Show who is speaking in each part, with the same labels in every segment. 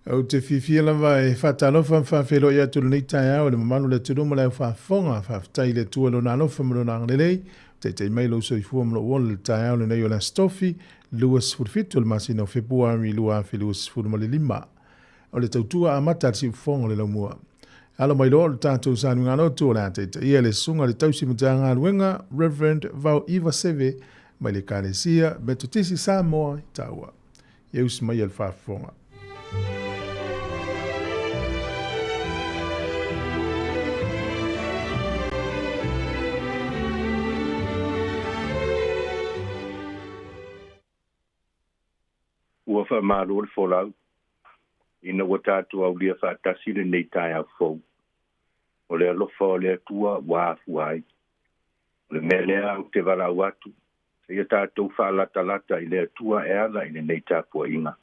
Speaker 1: O te fifia lava e whatalofa whawhelo ia tulu nei tai au le mamanu le tulu mala whafonga whawhtai le tua lo nano whamalo na ngalelei te mailo so i fua mlo wala le tai au le nei o la stofi lua sifurifitu le masina o Februari lua afi lua sifuri lima o le tautua a mata si ufonga le laumua. Alo mailo le tātou sānu ngano tō la te ia le sunga le tausi mutanga luenga Reverend Vau Iva Seve mai le kālesia betutisi Sāmoa i taua. Ius mai al whafonga.
Speaker 2: Ua wha mālo le wholau, ina wa tātou au lia wha tasile nei tai au fau. O le alofa o le atua wa afu ai. O le melea au te warau atu, se ia tātou wha lata i le atua e ala i le nei tāpua inga.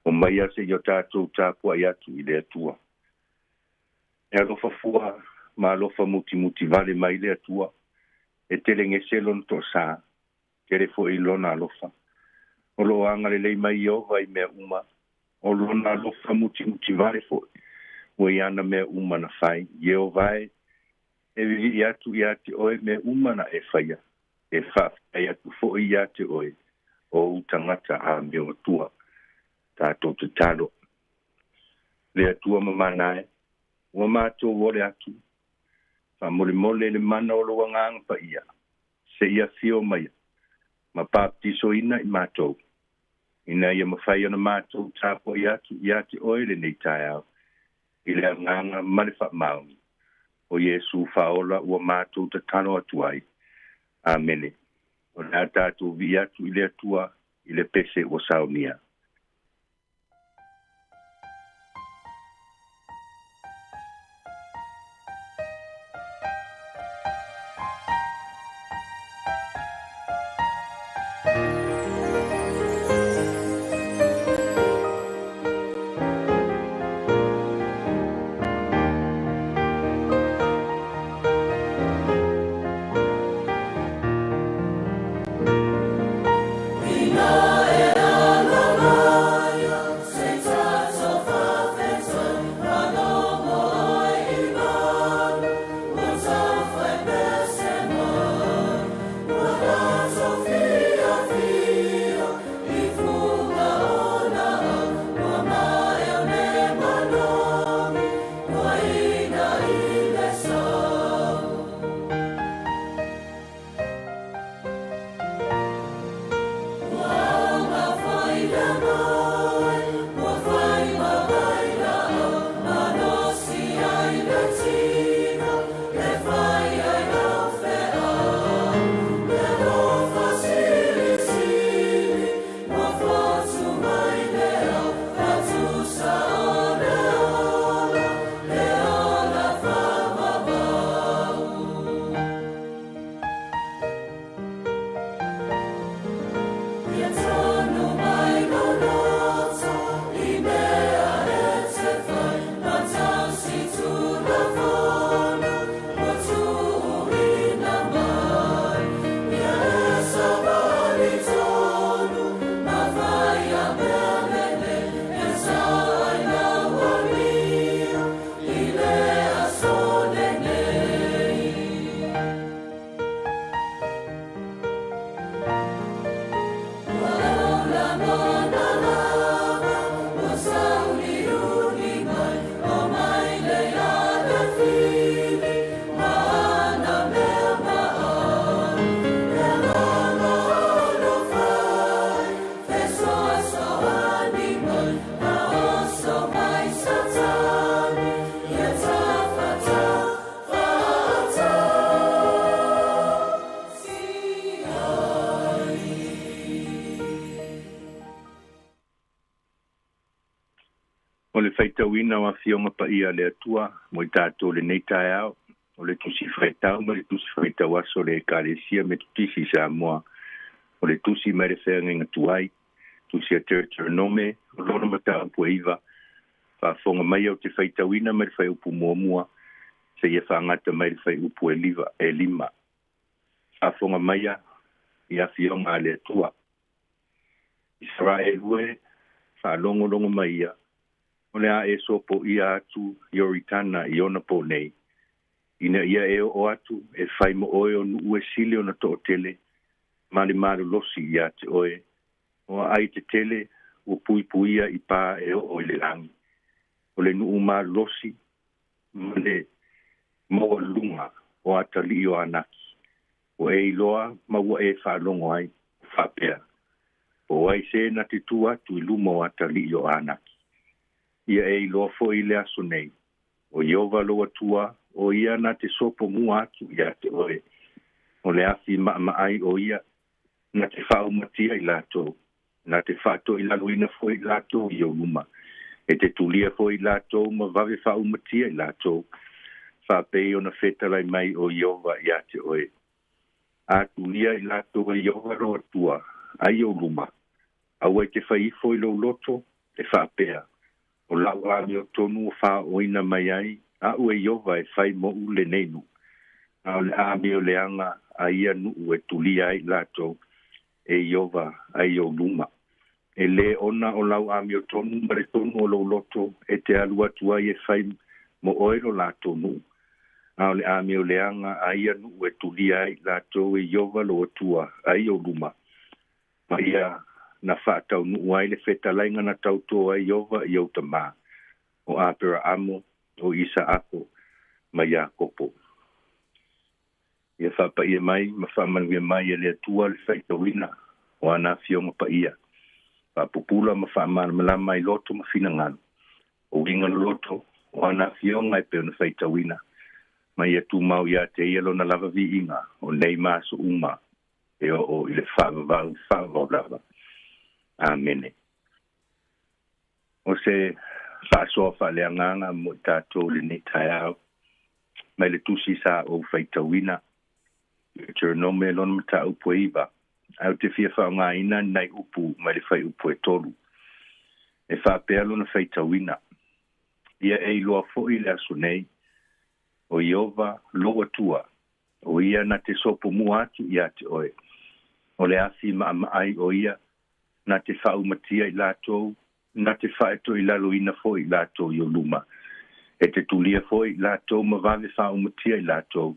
Speaker 2: O mai a se ia tātou tāpua i atu i le atua. E alofa fua, ma alofa muti vale mai le atua, e telenge selon to sa, kere fo i lona alofa. O lo anga le lei mai o vai mea uma. O lo na lofa muti vare fo. O i ana mea uma na fai. Ye o vai. E vivi i atu oe mea uma na e faya. E faf e atu fo i atu oe. O utangata a mea o tua. Tātou te talo. Le atua mamanae. Ua mātou wole atu. Fa mole le mana o lo wangang pa ia. Se ia fio mai. Ma paptiso ina i mātou. Ina ia mawhai ana mātou tāpo i atu oile nei tai au. I le nganga malifa maungi. O Yesu whaola ua mātou ta tano atu ai. Amene. O nā tātou vi atu i le atua i le pese o saunia. O le whaitauina wa fionga pa ia le atua, mo i tātou le nei tai au, o le tusi whaitau, mo le tusi whaitau aso le kālesia me tutisi Sāmoa, o le tusi mai le whenga tuai, tusi a territory nome, o lona mata apua iwa, whafonga mai au te whaitauina mai le whai upu mua, se ia whangata mai le whai upu e lima. Whafonga mai a, ia fionga le atua. Israel ue, whalongo mai ia, O le a e sopo ia atu Yoritana I ona po nei. Ina ia e o atu e whai mo oe o nuu e sile o na to tele. Mali maru losi ia te oe. O ai te tele o pui puia I pā e o le rangi. O le nuu maru losi. Male maua lunga o ata li o anaki. O e iloa maua e whalongo ai whapea. O ai se na te tu atu I luma o ata li o anaki. Ia e iloa fo I le aso nei. O Iova loa tua o ia na te sopo mua atu ia te oe. O le afi ai o ia na te whao matia I lato. Na te whato I laluina fo I lato I o luma. E te tulia fo I lato ma vave whao matia I lato. Whapei o na whetalai mai o Iova ia te oe. A tulia I lato o Iova loa tua ai o luma. Aua te whaifo I lo loto e whapea. O lau ami o tonu o wha oina mai ai, a ue Iova e whai mo ule neinu. A o le ami o leanga a ia nuu e tulia ai lato e Iova ai o luma. E le ona o lau ami o tonu mare tonu o lo loto e te alua tua I e whai mo oero lato nuu. A o le ami o leanga a ia nuu e tulia ai lato e Iova lo tua ai o luma. Ma ia na whaatau nuu ai le whetalainga na tautoa ai Iova I au tamā. O apera amo, o isa ako, ma ia kopo. Ia whapa ia mai, ma whamanui mai e lea tua le whaitawina, o ana fionga pa ia. Whapupula ma whamana malama I loto ma whina O winga loto, o ana fionga e peo na whaitawina. Ma ia tu mau ia te ia lo na lava vi inga, o nei maso uma, e o I le whavavau lava. Amene. O se whaasoa whaleanganga mo tātou le ne tai au. Mai le tusi sa o whaitawina. Te nome lon mata upo iwa. Au te fia whaonga ina nei upu mai le whai upo e tolu. E whapea lona whaitawina. Ia e loa fo I le aso nei. O Iova loa tua. O ia na te sopo mua atu ia te oe. O le afi ai o ia. Na te whau matia I lātou, na te whaeto I laloina fo I lātou I o luma. E te tulia fo I lātou, ma vave whau matia I lātou.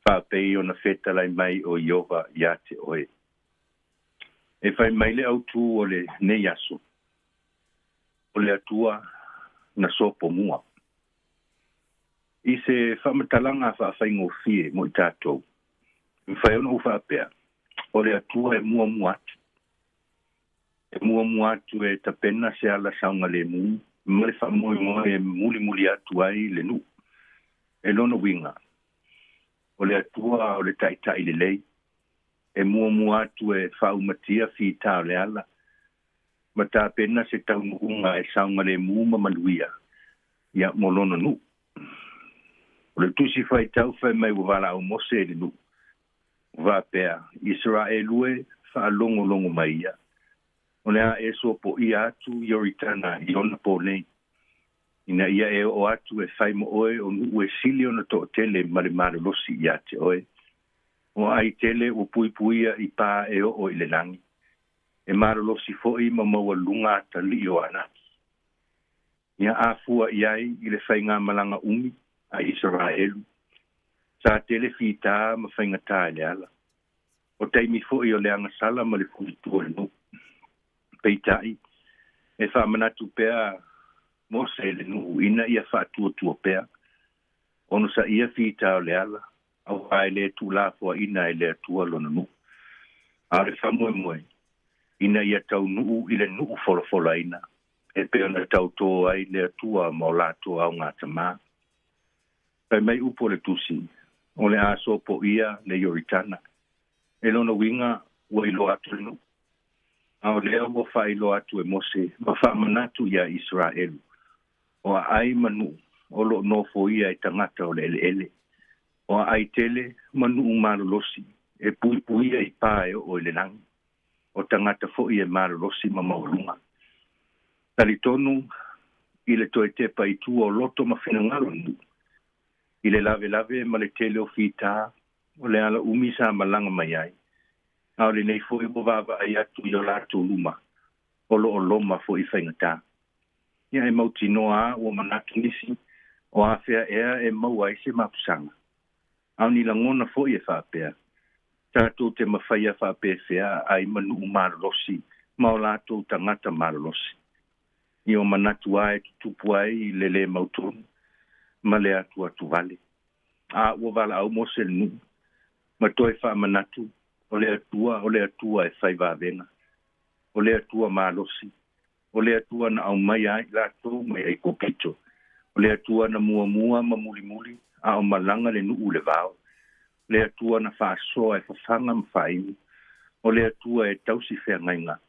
Speaker 2: Whapei o na whetalai mai o Iova ia te oe. E whai mai le autu o le nei aso. O le atua na sopo mua. I se whamatalanga whawhaingo fie mo I tātou. Whai ona u whapea. O le atua e mua muatu. E mua atu e tapena se ala saunga le mu. Male whamoi mo e muli atu ai le nu. E lono winga. O le atua o le taitai le lei. E mua atu e whaumatia fi tā le ala. Ma tapena se taunga e saunga le mu ma manuia. Ia mo lono nu. O le tusi whai tau whai mai wala o mose le nu. Vapea. Israelue wha longo mai ia. O lea e so po ia atu Yoritana I ona po nei. Ina ia e o atu e whai mo oe o nuu e sili ona to tele mare losi ia te oe. O ai tele o puia I pā e o I le langi. E mare losi fo I ma maua lunga ta li o anaki. Ia a fua iai I le whai ngā malanga umi a Israelu. Sa tele fita ma whai ngata le ala. O teimi fo I o leanga sala ma le fuitua le nuku. Peitai, e whamanatu pēr mose le nuhu ina ia whātua pēr. Ono sa ia whitao le ala, au hae le tu lāfua ina e le tua lona nuhu. Aare whamoe ina ia tau nuhu I le nuhu wholofola ina. E pēr na tau tō ai le tua ma o lātua au ngā tamā. Pai mai upo le tusi, o le aso po ia le Yoritana. E lona winga ua ilo atu le nuhu. Ao lea mo whailo atu e mose, ma whamanatu ia Israelu. O ai manu, o lo nofo ia I tangata o le ele. O ai tele, manu marolosi, e pui I pae o le langi. O tangata fo ia marolosi ma maurunga. Talitonu, I le toe tepa I tu o loto ma whinangalo nu. I le lave ma le tele o fita, o le ala umisa malanga mai ai. Au le nei fo I mo vava ai atu I o lātou luma. O lo o loma fo I whaingata. ia e mautinoa o manatu nisi o afea ea e maua i se mapusanga. Au ni langona fo i e whapea. Tātou te mawhaia whapea whea ai manu marolosi, mao lātou tangata marolosi. I o manatu ai tutupu ai i lele mautonu, ma le atu atu vale. A ua wala au mose le nu, ma toi wha manatu, o le atua e whai vāvenga, o le atua malosi, o le atua na au mai ai lātou mai ai kopito, o le atua na mua ma muli a o malanga le nuu le vao, le atua na whaasoa e whawhanga mwhainu, o le atua e tausi whea ngainga,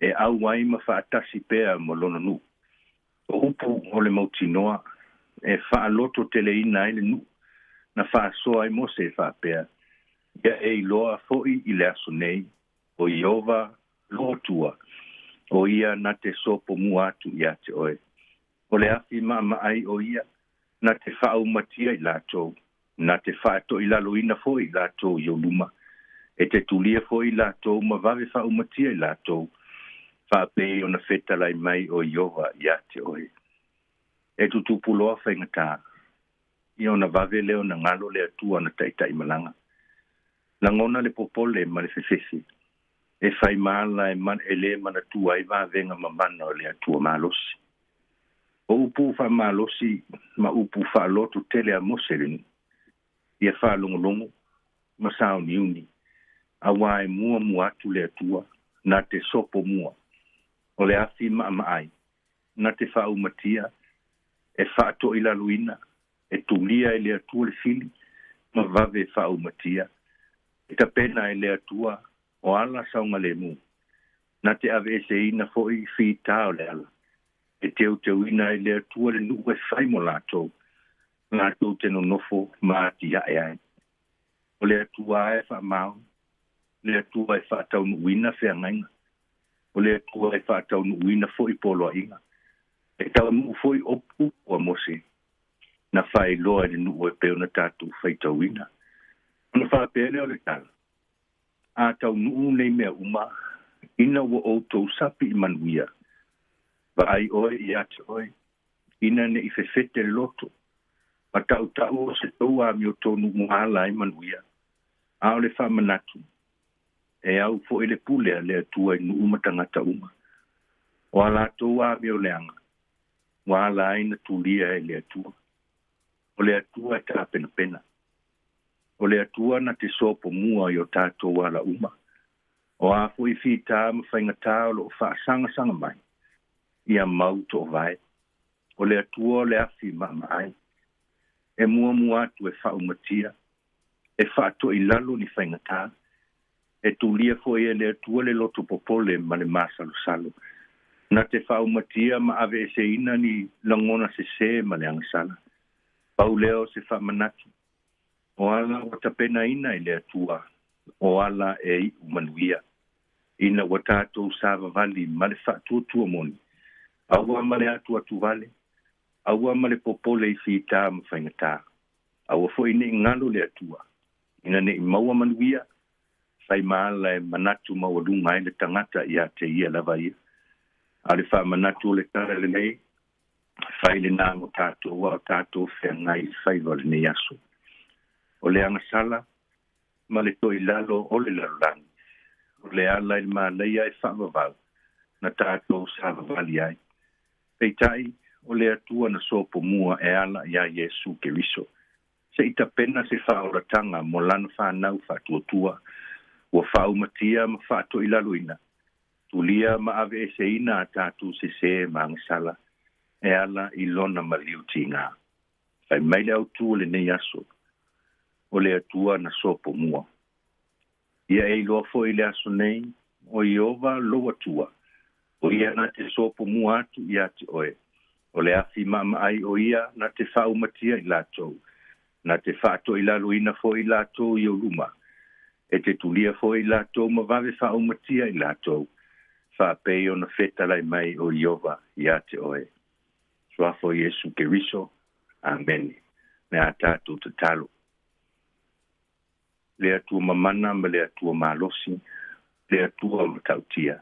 Speaker 2: e au wai ma whaatasi pēa mo lono nu. O upu o le mautinoa, e whaaloto tele ina ele nu, na whaasoa ai mo se whaapea, ia e iloa foi i le aso nei, o Iova loa tua, o ia na te sopo mua atu ia te oe. O le afi maa ai o ia, na te whau matia i lātou, na te whaato i laloina foi i lātou i o luma, e te tulia foi i lātou, ma vave whau matia i lātou, whaapei o na whetalai mai o Iova ia te oe. E tutupuloa whaingatā, i o na vave leo na ngalo le atua na taitai malanga. Langona le popole ma le fefefe, e whai maala e man ele mana tua i venga mamana o le atua malosi. O upu wha malosi, ma upu wha lotu tele a moserinu, ia wha longolongo, ma sao niuni, a wae mua atu le atua, na te sopo mua, o le afi ai, na te wha umatia, e wha ato ila luina, e tulia e le atua le fili, ma vave wha umatia, e ta pena e le atua o ala saunga le mu. Na te ave se ina fo i fi tau le ala. E teu ina e le atua le nuwe whai mo lātou. Lātou te no nofo maati ai ai. O le atua e wha mau. Le atua e wha tau nuina whea ngainga. O le atua e wha tau nuina fo i polo inga. E tau nu fo i opu o mose. Na whai loa le nuwe peo na tātou whai tau ina. Ona whapele o le tala. A tau nuu nei mea uma, ina wa o tau sapi i manuia. Wa ai oe i ate oe, ina ne i fefete loto. Ma tau o se tau a mi o tonu muhala i manuia. A o le whamanatu. E au fo ele pule a le atua i nuu matangata uma. O ala tau a mi o leanga. Wa ala aina tulia e le atua. O le atua e tā pena. O le atua na te sopo mua i o tātou ala uma. O a fo i whita ma whaingatā o lo whaasanga mai. Ia mau to vai. O le atua o le afi mai. E mua atu e whaumatia. E whaato i lalo ni whaingatā. E tulia fo i le atua le loto popole ma le masalo salo. Na te whaumatia ma ave e se ina ni langona se ma le angasala. Pau leo se whamanatu. O ala o tapena ina i le atua, o ala e i umanuia. Ina o tātou sāwa vali ma le whātua moni. Aua ma le atu vale, aua ma le popole i whita ma whaingatā. Aua fo ine i ngalo le atua. Ina ne i maua manuia, whai maala e manatu maua lunga i le tangata i a te ia lava ia. A le wha manatu le kare le nei, whai le nāngo tātou o tātou whea ngai whai wale nei aso. O le angasala, ma le toi lalo o le lalolani. O le ala il māleia e whaavavau, na tātou sāvavali ai. Peitai, o le atua na sopo mua e ala ia Yesu Keriso. Se ita pena se whaoratanga mo lana whanau whatuatua, ua whaumatia ma whato i laloina. Tulia ma ave e se ina a tātou se ma angasala, e ala i lona ma liuti ngā. Whai maile au tu le nei aso. O le atua na sopo mua. Ia e loa fo i le aso nei, o Iova loa tua. O ia na te sopo mua atu i ate oe. O le afi mama ai o ia na te whaumatia i lātou. Na te whaato i laloina fo i lātou i o luma. E te tulia fo i lātou ma vave whaumatia i lātou. Whapei o na whetalai mai o Iova i ate oe. Soa fo Yesu Keriso. Amen. Me a tātou te talo. Le atua mamana ma le atua malosi, le atua matautia.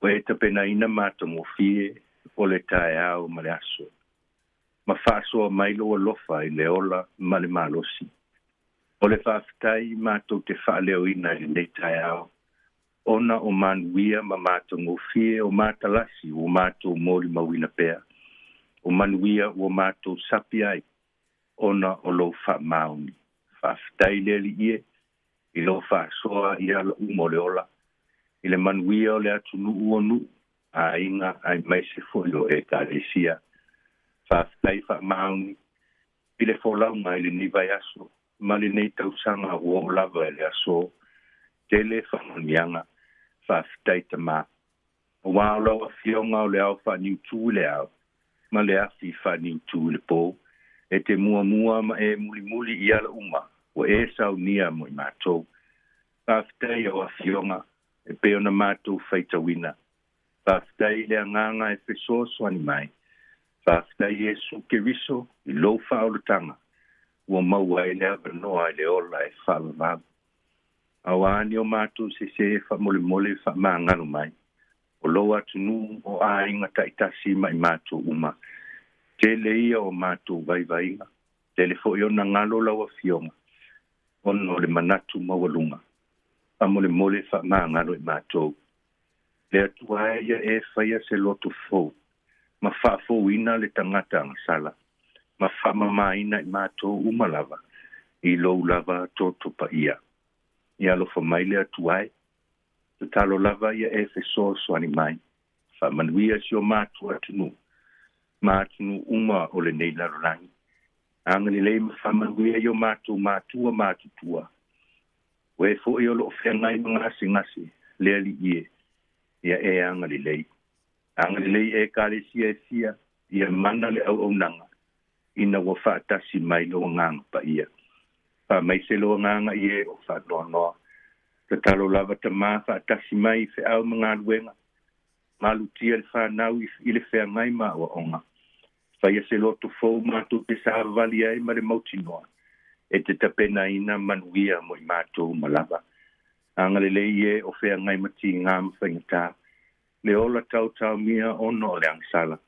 Speaker 2: O e tapena ina mata mo fie, o le tae au ma le aso. Ma whaasoa mai loa lofa i le ola ma le malosi. O le whaafitai mātou te whaaleo ina i nei tae au. Ona o manuia ma mātou ngofie o mātalasi o mātou mori mawina pea. O manuia o mātou sapi ai. Ona o lo wha mauni. Whaafitai le li ie. I lo whaasoa i ala umo le ola. I le manuia o le atu nuu o nuu. A inga ai mai se folo e ka le sia. Whaafitai wha mauni. I le wholaunga i le nivai aso. Ma le nei tausanga o lava e le aso. Te le whamanianga. Whaafitai ta mā. O wālau a fionga o le au whaniu tū le au. Ma le afi whaniu tū le pō. E te mua mua ma e muli muli i ala uma. O e sau nia mo i mātou. Whaafitai o a fionga. E peona mātou whaitawina. Whaafitai le anganga e whesoso ani mai. Whaafitai Jesu ke riso i lo whaolutanga. Ua maua e lea vanoa e le ola e whaalawabu. Awani o mātou se wha mole mole wha maanganu mai. O loa tunu o a inga taitasi mai mātou uma. Te le ia o mātou vaivainga. Te le fo iona ngalo lawa fionga. Ono le manatu mawalunga. Wha mole mole wha maanganu i mātou. Le atua ia e whaia se loto fo. Ma wha fo ina le tangata angasala. Ma wha mamaina i mātou umalava. I lou lava toto pa ia. Ia lofa mai le atuai. Te talo lava ia e whesoso ani mai. Wha manuia si o mātua atunu. Mātunu uma o le nei larorangi. Angani lei ma wha manuia i o mātua mātutua. Ue fo i o lo whengai mga ngasi lea li ie. Ia e angani lei. Angani lei e kare sia e sia. Ia mana le au nanga. Ina wa whaatasi mai lo ngang pa ia. Wha mai se lo nganga ie o wha noa noa. Te talo lava ta maa whaatasi mai whi au mga ruenga. Malu tia le whanau i le whea ngai maa wa onga. Whaia se loto fau mātou te sahavali ai ma le mauti noa. E te tapena ina manuia mo i mātou malava. Angale le ie o whea ngai mati ngām whaingata. Le ola tau tau mia ono le angsala.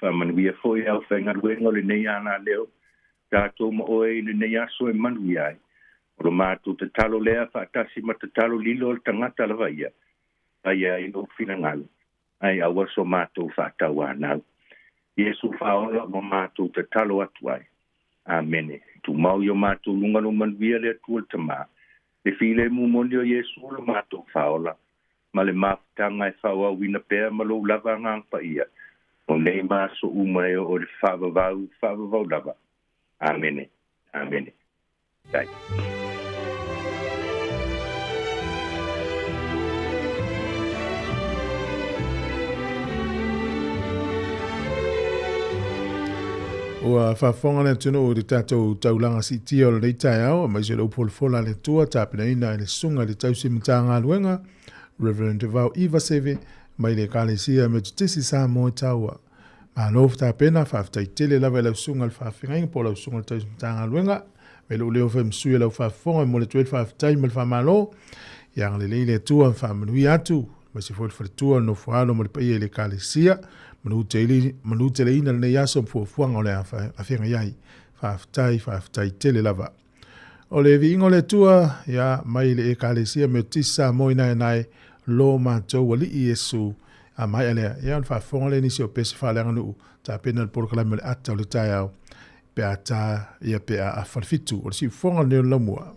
Speaker 2: Wha manuia foi au whainga ruenga le nei ana leo. Tātou ma oe le nei aso e manuia ai. Oro mātou te talo lea whaatasi ma te talo lilo le tangata lawa ia. Ai ai no whina ngalu. Ai awa so mātou whaatau anau. Iesu whaola mo mātou te talo atu ai. Amene. Tu mau yo mātou lunga no manuia le atu te mā. Le while mu moni o Iesu le mātou whaola. Ma le mafutanga e whaua wina pēr ma lo lava ngang pa ia. O nei māso umae o le whaavavau lava. Amene. Amene. Kai.
Speaker 1: Ua whaafonga le tunu o le tātou taulanga si tia o le reitai au, mai se lau polfola le tua tāpina ina le sunga le tausi mtanga luenga, Reverend Vau Iva Seve, mai le kālesia me tutisi Sāmoa taua. Ma lof tāpena whaaftai tele lawa lau sunga le whaafinga po lau sunga le tausi mtanga luenga, me lo leo wha msui lau whaafonga mo le tuel whaaftai me le whaamalo, yang le leile tua whaamanui atu, mai se fwoi wharetua no whaalo mo le paia le kālesia, Manu tele ina le yaso mfuafuanga o le awhenga iai. Whaaftai tele lava. O le vi ingo le tua, ya mai le e kālesia me tisa mo ina nai lo mātou wali i Yesu. A mai alea, ya on whaafonga le nisi o pesi whaaleanga nuu. Ta pena le porokala me le ata o le tai au. Pe a ta, ia pe a wharfitu. O le si fonga leo lamua.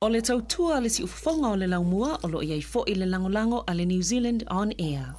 Speaker 3: O le tautua le si ufafonga o le laumua o lo iai fo i le langolango a le New Zealand On Air.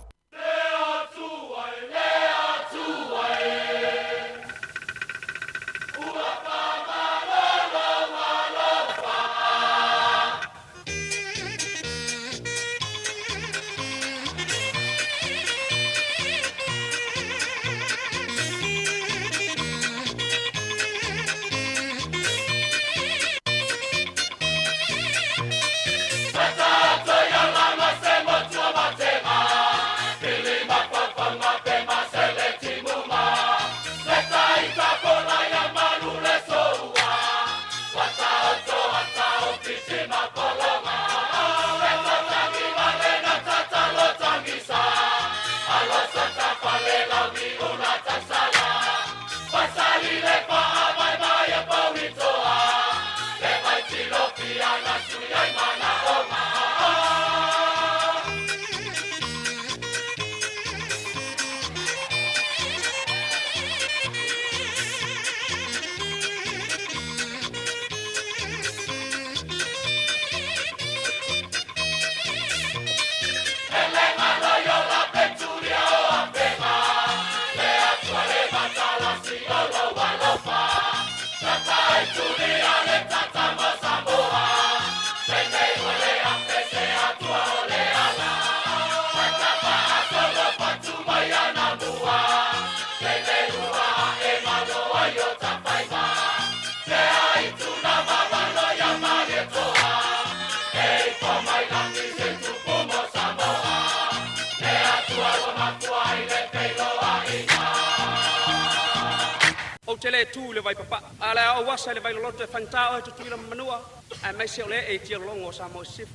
Speaker 4: O te le tū le vai papa, a le au wasa le vai loloto e whangtao e tutuila manua, a mai se o le e tia longo o Sāmoa sif.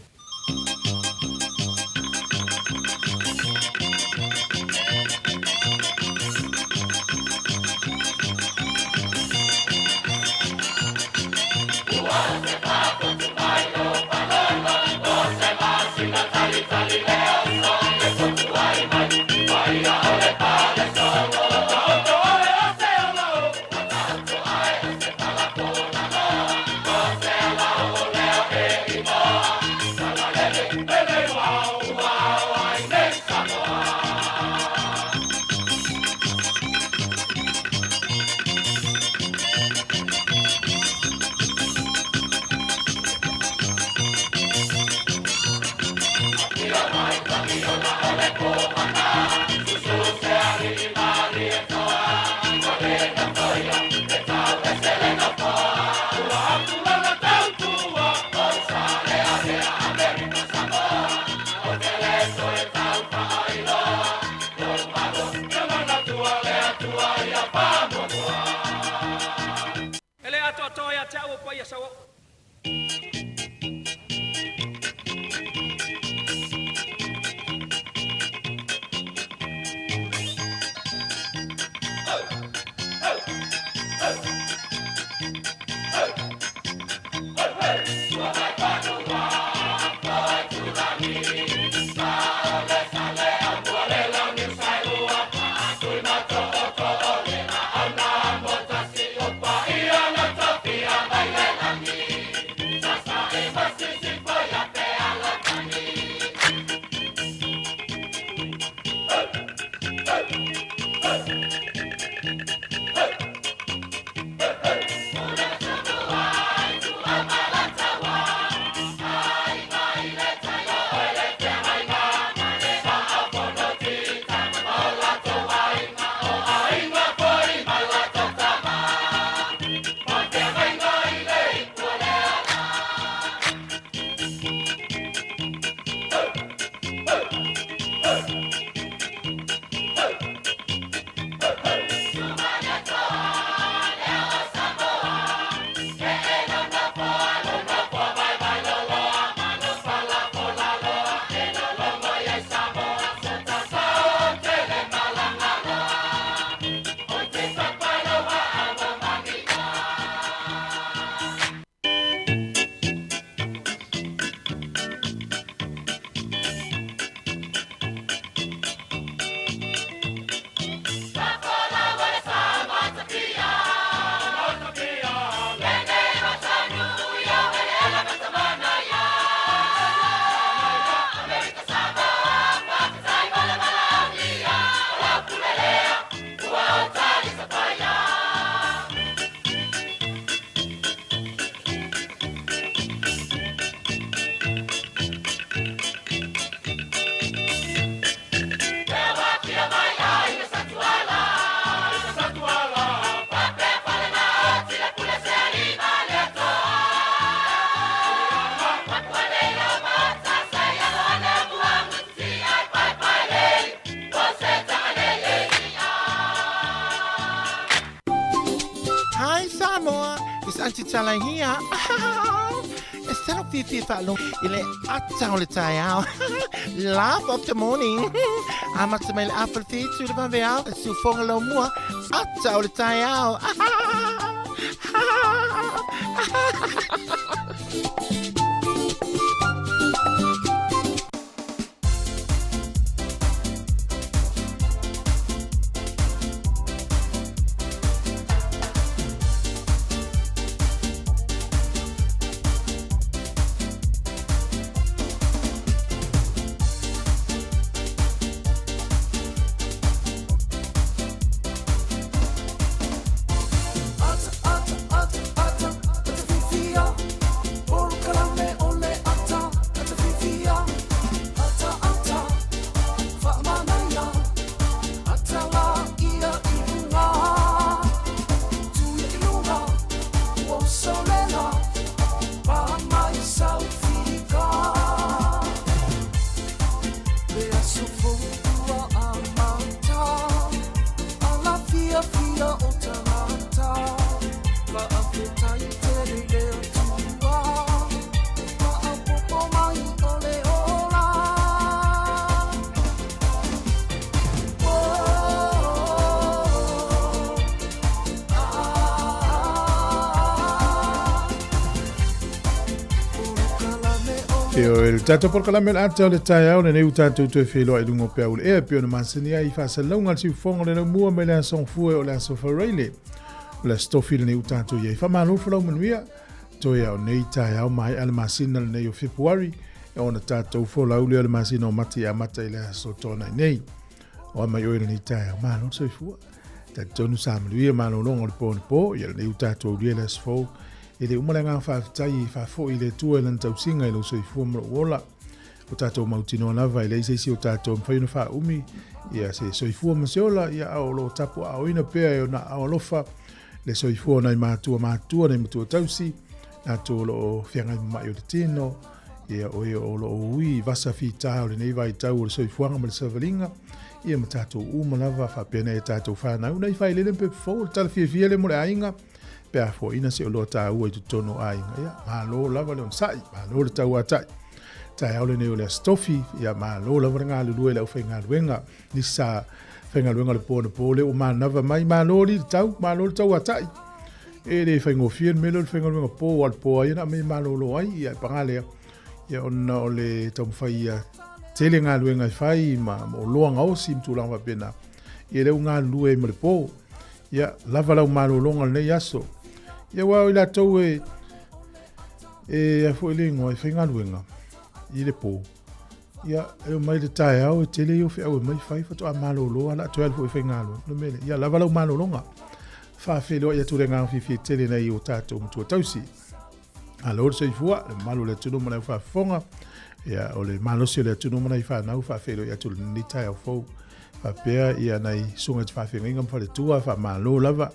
Speaker 4: Ele ato atoe a te au pai a sawa.
Speaker 5: Antitala here. Instead of Fifi Fallo, il est attends le tailleur. Laugh of the morning. I'm at my apple feet to the Bavia, so for a long more. Attends le tailleur.
Speaker 1: Il tato por kalamel ata le tai au le nei tato tu felo e lungo pe ul e pe na masenia I fa salonga si fonga le mua me la son fu o la so farele la stofi le nei tato ye fa malo flo manuia to ya nei tai au mai al masina le nei o February e ona tato fo la ul le masina o mati a mata ile so tona nei o mai o le nei tai au malo so fu tato nu sam lui malo longo le po ye le nei tato le la so ele umalanga fa tai fa fo ile tu ele ntau singa ile so ifu mo wola o tato mautino na vai le se o tato fa ina fa umi ia se so ifu mo seola ia o lo tapo a ina pe na a lofa le so ifu na matua na matua tausi na to lo fianga mai o tino ia o lo ui vasa fita o le nei vai tau so ifu nga mo sevelinga ia matato umalava fa pena e tato fa na una fa ile pe fo tal fi le mo le ainga pe a fo ina se o lo ta ua I tu tono ainga ia malo lava le on sai malo le tau atai tai au le neo le stofi ia malo lava ngā lulu e lau whai ngā luenga ni sa whai ngā luenga le po le o manava mai malo le tau atai e le whai ngofien melo le whai ngā luenga po al po ia na me malo lo ai ia pangale ia ona o le tau mwhai ia tele ngā luenga whai ma o loa ngau sim tu langa pena ia leu ngā lulu e mele po ia lava lau malo longa le nei aso ia wau I la tau e a fo elengo e whainga luenga I le po ia e mai le tae au e tele I o whi au e mai whai fato a malo loa la toa fo e whainga luenga no mele ia lava lau malo longa wha whelo ia ture ngā whiwhi tele nei o tātou mtua tausi a lor se I fua le malo le tunu mana wha whonga ia o le malo se le tunu mana I wha nau wha whelo ia tule ni tae au fau wha pea ia nei sunga te wha whenga inga mwha le tua wha malo lava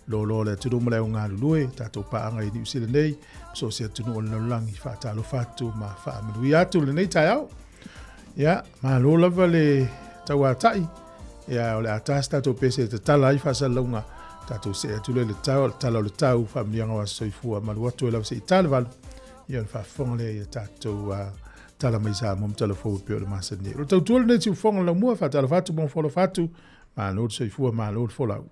Speaker 1: lo le tunu mala o ngā lulue tātou paanga I New Zealand nei so se tunu o le langi wha talo whatu ma wha amirui atu le nei tai au ia ma lo lava le tau atai ia o le atas tātou pese te tala I wha sa launga tātou se atu le tala le tau wha mianga wa soifua malu atu e lau se I tala walu ia le wha whonga le ia tātou tala mai sa mom telefou pe o le masa nei o tau tuola nei tiu whonga la mua wha tala whatu mon whola whatu ma lo soifua ma lo wholau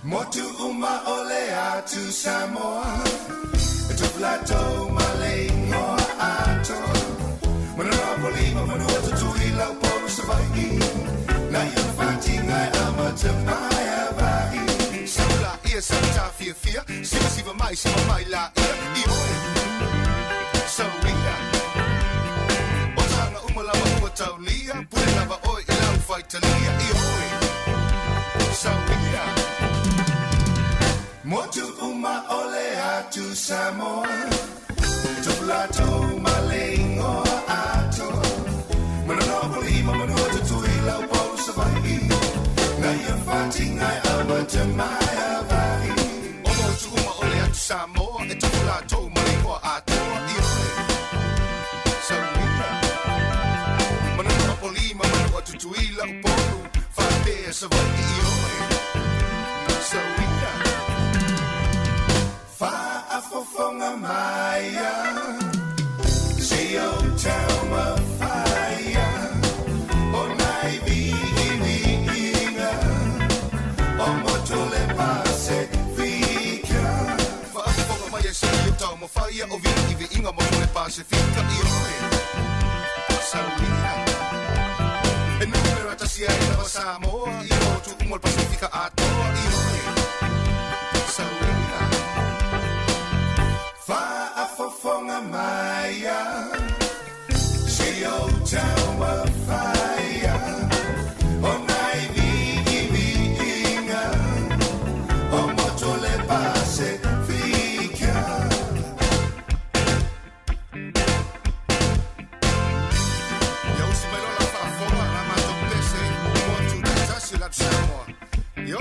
Speaker 6: Motu uma olea to Sāmoa. Tuflato malengo ato Monopolima manoto tuila po savai Na yung fighting I am a temaya vai Sala ia santa fia Siva mai la ia Ioe So ria Otanga umalawa uataulia Pule lava oi ilau faitalia Ioe So ria Motu uma ole atu Sāmoa Tuflato malengo ato Monopolima manoto tuila po savai Na yung fighting I am a temaya vai Motu uma ole atu Sāmoa Tuflato malengo ato Ioe So ria Monopolima manoto tuila po Fabe savai Ioe So ria Fa'afofonga maya Sio tauma faya O nai vi'inga O motole pase fika Fa'afofonga maya Sio tauma faya O vi'inga motole pase fika Ioe Sauia E numero atasia e lava Sāmoa Io tu umol pasifika atoa Ioe Sauia Fa'afofonga maya Sio tauma faya O nai vi'inga O motole pase fika Yo si me lo la fa'afonga la mato pese Motu tatasi la Sāmoa Yo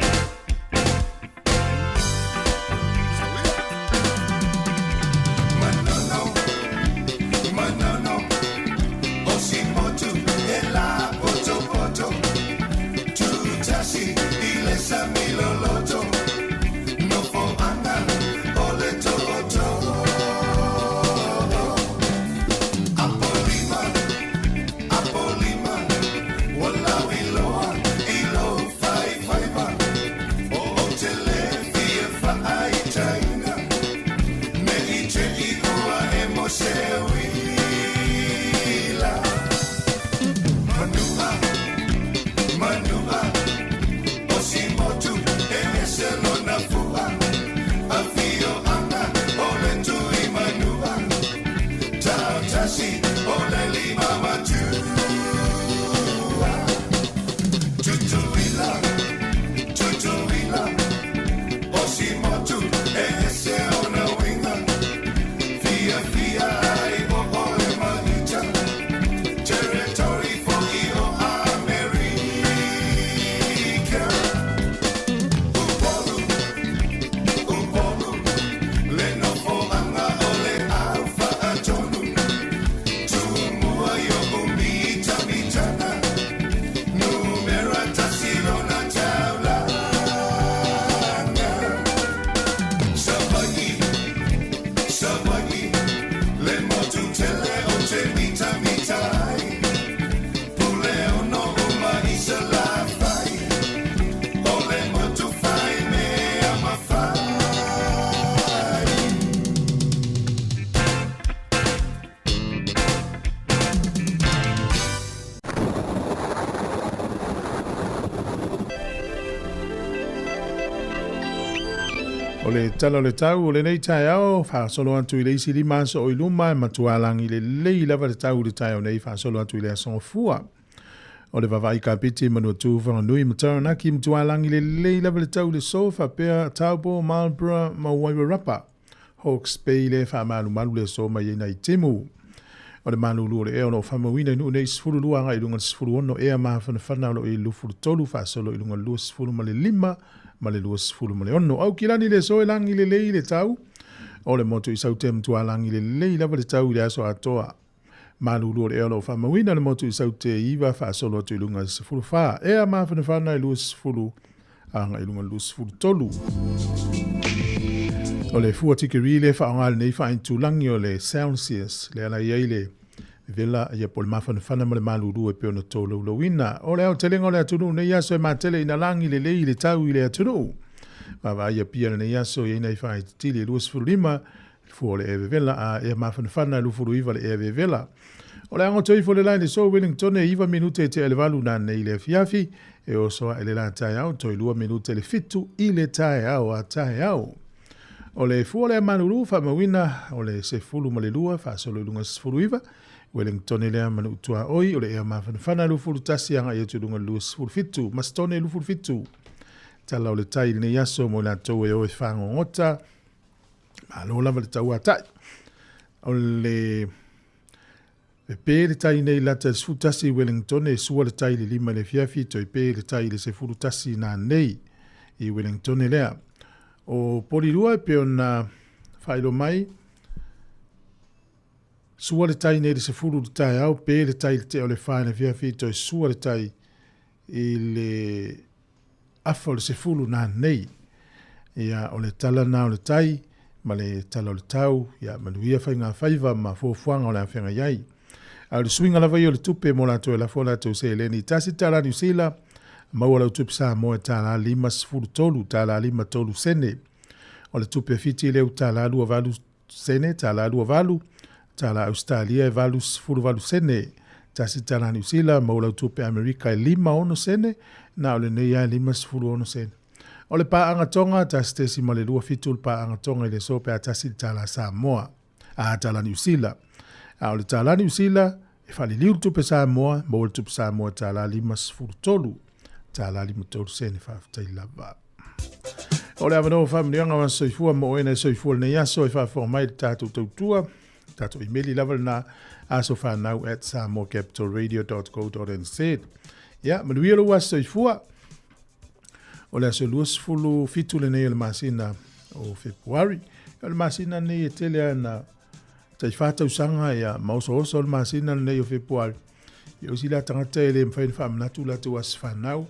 Speaker 1: O le talo le tau o le nei tai ao, whaasolo atu I le isi lima so o iluma e matualangi le lei lava le tau le tai o nei whaasolo atu I le asonga fua. O le vavai ka piti manua tu whanga nui mataranaki matualangi le lei lava le tau le sofa pea taupo Marlborough ma waiwa rapa. Hawke's Bay le wha malu malu le so mai nei timu. O le manulu o le eo no whamawina inu nei sifuru lua anga ilunga sifuru ono ea maa whanawhana o le lufuru tolu whaasolo ilunga lua sifuru ma le lima ma le lua sifuru ma le ono. Au kilani le so e langi le lei le tau. O le moto I saute mtua langi le lei lava le tau le aso atoa. Manulu o le eo no whamawina le moto I saute iwa whaasolo to ilunga sifuru wha. Ea maa whanawhana ilunga sifuru anga ilunga lua sifuru tolu. O le fua tikiri le whaonga le nei whaintu langi o le Celsius le ala iei le vela ia po le mawhanawhana ma le maluru e peo na tōlau lauina. O le au telenga o le atunu nei aso e matele ina langi le lei le tau I le atunu. Mawa ia pia le nei aso e nei whaitili e lua sifuru lima fu le eve vela a e mawhanawhana lufuru iwa le eve vela. O le ango toi le line so Wellington e iwa minute te ele walu na nei le fiafi e o soa ele la tai au toi lua minute le fitu i le tai au a tai au. O le fu le manuru fa mawina o le se fulu ma le lua fa solo lunga sfuru iwa Wellington e lea manu utua oi o le ea mawhanawhana lufuru tasi anga i tu lunga lua sfuru fitu mastone lufuru fitu. Tala o le tai ne yaso mo la tau e o e whango ngota ma lo lava le tau a tai. O le e pē le tai nei lata se futasi Wellington e sua le tai le lima le fiafi to e pē le tai le se futasi na nei i Wellington e lea. O polirua e pe ona whaelo mai sua le tai nei le se furu le tai au pē le tai le te o le whaene fiafi to e sua le tai i le afa o le se furu na nei. Ia o le tala na o le tai ma le tala o le tau ia manuia whainga whaiva ma fuafuanga o le awhenga iai. Au le swinga lava i o le tupe mo la to e la fola to se eleni tasi tala New Zealand maua lau tupe Sāmoa tala lima sfuru tolu tala lima tolu sene o le tupe fiti leu tala lua valu sene tala lua valu tala Australia e valu sfuru valu sene tasi tala New Zealand maua lau tupe Amerika e lima ono sene na o le neia lima sfuru ono sene o le paanga tonga tasi tesi ma le lua fitu le paanga tonga i le sope a tasi tala Sāmoa a tala New Zealand. A o le tala New Zealand, e whali liu tupe Sāmoa, mo le tupe Sāmoa tala lima sfuru tolu, tala lima tolu sene whawhtai lava. O le avanoa whamirianga wan soifua mo oena soifua le yaso e whawhonga mai le tātou tautua, tātou emaili lava na aso whanau at samoacapitalradio.co.nz. Ia, manuia lo wa soifua, o le aso luas fulu fitu le nei o le masina o Februari, o le masina nei e telea na tai whātau sanga ia mauso oso le masina nei o Februari. Ia usi la tangata e le mwhain whaamnatu la tu was whanau.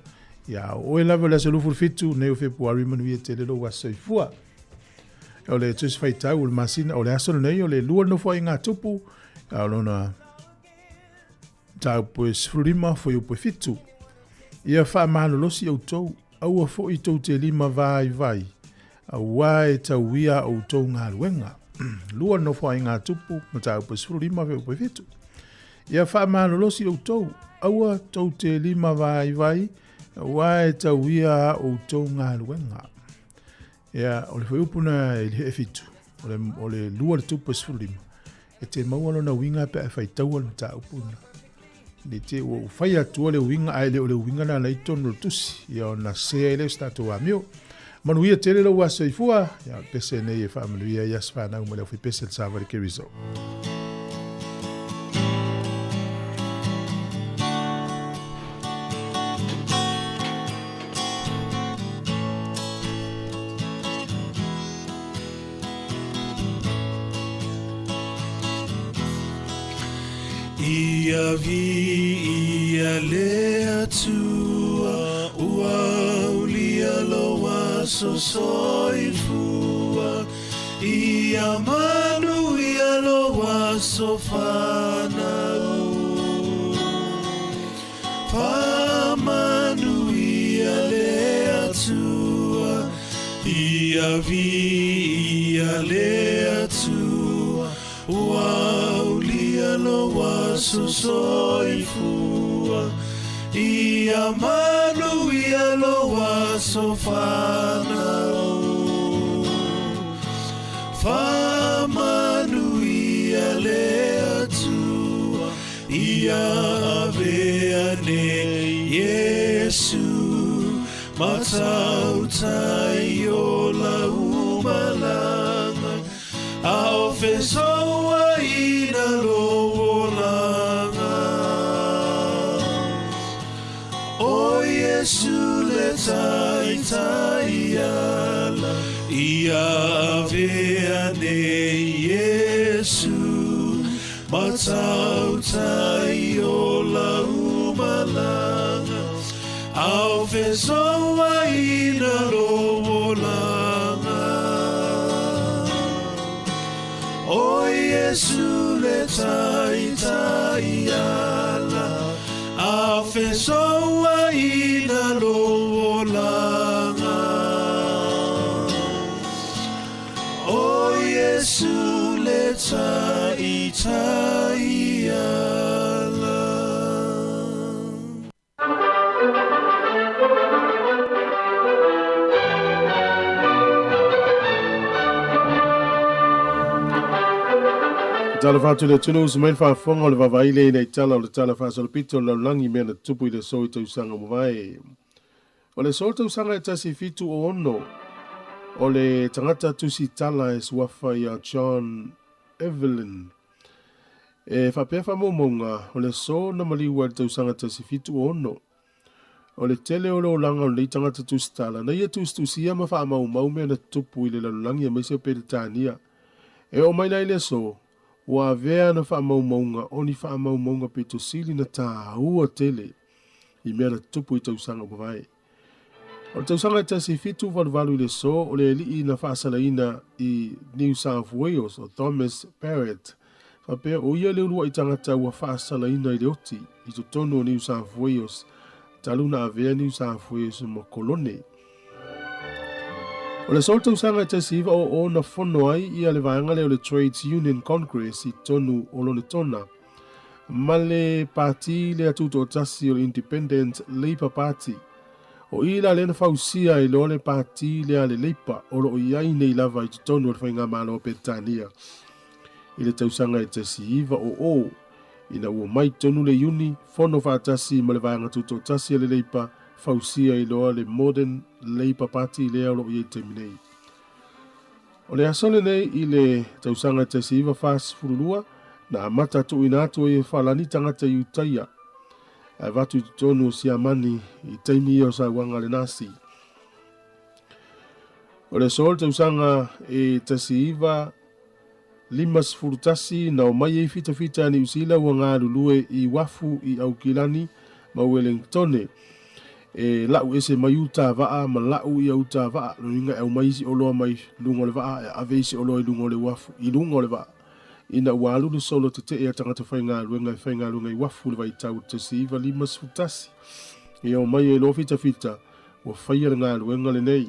Speaker 1: Ia o e lava la salufur fitu nei o Februari manuia te lelo was soifua. O le tus whaitau o le masina o le aso nei o le lua no fwai ngā tupu. Ia o lona tau poe sfurima fwai o poe fitu. Ia wha mahalo losi au tau. Au a fo i tau te lima vai vai. Au wae tau ia au tau ngā luenga. Lua no fwai ngā tupu, ma tau pasuru lima veo pe fitu. Ia wha malolosi au tau, aua tau te lima vai vai, wae tau ia au tau ngā luenga. Ia, o le whai upuna e le fitu, o le lua le tupu pasuru lima. E te maualo na winga pe e whai tau al mata upuna. Ni te o whai atua le winga, ai le o le winga na leitonu tusi, ia o na sea ele statu a mio. Manuia tele lo wa soifua ya pese nei e familia ya sfana uma le fi pese el savari ke riso.
Speaker 6: Ia vi ia le atua uaulia loa so soifua ia manu ia loa so whanau whamanu ia le atua ia vi ia le atua uaulia loa so soifua ia manu ia loa so whanau whamanu ia le atua ia avea ne Yesu matau tai o la umalanga a ofesoa ina lolanga o Yesu le tai tai ala ia avea ne Yesu matau tai o la umalanga au fesoa ina lolanga o Yesu le tai tai ala au fesoa ina lolanga o Yesu Yesu le tai tai ala.
Speaker 1: Tala fatu le tunu usumail whaafonga o le wawaile nei tala o le tala whaasolopito la langi mea na tupu i le soi tausanga mwai. O le soi tausanga e tasi fitu o ono o le tangata tusi tala e suafa i a John Evelyn. E whapea whamomonga o le so na maliwa le tausanga tasi fitu o ono. O le tele o le langa o le tangata tusi tala na ia tusi ia ma wha mau mea na tupu i le langi a meiseo pere tania. E o mai nei le so. Wa vea na whaamaumaunga, oni whaamaumaunga pe to sili na tā ua tele i mea na tupu i tausanga wawai. O tausanga tasi fitu waluwalu i le so, o le li na whaasalaina i New South Wales o Thomas Barrett. Whapea o ia leulua i tangata ua whaasalaina i le oti i to tono o New South Wales, taluna a vea New South Wales mo kolone. O le sol tausanga tasi iwa o na fono ai i ale vaanga leo le Trades Union Congress i tonu o lone tona. Ma le parti le atuto o tasi o le Independent Labour Party. O ila le na fausia i lo le parti le ale Labour o lo iai nei lava i tonu o le whainga malo o Petania. I le tausanga tasi iwa o ina ua mai tonu le uni fono whaatasi ma le vaanga tuto o tasi o le Labour fausia i loa le Modern Labour Party lea lo i terminei. O le asole nei i le tausanga tasi iwa fast furulua na amata tu inatu e whalani tangata i utaia. A vatu tonu o siamani i teimi o sa wanga le nasi. O le sol tausanga e tasi iwa limas furutasi na o mai e fita ni usila wa ngā lulue i wafu i Aukilani ma Wellingtone. E lau ese mai uta vaa ma lau ia uta vaa no inga e mai si oloa mai lungo le vaa e ave si oloa i lungo le wafu i lungo le vaa ina walu le solo te e tangata whainga lunga i wafu le vai tau te si iwa limas futasi e o mai e lo fita wa whaia ngā luenga le nei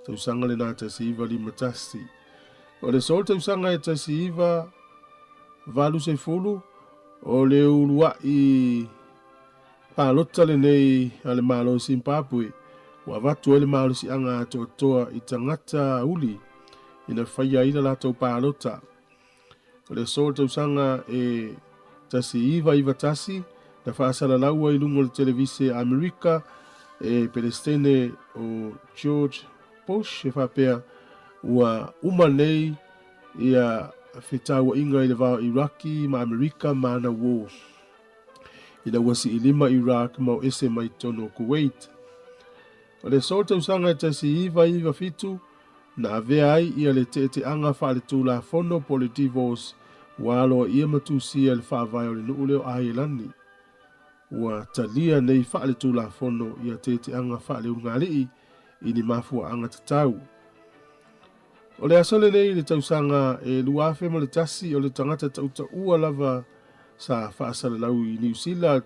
Speaker 1: tau sanga le nā te si iwa limatasi o le sol tau sanga e te si iwa valu se fulu o le ulua i palota le nei ale malo Zimbabwe wa vatu ele malo si anga toa i tangata uli ina whaia ila lato palota. O le sol tausanga e tasi iwa tasi na whaasala laua i lungo le televise Amerika e pelestene o George Bush e whapea ua umanei ia whetau inga i le vau Iraki ma Amerika ma na war. Ina wasi i lima Iraq mau ese mai tono Kuwait. O le sol tausanga tasi iwa fitu na avea ai ia le te anga wha le tūla fono po le divorce walo ia matusia le whaavai o le nuu leo Ailani. Ua talia nei wha le tūla fono ia te anga wha le ungalii i ni mafua anga tatau. O le asole nei le tausanga e luafe ma le tasi o le tangata tauta ua lava sa whaasala lau i New Zealand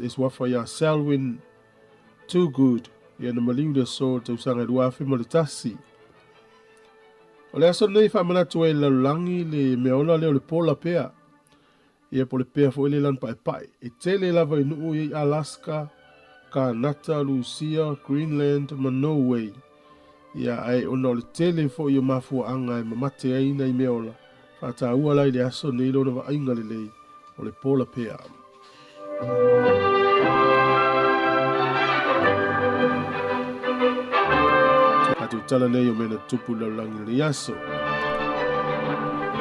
Speaker 1: e swafa ia Selwyn Too Good ia na maliu le so tausanga luafe ma le tasi. O le aso nei whamanatu e laulangi le meola leo le pola pea. Ia po le pea fo ele lan pai. E tele lava i nuu i Alaska, Kanata, Lucia, Greenland, ma Norway. Ia ai ona o le tele fo i o mafua anga e mamate aina i meola. Whata ua lai le aso nei lona wa ainga le lei o le pola pea. Atu tala nei o mena tupu laulangi le yaso.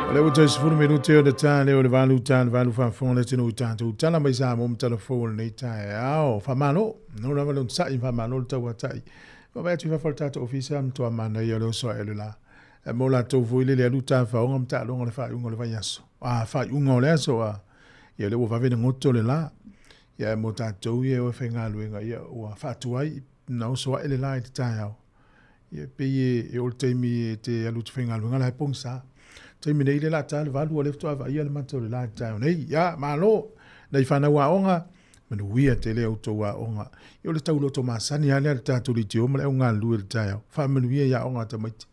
Speaker 1: O le uta isifuru minute o le tā leo le walu tā le walu whawhonga le tino utātou tala mai Sāmoa mo telefone nei tae ao whamano no rawa le unsai whamano le tau atai wawai atu whawhal tātou ofisa mtua mana i alo soa elu la mo la tau fuile le alu tā whaonga mta alonga le whaiunga le vaiaso whaiunga o le aso ia le ua wawene ngoto le la ia mo tātou ia ua whainga luenga ia ua whatuai na osoa ele la i te tae ao ia peye e ol teimi te alu te whainga luenga la he pongsa teimi nei le la tā le walu o lefto ava ia le matau le la i tae nei ia malo nei whana wa onga manu wia te leo to wa onga ia le tau loto masani ale le tātou li te oma le unga lue le tae ao wha manu ia ia onga ta maiti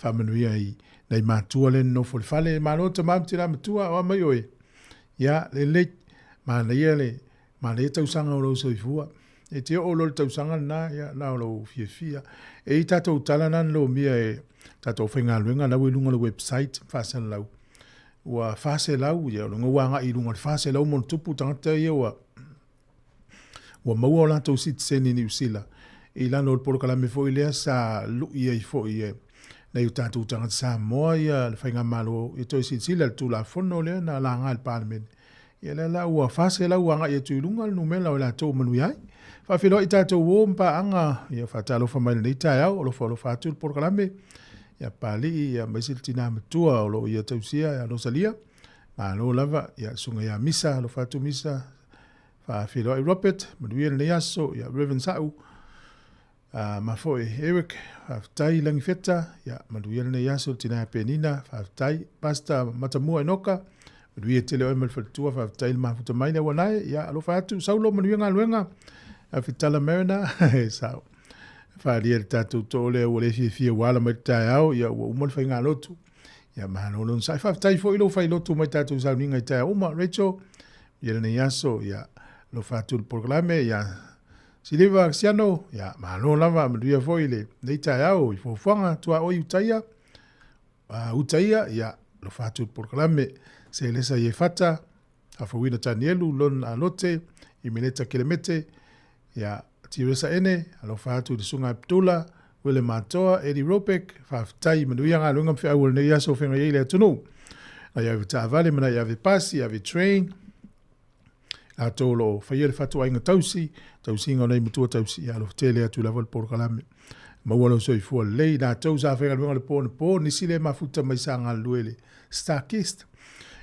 Speaker 1: wha manu ia i nei mātua le no fo le fale malo te mam tira matua o mai oe ia le ma le tausanga o lo soifua e te o lo tausanga na ia na o lo fia e i tatou tala nan lo mia e tatou whainga luenga na lunga le website whasen lau ua whase lau ia lunga wanga i lunga whase lau mon tupu tangata ia ua maua o latou citizen i New Zealand i lana o le polokalame fo i lea sa lui ai fo i nei o tatou tangata Sāmoa ia le whainga malo i toi citizen le tulafono lea na langa le parliament ia le la ua whase lau wanga i tuilunga le numela o latou manui ai whawhilo i tatou o mpa anga ia whatalo whamaina nei tai au o lo whatu le polokalame ia pali ia maisil tina matua o lo ia tausia ia rosalia ma lo lava ia sunga ia misa lo fatu misa whawhilo i Robert manuia nei aso ia Reverend Sau ma foi Eric whaftai langi feta ia manuia nei aso tina penina whaftai pasta matamua inoka manuia tele o emal whatua whaftai le mafuta maina wanai ia lo fatu saulo manuia ngā luenga a fitala merina Sau wharia le tātou tōle o le fia wala mai tai au ia ua umal whai ngā lotu ia mahano lon sai whaftai fo ilo whai lotu mai tātou sau ninga i tai au ma Rachel ia nei aso ia lo whātul proklame ia Siliva Siano ia mahano lava maduia fo ile nei tai au i fōwhanga tua oi utaia ia lo whātul proklame se lesa i e whata a whawina tanielu lon a lote i mineta kilemete ia tiresa ene alo fatu de sunga ptula wele matoa edi ropek faftai manuia nga lunga mfe awul ne yaso fenga yele tunu na ya vita vale mana ya vi pasi ya vi train a tolo fayele fatu ainga tausi ngona mutua tausi ya lo tele atu level por kalame mawalo so ifo le na tausa fenga lunga le po ni sile mafuta mai sanga luele starkist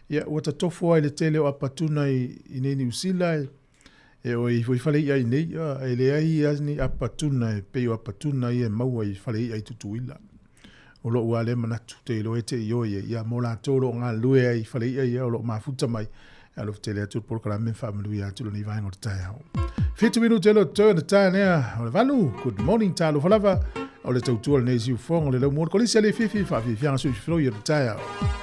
Speaker 1: ya wata tofo ile tele o apatuna i neni usila e o i whale i ai nei, e le ai asni apatuna, e peo apatuna i e maua i whale i ai tutuila. O lo ua le manatu te ilo e te i oie, ia mola tōro ngā lue ai whale i ai, o lo mafuta mai, e lo tele atu porkara me whamalui atu ni vaenga o te tai hao. 50 minutes e lo tō na tai nea, o le vanu, good morning tālo whalava, o le tautua le nei siu whong, o le lau mōr, kolisi ale fifi, whawhi whianga sui whiroi o te tai hao.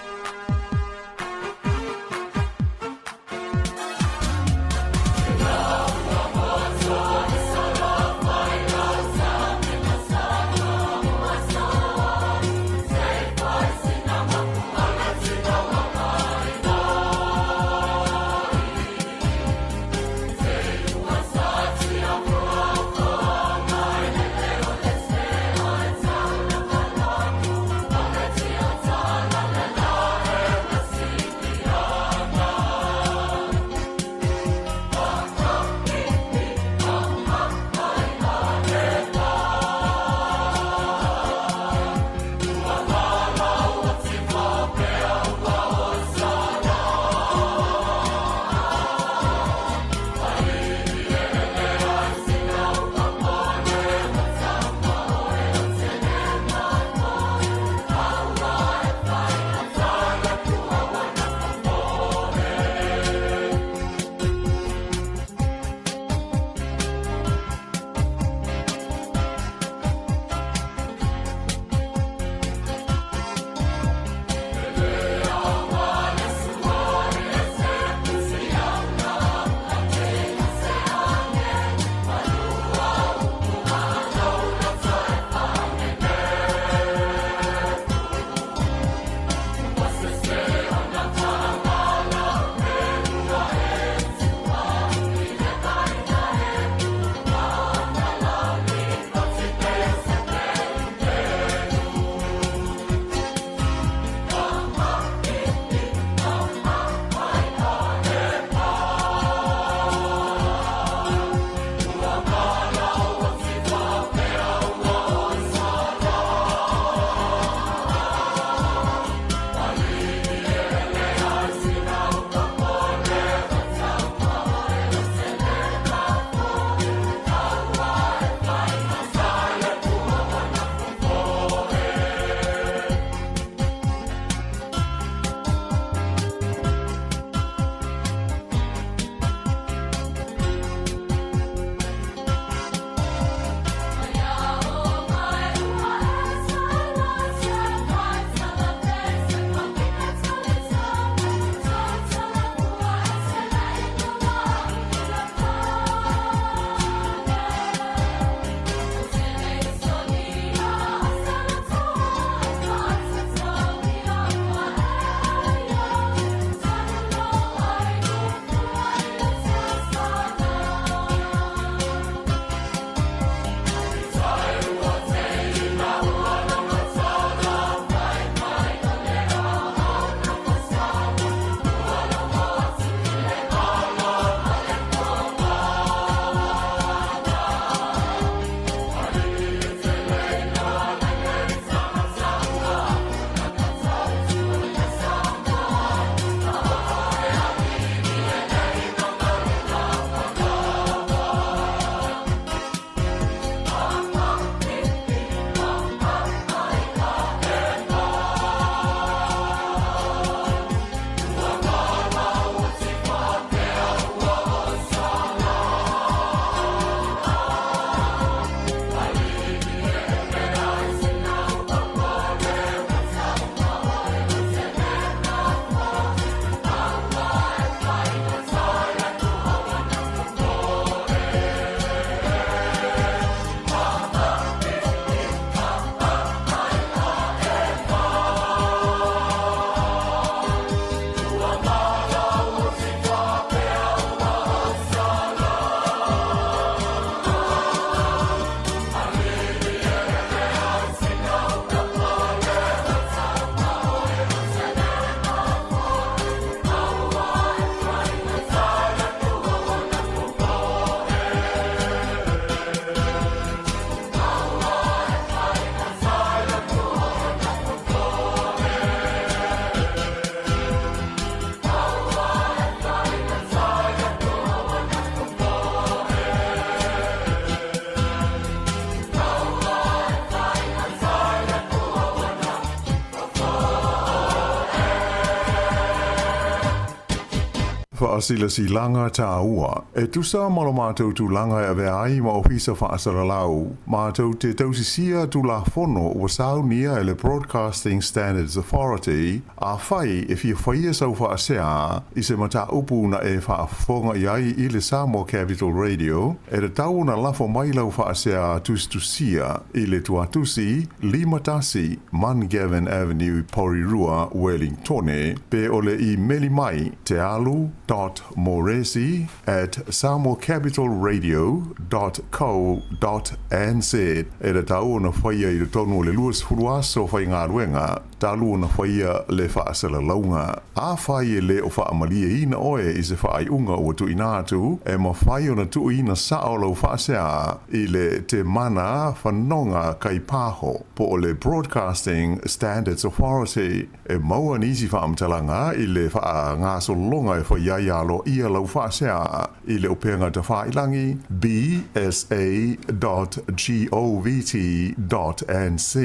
Speaker 7: Whaasila si langa tā ua. E tusa malo mātou tu langa e ai ma ofisa whaasara lau. Mātou te tausisia tu la fono o sau nia ele Broadcasting Standards Authority a whai e fia whaia sau whaasea i se mata upu na e whaafonga iai i le Sāmoa Capital Radio e re tau na lafo mai lau whaasea tustusia i le tuatusi Limatasi Mangavin Avenue Porirua Wellingtone pe ole i meli mai te alu.moresi@samoacapitalradio.co.nz e re tau na whaia i le tonu le luas furuaso whai ngā ruenga talu na whaia le whaasala launga. A whai e le o whaamalia ina oe i se whaai unga o tu inatu e ma whai o na tu ina sao lau whaasea i le te mana whanonga kai pāho po o le Broadcasting Standards Authority e maua nisi whaamtalanga i le wha ngā solonga e whaiaialo ia lau whaasea i le openga ta whailangi bsa.govt.nz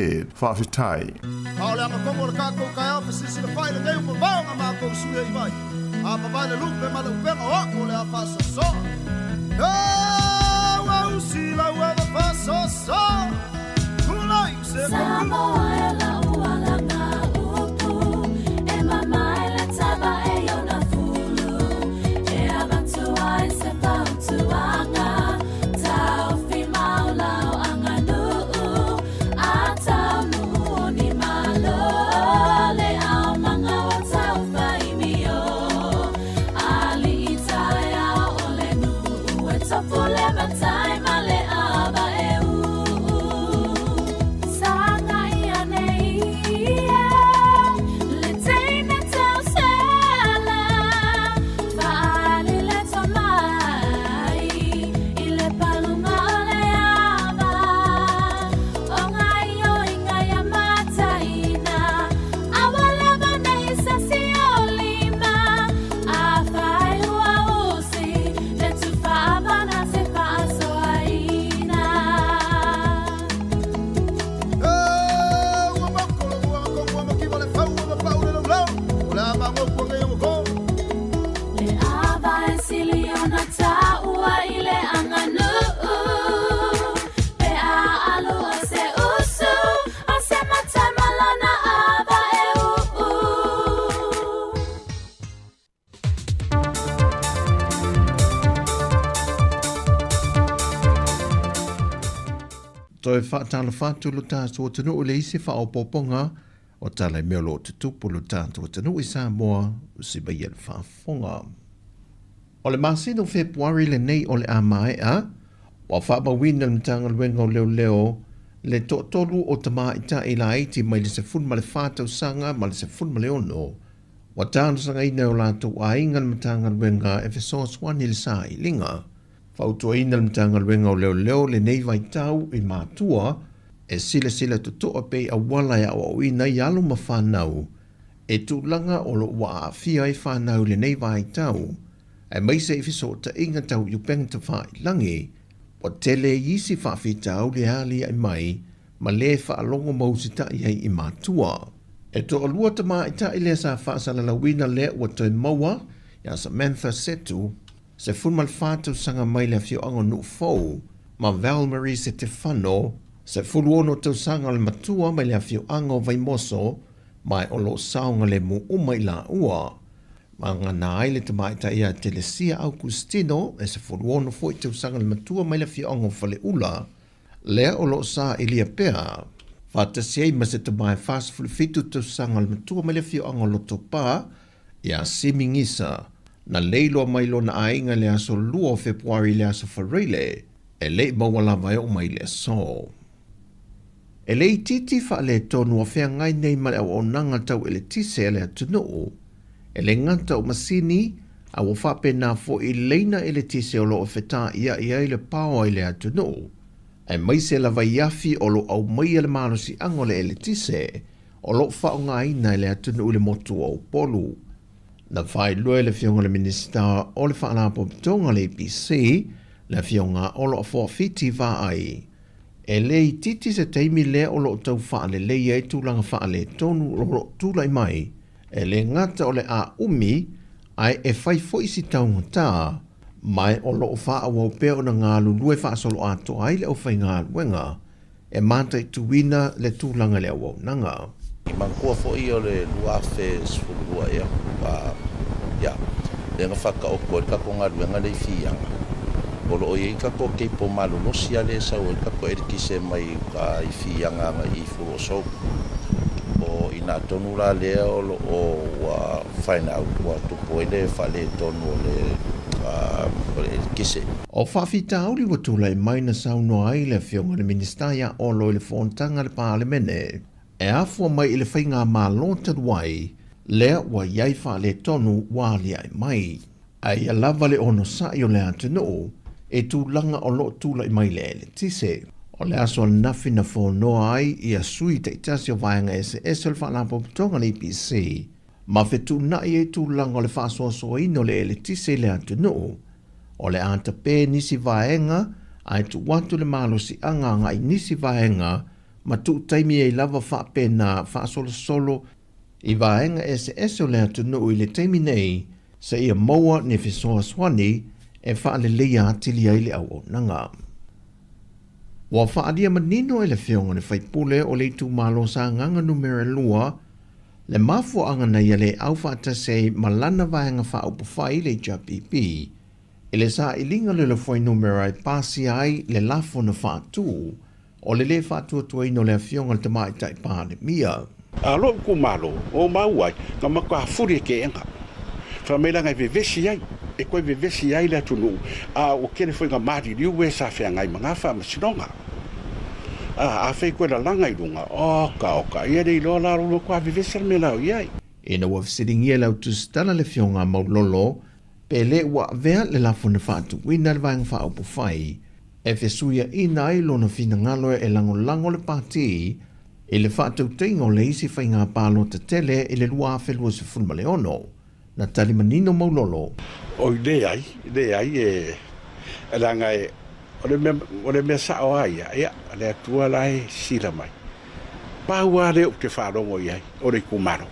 Speaker 7: whawhitai.
Speaker 8: Paole ama kongo le kako kai au sisi le fai le neu mo vaonga ma ko sue i mai. A papa le lupe ma le upenga o ko le afasa so. Wa usi la wa afasa so. Kulai se
Speaker 9: Samoa e la uala ngā upu e mama e le taba e yona fulu e avantu ai se pautu anga tau fi maulau anga nuu a tau nuu ni malo le au manga wa tau fai mio ali itai au ole nuu e topu le matai ma le aba e
Speaker 10: Toi whaatala whātu lo tātou tanu o le isi whaopoponga o tala mea lo te tupu lo tātou tanu i Sāmoa o si baia le whaafonga. O le masino Februari le nei o le amae a, wa whaamawina le mtanga luenga o leo le tolu o tama ita i la eiti mai le se fun ma le whātau sanga ma le se fun ma le ono. Wa tāna sanga ina o lātou a inga le mtanga luenga e fesos wani le sā i linga. Whautua ina le mtanga luenga o leo le nei vai tau i mātua e sila tutoa pei a wala ya o ina i alo ma whanau e tūlanga o lo wa a fia i whanau le nei vai tau e maise i fiso ta inga tau i upeng ta whai langi o tele isi whawhi tau le hali ai mai ma le whaalongo mausita i hei i mātua. E to alua ta maa ita i le sa whaasala la wina le ua toi maua ya Samantha Setu se funmal whātau sanga mai le fio ango nu fau, ma Val Marie se te whano, se fuluono tau sanga le matua mai le fio ango vai moso, mai o lo saunga le mu umai la ua. Ma ngana ai le tamaita ia Telesia Augustino, e se fuluono foi tau sanga le matua mai le fio ango fale ula, lea o lo sa ilia pea. Whātasiei ma se tamai fast fitu tau sanga le matua mai le fio ango lo topa, ia simingisa, na leilo mai lo na ainga le aso lua o Februari le aso whareile, e le mawala vai o mai le aso. E le titi wha le tonu a whea ngai nei male o nanga tau e le tise le atunuu, e le nganta o masini a o whape nā fo i leina e le tise o lo o whetā ia i le pāo i le atunuu, e mai se la vai yafi o lo au mai le malo si angole e le tise, o lo wha o ngai nei le atunuu le motu o polu. Na whai lue le fionga le minista o le whaalapo tonga le APC, le fionga o lo a fiti wha ai. E le i titi se teimi le o lo tau whaale le iei tūlanga whaale tonu o lo tūlai mai, e le ngata o le a umi, Ai e whai fo isi taunga tā, mai o loo wha awau peo na ngā lulue wha solo ato ai le au whai ngā luenga, e manta i tuwina le tūlanga le awau nanga.
Speaker 11: I mankua fo i o le lua fe sfulua ea, ia, le nga whaka oko e kako ngā luenga le whianga. O loo i kako keipo malolosi a le sau, e kako erikise mai i whianga nga i fulu o sau. O ina tonu la lea o whaina au kua tupo ele whale tonu o le kise.
Speaker 10: O whawhita auri wa tūlai mai na sauno ai le whionga le ministaia o lo le whontanga le pālemene. E afua mai i le whainga mā lontan wai, lea wa iai whale tonu wāli ai mai. Ai a lava le ono sai o le atunu, e tūlanga o lo tūlai mai le tise. O le aso nafi na whonoa ai i a sui te itasi o vaianga ese le whaalapo putonga le IPC. Ma whetu nai e tūlanga o le whaasoasoa ino le tise le atunu. O le anta pē nisi vaenga, ai tu watu le malosi anga ngai nisi vaenga, ma tu taimi e lava whape na whaasolo i vaenga ese o le atunu i le taimi nei, sa ia maua ne whesoa swani e whaale leia atili ai le au nanga. Wa whaadia manino e le whionga ne whaipule o le tu malo sa nganga numera lua, le mafo anga na ia le au whaatase malana vaenga whaupu whai le JPP, e le sa ilinga le le whai numera e pasi ai le lafo na whaatu, o le whaatu atua ino le whionga le tamai tai pāne mia.
Speaker 12: Alo ku malo, o mauai, ka maka furi ke enga. Whamela ngai vevesi ai, e koe vevesi ai le atunu, o kere foi ngā mari riu e sa whea ngai mga wha masinonga. A whai koe la langa i runga, oka, ia rei loa laro lo kua vevesi al me lau iai.
Speaker 10: E na wafisiringi e lau tustana le whionga maulolo, pe le ua vea le lafo na whaatu wina le vaenga whaupu whai, e whesuia ina ai lona fina ngaloe e lango le pāti, e le whaatau teingo le isi whai ngā pālo te tele e le lua whelua se fulma le ono, na tali manino maulolo.
Speaker 12: O le ai e ranga e, o le mea sao ai, ia, le atua lai sila mai. Pāua leo te whārongo iai, o le kumaro.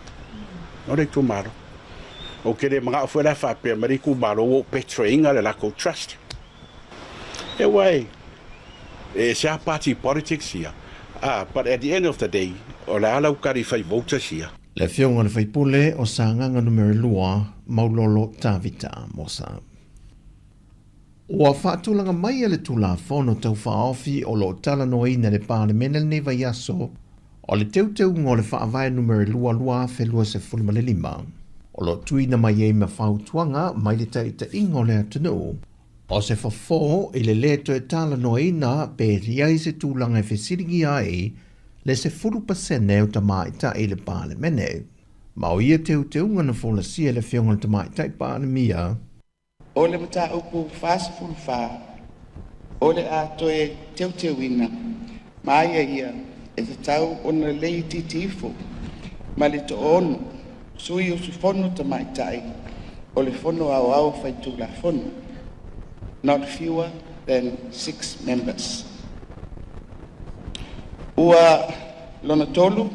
Speaker 12: O kere mga awhera whapea mari kumaro o petroinga le lako trust. E wai, e sea party politics here. But at the end of the day, o le ala ukari whai voters here.
Speaker 10: Le whionga le whaipule o sa nganga numero lua, maulolo tāwita mosa. Ua whaatulanga mai le tula whono tau whaofi o lo tala noina le pāle mena le neva yaso, o le teuteu ngō le whaavai numero lua whelua se fulma le lima. O lo tuina mai e ma whautuanga mai le taita ingo le atunu. O se whafo i le leto e tala noina pe riai se tūlanga e whesiringi ai le se 40% o tamaita i le pāle mene. Ma o ia teu ngana whola sia le whionga le tamaita i pāle mia.
Speaker 13: O le mata upu whāsa fulwha, o le ato e teu ina, ma ia e te tau o na lei titifo, ma le to onu, sui o su fono tamaitai, o le fono au whaitu la fono, not fewer than 6 members. Ua lona tolu,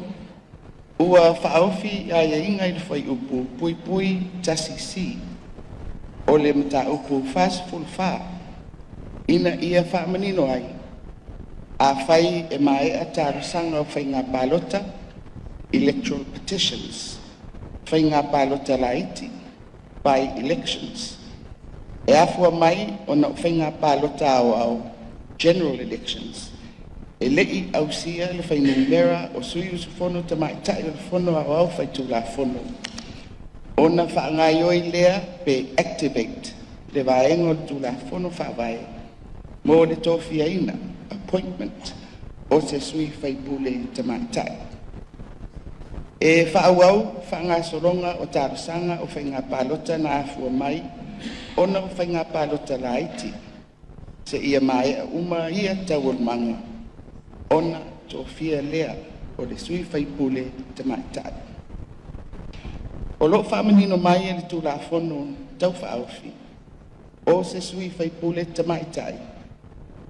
Speaker 13: ua whaofi a ia inga i le whai upu pui tasi si, o le mata upu fast fulfa, ina ia whaamanino ai, a whai e mai a tarasanga o whai ngā balota, electoral petitions, whai ngā balota laiti, by elections. E afua mai o na whai ngā balota au general elections, e lei au sia le whai numera o sui usu fono tamaitai le fono au whai tula fono. Ona whaangai oi lea pe activate le vaengo tula fono whaavai mo le tofia ina appointment o se sui whaipule tamaitai. E whaauau whaanga soronga o tarasanga o whainga palota na afua mai ona o whainga palota laiti se ia mai a uma ia tawol manga ona tofia lea o le sui whaipule tamaitai. O lo whamanino mai e le tūla whono tau whaofi. O se sui whaipule tamaitai.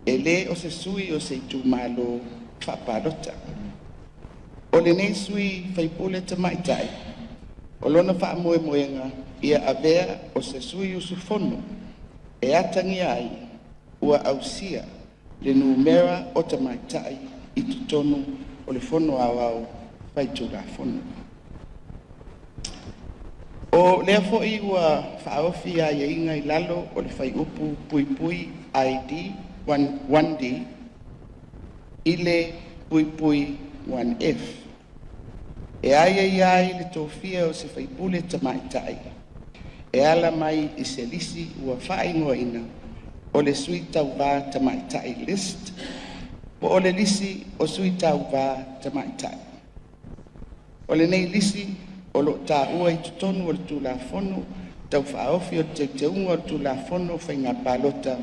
Speaker 13: E le o se sui o se tū malo whapalota. O le nei sui whaipule tamaitai. O lona whaamoemoenga ia avea o se sui usufono e atangia ai ua ausia le numera o tamaitai i tutonu o le fono au faitula fono. O lea fo'i ua whaofi a ieinga i lalo o le whai upu pui pui ID 1D i le pui pui 1F. E ai le tofia o se whaipule tamaitai. E ala mai i se lisi ua whaingoina o le sui tau wā tamaitai list o le lisi o sui tau wā tamaitai. O le nei lisi o lo tā ua i tutonu o le tūlafono tau whaofi o te teunga o le tūlafono whainga pālota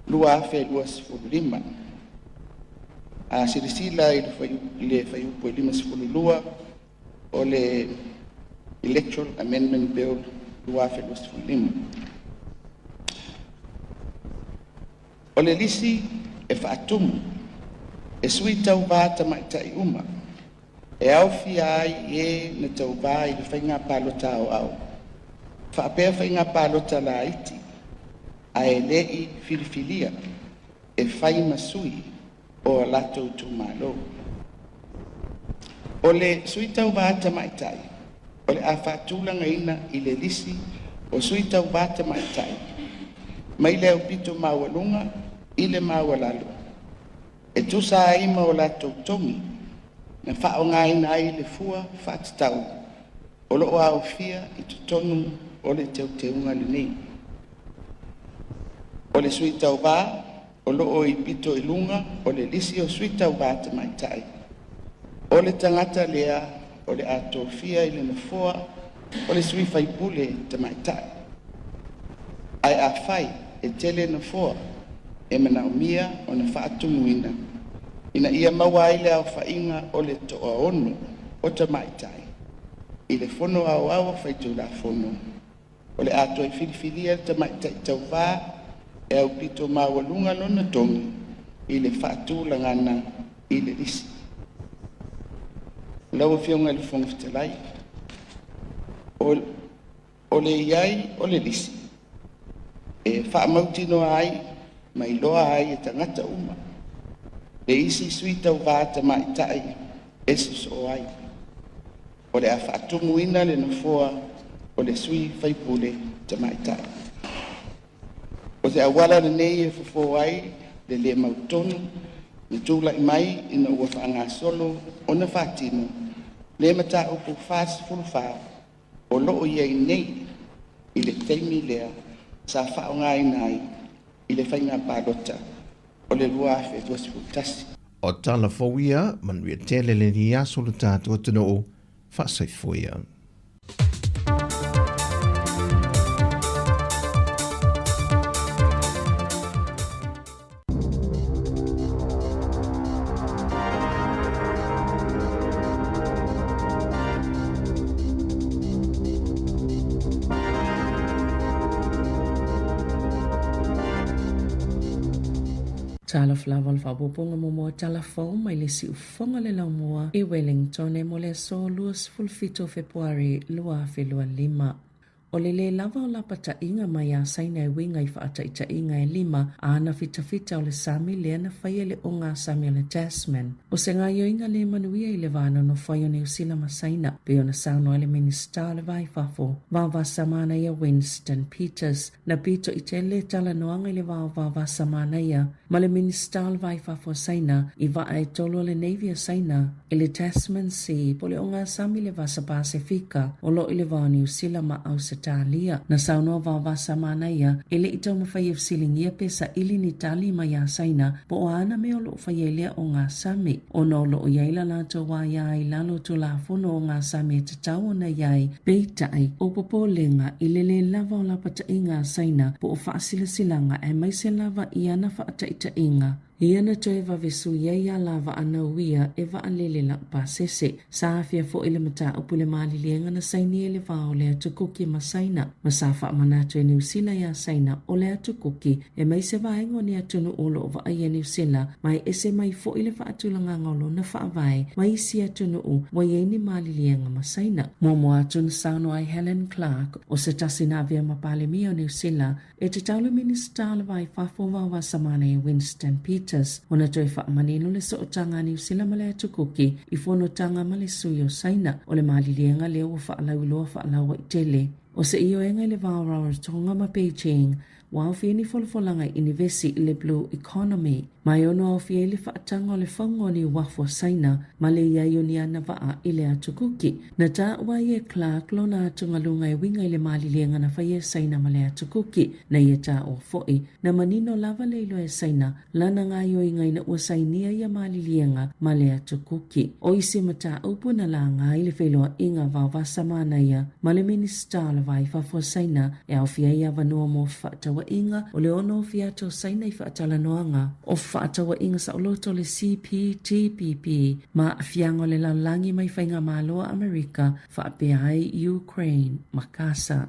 Speaker 13: lua awhe lua sifuru lima. A sirisila i le whaiupo i lima sifuru lua o le Electoral Amendment Bill lua awhe lua sifuru lima. O le lisi e whaatumu e sui tau wā tamaitai uma. E au fia ai e na tau wā i le whainga pālota au. Whaapea whainga pālota la iti, a e lei filifilia, e whai masui o latou tu malo. O le sui tau wā tamaitai, o le a whaatulanga ina i le lisi o sui tau wā tamaitai. Mai leo pito mawalunga, i le mawalalo. E tusa ima o latou tongi, na whaongaina ai le fua whaatitau, o loo au fia i tutonu o le teunga le nei. O le sui tau wā, o loo i pito i lunga, o le lisi o sui tau wā tamaitai. O le tangata lea, o le ato fia i le na fua, o le sui whaipule tamaitai. Ai a whai e tele na fua, e mana umia o na whaatumuina. Ina ia maua ile au whainga o le toa ono o tamaitai. I le fono au au whaitula fono. O le ato i filifilia tamaitai tau wā e au pito mawalunga lona tongi i le whaatula ngana i le lisi. Lau fionga le fonga fitalai. O le iai o le lisi. E whaamautino ai mai loa ai e tangata uma. Le isi sui tau wā tamaitai e so ai. O le a whaatumuina le na fua o le sui whaipule tamaitai. O te awala le nei e fufo ai le mautonu ni tūla i mai ina ua whaanga solo o na whaatino le mata upu whaas fulwha o loo iei nei i le teimi lea sa whaonga i nai i le whainga pālota o le lua awhe tuasifutasi.
Speaker 10: O tala fawia, manuia tele le ni aso le tātua tino o whasaifoia.
Speaker 3: Tala flawa le whapoponga momoa talafou mai le si ufonga le laumua i Wellington e mo le so luas fulfito Februari lua whelua lima. O le lava o lapata inga mai a saina e winga i whaata ita inga e lima a ana fita o le sami le ana whaia le o ngā sami o le Jasmine. O se ngā io inga le manuia i le vāna no whaia ne usila masaina pe o na sauno ele minister le vai fafo. Vava samana ia Winston Peters na pito i te le tala noanga i le vava samana ia ma le minister le vai fafo saina i va e tolo le Navy saina i le Tasman Sea po le o ngā sami le vasa Pasifika o lo i le vāni usila ma au Talia na saunoa vavasa mana ia ele itau mawhai silingia pesa ili ni tali mai a saina po o ana me o lo whaielea o ngā sami o no lo o iaila lato wa iai lalo to la fono o ngā sami te tau na iai peitai o popo lenga ilele lava o lapata i ngā saina po o whaasila silanga e mai se lava i ana whaata ita inga Ia na toe vavesu ia lava ana uia e vaalele la pasese. Sa afia fo ile mata upule malilienga na saini ele vao le atukuki masaina. Masafa manatu e New Zealand ya saina o le atukuki e mai se vaengo ni atunu olo o vaai New Zealand mai ese mai fo ile vaatulanga ngolo na vaavai mai isi atunu u waieni malilienga masaina. Momo atunu Sāmoa Helen Clark o se tasina avia mapale mio New Zealand e te taule minista le vai fafova wa samane Winston Peters. Ona toi whaamanino le sootanga New Zealand male atukuki i fono tanga male suyo saina o le malilienga leo o whaalau loa whaalau i tele. O se iyo enga le vaurau tonga ma Beijing wa fieni folfolanga inivesi le blue economy. Mai ono au fieli whaatanga o le whango ni wafo saina ma le iaio ni ana waa ile atukuki. Na ta wa ie Clark lona atunga lunga e winga ile malilienga na whaie saina ma le atukuki na ia ta o foi. Na manino lava le ilo e saina lana ngaio inga ina ua sainia ia malilienga ma le atukuki. O isi mata upu na la nga ile wheloa inga vavasa mana ia ma le minista la vai wafo saina e au fia ia vanua mo whaatawa inga o le ono fia to saina i whaatala noanga o whaatawa inga sa oloto le CPTPP ma fiango le laulangi mai whainga maloa Amerika whaapeai Ukraine makasa.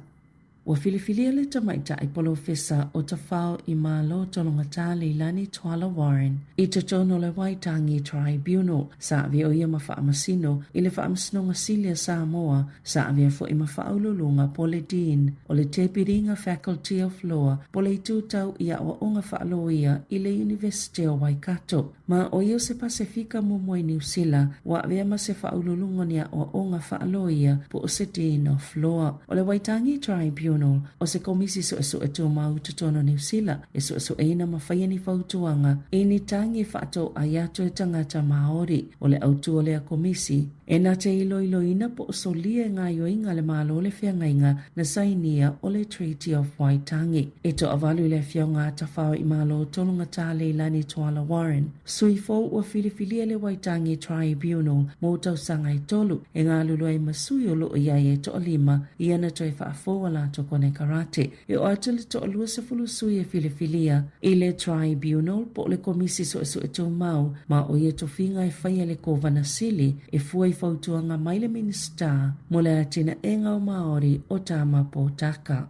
Speaker 3: Wa filifilia le tamaita i polo fesa o tawhao i malo tolonga tā Leilani Tuala Warren i te tono le Waitangi Tribunal sa avia o ia mawhaamasino i le whaamasino ngasilia Sāmoa sa avia fo i mawhaaululunga po le Dean o le Tepiringa Faculty of Law po le itutau ia o onga whaaloia i le University o Waikato. Ma o ia se Pasifika Mumoi New Zealand wa avia ma se whaaululunga nia o onga whaaloia po o se Dean of Law. O le Waitangi Tribunal o se komisi so e tō mau tutono New Zealand e so eina mawhaia ni whautuanga e ni tangi whaato a yato e tangata Māori o le autua lea komisi e na te ilo ina po o solia ngā yoinga le malo le whiangainga na sainia o le Treaty of Waitangi e to avalu le whiaunga tawhao i malo tolunga tā Leilani Tuala Warren sui fo ua filifilia le Waitangi Tribunal mo tausanga i tolu e ngā lulu ai masui o loo iai e to lima i ana toi whaafoa la to kone karate e o atele to alua se fulu sui e filifilia i le Tribunal po le komisi so e tō mau ma o ia to finga e whaia le kovana sili e fuai fautuanga mai le minista mo le atina e ngau Māori o tāma pōtaka.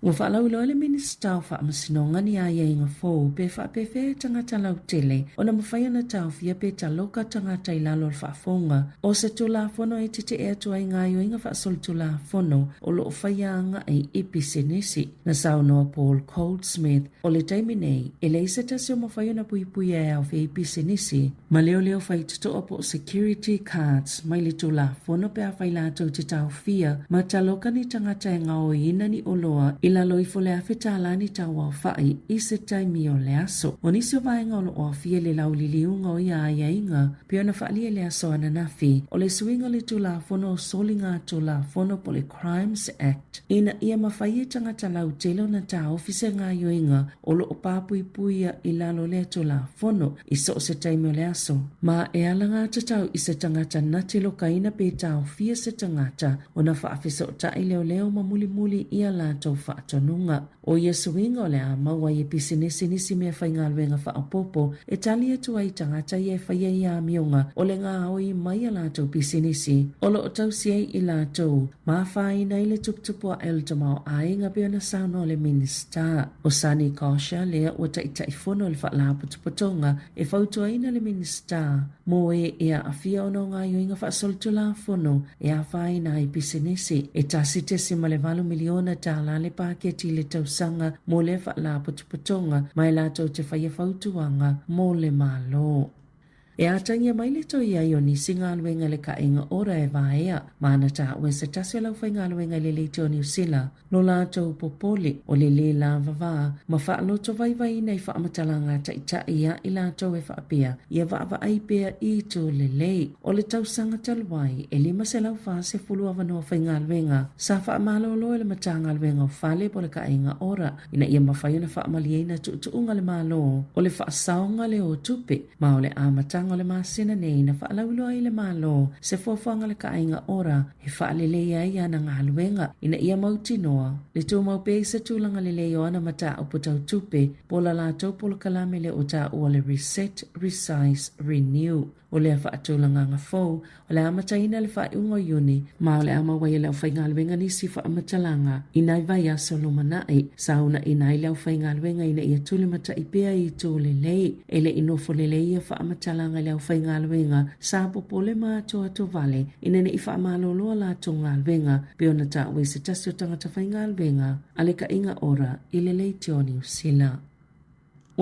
Speaker 3: Ua whaalauloa le minista o whaamasino ni aia inga fōu pe whaapefe tangata lau tele o na mawhaia na tau fia pe taloka tangata i lalo le whaafonga o se tula fono e tite ea tua inga aio inga whaasol tula fono o lo whaianga e episenesi na saunoa Paul Goldsmith o le taiminei e le isa tasi o mawhaia na pui e au fia episenesi ma leo whai tuto po security cards mai le tula fono pe a whailato te tau fia ma taloka ni tangata e ngao ina ni oloa ila loifo le awhetalani tawa whai i se taimi o le aso. O nisi o vaenga o lo o fie le lau liliunga o ia aia inga, pio na whaalia le aso ananafi, o le suinga le tula fono o solinga tula fono po le Crimes Act. Ina ia mawhai tangata lau telo na ta ofise ngā yoinga o lo o papui puia i lalo le tula fono i so se taimi o le aso. Ma e alanga tatau i se tangata na telo kaina pe tau fia se tangata o na whaafiso ta i leo ma muli ia la tau whaatonunga. O Yesuinga o le a maua i pisinisi nisi mea whainga luenga whaapopo e tali atu ai tangata i e whaia i a mionga o le ngā oi mai a lātou pisinisi. O lo o tau siei i lātou maa whaina i le tuptupua Eldamau a inga pia na sauno le minista. O Sani Kosha lea o taitai fono le whaalāputuputonga e whautuaina le minista. Mo e a awhia ono ngā yoinga whaasoltu la fono e a whaina i pisinisi e tasite sima le 2 miliona tala le paketi le tausanga mo le whaalāputuputonga mai lātou te whaia whautuanga mo le malo. E atangia mai le toi ai o nisi ngā luenga le ka inga ora e vaea. Mana ta ue se tase lau whai ngā luenga le leite o New Zealand. Lo lātou popoli o le le la vava. Ma whaaloto vai nei whaamatalanga ta ia i lātou e whaapea. Ia vaava ai pea i tō le lei. O le tausanga talwai e lima se lau wha se fulu avanoa whai ngā luenga. Sa whaamalolo e le mata ngā luenga o whale po le ka inga ora. Ina ia mawhai na whaamaliena tuunga le malo. O le whaasaonga le o tupe. Ma o le amatanga whaanga le masina nei na whaalauloa i le malo se fuafuanga le kainga ora he whaalelea ia na ngā luenga ina ia mautinoa. Le tō mau pe se tūlanga le leo ana mata o putau tupe pola la tau pola kalame le o tā ua le reset, resize, renew. O lea whaatūlanga ngā fōu, o lea amataina le whaeunga iuni, ma o lea amawai leo whaingaluenga nisi whaamatalanga, inai vai aso lumanai, sauna inai leo whaingaluenga ina ia tulimata i pea i tūle lei, ele inofo le lei ia whaamatalanga leo whaingaluenga, sa popole maa toa to vale, ina ne i whaamaloloa la tō ngaluenga, peona ta ue se tasio tangata whaingaluenga, aleka inga ora, ile lei tioni usila.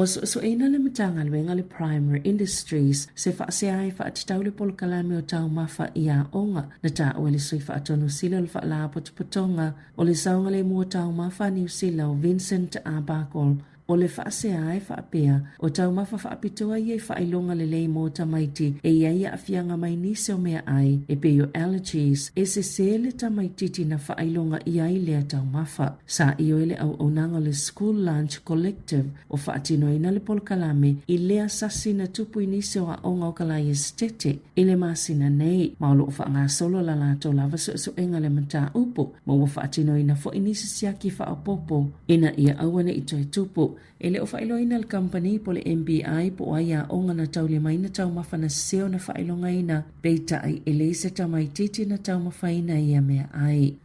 Speaker 3: So ina le matanga luenga le primary industries se whaaseai whaatitau le polo kalame o tau mawha ia onga na ta o le sui whaatonu sila le whaala potopotonga o le saunga le mua tau mawha New Sila o Vincent Abakol o le whaaseai whaapea o tau mawha whaapitua i e whailonga le lei mo tamaiti e ia afianga mai nise o mea ai e peo allergies e se le tamaititi na whailonga i ai lea tau mawha. Sa i o ele au onanga le School Lunch Collective o whaatino ina le polkalame i lea sasi na tupu i nise o aonga o kalai estete i le masina nei maolo o whaanga solo la lato lava so enga le mata upo ma o whaatino ina fo i nise siaki whaapopo ina ia awane i toi tupu ele o whailoina le company po le MBI po aia onga na tau le maina tau mawhana seo na whailonga ina beita ai ele se tamaititi na tau mawhaina ia mea ai.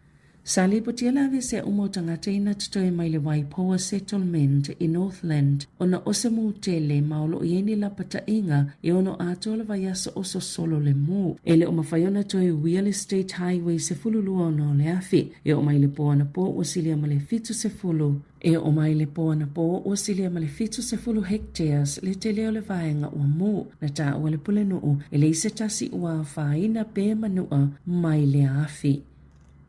Speaker 3: Sali po tia lawe se umo tangata ina tutoe mai le Waipoa Settlement i Northland o na ose mu tele maolo ieni la pata inga e ono ato la vayasa oso solo le mu. Ele o mawhaiona toe Real Estate Highway se fululua ono le afi e o mai le poa na po o silia ma le fitu se fulu. E o mai le poa na po o silia ma le fitu se fulu hectares le te leo le vaenga ua mu na ta ua le pule nuu e le ise tasi ua whaina pe manua mai le afi.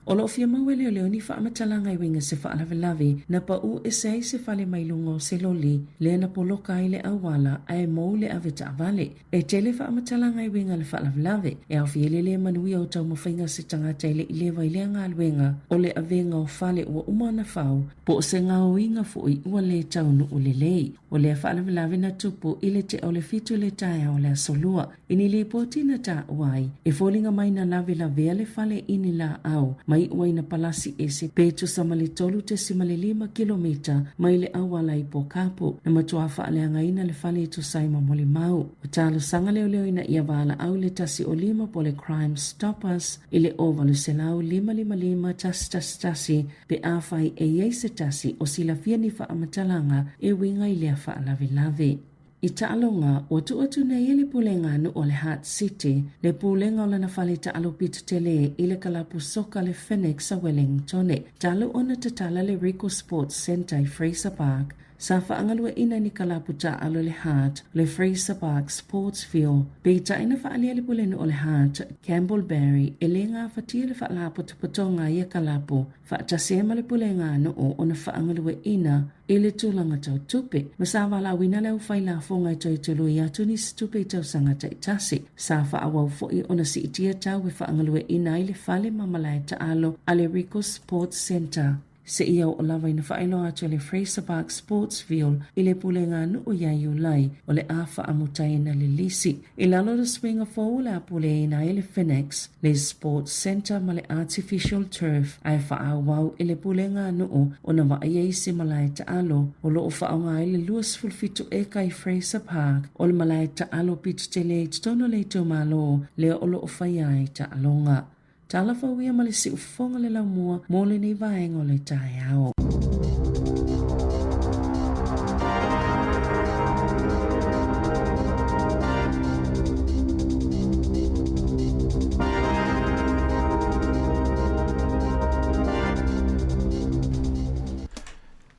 Speaker 3: O lo fia mau leo leo ni whaamatala i winga se whaalawelawe na pa u e se whale mai lungo se loli le na poloka i le awala ai mou le aveta avale. E tele whaamatala i winga le whaalawelawe e au fia le manui au tau mawhainga se tangata i le ilewa i le anga alwenga o le avenga o whale ua umana whau po se ngao inga fui ua le taunu o le lei. O le whaalawelawe na tupu i le te o le fitu le tae o le asolua. Ini le poti na ta uai e fōlinga mai na lawe la vea le whale ini la au mai uai na palasi ese petu sa malitolu te simale 5 kilomita mai le awala i pokapu na matua whaaleanga ina le whale to saima moli mau. O talo sanga leo leo ina ia wala au le tasi o 5 po le Crime Stoppers i le ovalu se lau 555 tasi pe awhai e yeise tasi o sila fia ni whaamatalanga e winga i lea whaalawe. I taalonga, o tu nei ele pulenga nu o le Heart City, le pulenga o lana whale taalo pita tele i le kalapu soka le Phoenix a Wellingtone. Talo ona te tala le Rico Sports Centre i Fraser Park. Sa whaangalua ina ni kalapu taalo le Heart, le Fraser Park Sports Field. Peita ina whaalia le pulenu o le Heart, Campbell Barry, e le ngā whatia le whaalapo tupotonga i a kalapu. Whaatasema le pulenga nu o na whaangalua ina i le tūlanga tau tupe. Masawa la wina leo whaila fonga i toi tulu i atu ni stupe i tau sangata i tasi. Sa whaawau foi ona si itia tau we whaangalua ina i le whale mamalai taalo a le Rico Sports Centre. Se ia o lawa ina whaelo atu le Fraser Park Sports Field i le pulenga nu o iai ulai o le awha amutai na le lisi. I lalo le swinga fōu le apule ina i le Phoenix, le Sports Centre ma le Artificial Turf ai whaawau i le pulenga nu o na wa iei se malai taalo o lo o whaonga i le luas fulfitu eka i Fraser Park o le malai taalo pitu te le tono le tō malo le o lo o whaiai taalonga. Tala whauia ma le si ufonga le lau mua mo le nei vaenga o le tae ao.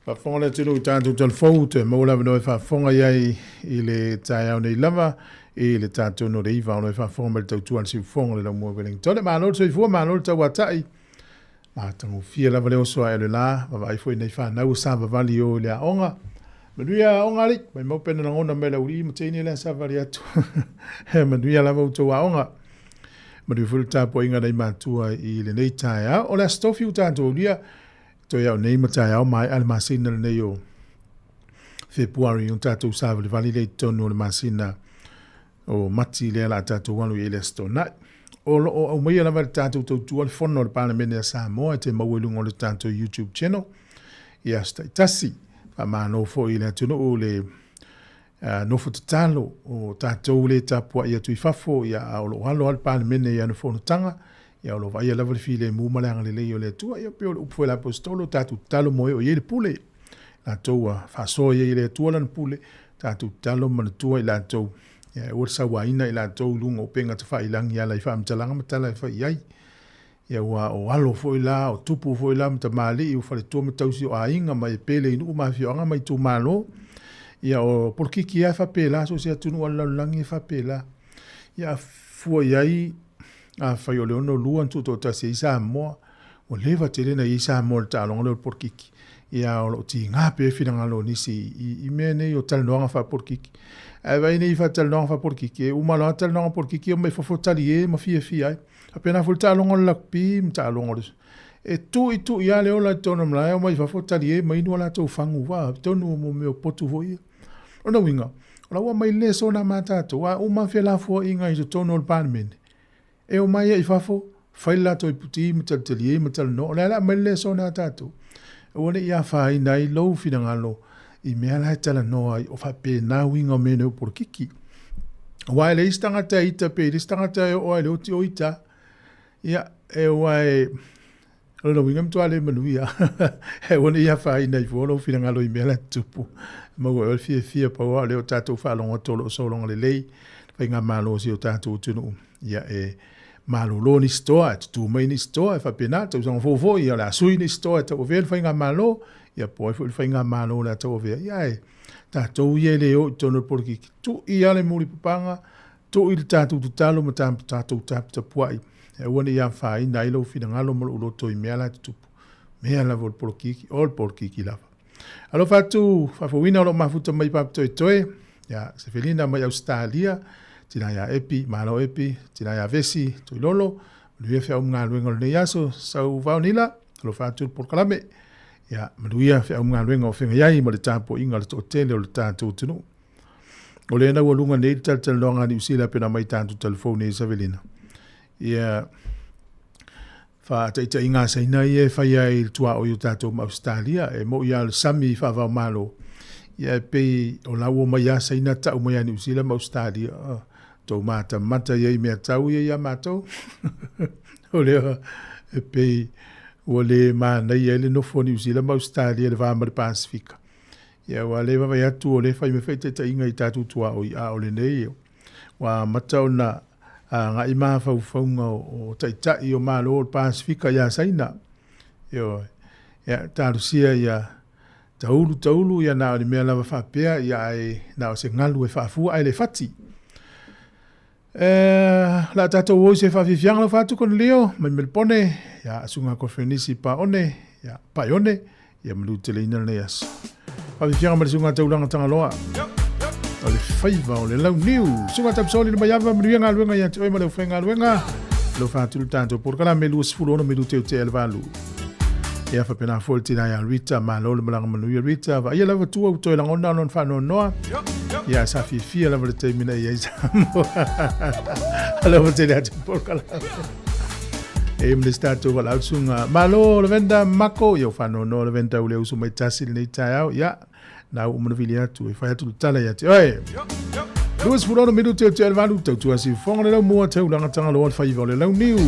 Speaker 1: Whafonga le tunu tātou talfou te maula wanoe whafonga iai i le tae ao nei lava e le tātou no reiva ono e whafonga me le tautuan si ufonga le lau mua Wellingtone. Mānol so i fua, mānol tau atai. Mātangu fia lava leo soa e le la, wawai fwoi nei whanau sa wawali o le aonga. Manuia aonga li, mai maupena na ngona me la uri, mateini le sa wali atu. Manuia lava utou aonga. Manuia fulu tāpua inga nei mātua i le nei tae ao. O le astofi u tātou lia, to ia nei matai au mai al masina nei o February un tatu sa le vali le tonu le masina o mati le la tātou walu i le stonai. O mai ala vai tātou tautua le whono le Parliament a Sāmoa te mauelunga o le tātou YouTube channel. Ia stai tasi, pa mano fo i le atunu o le nofo te talo o tātou le tapua ia tui fafo ia aolo halo al Parliament ia na whono tanga. Ia olo vai ala fi le mumalanga le lei o le tua ia pe o upfo la apostolo tātou talo moe o ie le pule. Tātou whasoa ia i le tua lan pule, tātou talo manatua i lātou. Ia ua sawaina i lātou lunga o penga te whailangi ala i whaamtalanga matala i whaiai. Ia ua o alo fo i la, o tupu fo i la mta maali i ufale tua matausi o ainga mai pele inu umawhioanga mai tu malo. Ia o porkiki ia whapela, so sea tunu ala langi whapela. Ia fua iai a whai o leono luan tu tō tasi i Sāmoa. O lewa te rena i Sāmoa le tālonga leo porkiki. Ia o ti ngāpe e whirangalo nisi i mea nei o talanoanga wha porkiki. Ai vai nei fa talonga fa porkiki o malo talonga porkiki o mai fofotali e ma fia fia apena fo talonga lakpi mtalonga e tu ia le ola tonu mla o mai fofotali e mai no la to fangu wa tonu mo me potu foi ona winga ola wa mai le sona mata to wa o ma fela fo inga i tonu al Parliament e o mai i fafo faila to puti mtaltali mtal no la mai le sona tato o ne ia fa ina i lo finangalo I mea lai tala noa I o whape nā winga mene o porkiki. Wai le istangata ita pe, le istangata e oai le oti o ita. Ia, e wai, rona winga mtua le manuia. E wane ia whai nei whono whina ngalo I mea lai tupu. Maua e fia pa oa le o tātou whalonga tolo o solonga le lei. Whai ngā malo si o tātou tunu. Ia e malo lo ni stoa, tu mai ni stoa, e whape nā, tau sanga fofo, ia la sui ni stoa, tau vēl whai ngā malo. Ia poi fu il fainga mano la to ve ia e ta to ye le o tono porki tu ia le muri panga tu il tatu talo mata tatu tap puai e woni ia fai nai lo fina ngalo mo lo to I mea la tu mea la vol porki all porki la alo fatu fa fo wina lo mafuta mai pap toe ya se felina mai Australia tina ya epi malo epi tina ya vesi tu lolo lui fe un ngalo ngol ne yaso sau vaunila lo fatu por kalame ia manuia fe au ngaluenga o whenga iai ma le tāpo inga le tōtele o le tātou tunu. O le ena ua lunga nei tal longa ni usila pena mai tātou telefone I savelina. Ia wha taita inga saina I e whai ai tua o i tātou ma Australia e mo ia le sami I whavau malo. Ia e pei o lau o mai a saina tau mai a ni usila ma Australia. Tau mata iai mea tau ia mātou. O lea e pei o le mana ia le nofo ni usila ma Australia le vama le Pasifika. Ia wa le vai atu o le fai me fai te inga I tatu tua o I a o le nei. Wa matau na nga I maa faufaunga o taitai o maa lo o Pasifika ia saina. Ia tarusia ia taulu ia na o le mea lava whapea ia ai na o se ngalu e whafua ai le fati. La tato wo se fa fifianga lo fatu con leo mai melpone ya sunga ko fenisi pa one ya pa one ya mlu telina le as fa fifianga mai sunga taulanga tanga loa ole faiva ole lau new sunga tap soli no mayava mluanga luenga ya toi malo fenga luenga lo fatu tanto por kala melu sfulo no melu te elvalu ya fa pena foltina ya Rita malo le malanga manu Rita va ya lava tu to la ngona non fa no no ya sa fifia la verte mina ya Sāmoa ala verte la por kala e me sta to la sunga malo le venda mako yo fa no le venda ule usu mai tasil nei tao ya na o manovilia tu e fa tu tala ya te oi Luis furono minuto te elvalu tu asi fonga le mo te ulanga tanga lo fa ivo le niu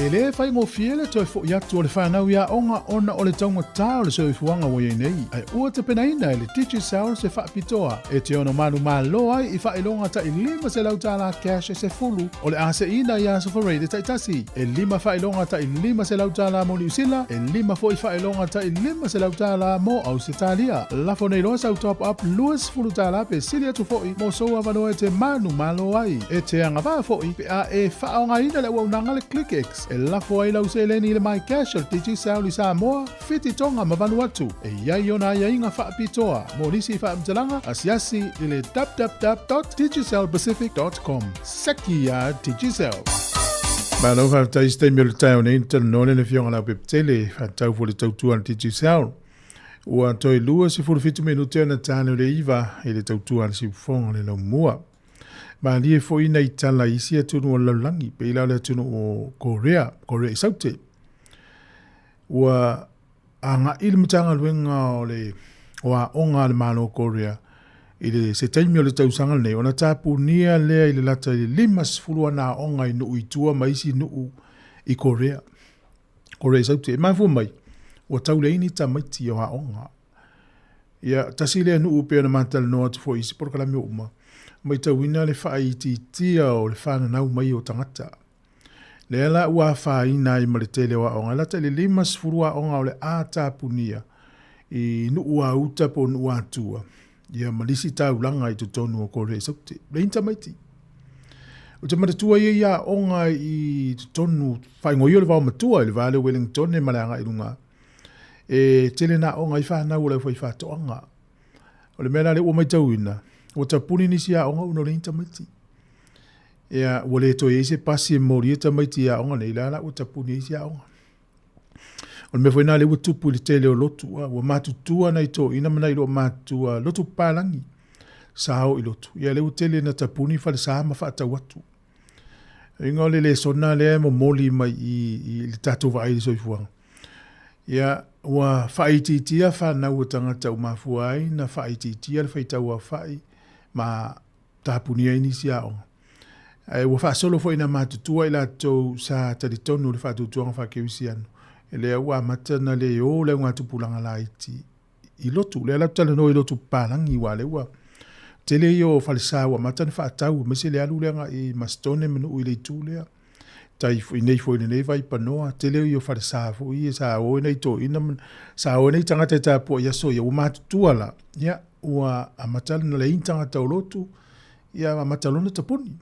Speaker 1: E le fai mo fiele toi fo yatu o le whanau ia onga ona o le taunga tā o le soi fuanga o ye nei. Ai ua te penaina le teacher sao se whaapitoa. E te ono manu malo ai i whaelonga ta i lima se lautala cash e se fulu. O le ase ina ia so for rate taitasi. E lima whaelonga ta i lima se lautala mo New Zealand. E lima fo i whaelonga ta i lima se lautala mo Ausitalia. Lafo nei loa sau top up luas fulu tala pe silia tu foi mo soa vanoa te manu malo ai. E te anga vaa foi pe a e whaonga ina le waunanga le ClickX. E lafo ai lau se leni le mai cash al tiji sao li Sāmoa fiti tonga ma Vanuatu. E iai ona ia inga whaapitoa mo nisi whaamtalanga asiasi i le www.digicelpacific.com. Seki ya Digicel. Mano whaatai stay mele tau nei none le fionga lau peptele whaatau fo le tautua na Digicel. Ua toi lua si furu fitu minute na tāne le iwa i le tautua na si fonga le lau mua. Ma lie fo ina i tala isi atunu o laulangi, pe ila le atunu o Korea i saute. Ua anga ilmitanga luenga o le oa onga le mano o Korea, i le se taimi o le tausanga nei, ona tapu nia lea i le lata i le limas fulua na onga i nuu i tua maisi nuu i Korea i saute. E mai fu mai, ua taule ini ta maiti oa onga. Ia tasile nuu pe ona mantala noa tu fo isi porkalami o uma. Mai tauina le whaai tia o le whananau mai o tangata. Le ala ua whaina i maletele wa onga, lata le limas furua onga o le ata punia i nua uta po nua atua. Ia malisi tau langa i tutonu o Korea saute. Le inta maiti. O te matatua ia onga I tonu whaingo i le wao matua I le vale Wellington e malanga I runga. E tele na onga I whanau o le whai whatoanga. O le mea le ua mai tauina. O ta puni nisi a onga uno rein tamaiti. Ia wale to e se pasi e mori e tamaiti a onga nei lala o ta puni isi a onga. O le mea whaina le ua tupu le tele o lotu. Ua matutua na I to ina mana I lo matua lotu palangi. Sao I lotu. Ia le utele na tapuni whale sama whaatau atu. Inga le sona le mo moli mai I le tatou wa aile soifuanga. Ia ua whaititia whanau o tangata umafua ai na whaititia le whaitau a whai ma tapuni ai nisi a onga. Ai ua whaasolo fo ina matutua I la tau sa taritonu le whaatutuanga whakewisi anu. Ele ua matana le o le ngā tupulanga la iti. I lotu, le ala tala no I lotu palangi wa le ua. Tele yo falsa wa matan fa tau mese le alu lenga I mastone menu I le tu le tai fu nei fu nei vai panoa tele yo falsa fu I sa o nei to ina sa o nei tanga te tapo ya so ya uma tuala ya wa amatan le intanga taulotu ya amatalona tapuni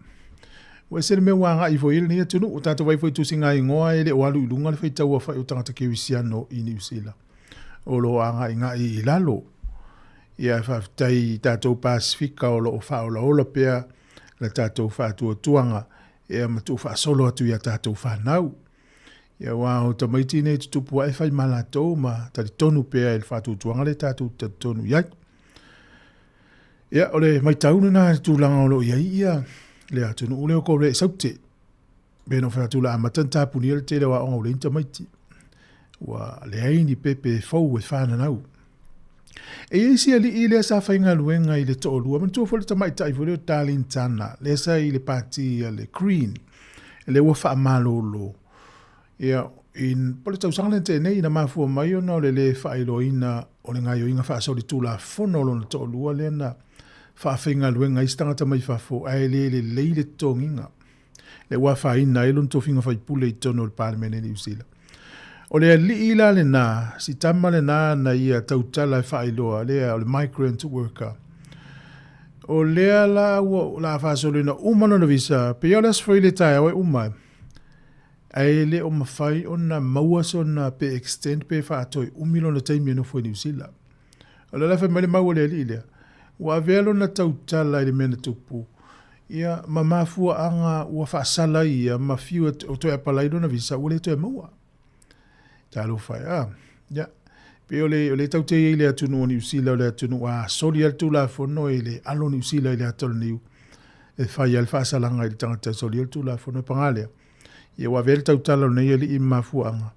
Speaker 1: wa se me wa nga I fu ile ni tunu utata vai fu tu singa I ngoa ile o alu lunga le feita wa fa utanga te kewisiano I New Zealand o lo anga inga I lalo ia whaftai tātou Pasifika o lo o whaola pia la tātou whātua tuanga ia matu whaasolo atu ia tātou whanau. Ia wāho tamaiti nei tutupua e whai malatou ma tari tonu pia e whātua tuanga le tātou tonu iai. Ia ole mai taunu nā tūlanga o lo iai ia le atunu ule o kore saute. Beno whaatula amatan tāpuni ele te lewa onga ule tamaiti. Wa le aini pepe fau e whananau. E isi ali I le sa whainga luenga I le to'olua. Man tua fole tamai tai fole o tālin tāna. Le sa I le pāti le green. Le ua wha malolo. Ia, pole tau sanglen te nei na mafua mai o na o le whailo ina o le ngai o inga wha sauri tūla whono lo na to'olua le na wha whainga luenga I stangata mai whafo. Ai le leile tōnginga. Le ua wha ina e lon tofinga whai pule I tono le Parliament New Zealand. O le li ila le na, si tama le na ia tautala e whailoa, lea o le migrant worker. O lea la whaasolo ina umano na visa, pe ia las whaile tai awe umai. Ai le o mawhai o na maua so na pe extend pe whaatoi umilo na taimi no fwoi New Zealand. O le lafa mele maua le li lea. Wa velo na tautala i le mena tupu. Ia mamafua anga ua whaasala ia mafiu o toi apalaido na visa, ule toi maua. Talo fai ya pe ole tau te ile atunu o New Zealand le atunu a soli al tu la fono ile alo New Zealand ile atol niu e fai al fa salanga ile tangata soli al tu la fono pangale ye wa vel tau talo nei ile I mafuanga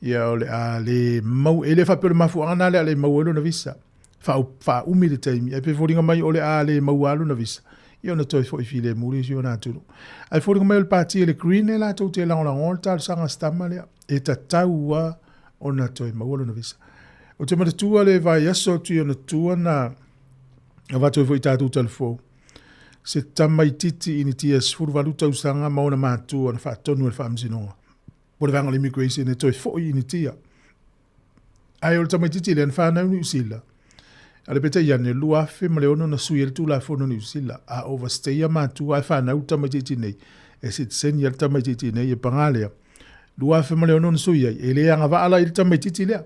Speaker 1: ya ole a le mau ele fa pe mafuanga le mau elo na visa fa umile taimi e pe foringa mai ole a le mau alo na visa io na toi foi file muri io na tu ai foringa mai le parti le green la tau te la on tal sanga stamale e ta taua ona toi mauolo na visa. O te matatua le vai aso tu ona tua na avato foi tatu talfo. Se tamai titi ini tia sfuru valuta usanga maona matua na whaatonu e whaamsinonga. Pore vanga le immigration e toi foi ini tia. Ai o le tamai titi le an whanau New Zealand. Ale peta iane lua fe ma le ono na sui el tu la fono New Zealand. A overstay a matua e whanau tamai titi nei. E sit sen yal tamai titi nei e pangalea. Lua fe male ono sui ai e le anga va ala I tamai titi lea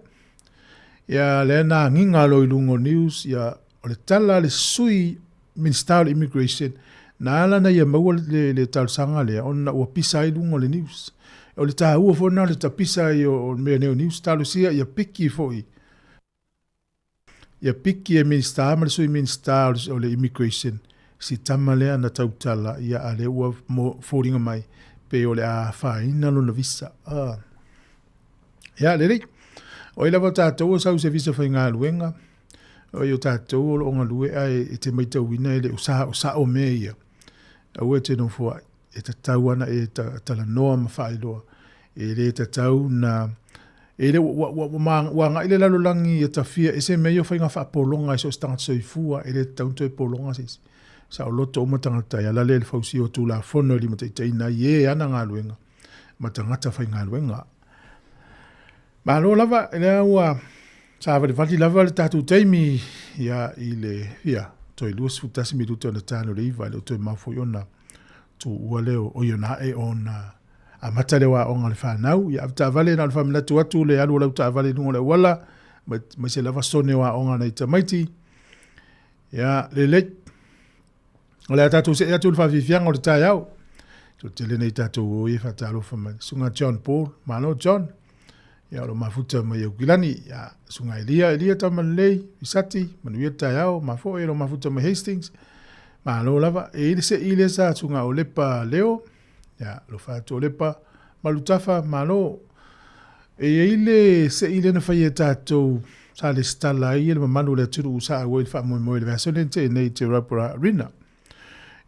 Speaker 1: ya le na nginga lo I lungo news ya o le tala le sui Minister Immigration na ala na ia mau le tal sanga lea ona ua pisa I lungo le news o le ta ua fona le ta pisa I o mea neo news talo sia ia piki foi ia piki e Minister ma le sui Minister o le Immigration si tama lea na tautala ia ale ua fōringa mai pe o le a whaina no na visa. Ia, lere. O ila wa tātou o sau se visa whai ngā luenga. O i o tātou o ngā lue ai e te maita wina e le o o mea ia. Au e te no fua e ta tau ana e tala noa ma whailoa. E le ta tau na e le wa ngā ile lalo langi e ta fia e se mea o whai ngā whaapolonga e so stangata soifua e le taunto e polonga sisi. Sa o loto o matangata ia lale le fausi o tū la fono li mataitai ye ana ngā luenga. Matangata whai ngā luenga. Ma lo lava, ele ua, sa vali lava le tātou teimi ia I le, ia, toi luas futasi mi rute ona tāno le iwa, le toi mafo iona tu ua leo o iona e ona a matare wa onga le whanau ia ta vale na le whamina tu atu le alu lau ta vale nunga le wala ma se lava sone wa onga nei ta maiti ia le o le atatu se atu le whawifianga o le tai au tu te le nei tatu o i whatalo whamai sunga John Paul mano John ia lo mafuta mai au kilani ia sunga Elia tamalei isati manuia tai au mafo e lo mafuta mai Hastings malo lava e ile se ile sa sunga o lepa leo ya lo fatu o lepa malutafa malo e ile se ile na faia tatou sa le stala i le manu le turu sa o il fa mo le versionente nei te rapora arena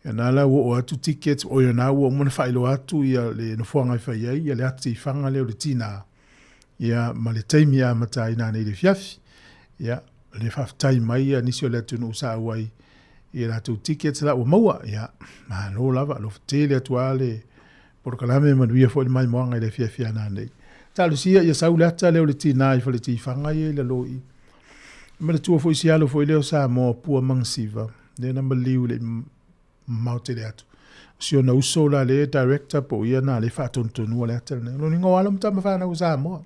Speaker 1: ya nala o atu tickets o ya na o mo na failo atu ia le no fonga faia ia le ati fanga le o le tina ia ma le taimi a matai na nei le fiafi ia le faf tai mai ia nisio le tunu sa wai ia la tu tickets la o maua ia ma no lava lo tele atuale por kalame manuia fo mai moanga le fiafi ana nei talusia ia saulata le o le tina i fa le ti fanga ia le loi ma le tu fo isialo fo le sa mo pu mangsiva le na maliu le maute le atu sio na uso la le director po ia na le fa tontonu le atel no ningo wala mta ma na usa mo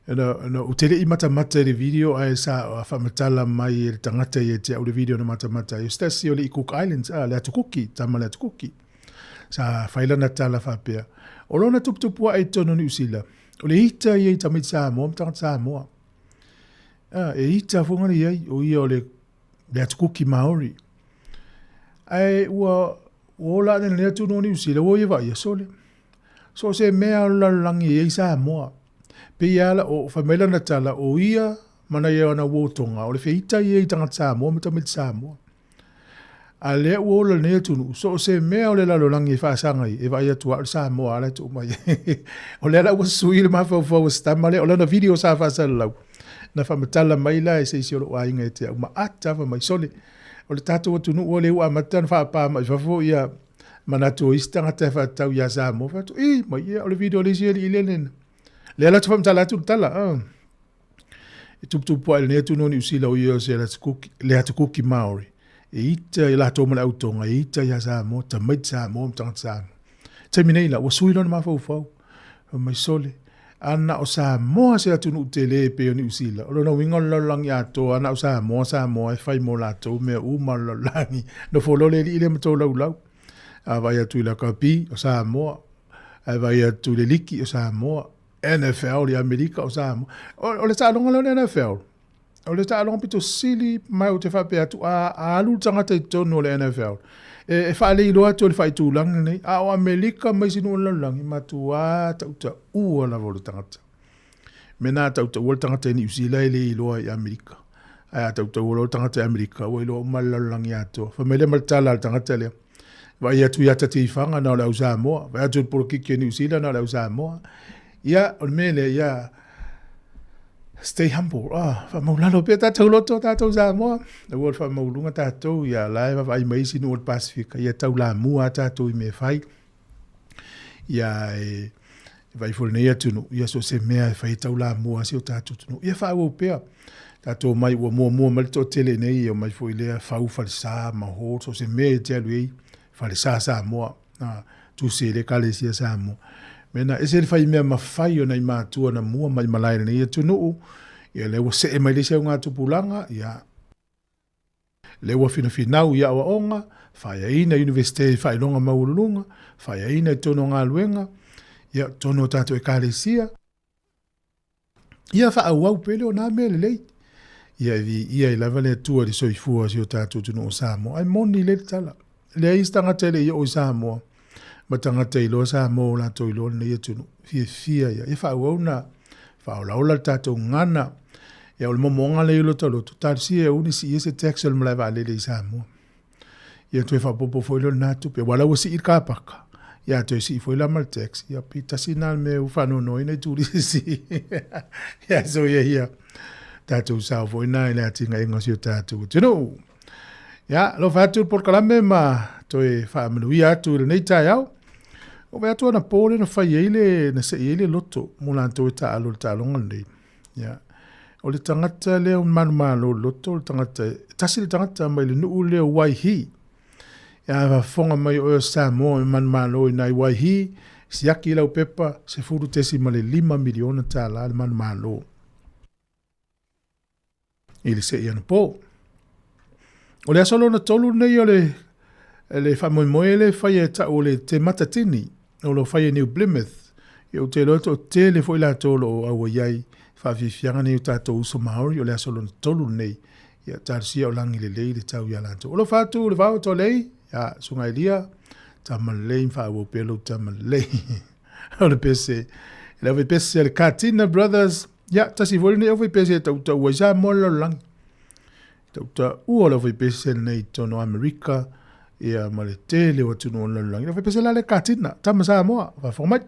Speaker 1: no utele i mata le video ai sa fa matala mai le tangata ia te o le video no mata i stasi o le Cook Islands le atu kuki tamale atu kuki sa faila na tala fa pe o lona tupu ai tono ni usila o le ita ia tamit sa mo Sāmoa e ita fonga ia o ia o le atu kuki Maori ai o la le atu no ni usila o ia vai sole so se mea la langi ia Sāmoa pe ia la o famela na tala o ia mana ia na wotonga o le feita ia tanga Sāmoa mo tamit Sāmoa ale o le ne tunu so se mea o le la langi fa sanga e vai atu al Sāmoa ala tu mai o le la o sui le ma fa sta male o le na video sa fa sa la na fa matala mai la e se si o wa inga te ma ata fa mai sole o le tatu tunu o le wa matan fa pa ma fa fo ia mana to istanga te fa tau ya Sāmoa fa tu e mai o le video le si ile le la tu fa matala tu tala e tupu po le ne tunu ni usila o ia se le atu kuki Maori e ita i la tōmana autonga, e ita ia Sāmoa, ta mai Sāmoa, mtanga Sāmoa. Taimine ila, wa sui lona mawhau fau, mai sole. Ana o Sāmoa se atu nu te le pe o ni usila. O lona winga lalangi ato, ana o Sāmoa, e whai mo lato, mea uma lalangi. No folole li ile mato lau lau. A vai atu ila kapi o Sāmoa, a vai atu le liki o Sāmoa, NFL li Amerika o Sāmoa. O le tālonga lona NFL. O le tālonga pito sili mai o te whape atu a alu tangata i tono le NFL. E whaale iloa to le whai tūlangi nei. A o Amerika mai sinu o lalangi matu a tauta ua la vole tangata. Mena tauta ua tangata i ni usila le iloa i Amerika. A tauta ua tangata i Amerika ua iloa uma lalangi ato. Whamele maltala tangata lea. Vai atu ia tati whanga na o le au Sāmoa. Vai atu poro kiki ni usila na o le au Sāmoa. Ia, o le mele, ia... Stay humble. Fa maulalo pe tātou loto tātou Sāmoa. Na ua fa maulunga tātou ia lai vai mai sinu o Pasifika. Ia tau la mua tātou i me whai. Ia vai fol nei atunu. Ia so se mea e whai tau la mua si o tātou tunu. Ia wha ua pea. Tātou mai ua mua malito tele nei. Ia mai fo i lea whau whalisa maho. So se mea e te alu ei. Whalisa Sāmoa. Tu se le kale sia Sāmoa. Mena ese le fai mea mawhai o nei mātua na mua mai malaire nei atunuu. Ia lewa se e mai lese o ngā tupulanga. Ia lewa finau ia awa onga. Whai aina universite whai longa maulunga. Whai aina i tono ngā luenga. Ia tono tātou e kālesia. Ia wha au pele o nā mea le lei. Ia i lawa le tua li soifua si o tātou tunu o Sāmoa. Ai moni le tala. Le aistanga tele i o Sāmoa. Matanga te ilo Sāmoa la to ilo nei atunu fia ia e fa ona fa ola tatou ngana e o momonga le ilo tolo to tarsi e uni si ese texel mla vale le Sāmoa ia to fa popo foi lo natu pe wala o si ir kapaka ia to si foi la mal tex ia pita sinal me u fa no ina turisi ia so ia tatou sa foi na ile atinga ngosio tatou tino ia lo fatu por kalame ma to e fa manuia tu le nei tai au o me atu na pole na fai ele na se ele loto mula to ta alu ta longa nei ya o le tangata le un man malo loto le tangata tasi le tangata mai le nu le wai hi ia whafonga mai o Sāmoa e man malo i nai waihi, si aki lau pepa se furu tesi ma le 5 miliona tā la le man malo. I le se iana pō. O le asolo na tolu nei o le whamoimoe le whai e ta o le te matatini, o lo whai e New Plymouth, i o te loto o te le fo i la tolo o awa iai, whawhiwhianga nei o tātou uso Maori, o le asolo na tolu nei, ia tarsia o langi le lei le tau ia lanto. O lo whātu le whao to lei, ia sunga ilia, ta malei whawo pelo ta malei. O le pese, le ove pese le Katina Brothers, ia tasi voli nei ove pese tau tau waisa molo lang. Tau ta ua le ove pese nei tono Amerika, ia male te le watunu o lang. Le ove pese la le Katina, tama Sāmoa, whawhomai.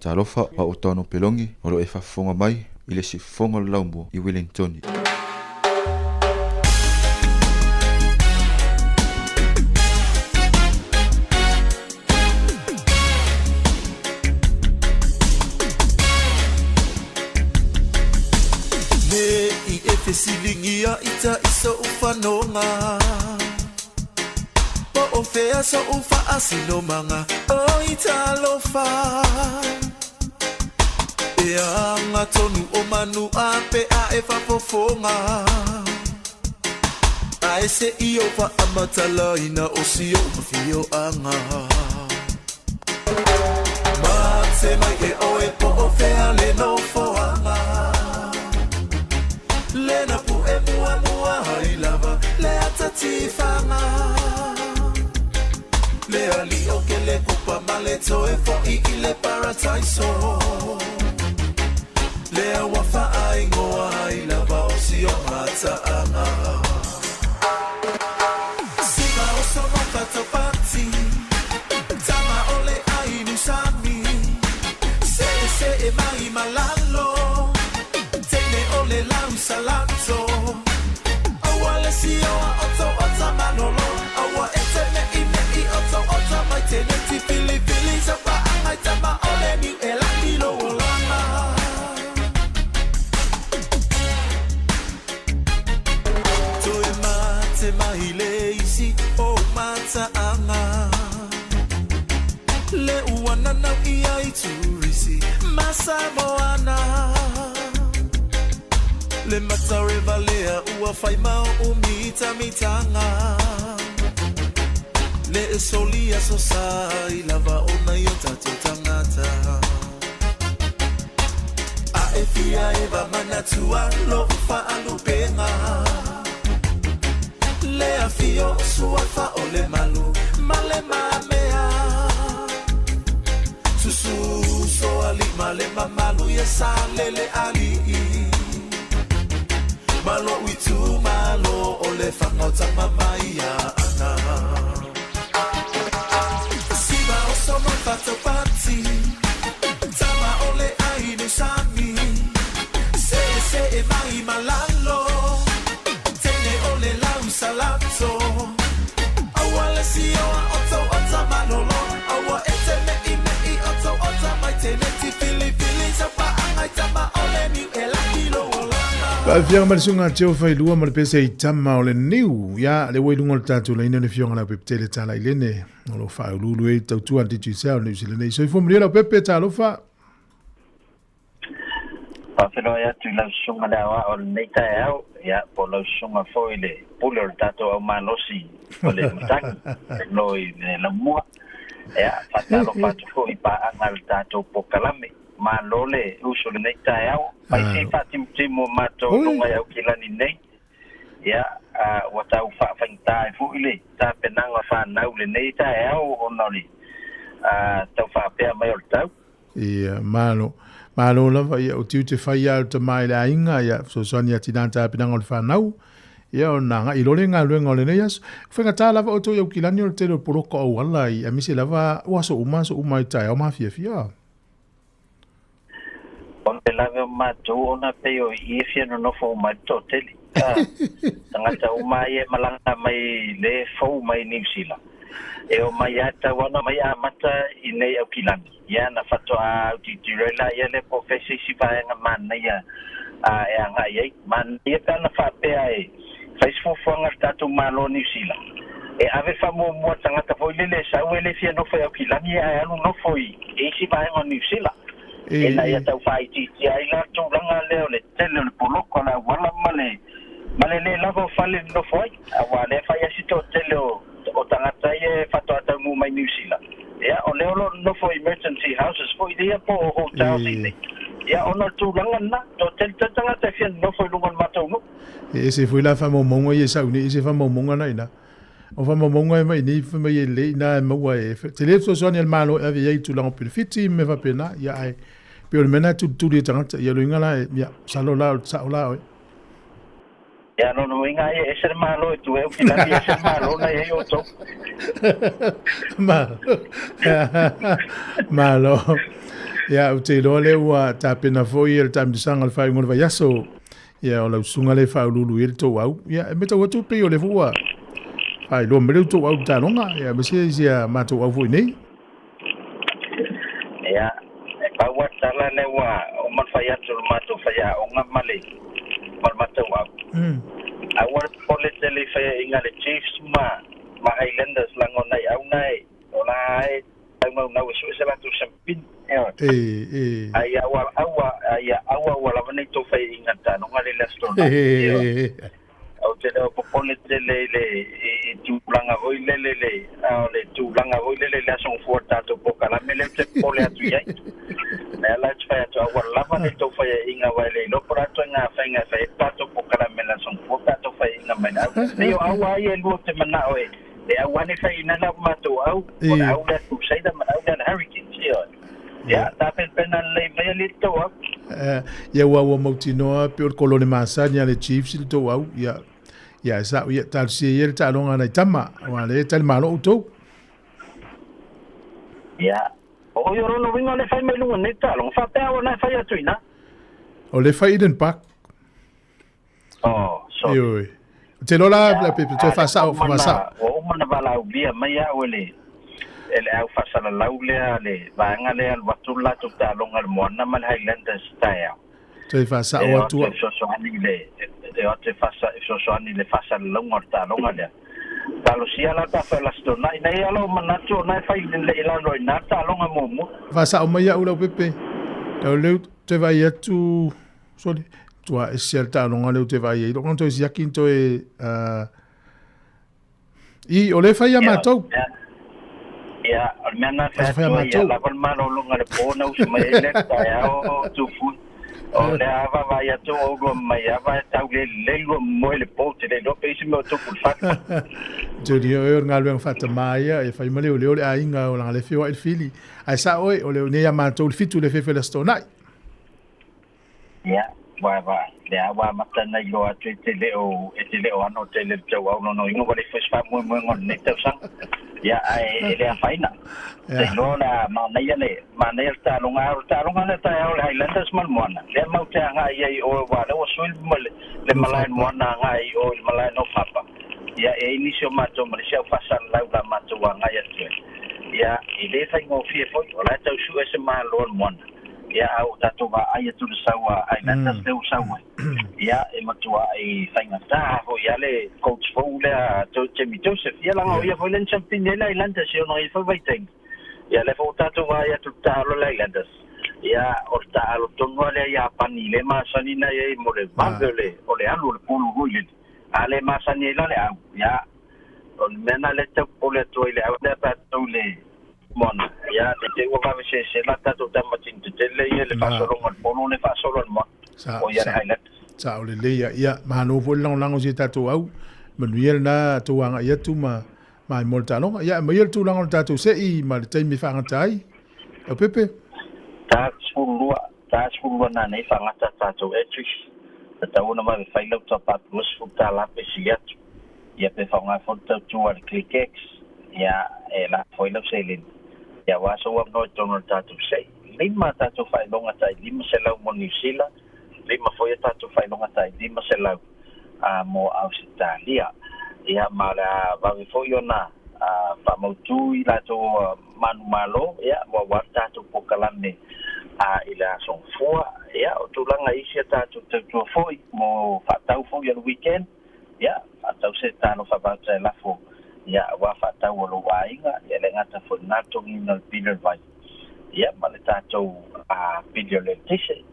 Speaker 14: Talofa pa o tono pelongi o lo e whafonga mai i le si fonga laumua i Wellington.
Speaker 15: Me i e te silingia ita iso ufanonga po o fea so ufa asino manga o ita lofa e anga tonu o manu a pe a e fafofonga a ese i o fa amatala ina o si o mafio anga ma se mai e o e po o fea le no foanga Lena pu e mua mua hai lava le atatifanga Le ali o ke le kupa male to e fo I le paradise Le awafa ai ngoa hai lava o si o mata anga Sima o sono fata pati Tama ole ai nusami Se e mai malalo Ole lau salato Awa le si awa oto ota manolo Awa ete me i oto ota mai tene ti fili fili Sapa angai tama ole ni e laki lo olana Toe mate mai le isi o mata anga Le uana nau I ai turisi Masamoana Le matare valea ua fai mau umita mitanga Le e solia so sai lava ona i o tatou tangata A e fia e va manatua lo fa alupenga Le a fio sua fa o le malu male mamea Susu so ali male mamalu ya sa lele ali Malo witu malo ole fangota mamaya ana Siba osono fato pati Tama ole ainu sami Se e mai malalo Tene ole lau salato Awale si oa oto ota manolo Awa ete me I oto ota mai tene ti fili fili Sapa angai tama ole ni e laki lo
Speaker 1: Pa fianga malisunga teo fai lua ma le pese I tama o le niu ya le wailunga le tatu la ina le fianga la pepe tele tala ilene o lo fa lulu e tautua antitu isao le usilene so ifo mlia la pepe talo fa
Speaker 16: Pa fino ya tu la sunga da wa o neita au ya po la sunga foi le pulo le tatu au manosi o le matang no I la mua ya pa talo fa tu foi pa angal tatu po kalame ma lole uso le neita au pai si fatim timo mato lunga ya kilani nei ya wata ufa fanta fu ile ta penanga fa na ule neita au onoli ta fa pe mai ortau
Speaker 1: ia malo la vai o tiu te fai al te mai la inga ya so sonia tinanta penanga le fa nau ia ona nga ilole nga luenga le neias fenga ta lava o to ya kilani o te lo poroko au ala I amise lava waso uma tai au mafia fia
Speaker 16: on te lave mato ona pe o I fia no fo mai toteli tangata uma ye malanga mai le fo mai New Zealand e o mai ata wana mai amata I nei au kilani ya na fato a titirela ya le profesi si va nga man ya e anga ye man ye kana fa pe ai fais fo nga tatu malo New Zealand e ave famo mo tangata fo le sa wele fia no fo au kilani ya no fo e si va nga New Zealand e na ia tau fai titi ai la tu langa leo le tele le poloko la wala male le lava fale no foi a wale fai asito tele o tangata ye fato ata mu mai New Zealand ya o leo no foi emergency houses foi dia po hotels ni ya ona tu langa na to tele tangata fia no foi lungan matou no
Speaker 1: e se foi la famo mongo ye sa uni se famo mongo na ina o famo mongo mai ni famo ye le na mo e tele so so ni el malo e ye tu langa pe fiti me va pena ya ai Pero mena tu dia tangata ya lo ingala ya salo la sa ola
Speaker 16: ya no inga e ser malo tu e kila dia ser malo na e o to
Speaker 1: malo Ia, o te loa le ua tāpena foi e le tāmidisanga le whai ngona vai aso. Ia, o lau sunga le whai lulu i le tō au. Ia, e meta watu pe o le fua. Whai loa mele tō au tānonga. Ia, mese isia mātou au fui nei.
Speaker 16: Ia, e paua tala le ua o man whai atu le mātou whai a o ngā male. Man mātou au. Awa pole tele whai inga le Chiefs ma Highlanders lango nei au nei. O la ai, au nau e sui se latu sampin. Ai awa wala vanei tō whai inga tānonga le lastona. Au te reo popone tele le tūlanga hoi le tūlanga hoi le asong fua tātou poka la mele te pole atu iai. Nea la te whai atu awa lava le tō whai inga wai le lopora atu ngā whai tātou poka la mele asong fua tātou whai inga mai nau. Neo awa ai e lua te mana oe. Le awa ne whai ina lau mātou au. O le au le Crusader ma au le Hurricanes. Ia, tāpen pena le mea le tō au.
Speaker 1: Ia ua mauti noa pe o kolone masani a le Chiefs le tō au. Ia, sa ia tālusia ia le tālonga nei tama. Wa le tali malo utou.
Speaker 16: Ia. O yo rono winga le whai mai lunga nei tālonga. Whapea o nei whai atu ina.
Speaker 1: O le whai Eden Park.
Speaker 16: Sorry.
Speaker 1: Ioi. Te lola la pepe te whasao.
Speaker 16: O mana wala au bia mai au ele au whasala lau lea le vanga lea al watula tu tālonga le moana mal Highlanders tai au.
Speaker 1: Te whasao atua.
Speaker 16: E o te whasa, soani le whasa longa ta longa lea. Talo sia la ta whaelasto nai, nei alo manatu o nai whai le ilano i nā ta longa momu.
Speaker 1: Whasa o mai au lau pepe. Tau leu te vai atu, sorry, tua e sia ta longa leu te vai e. Longa toi siakin toi i o le whai a mātou.
Speaker 16: Ia, o mea nā whai atua ia lawan maro longa le pōna usuma e le tai au tufu. O le ava vai atu o lua mai ava e tau le lua moe le pōte le lope isi meo tupu whaka.
Speaker 1: Turi o eo ngā luenga whata maia e whai male o leo le a inga o langa le whiwa il fili. Ai sa oe o leo nea mātou le fitu le whewhe le stonai.
Speaker 16: Ia, vai. Le awa mata nei loa atu e te leo ano te le tau au no ingo wale whespa mue ngon ne tau sang. Ia, e le a whaina. Te loa la maunei ale tālonga le tai au le Highlanders man moana. Le mau te anga i o wale o suil le malai moana anga i o le malai no papa. Ia, e inisio mato marisia whasan lau la mato anga i atu. Ia, i le whai ngō fie foi, o lai tau su e se maa loan moana. Ia, au tato wa ai atu le saua Highlanders leu saua. Ia, e matua i whainga tāho, ia le coach fau lea Jamie Joseph. Ia langa o ia foi len champion le Highlanders, ia no i whai waiteng. Ia le fau tato wa ia tu tālo le Highlanders. Ia, o tālo tonua le ia pani le masani na ia mo le vangele, o le anu le pulu hui. A le masani la le au. Ia, o mena le tau pole atu i le au le patou le mona. Ia, te ua kawe se la tato tamatin te tele ia le whasolonga le pono le whasolonga mo. O ia le Highlanders.
Speaker 1: Sa o le leia, ia, mahano po lango si tato au. Manuia na tuanga ia tu ma mai mo talonga. Ia, ma ia tu lango tato se i ma le taimi whangatai. O pepe?
Speaker 16: Tā spurua nā nei whangata tato etrish. Ta tauna mai whailau ta pātua sfuta la pe si atu. Ia pe whaunga whantau tua le click-ex. Ia, e la whailau se lin. Ia waso wam noi tono tato se. Lima tato whailonga tai, lima se lau mo New Zealand. Lima foi tato whailonga tai, lima se lau mo Australia. Ia mara wawi foi ona whamautu i lato manu malo. Ia, wa watato pokalame ila song fua. Ia, o tūlanga isi tato tautua foi mo whatau foi al weekend. Ia, whatau se tano whabauta e lafo. Ia, wa whatau alo wainga. Ia, le ngata foi nato ngina pila vai. Ia, ma le tato pila le tise.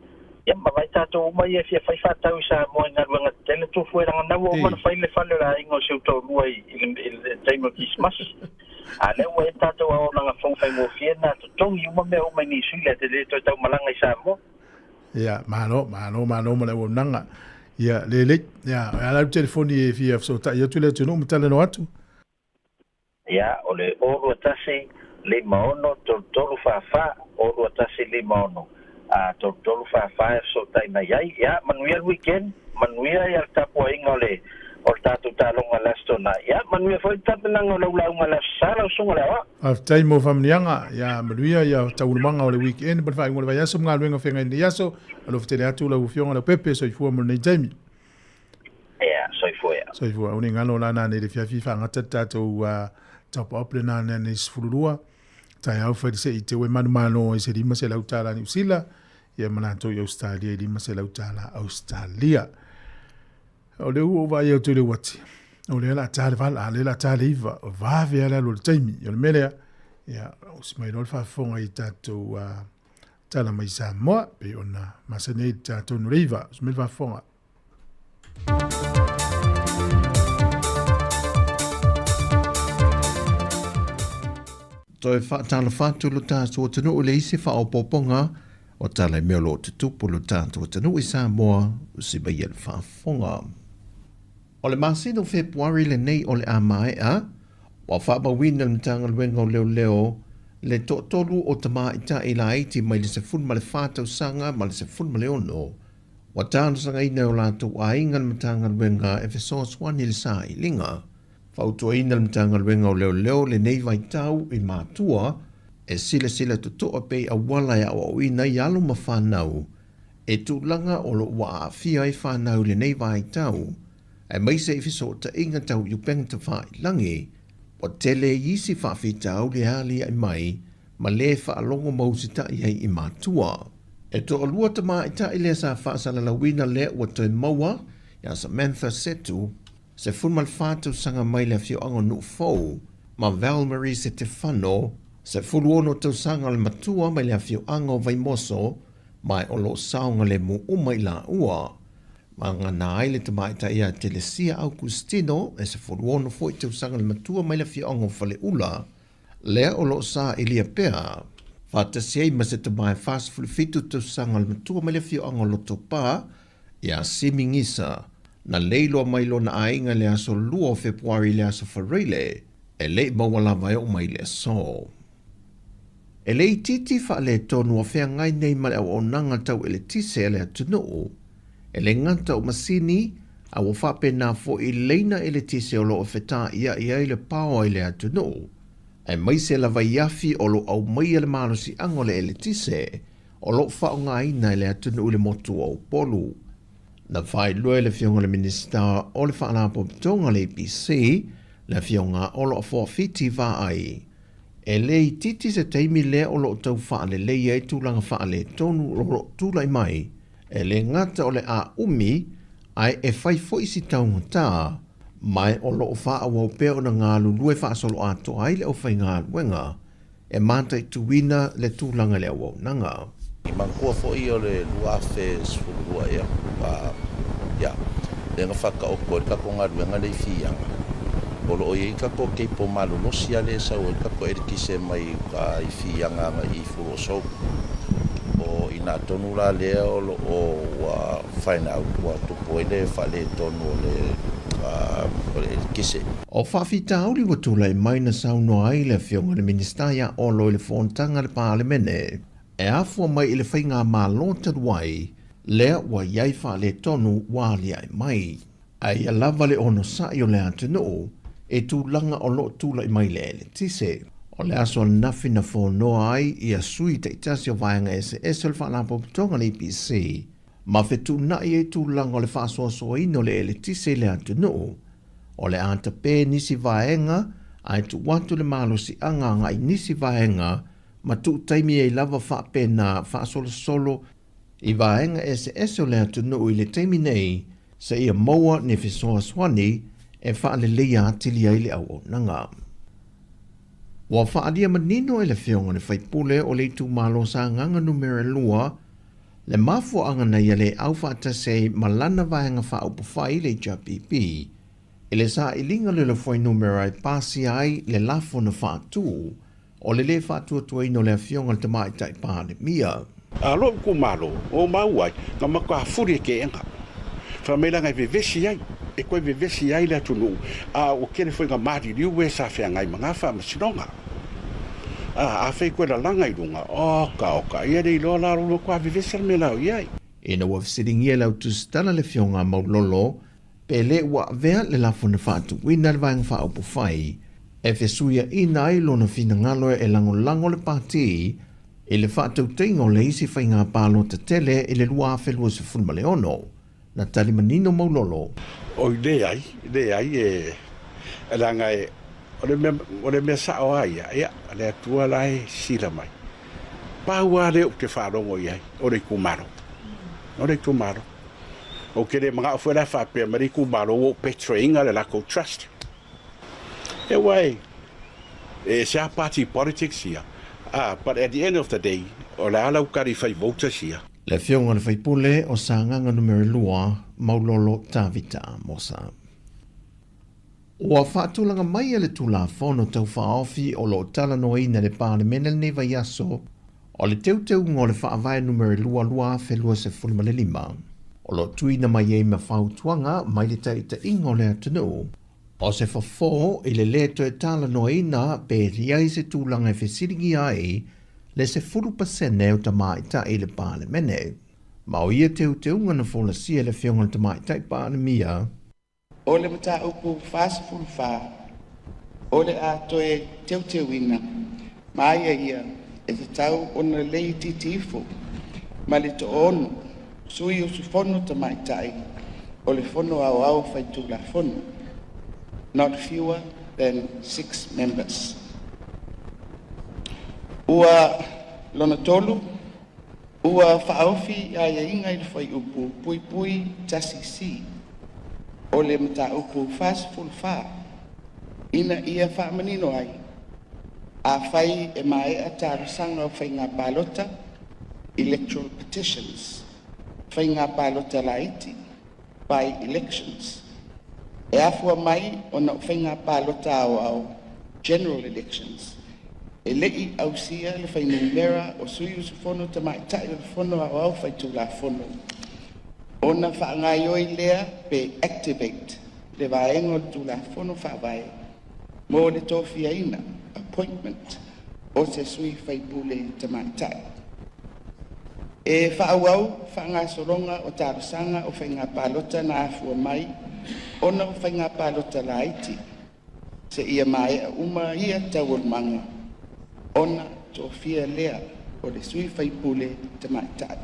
Speaker 16: Ia, ma vai tato mai e fia whai whatau sa moe ngā ruanga tele tu fue ranga nau o mana whai le whale la ingo siu tau rua i le taimo Christmas. A leo e tato a o nanga whai mo fia na to tongi uma mea o mai ni suile te le toi tau malanga i Sāmoa.
Speaker 1: Ia, mano ma le o nanga. Ia, le le, ia, ala telefoni e fia fsota, ia tu le tunu mtale no atu.
Speaker 16: Ia, o le oru atasi lima ono, tolu whawha, oru atasi lima ono. Tolu whawha e fsota ina iai. Ia, manuia weekend, manuia i al tapua inga o o tātou tālonga lastona. Ia, manuia foi tapenanga o laulaunga lasala o sunga lewa.
Speaker 1: Aftai mo famnianga ya manuia ya taulumanga o le weekend pa fai mo le vai aso mga luenga fenga ni aso alo fitele atu la ufionga la pepe so ifua mo nei Jamie.
Speaker 16: Ia, so ifua ia.
Speaker 1: So ifua uni ngalo la na ne le fiafifa ngata tatou top up le na ne sfulurua. Tai au fai se ite we mano e se lima se lautala ni usila ia manato i Australia lima se lautala Australia. O le ua vai au tule wati. O le la tale vala, le la tale iva, o vave ala lo le taimi, o le melea, ia, o si mai lor whafonga i tātou tala mai Sāmoa, pe ona masane i tātou nureiva, o si mai whafonga.
Speaker 10: Toi tala whātu lo tātou o tanu o le isi wha o poponga, o tala mea lo te tupu lo tātou o tanu i Sāmoa, o si bai el whafonga. O le masino Februari le nei o le amaea, wa whaamawina le tanga luenga o leo leo, le tolu o tama ita i la eiti mai le se fun ma le whātau sanga ma le se fun ma le ono. Wa tāna sanga ina o lātou a inga le tanga luenga e fesos wani le sā i linga. Whautua ina le tanga luenga o leo leo le nei vai tau i mātua, e sila tutoa pei a wala ya o ina i alo ma whanau, e tūlanga o lo wa a fia i whanau le nei vai tau, ai mai se ifiso ta inga tau yupeng ta whai langi, o tele isi whawhi tau le ali ai mai, ma le whaalongo mausi ta iei i mātua. E to alua ta mai ta i le sa whaasala la wina le ua toi maua, ya Samantha Setu, se funmal whātau sanga mai le fio ango nu fau, ma Val Marie se te whano, se fuluono tau sanga le matua mai le fio ango vai moso, mai o lo saunga le mu umai la ua, ma ngā nāile te mai ta ia Telesia Augustino e se fuluono fo i tau sanga le matua mai le fio ango fale ula, lea o lo sa ilia pea, Fata siei ma se te mai fast fitu tau sanga le matua mai le fio ango loto pā, ia simingisa, na leilo mai lo na ainga le aso lua o Februari le aso whareile, e le mawala vai o mai le so. E le titi wha le tonu a whea ngai nei ma le au nanga tau e le tise e le atunuu, e le nganta o masini, a o whape nā fo i leina e le tise o lo o whetā ia i le pāo i le atunuu, e mai se la vai yafi o lo au mai le malusi ango le e le tise, o lo wha o ngā ina e le atunuu le motu o polu. Na whai lue le fionga le minista o le whaanapo tonga le PC, le fionga o lo a fua fiti wha ai. E le i titi se teimi le o lo tau wha le leia e tūlanga wha le tonu o lo tūlai mai, e le ngata o le a umi, ai e whai fo isi taunga tā, mai o lo wha a wau peo na ngā lulue wha solo ato ai le o whai ngā luenga, e manta i tuwina le tūlanga le wau nanga.
Speaker 11: I mankua fo i o le luafe sfulua ia. Ia, le nga whaka oko e kako ngā ruenga le whianga. Olo o i kako keipo malu nosia le sau e kako e kise mai ka i whianga ma i furo sau. O i nā tonu la lea olo o whaina au kua tupo e le whale tonu o le kise.
Speaker 10: O whawhita auli wa tūlai mai na sau no ai le whionga le ministaia o lo le whontanga le pālemene. E afua mai i le whainga mā lontan wai, lea wa iai wha le tonu wāli ai mai. Ai a lava le ono sai o le atunuu, e tūlanga o lo tūla i mai le tise. O le aso nafi na whonoa ai i a sui te itasi o vaianga SS o le whaanapo putonga le IPC. Ma whetu nai e tūlanga o le whaasoasoa ino le tise le atunuu. O le anta pē nisi vaenga, ai tu watu le malusi anga ngai nisi vaenga, ma tu taimi e lava wha pena wha solo i vaenga SS o le atunuu i le taimi nei sa ia maua ne fisoa swani e wha le leia atili ai le au nanga. Wa wha adia manino e le whionga ne whaipule o le tu malo sa nganga numere lua le mafu anga na ia le au wha atase malana vaenga wha upu whai le JPP e le sa ilinga le whai numere ai pasi ai le lafo na wha tuu o le le whātua tua ino le whionga le tamai tai pāne mia.
Speaker 12: Alo ku malo, o mau ai, nga maka furi ke enga. Whamela ngai vevesi ai, e koe vevesi ai le atunu. O kene foi nga mari liu e sa whea ngai mga wha masinonga. A whai koe la langa i runga, oka, ia rei loa la rolo kua vevesi al me lau iai.
Speaker 10: E na waf sitting ia lau tu stana le whionga maulolo, Pele ua vea le lafuna whaatu wina le vaenga wha upu whai, e fesuia i nai lona fina ngalo e lango le pāti, e le whaatu teingo le isi whai ngā pālo te tele e le lua awhelua se funma le ono, na tali manino maulolo.
Speaker 12: O le ai e langa e o le mea sao ai ia le atua lai sila mai. Paua le o te wharongo i ai, o le kumaro. O ke le mga awhera whapea mari kumaro o petroinga le lako trust. E wai, e sea party politics ia. But at the end of the day, o le ala ukari whai voters ia.
Speaker 10: Le fionga le whaipule o sa nganga numero lua, maulolo tāvita mosa. Ua whaatulanga mai le tula whono tau whaofi o lo tala noina le pāle mena le neva yaso, o le teuteu ngō le whaavai numero lua whelua se fulma le lima. O lo tuina mai e ma whautuanga mai le taita ingo le atunu, o se whafo i le leto e tala noina pe riai se tūlanga e whesiringi ai, le se 40% o tamaita i le pāle mene. Ma o ia teuteu ngana whola sia le whionga le tamaita i pāle mia.
Speaker 13: O le mata upu fast full fa, o le ato e teuteu ina, ma ia e te tau o na lei titifo, ma le to onu, sui o su fono tamaitai, o le fono au whaitu la fono, not fewer than 6 members. Ua lona tolu, ua whaofi a ia inga i whai upu pui tasi si, o le mata upu fast full fa, ina ia whaamanino ai, a whai e mai a tarasanga o whai ngā pālota, electoral petitions, whai ngā pālota laiti, by elections. E afua mai o na whai ngā pālota au general elections. E lei au sia le whai numera o sui usu fono ta mai tai le fono au whai tula fono. Ona whaangai oi lea pe activate le vaengo tula fono whaavai. Mo le tofia ina, appointment, o se sui whai pule ta mai tai. E whaauau, whaangai soronga o tarasanga o whai ngā pālota na afua mai, ona o whai ngā pālota laiti. Se ia mai a uma ia tawur manga. Ona tofia lea o le sui whai pule ta mai tai.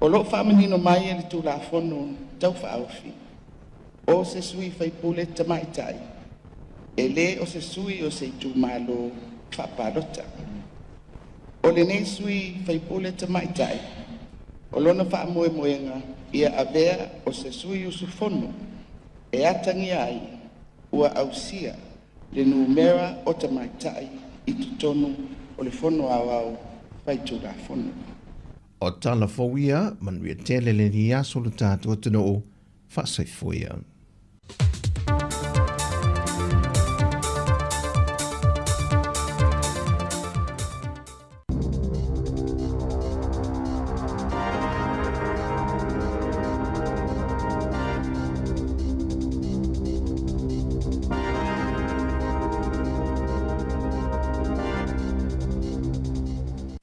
Speaker 13: O lo whaamanino mai e le tula fono tau whaaufi. O se sui whai pule ta mai tai. E le o se sui o se tu malo whapalota. O le nei sui whai pule ta mai tai. O lona whaamoe moenga ia avea o se sui usu fono. E atangi ai ua ausia le numera o ta mai tai i tutonu o le fono au whai tula fono.
Speaker 10: O tala fowia, manuia tele le ni aso le tātua tino whasai foia.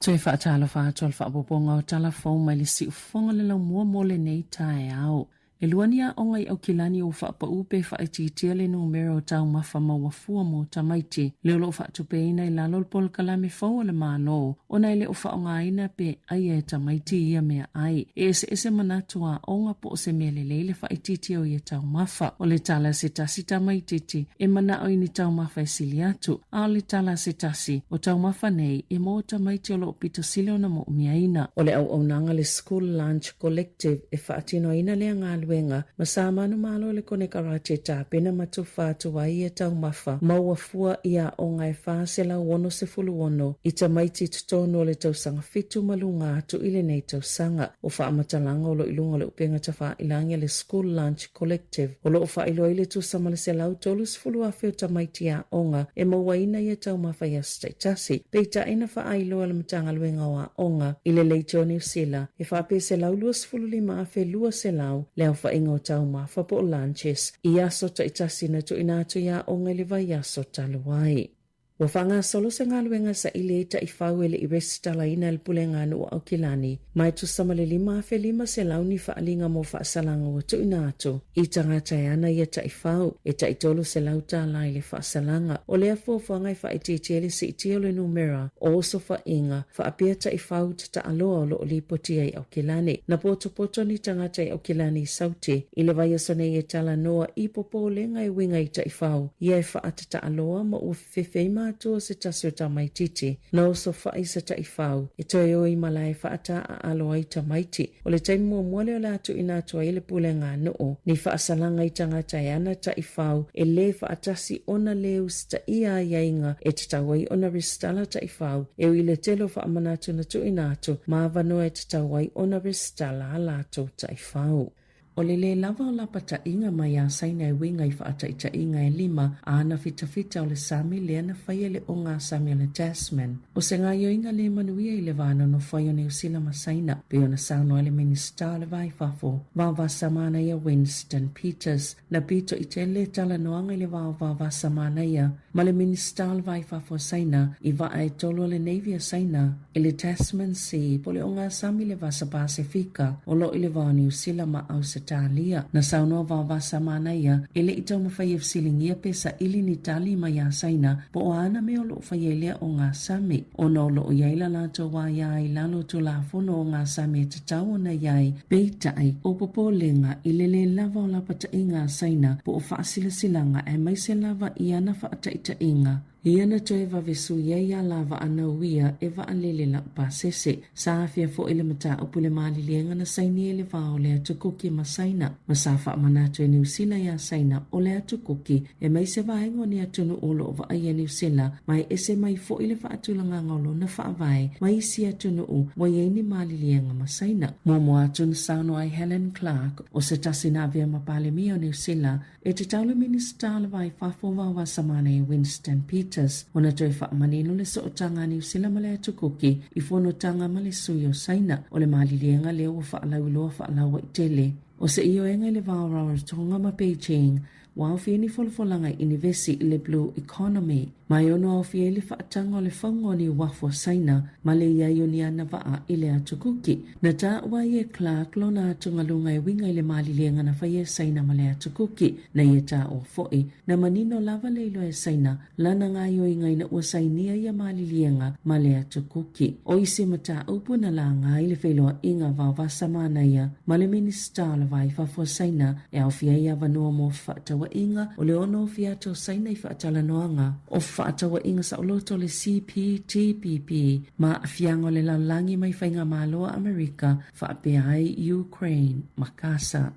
Speaker 3: Tui whaatala whaatol whaapoponga o tala whau mai le si ufonga le lau mua mole nei tae au. E luania o ngai au kilani o whaapa upe whaititia le numero o tau mafa mawafua mo tamaiti. Leo lo whaatupe ina i lalol pol kalame whau le mano. O nei le o whaonga ina pe aia e tamaiti ia mea ai. E ese manatua o ngā po se mea le leile whaititia o ia tau mafa. O le tala se tasi tamaititi e mana o ini tau mafa e sili atu. A o le tala se tasi o tau mafa nei e mo tamaiti o lo pito sile o na mo umia ina. O le au nanga le School Lunch Collective e whaatino ina le ngā wenga ma sa manu malo le kone karache ta pena matufa tua ia tau mafa mauafua ia o ngai whaase la wono se fulu wono i tamaiti tutono le tau sanga fitu malunga atu ile nei tau sanga o whaamatalanga o lo ilunga le upenga ta wha ilanga le School Lunch Collective o lo wha ilo ile tu samale se lau tolu se fulu afe o tamaiti a onga e mawaina ia tau mafa ia staitasi peita ina wha ilo ala matanga luenga wa onga ile leite o New Zealand e wha pe se lau lua se fulu lima afe lua se lau leo wha ingo tau mafa po lunches i aso ta itasi na tu inatu ia o ngai le vai aso taluai. Ua whanga solo se ngā luenga sa ile ta I whau ele I restala ina il pule ngā nua au kilani. Mai tu samale 5 se launi whaalinga mo whaasalanga wa tu ina atu. I tangata e ana ia ta I whau, e ta I tolu se lauta la ile whaasalanga. O lea fōwhanga I whaititiele si I tiole numera, o oso whainga, whaapia ta I whau ta aloa o loo lipoti ai au kilani. Na poto ni tangata I au kilani sauti, I le vai asone e tala noa I popo lenga I winga I ta I whau. Ia e whaata ta aloa ma ua whewhema atua se tasio ta maititi. Na oso whai sa ta I whau, e toi o I malai whaata a aloa I ta maiti. O le taimi mua mwale o la atu ina atua I le pule ngā noo, ni whaasalanga I tangata e ana ta I whau, e le whaatasi ona leu sta ia iainga e te tawai ona ristala ta I whau, e o I le telo whaamanatu na tu ina atu, ma avanoa e te tawai ona ristala ala atu ta I whau. O le lava o lapa ta inga mai a saina e winga I whaata I ta inga e 5 a ana fita o le sami le ana whaia le o ngā sami o le Tasman. O se ngā io inga le manuia I le vana no whaia ne usila ma saina, pe o na sauno ele minister le vai fafo. Vava samana ia Winston Peters, na pito I te le tala noanga I le vava samana ia, ma le minister le vai fafo saina, I va e tolo le Navy a saina, I le Tasman Sea, po le o ngā sami le vasa Pasifika, o lo I le vani usila ma au se Talia. Na saunoa vavasa mana ia, ele I tau mawhai silingia pe sa ili ni tali mai a saina, po o ana me o loo whaielea o ngā sami. O no loo iaila lato wa iai lalo tu la fono o ngā sami e tatau o na iai, peitai o popo lenga I lele lava o lapata I ngā saina, po o whaasila silanga e mai se lava I ana whaataita inga. Iana toe vavesu ia lava ana uia e vaalele la pasese. Sa afia fo ile mata upule mali lienga na saini ele vao le atukuki masaina. Masafa manatu e niusila ya saina o le atukuki e mai se vaengo ni atunu olo o vaaya niusila mai ese mai fo ile vaatulanga ngolo na vaavai mai isi atunu u waieni mali lienga masaina. Momo atun sauno ai Helen Clark o se tasina avia mapale mio niusila e te taule minister le vai fafo vawa samane Winston Peters. Ona toi whaamanino le sootanga ni usila male atukuki I fono tanga male suyo saina o le malilienga leo o whaalauloa whaalaua I tele. O se iyo enga le vauraura tonga ma Beijing, wao fieni folfolanga inivesi I le Blue Economy. Mai ono au fieli whaatanga o le whaungo ni wafo saina, ma le iaio ni ana waa I le atukuki. Na ta wai e Clark lo na atungalunga e winga I le malilienga na whaie saina ma le atukuki, na ia ta o foi, na manino lava leilo e saina, lana ngā yo inga ina ua sainia ia malilienga ma le atukuki. O isi mata upu na la ngā I le wheloa inga vavasa mana ia, ma le minister la vai wafo saina, e au fia ia vanua mo whaatawa inga, o le ono fia to saina I whaatala noanga, o whaatawa inga sa oloto le CPTPP ma fiango le laulangi mai whainga maloa Amerika whaapea ai Ukraine makasa.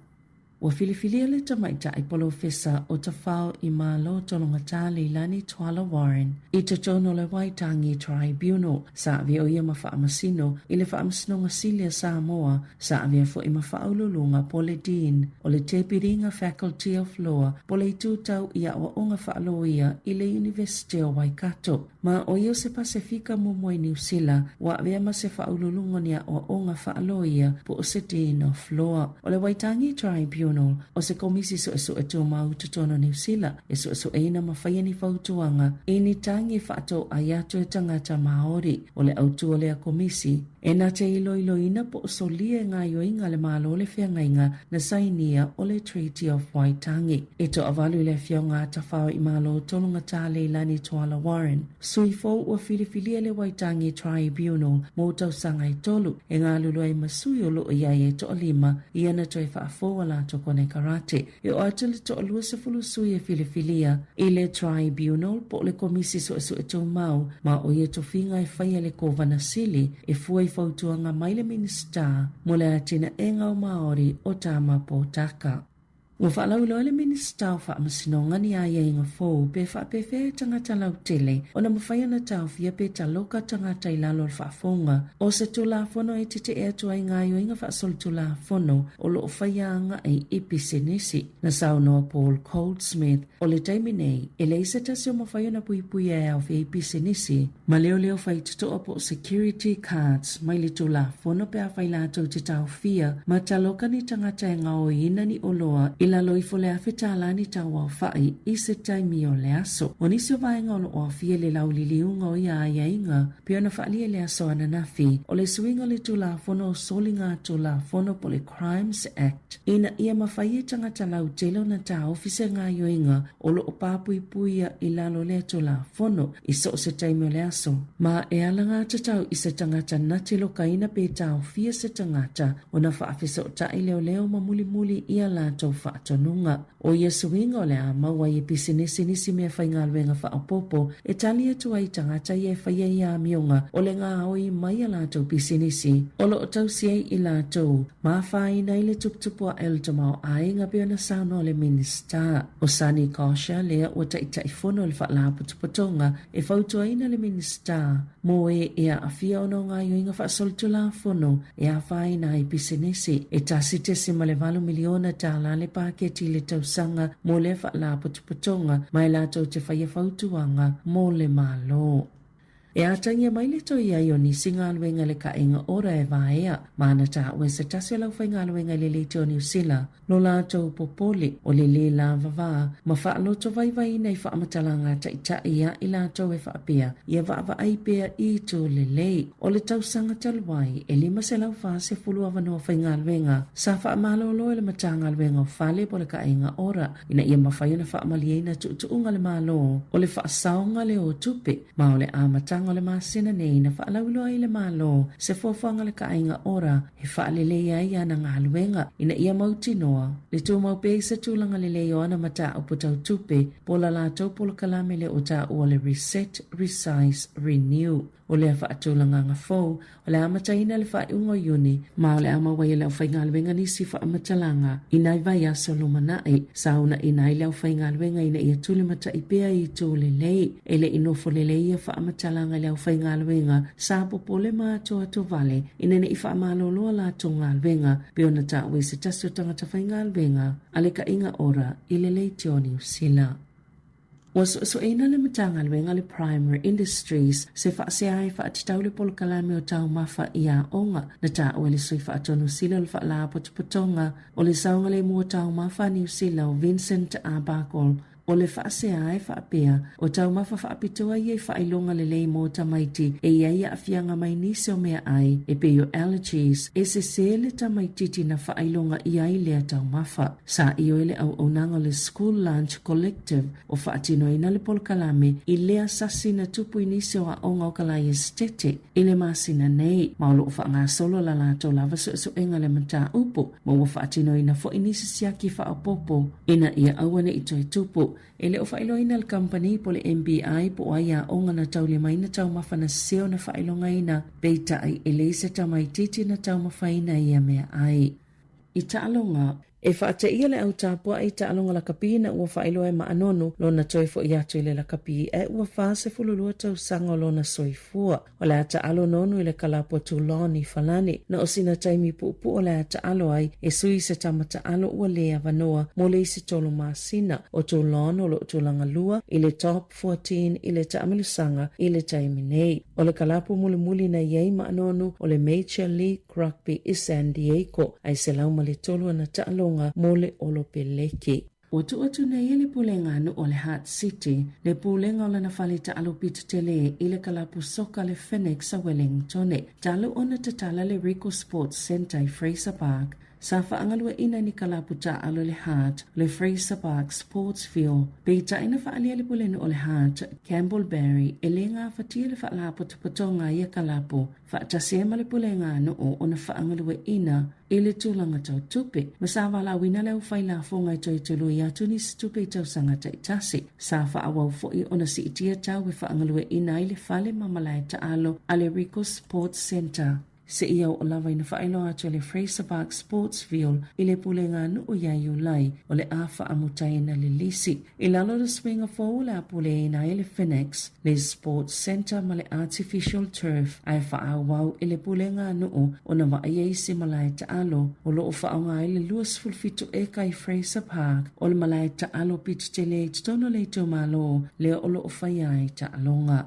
Speaker 3: Wa filifilia le tamaita I polo fesa o tawhao I malo tolonga tali lani Tuala Warren I te tono le Waitangi Tribunal sa avia o ia mawhaamasino I le whaamasino ngasilia Sāmoa sa avia fo I mawhaaululunga po le Dean o le tepiringa Faculty of Law po le itutau ia o onga whaaloia I le University o Waikato. Ma o ia se Pasifika mumoi New Zealand wa avia ma se whaaululunga nia o onga whaaloia po o se Dean of Law. O le Waitangi Tribunal o se komisi so e tō mau tutono New Zealand e so eina mawhaia ni whautuanga e ni tangi whaato ai atu e tangata Māori o le autua lea komisi e nā te iloiloina po o solia ngā yoinga le malo le whiangainga na sainia o le Treaty of Waitangi e to avalu le whionga tawhao I malo tolunga tāle lani Tuala Warren sui fo ua filifilia le Waitangi Tribunal mō tausanga I tolu e ngā lulu ai masui o loo iai e to olima I ana toi whaafoa la to kone karate. E o atele to alua se fulu sui e filifilia I le tribunal po le komisi so e tō mau ma o ia to finga e whaia le kovana sili e fuai fautuanga mai le minister mo le atina e ngau Māori o tāma po taka. Ua whaalauloa le minister o whaamasino ni aia inga fōu pe whaapewhea tangata lau tele o na mawhaia na tau fia pe taloka tangata I lalo al whaafonga o se tulafono e tete ea tua inga aio inga whaasol tulafono o lo whaianga ai episenesi na saunoa Paul Goldsmith o le taiminei e le isa tasi o mawhaia na puipui e au fia episenesi ma leo whai tutoa po security cards mai le tulafono pe a whailato te tau fia ma taloka ni tangata e ngao ina ni oloa ila loifo le afetalani tawa fai i se taimi o le aso. O nisi o vaenga o lo o afia le lauliliunga o ia aiainga, pia na faalia le aso ananafi, o le suinga le tula fono o solinga tula fono po le Crimes Act. Ina ia mawhai e tangata lau telo na ta ofise ngā yoinga o lo o papui puia i lalo le tula fono i so se taimi o le aso. Ma e ala ngā tatau i se tangata na tilo kaina pe tau fia se tangata o na whaafisa o ta i leo leo ma muli muli ia la tau whaatonunga. O ia suinga o le a maua i pisinisi nisi mea whainga luenga whaapopo e tali atua i tangata i e whaia i a mionga o le ngā oi mai a la tau pisinisi. O lo o tau siei i la tau ma whai nei le tuptupua el tamau ainga pia na sauno le minister. O Sani Kosha lea o ta ita i fono le wha putupatonga e whautua ina le minister. Mo e ea a fia ono ngā yoinga whaasolitu la fono e a whai na i pisinisi e tasi te sima le 2 miliona ta la le paketi le tausanga mo le wha putupatonga mai la tau te whaia whautuanga mo le malo. E atangia mai le toi ai o nisi ngā luenga le ka inga ora e vaea, maana ta ue se tasi lau whai ngā luenga le leite o New Zealand, lo la tau popoli o le le la vava, ma wha aloto vai vai nei wha amatalanga ta ita ia i la tau e wha pia, ia va ai pia i tō le lei, o le tau sanga talwai, e lima se lau wha se fulu avanoa whai ngā luenga, sa wha amalolo e le mata ngā luenga o whale po le ka inga ora, ina ia mawhai na wha amalieina tuunga le malo, o le wha saonga le o tupe, ma o le amatanga o le masina nei na whaalauloa i le malo se fuafuanga le kainga ora he whaalelea ia na ngā luenga ina ia mauti noa. Le tū mau pei se tūlanga le leo ana mata o putau tupe pola la tau pola kalame le o ta ua le reset, resize, renew. O le whaatūlanga ngā fōu, o le amataina le whaeungo iuni, ma o le amawai leo whainga luenga nisi whaamatalanga, inai vai aso lumanai, sauna inai leo whainga luenga ina ia tūlimata i pea i tūle lei, ele inofo le leia whaamatalanga leo whainga luenga, sa popole maa toa to vale, inene i whaamaloloa la tō ngā luenga, peona ta ue se tasu tangata whainga luenga, aleka inga ora, ile lei te o New Zealand. So ina le matanga luenga le primary industries se wha se ai wha atitau le polo kalame o tau mawha ia onga na ta o le sui wha atonu sila le wha la potupotonga o le saunga le mua tau mawha New Zealand o Vincent Abakol o le wha se ai wha apea o tau mawha wha apitoa iei wha ilonga le lei mo tamaiti e iei a fianga mai nisi o mea ai e peo allergies e se se le tamaititi na wha ilonga iei lea tau mawha sa io ele au onanga le school lunch collective o wha atino ina le polkalame i lea sasi na tupu inisi o a onga o kalai estete i le masina nei maulo o wha ngā solo la lato lava so enga le mata upo ma o wha atino ina fo inisi siaki wha apopo ina ia awane i toi tupu ele o whailoina le company po le MBI po aia onga na tau le maina tau mawhana seo na whailonga ina beita ai ele se tamaititi na tau mawhaina ia mea ai. I ta'alonga, e whaate ia le au tāpua i ta'alonga la kapi na ua whailoa e maanonu lo na toifo i atu i le la kapi e ua whaase fululua tau sanga lo na soifua. O le ata alo nonu i le kalapua tūloni falani na o sina taimi pupu o le ata alo ai e sui se tamata alo ua lea vanoa mo le isi tolo masina o tūlon o lo tūlanga lua i le top 14 i le taamilusanga i le taimi nei. O le kalapua muli muli na iei maanonu o le Major League Rugby i San Diego ai se lauma le tolua na ta'alonga mole olo peleki. O tu nei ele pulenga no o le Heart City, le pulenga o lana whale ta'alo pita tele i le kalapu soka le Phoenix a Wellington. Talo ona tatala le Rico Sports Centre i Fraser Park. Sa whaangalua ina ni kalapu ta'alo le Heart, le Fraser Park Sports Field. Peita ina whaalia le puleno o le Heart, Campbellberry, e le ngā whatia le whaalapo tupatonga ia kalapu. Whaatasema le pulenga no o ona whaangalua ina i le tūlanga tau tupe. Masawa la wina leo whaila fonga i toi tulu i atu ni stupe i tau sangata i tasi. Sa whaawau foi ona si itia tau e whaangalua ina i le whale mamalai ta'alo a le Rico Sports Centre. Se ia o lawa ina whaelo atu le Fraser Park Sports Field i le pulenga nu o iai ulai o le awha amutaina le lisi. I lalo le swinga fōu le apule ina i le Phoenix, le Sports Centre ma le Artificial Turf ai whaawau i le pulenga nu o na wa iei se malai ta'alo o lo o whaonga i le luas fulfitu e kai Fraser Park o le malai ta'alo piti te le tono le tō malo le o lo o whaiai ta'alonga.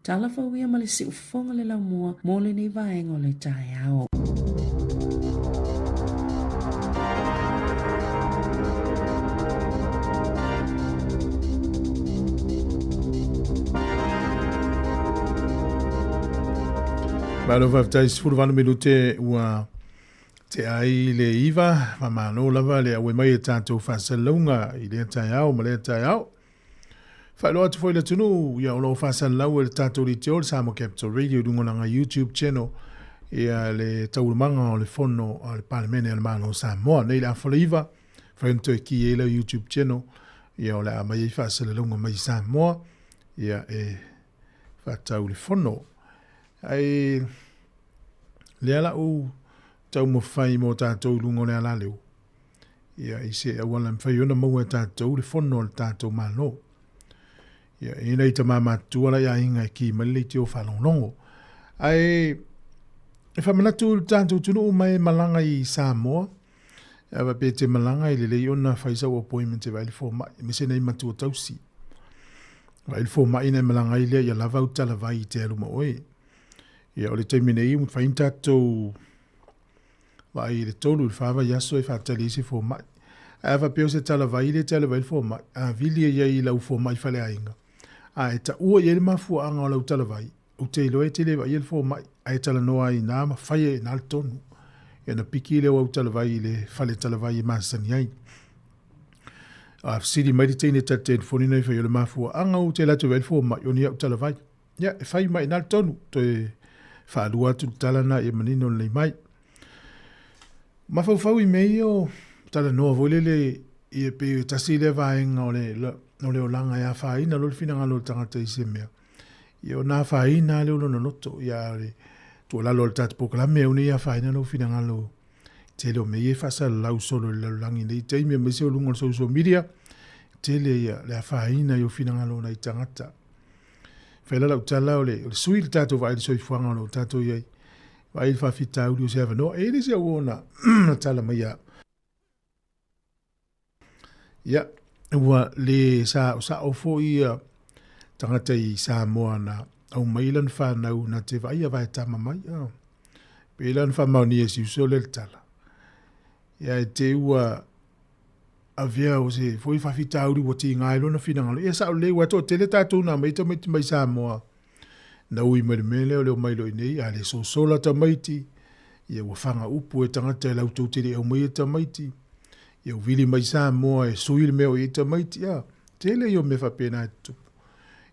Speaker 3: Tala whauia ma le si ufonga le lau mua mo le ni vaenga o le tai ao.
Speaker 1: Malo whaftai sifuru wanu minute ua te ai le iwa, whamano lava le awe mai e tātou whasalunga i le tai au, ma le tai au. Whaelo atu fwoi le tunu, ia olo whasalau e le tātou li te ol Sāmoa Capital Radio, dungonanga YouTube channel, ia le taurumanga o le fono o le palemene al mano Samoa. Nei le awhala iwa, whaento e ki e le YouTube channel, ia o le a mai e whasalunga mai Samoa, ia e whatau le fono. Ai le ala u tau mo fai mo tātou lungo le ala leo. Ia i se awala mwhai ona maua tātou le fono le tātou malo. Ia i nei ta mātua la ia inga ki mali te o whalongongo. Ai e whamanatu le tātou tunu o mai malanga i Sāmoa. Awa pe te malanga i le lei ona whaisau appointment e waili fō mai. Me se nei matua tausi. Waili fō mai nei malanga i lea ia lava utala vai i te aluma oe. Ia o le taimine i mwha tātou vai le tolu le whawa yaso e whatali isi fō mai. Awa peo se tala vai le tala vai fō mai. A vili e iei lau fō mai whale ainga. A e ta ua iei le mafua anga o lau tala vai. U te ilo e te le vai le fō mai. A e tala noa i nāma whaia e nāle tonu. Ia na piki le wau tala vai le whale tala vai e māsani ai. A siri mai te teine tate fōni nei whai o le mafua anga u te latu vai le fō mai. O ni au tala vai. Ia e whai mai nāle tonu. To e whaalua atu talana e manino nei mai. Mawhauwhau I mei o tala noa volele I e pe tasi le vaenga o le o langa ia whaina lo le whina ngalo tangata I se mea. I o nā whaina le ulo no noto ia le tua lalo le tata poka la mea une ia whaina lo whina ngalo te leo mei e whasa lau solo le langi nei te imea me se o lungo social media te le ia le whaina I o whina ngalo nei tangata. Whaila lau tala o le sui le tātou vai le soi fuanga o lo tātou iei. Vai le whawhita uri o se hawa noa. E le se au ona tala mai a. Ia, ua le sa ofo I tangata I Sāmoa na au mailan whanau na te vai a vai tama mai. Peilan whamau ni e si uso le tala. Ia e te ua a vea o se foi whawhita uri wa ti ngailo na whinangalo. Ia sa o le wato tele tātou na mai tamiti mai Sāmoa. Na ui mele mele o leo mailo I nei, a le so sola tamaiti, ia ua whanga upu e tangata e lau tautiri au mai e tamaiti, ia u vili mai Sāmoa e suili meo e tamaiti, ia, tele I o me whapena e tupu.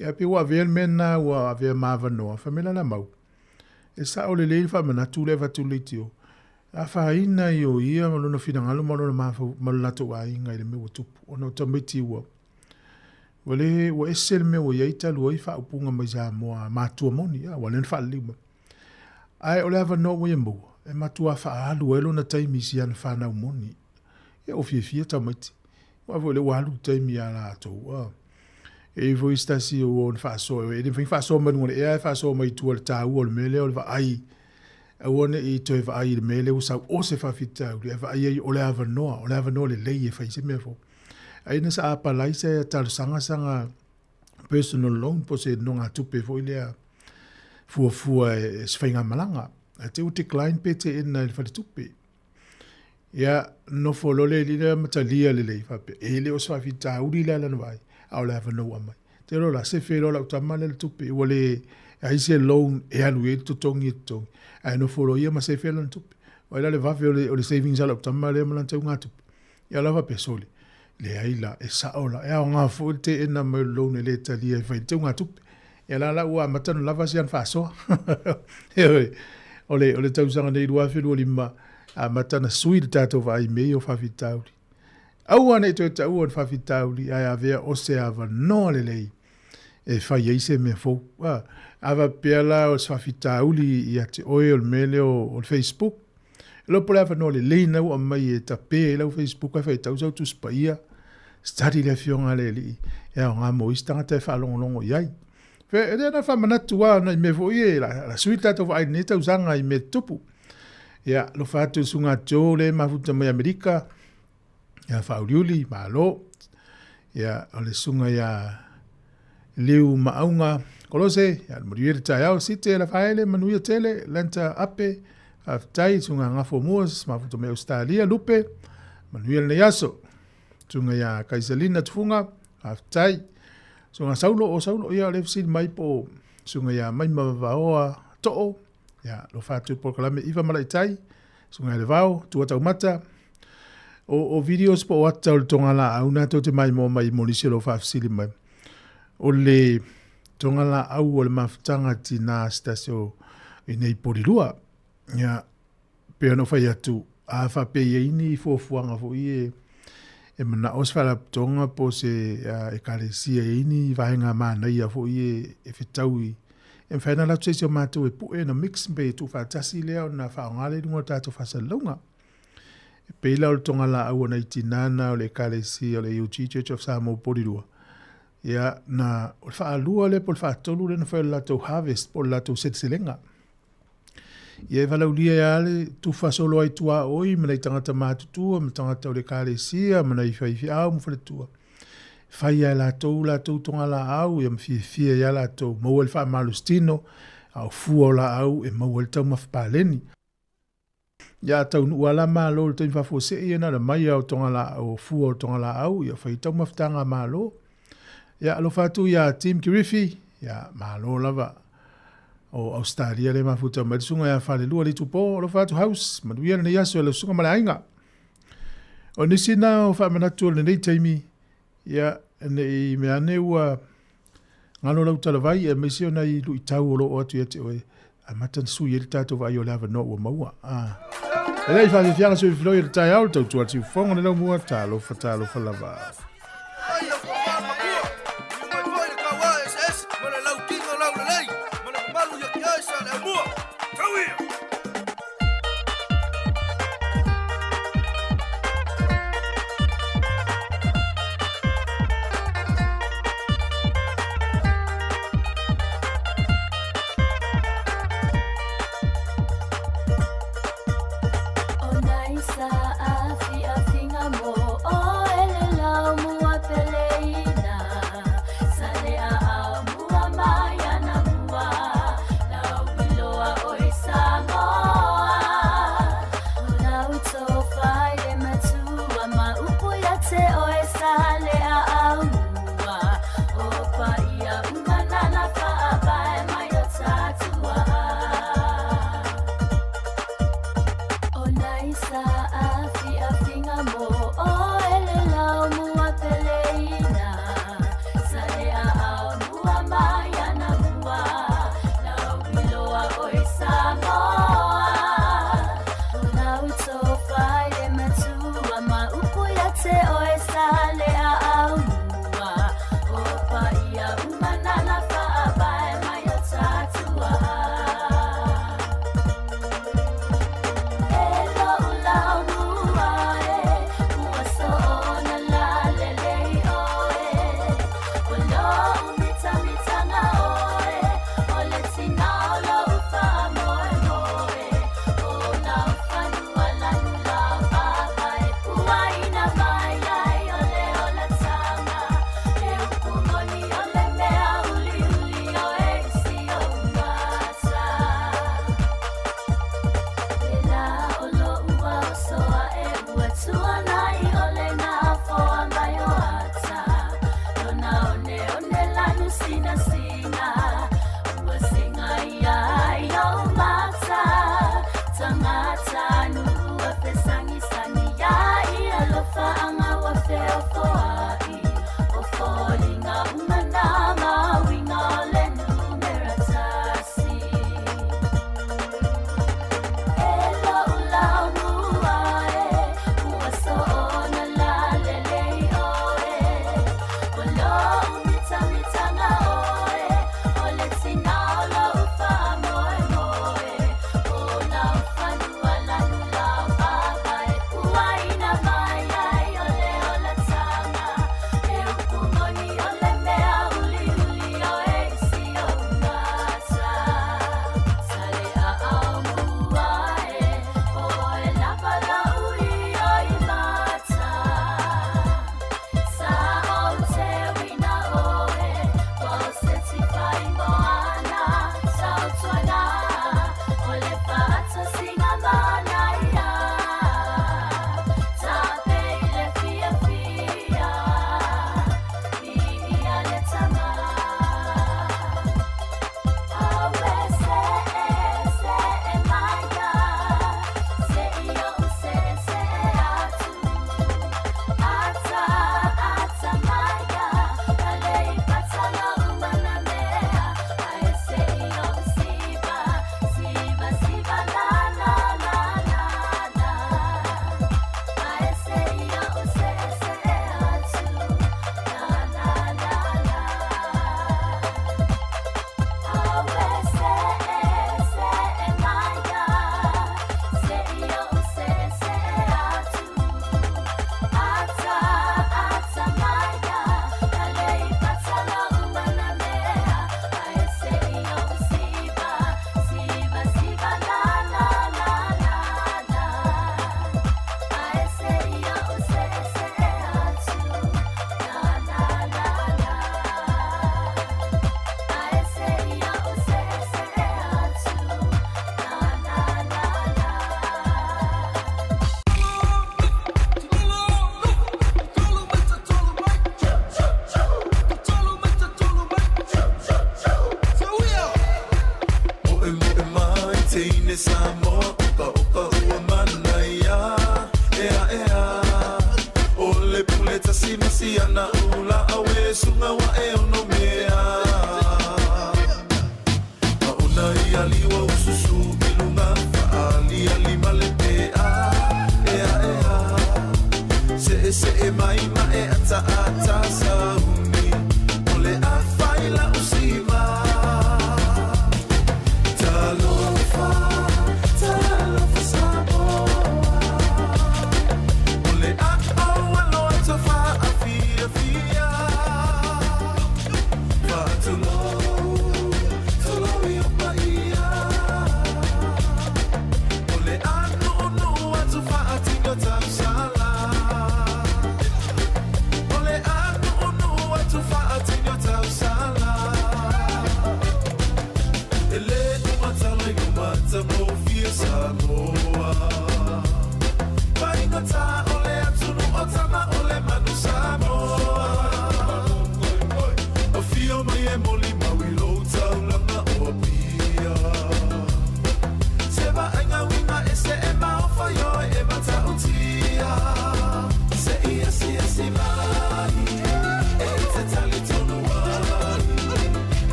Speaker 1: Ia pe ua vea mena ua vea mawanoa, whamela na mau. E sa o le leili whamanatu le watu leiti o. A whaina I o ia, malona whinangalo, malona malolato a inga I le meo tupu, ona o tamaiti ua. Wale wa esel me o yaita lua I whaupunga mai Sāmoa mātua moni, wale na whaalima. Ai ole hawa no mo yembo, e mātua whaalu elo na taimi si ana whanau moni. E o fia tamaiti. Wa vole walu taimi a la atou. E vo istasi o on whaasoa, e ni whaasoa manu ngone, e ai whaasoa mai tua le tāu o le mele o le vai. E one I toi vai le mele o sau o se whawhitau, e vai ole hawa noa le lei e whaise mea fo. Aina sa apalai se tal sanga personal loan po se nonga tupe fo ilea fua e sfinga malanga. A te uti client pe te ina il fale tupe. Ia no folo le lina matalia le lei fape. E le o sfafita uri le ala vai. Au le hava no amai. Te rola se fe rola utamale le tupe. Wale ai se loan e alu e tutongi e tutongi. Ai no folo ia ma se fe ala tupe. Waila le vafe o le savings ala utamale malanta unga tupe. Ia lava pe soli. Le aila e saola e au ngā fulte e na mai lone le tali e whai te unga tupe e la ua matanu lava si an whasoa ole tausanga nei rua whiru o lima a matana sui le tātou vai mei o whawhitauri au ane to ta u on whawhitauri ai a vea o se ava no le lei e whai eise me fau ava peala o whawhitauri I ate oe o le mele o Facebook lo pole ava no le leina ua mai e tape e lau Facebook ai whai tausau tu spaia stari le fionga le li e au ngā mois tangata e whaalongolongo iai. Fe e rena whamanatu na I me fo ie la sui tato wa ai ne tausanga I me tupu. Ia lo whātu sunga tō le mafuta mai Amerika ia whauriuli malo ia o le sunga ia liu maunga kolose ia muriere tai au site la whaele manuia tele lenta ape aftai sunga ngafo muas mafuta mai Australia lupe manuia le yaso tunga ia kaisalina tufunga aftai sunga saulo ia le fsil mai po sunga ia mai mavaoa to'o Ya, lo fatu por kalame iwa malaitai, sungai le vau, tua tau mata. O videos po wata o le tongala au na to te mai mo mai monisi lo whaafsili mai. O le tongala au o le mafutanga ti nā stasio i nei porirua. Ya, pea no whai atu, a whape i ini i fuafuanga fo i e mana oswala tonga po se e karesia e ini i vahenga mana ia fo i e whetau i. E whaina la tse o mātou e pue na mix mbe tu whaatasi lea o na whaongale rungo tātou whasalunga. E peila o le tongala au o na itinana o le karesia o le UG Church of Sāmoa porirua. Ia na o le whaalua le po le whaatolu le na whaela latou harvest po le latou setselenga. Ia e walaulia e ale tu whasolo ai tua oi mana i tangata mātutua, ma tangata o le kāresia, mana i whaifi au ma whaletua. Whai ai latou tonga la au, ia mawhia ia latou, maua le wha malustino, au fua o la au, e maua le tau mawhapaleni. Ia tau nu ala malo le tau whafose ia na mai au tonga la au, fua o tonga la au, ia whai tau mawhtanga malo. Ia alo whatu ia Team Kirifi, ia malo lava. O Australia le mafuta mai sunga ya fale lua le tupo lo fatu house maduia na yaso le sunga malainga o nisi na o fa manatu le nei taimi ya nei me ane ua ngalo lau talavai e mesio na i lu itau lo o atu yete oe a matan su yel tato vai o lava no o maua e lei fa fianga so i floi le tai au tau tua ti fonga le lau mua talo fatalo falava
Speaker 9: Hello,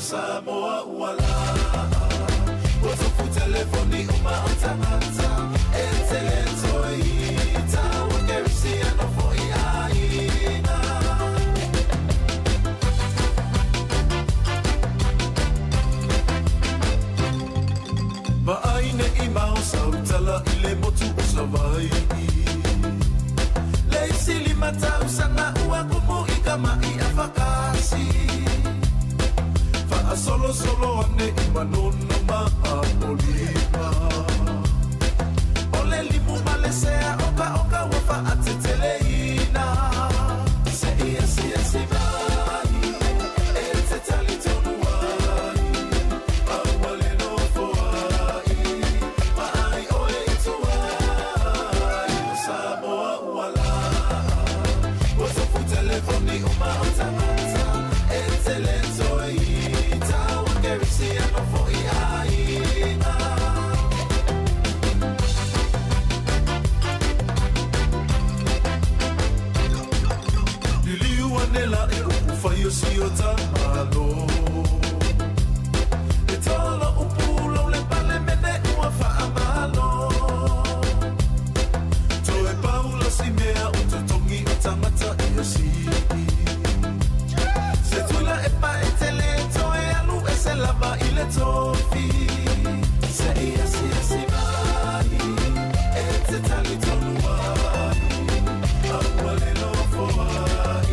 Speaker 15: Sāmoa wala Wato fu telefoni uma anta anta E teleto ita Wakerisi ano fo I aina Maaine I mau sautala I le motu usawai Le sili mata usana ua kumu I kama I afakasi Solo solo ane imanono maapolima Ole limu malesea oka oka wafa ateteleina Seia sia sibai Ete talitonu wai Awale no foai Maai oe ituai Sāmoa wala Wasofu telefoni uma anta anta Ete lentoi Yo si o tamalo E tolo upulo le pale mene ua fa amalo To e paula si mea o te tongi o tangata I o si Se tuila e pa e tele to e alu e se lava I le tofi Se ia si mai E te tali tonu ai Awale no foai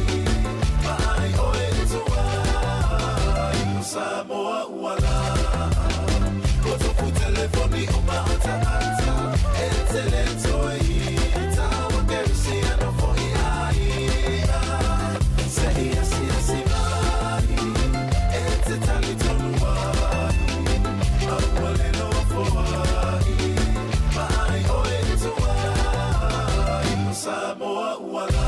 Speaker 15: Sāmoa wala Koto fu telefoni uma anta anta E teleto ita Wakerisi ano fo I aina Se ia si mai E te tali tonu ai Awale no fo ai Mai oe tuai Sāmoa wala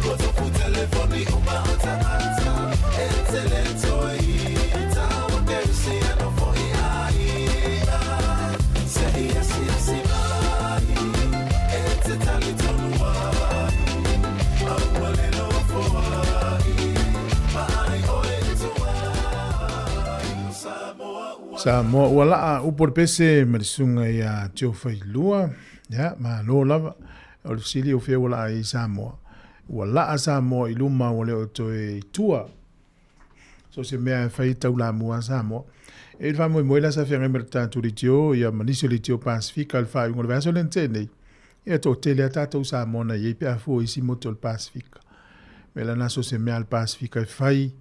Speaker 15: Koto fu telefoni uma anta anta E teleto ita Wakerisi ano fo I aina Se ia si mai E te tali tonu ai Awale no fo ai Mai oe tuai
Speaker 1: Sāmoa wala upor pese marisunga ia tio whailua ya ma lo lava o le sili o fea wala I Sāmoa wala Sāmoa I luma o le o toe tua so se mea whai tau la mua Sāmoa e wha moe moe la sa whenga mera tātu li tio ia manisio li tio Pasifika al whai ngore vaso len tēnei ia tō tele a tātou Sāmoa na iei pia fo isi moto al Pasifika me la naso se mea al Pasifika e whai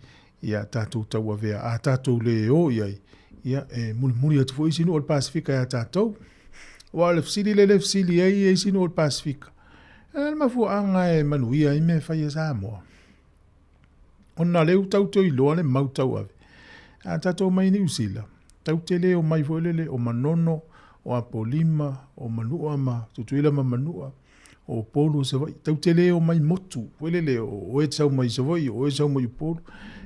Speaker 1: ia tātou tau a vea a tātou le o iai ia e muri atu fo isi no al Pasifika ia tātou wa le fsili ai isi no al Pasifika e mafu anga e manuia I me whai a Sāmoa ona leu tau tau I loa le mau tau ave a tātou mai ni usila tau tele o mai foelele o manono o apolima o manua ma tutuila ma manua o polo se vai tau tele o mai motu foelele o e tau mai se vai o e tau mai polo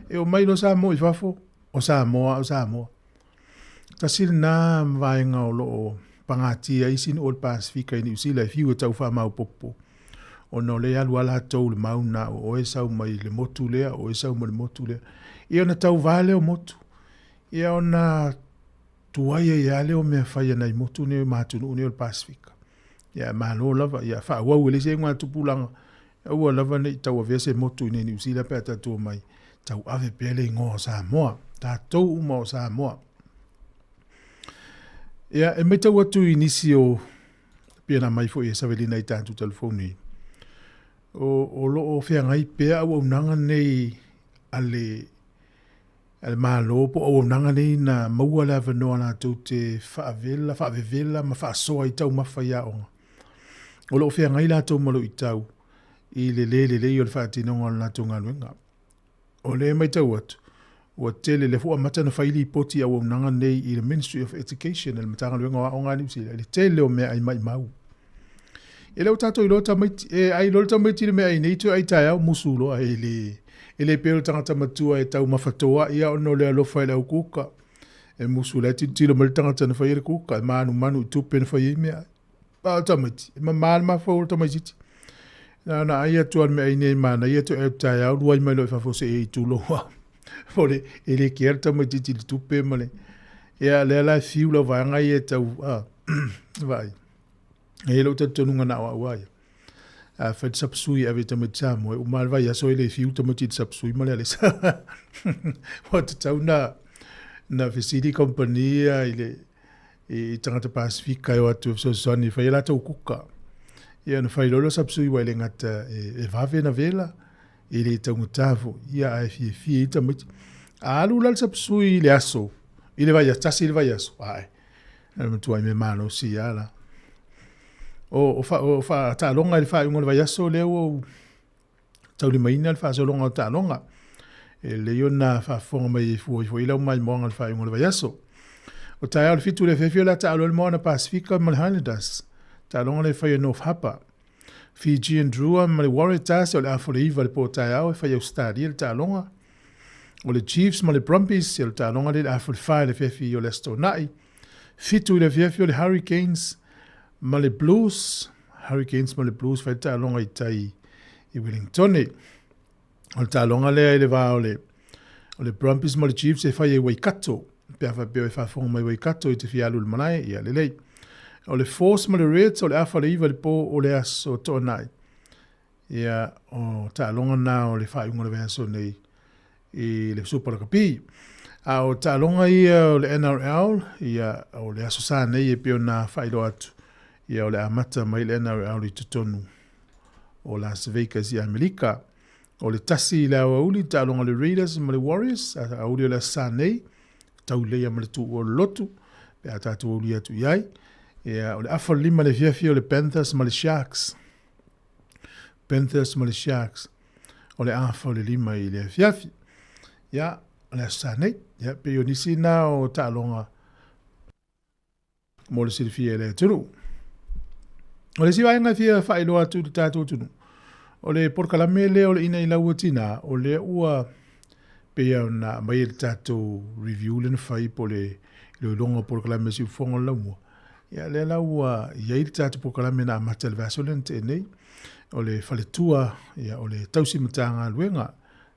Speaker 1: e o mai no Sāmoa I fafo o Sāmoa tasir na vaenga o lo pangatia I sin ol Pasifika I ni usila I fiu tau wha mau popo o no le alu ala tau le mauna o e sau mai le motu lea o e sau mai le motu lea I ona tau vale o motu I ona tuaia I ale o mea whaia nei motu ne o mātunu ne o Pasifika ia malo lava ia wha wau ele se ngā tupulanga ua lava nei tau avea se motu ne ni usila pe atatua mai tau ave pele ngō Sāmoa tātou uma o Sāmoa ia e me tau atu inisi o pia mai fo e savelina I tātu telefoni o lo o fea ngai pea au nanga nei ale malo po au nanga nei na maua la vanoa na tau te whaavevela ma whaasoa I tau mawhaia onga o lo o fea ngai la tau malo I tau I le o le whaatinonga na tau nganuenga o le mai tau atu o tele le fua mata na whaili poti au nanga nei I le Ministry of Education le matanga luenga wa onga ni usila le tele o mea ai mai mau e leo tato I lota maiti e ai lota maiti le mea I nei tu ai tai au musulo ai le pelo tangata matua e tau mawhatoa ia ono le alofa I le au kuka e musula e tilo mali tangata na whaile kuka e manu I tupe na whaile mea pa lota maiti e ma whau lota maiti na ai atu al mea I nei mana ia tu e tai au luai mai lo I fafose e I tulo Ole ele kier tamo titi tupe male. Ia le la fiu la vanga ia tau vai. E lo te tonunga na wa ia. A fat sapsui ave tamo tsamo o mal vai aso ele fiu tamo titi sapsui male le sa. What tau na Visiti Compania ile I tangata Pasifika o atu so soni fa ila tau kuka. Ia na fai lolo sapsui wa ile ngata e vave na vela ile tau ngutavu ia a fi ita mit alu lal sapsui le aso ile vai tasi ile vai aso ai na mtu ai me mano si ala o fa ta longa ile fa ngol vai aso le o tau li maina ile fa so longa ta longa le yona fa fonga mai fu ila mai monga ile fa ngol vai aso o ta al fitu le fefiola ta al mona Pasifika mal Highlanders ta longa le fa no hapa Fiji and Drua ma le Waratahs o le afoliva le pōtaiao e whai Australia le tālonga. O le Chiefs ma le Brumbies le tālonga le afoliwhai le whiawhi o le Astonai. Fitu le whiawhi o le Hurricanes ma le Blues. Hurricanes ma le Blues whai tālonga I tai I Wellington. O le tālonga lea I le wā o le Brumbies ma le Chiefs e whai e Waikato. Pea whapeo e whafonga mai Waikato I te whialu le manae I a le lei. O le Force ma le Reds o le afaliva le po o le aso tonai. Ia o ta longa na o le whaiunga le vehaso nei I le Super Kapi. A o ta longa ia o le NRL ia o le aso sa nei e pio na whairo atu. Ia o le amata mai le NRL I tutonu o Las Vegas I Amerika. O le tasi le awa uli ta longa le Raiders ma le Warriors a uli o le sa nei. Tau leia ma le tu o lotu. Pe a tatu uli atu iai. Ia, o le afa lima le fiafi o le Panthers ma le Sharks. Panthers ma le Sharks. O le afa o le lima I le fiafi. Ia, o le asanei. Ia, pe o nisi na o ta'alonga. Mo le silifia le tunu. O le siwaenga fia whailoa tu tātou tunu. O le porkalame le o le ina I lau tina. O le ua pe au na mai le tātou review le na whai po le longa porkalame si ufonga lau mua. Ia le lau ia I tātou pokalame na amata le vasolen te nei. O le whaletua, ia o le tausi matanga luenga.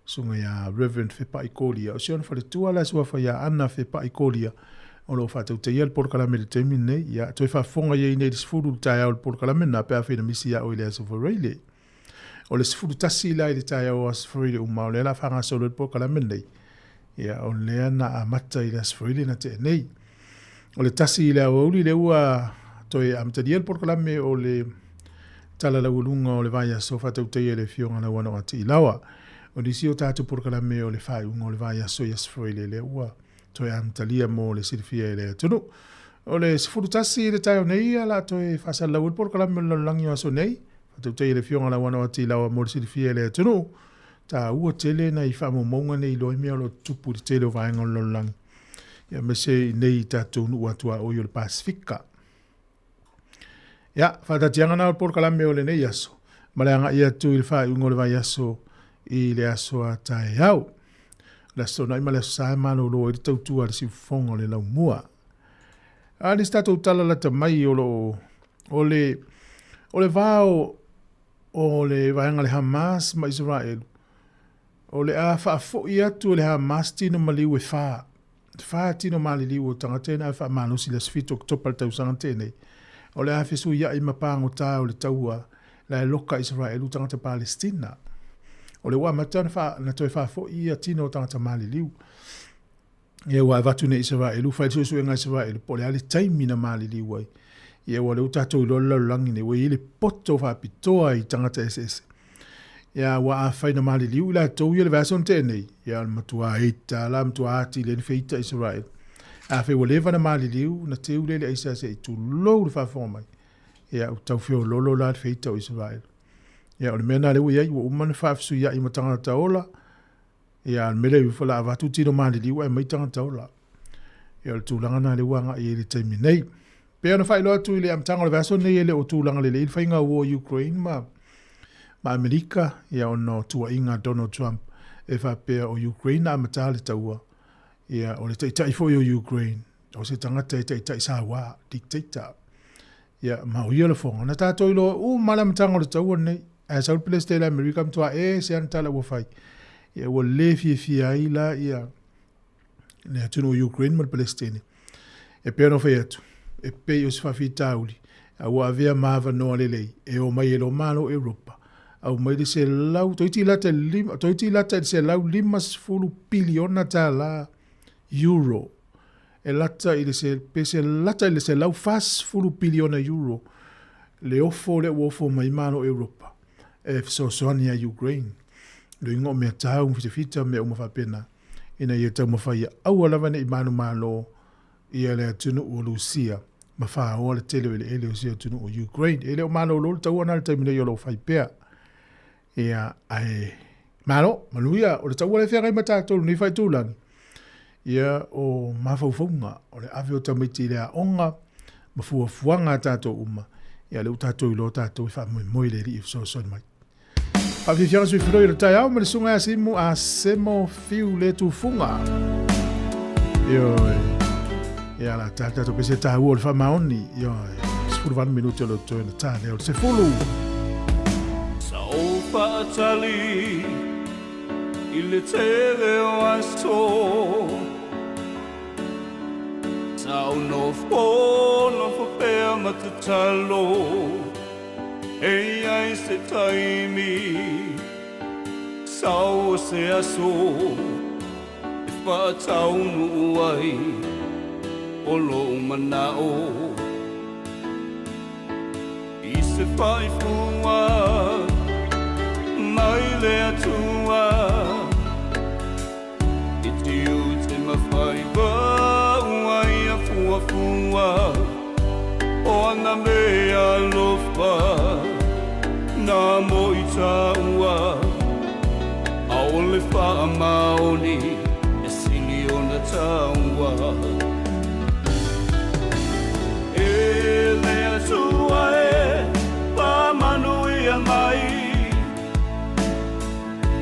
Speaker 1: Sunga ia Reverend Fepa Ikolia. O sion whaletua la sua whaia ana Fepa Ikolia. O lo whatau te ia le pokalame le teimi nei. Ia toi whafonga ia I nei le sifuru tai au le pokalame na pea whina misi ia o le asafareile. O le sifuru tasi la I le tai au asafareile umau le la whanga solo le pokalame nei. Ia o lea na amata I le asafareile na te nei. O le tasi I le awauli le ua toi amtadia le porkalame o le tala la ulunga o le vaya so fatau teia le fionga na wana ati ilawa. O nisi o tātou porkalame o le whaiunga o le vaya so yasfroile le ua toi amtalia mo le silifia le tunu. O le sifuru tasi le tayo nei ala toi whasal lau le porkalame o langi o aso nei. Fatau teia le fionga na wana ati ilawa mo le silifia le tunu. Ta ua tele na I whamomonga nei loi mea lo tupu le tele o vaenga o langi. Ia mese nei tātou nu atua o le Pasifika. Ia, whatatianga na o porkalame o le nei aso. Maleanga ia tu I le whaiunga o le vai aso I le aso a tae au. Le aso nai male aso sae mano lo I le tautua le siufonga o le lau mua. A ni statou tala lata mai o le vao o le vaenga le Hamas ma Israel. O le a whaafo I atu le Hamas tino maliu e whaa. Wha tino malili o tangatena wha manusi le sfito topal tau sangatene. O le afesu ia I mapango tā o le taua la loka Israel u tangata Palestina. O le wa matana wha na toi wha fo ia tino o tangata malili u. Ia wa vatu ne Israel u whai susu enga Israel po le ale taimi na malili wai. Ia wa le utato I lola langi ne wai ile poto wha pitoa I tangata SS. Ia wa a whaina malili u la tau ia le vason tenei. Ia al matua eita, la matua ati le feita Israel. A whai walewa na malili u na te ulele aisa se I tu lou le whawhonga mai. Ia u tau whio lolo la le feita o Israel. Ia o le mena le ui ai wa umana whawhisu ia I matanga taola. Ia al mele u whala avatu tino malili u ai maitanga taola. Ia le tūlanga na le wanga I le taimi nei. Pea na whai loa tu I le amtanga le vason nei ele o tūlanga le il whainga war Ukraine ma Amerika ia ono tua inga Donald Trump e whapea o Ukraine na amatale taua ia o le taitai fo o Ukraine o se tangata taitai Sāmoa dictator ia mauia le fonga na tātou ilo malam tango le taua nei a South Palestine America mtua se antala wa fai Ia ua le fia ai la ia le atunu o Ukraine ma le Palestine. E pea no fai atu. E pei o se whawhitauli. A ua avea maava noa lelei. E o mai e lo malo Europa. Au mai le se lau, toiti lata le se lau 5 piliona ta la euro. E lata i le se, pese lata i le se lau 5 piliona euro. Le ofo mai malo Europa. E soani a Ukraine. Le ingo mea tau fita mea umawhapena. Ina ia tau mawhaia. Au alawane i manu malo ia le atunu o Lucia. Mawha o le tele ele o si atunu o Ukraine. Ele o malo lolo tau ana le taimina i o lo whaipea. Ia ai malo, manuia, o le tau ale whengai matatolu ni whai tūlangi. Ia o mawhauwhaunga, o le awe o tamiti le a onga, mafuafuanga tātou uma. Ia le utatou i lo tātou i wha moi le ri i so mai. Pawhiwhianga sui whiroi le tai au, ma le sunga a simu a semo fiu le tufunga. Ia la tātou pese tā ua le wha maoni. Ia, 10 minuti o lo toina tā leo, se fulu.
Speaker 17: Sao whaatali i le tere o aso. Sao no whapea matatalo. Ei ai se taimi, sao se aso, e whaataunu ai, o lo manao. I se whaifua, mai le atua, i te u te mawhaiwa, uai a fuafua, o ana mea lofa, na mo i taua, a ole wha maoni, e sili o na taua. E le atua e, pa manu ia mai,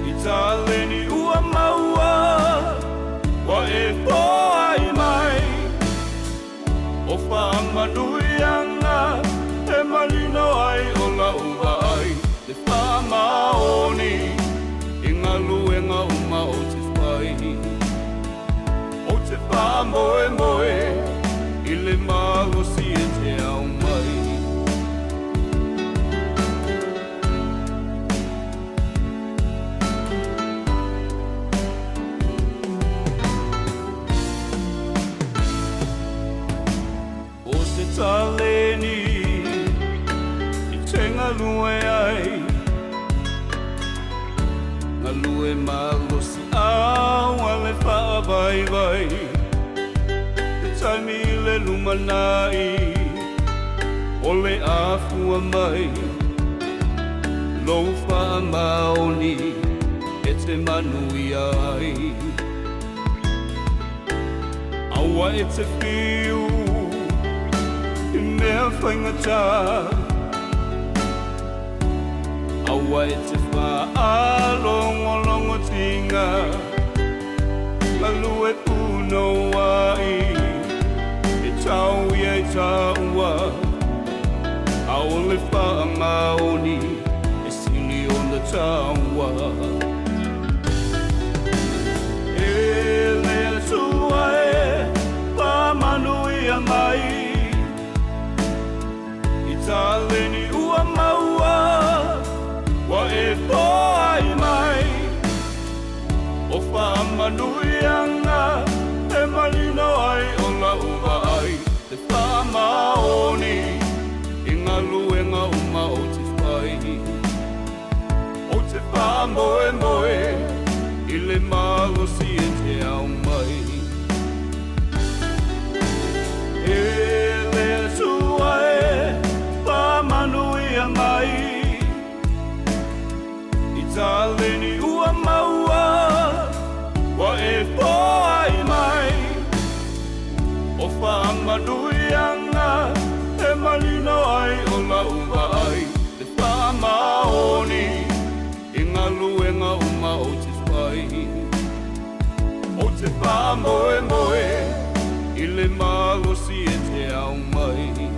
Speaker 17: i taleni ua maua, wa e po ai mai, o wha manu ianga, e malino ai o la uwa ai, le wha maoni, i ngā luenga uma o te whai. O te wha moe moe, i le magosi e te au mai. O se taleni, i te ngā lue ai, ngā lue magosi au ale wha vai vai. Te taimi le lumanai, o le afua mai, lou wha maoni, e te manui ai. Aua e te whiu, i mea whaingata, aua e te wha alongo tinga, ngā lue puno ai, e tau i e taua, a o le wha maoni, e sili o na taua. E le atua e, pa manu ia mai, i taleni ua maua, wa e po ai mai, o wha manuianga, e malino ai o la uwa ai, te wha maoni, i ngā luenga uma o te whai. O te wha moe moe, i le magosi e te au mai. E le atua e, pa manuia mai, taleni ua maua, wa e po ai mai, o wha manuianga, e malino ai o la uwa ai, te wha maoni, i ngā luenga uma o te whai. O te wha moe moe, i le magosi e te au mai.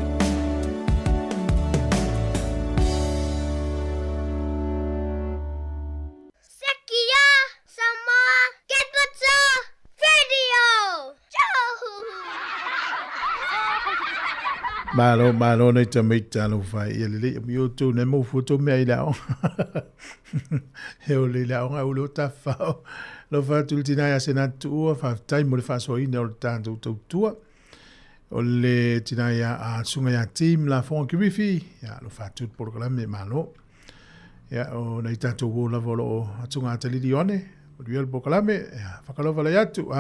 Speaker 1: Malo nei te mei talo fai ia le mi o tu ne mo foto me ai lao. He o le lao nga ulo ta fao. Lo fa tu tina ya sena tua fa tai mo le fa so ina o tanto tu tua. O le tina ya a sunga ya team la fon kiwifi ya lo fa tu programa malo. Ya o nei tanto wo la volo atunga tali dione. O dio programa ya fa kalo vala ya tu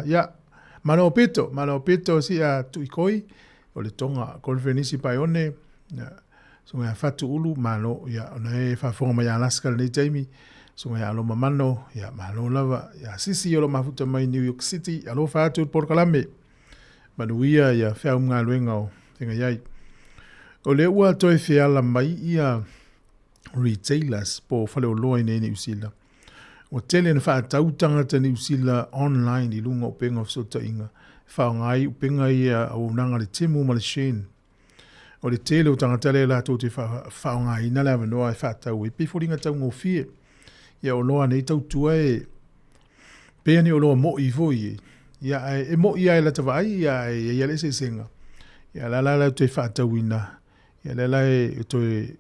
Speaker 1: ya malo pito si a tu ikoi. O le tonga konferensi pai one sunga ya fatu ulu malo ya ona e fa fonga mai Alaska nei taimi sunga ya alo mamano ya malo lava ya sisi yo mafuta mai New York City alo fatu por kalame manuia ya fa unga luenga o tinga yai o le ua toi fiala mai ia retailers po fale o loa nei New Zealand o tele na fa tautanga te New Zealand online i lunga o penga fsota inga whaongai upenga ia au nanga le timu ma le Shane. O le tele o tangatale la tō te whaongai ina lewa noa e whātau e piforinga tau ngō fie. Ia o loa nei tau tua e pēani o loa mo i voi e. Ia e mo i ai la tawa ai ia e ia le se senga. Ia la la te whātau ina. Ia la la e to e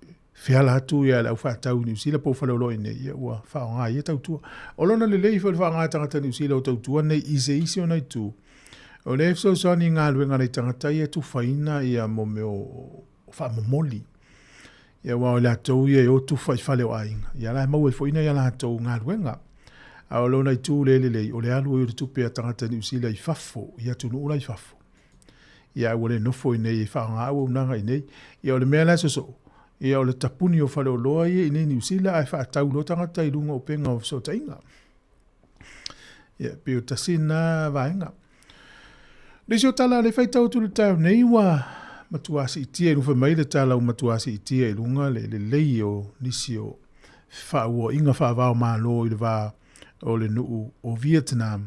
Speaker 1: whiala atu ia lau whātau ni usila po whale o loa ine. Ia ua whaongai e tau tua. O lona le lei whaongai tangata ni usila o tau tua nei ise o nei tū. O le so so ni ngā luenga nei tangata ia tu whaina ia mo me o whamomoli. Ia wao le atou ia o tu whale o ainga. Ia la mau e whaina ia la atou ngā luenga. A o lona i tū le o le alu i tupe a tangata ni usila i whafo. Ia tu nuula i whafo. Ia o le nofo i nei i whaanga au nanga i nei. Ia o le mea la so. Ia o le tapuni o whale o loa i nei ni usila ai whaatau lo tangata i lunga o penga o so tainga. Ia pio tasina vaenga. Lesi o tala le whaitau tulu tau nei wa matuasi i tia inufa mai le tala o matuasi i tia i lunga le lei o nisi o whaua inga whaavao malo i le wā o le nuu o Vietnam.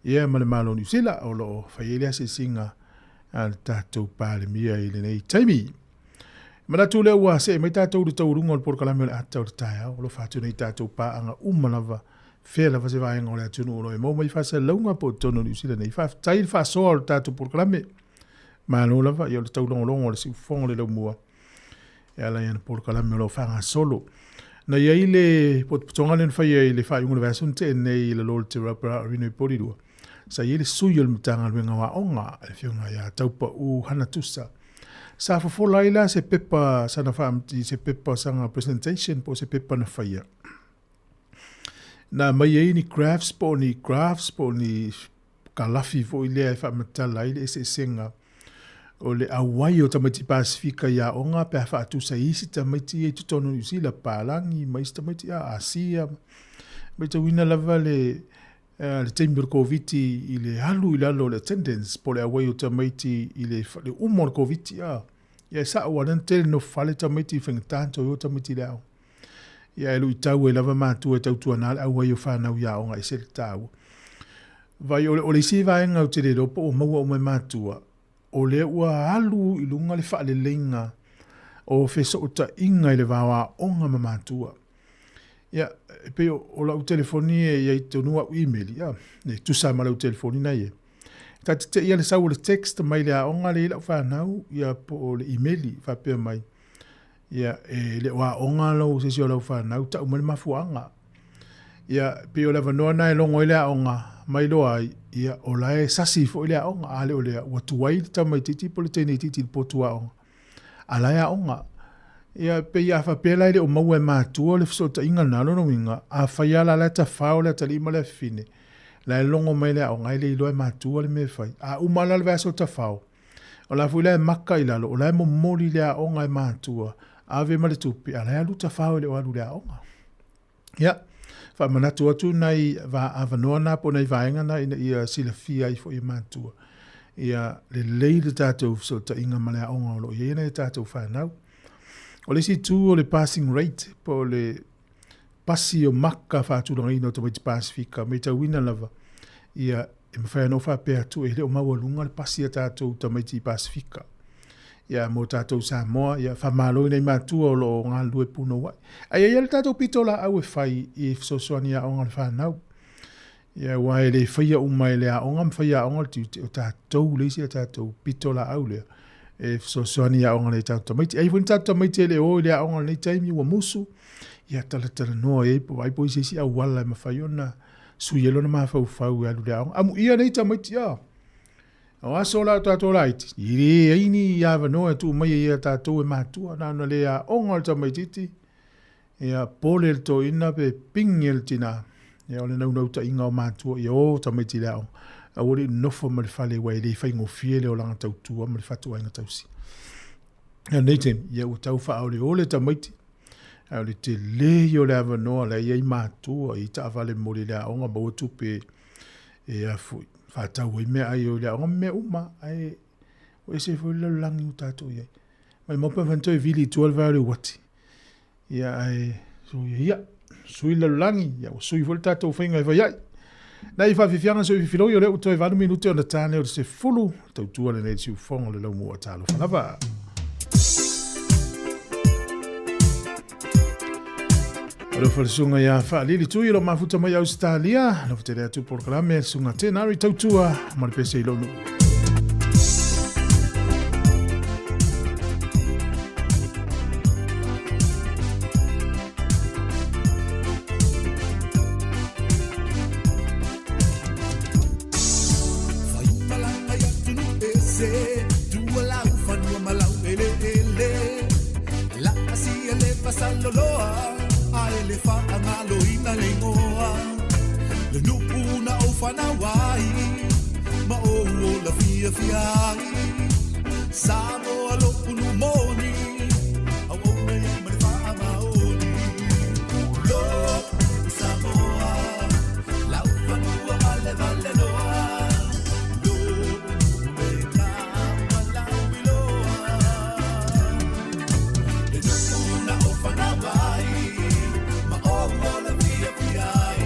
Speaker 1: Ia ma le malo New Zealand o lo whaielea se singa a le tātou pāle mia i le nei taimi. Manatu le ua se mai tātou le taurunga o le porkalame o le atau le taia o lo whātu nei tātou pāanga umanava fela fa se vai ngole atunu o e mo mai fa se longa po tono New Zealand nei fa tai fa so al tatu por clame ma no la va yo le tau longo le si fon le mua e ala yan por clame lo fa solo na ia ile po tonga le fa ia ile fa un version te nei le lol te rapa rino polido sa ile suyo le mtanga le nga onga e fiunga ya tau pa u hana tusa sa fo laila se pepa sana fa se pepa sanga presentation po se pepa na fa ia na mai e ni crafts po ni kalafi fo ile e fa matala ile se senga o le awai o tamati pasifika ya onga pe fa tu sa isi tamati e tutono usila palangi mai tamati a asia mai te wina lava le timber covid ile halu ile lo le attendance po le awai o tamati ile le umor covid ya sa wanan tel no fale tamati fengtanto yo tamati le ia e lui tau e lava mātua e tau tuanale au ai o whanau ia o ngai sere tau. Vai o le si vaenga o te re ropo o maua o mai mātua. O le ua alu i lunga le whaale lenga o wheso o ta inga i le wawa onga ma mātua. Ia, pe o lau telefoni e iai tonua u email, ia, ne tusa ma lau telefoni na ie. Tati te ia le sau le text mai le a onga le ila whanau, ia po o le emaili whapea mai. Ia le wa onga lo se sio lo fa na uta mo mafuanga ia pe o lava no na longo ile onga mai lo ai ia o la e sasi fo ile onga ale o le watu wai ta mai titi politene titi potua onga ala ia onga ia pe ia fa pe la ile o mau e matu le so ta inga na no winga a fa ia la ta fa o le ta lima le fine la longo mai le onga ile lo e matu le me fai a umala le va so ta fa o la fu le makka ila lo la mo moli le onga e matu ave male tupi ala luta fao le walu le onga ya fa manatu atu nai va avanona po nei vaenga na ia silafia i fo i matua ia le leile tatou so ta inga male onga lo ia nei tatou fa nau o le si tu o le passing rate po le pasi o makka fa tu no ino to me pasifika me ta wina lava ia e fa no fa pe atu e le o mawalunga le pasi tatou to me pasifika ia mo tātou Sāmoa, ia whamalo nei mātua o lo ngā lue puno wai. Ai ia le tātou pitola au e whai i fsosoani a onga le whanau. Ia wai le whaia umai le a onga mwhaia a onga o tātou leisi a tātou pitola au lea. e sosoani a onga le tata maiti. Ai fun tata maiti le o le a onga le taimi ua musu. Ia tala noa e po ai po i sesi au wala ma whaiona suielo na mawhau whau e alu le a onga. Amu ia nei ta maiti a. O aso la tato laiti. Ire aini ia wanoa tu mai ia tato e matua na le a onga le ta maititi. Ia pole le to ina pe pingi le tina. Ia ole nau ta inga o matua ia o ta maiti le a onga. A ori nofo ma le whale wai le whaingo fiele o langa tautua ma le whatua inga tausi. Ia nei tem, ia u tau wha aole ole ta maiti. Ia ole te le o le awa noa le iai mātua i ta awale mori le a onga maua tupe e a fui. Whatau i mea ai o le a onga mea uma ai o e se fui le langi u tātou iai. Mai mopa whanto e vili tual vare wati. Ia ai, so ia, sui le langi, ia o sui fui tātou whainga i vai ai. Nei whawhiwhianga so i whiwhiroi o leo toi vanu minute o na tāne o se fulu tau tua le nei siu whonga le lau mua tālo whanava. Alo whalisunga ia whaalili tui lo mafuta mai Australia, lo whatere atu porkalame sunga tenari tau tua, maripese i lonu.
Speaker 15: Sāmoa lopu nu moni, au au nei mani wha maoni. Lopu Sāmoa, lau whanua vale vale noa. Lopu me ngā walau iloa. Le nuku na o whanawai, ma o la pia piai.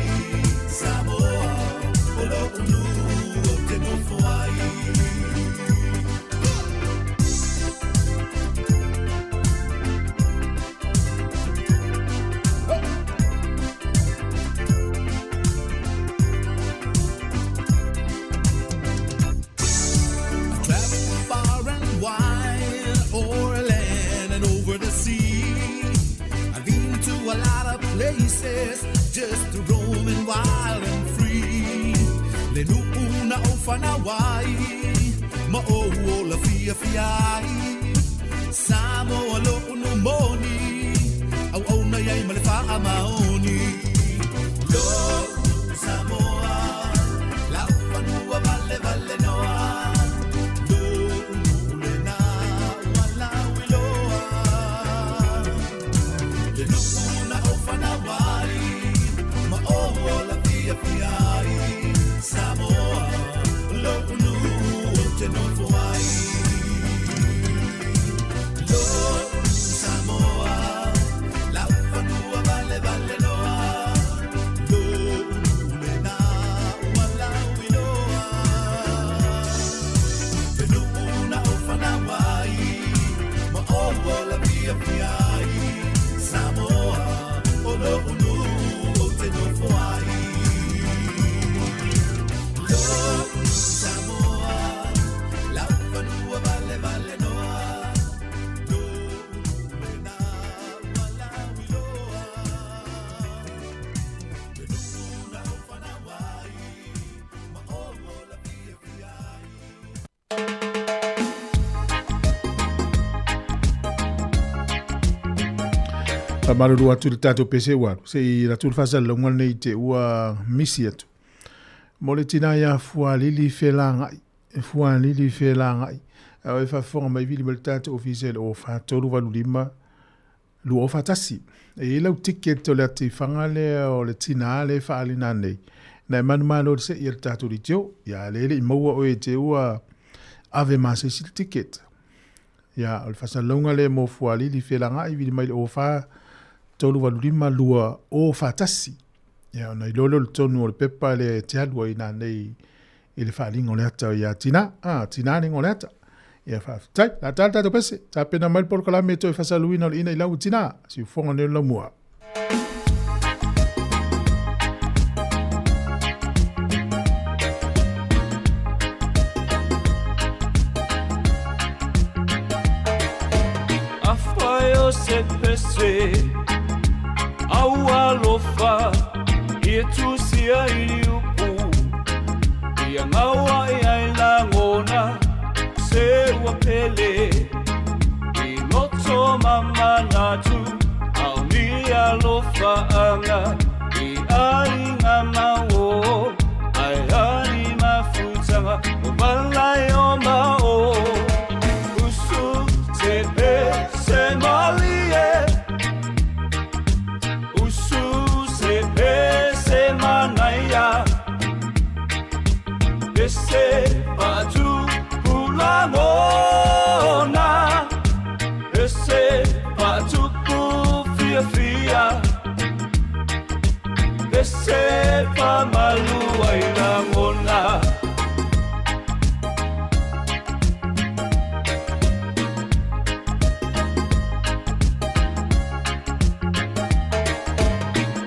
Speaker 15: Sāmoa, o lopu nu o te nofo ai. Just roaming wild and free. Le nuuna o whanawai, ma o la fia fiai. Sāmoa lo unu moni, au au na iai ma le wha maoni. Lo Sāmoa, lau whanua vale vale noa. Lo unu na walau iloa. Le nuuna o whanawai, Sāmoa, lo unu o te nofo ai. Lo Sāmoa, lau whanua vale vale noa. Lo unu le nā walau iloa. Te nuuna o whanawai, ma o la pia piai. Sāmoa, o lo unu o te nofo ai.
Speaker 1: Maruru atu le tato pese waru. Se i ratul fasal longa nei te ua misi atu. Mole tina ia fualili whelangai. Fualili whelangai. Au e whafonga mai vili me le tato ofisel o whatoru walu lima. Lu o whatasi. E lau tiket o le ati whangale o le tina le whaalina nei. Na manu manu se i le tato li teo. Ia lele i maua o e te ua ave mase si le tiket. Ia o le fasal longa le mo fualili whelangai vili mai le o wha tolu walu lima lua o whatasi. Ia ona i lolo le tonu o le pepa le te alua i nā nei i le whaalinga o le ata ia tina. Tina ninga o le ata. Ia whaafitai, la tala tato pese. Ta pena mai polo kalame to i whasaluina o le ina i lau tina. Si ufonga neo lau mua.
Speaker 17: pese au alofa ia tusia ili upu ia ngawa ia ilangona se wapele i loto mama natu au ni alofa anga i ainga mawo ai ani mafutanga ubalai o mao usu te pese malie usu se pese manaya pese patu pulamona pese patu fia fia pese pamalu ailangona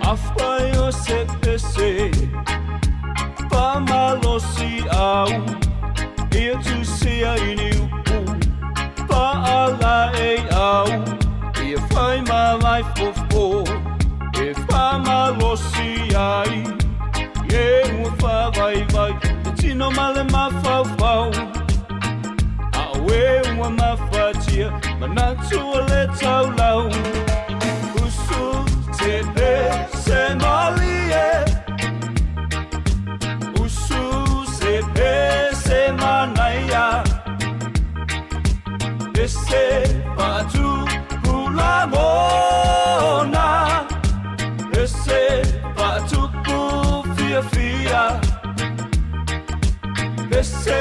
Speaker 17: Afwayo se pese pamalosi au ia tusia ini upu pa ala e au ia fai ma life of all if pamalosi ai ye ufa vai vai tino male ma fau fau awe uma mafatia manatu le tau lau usu te pese malie usu se pese manaya pese patu pulamona pese patu fia fia pese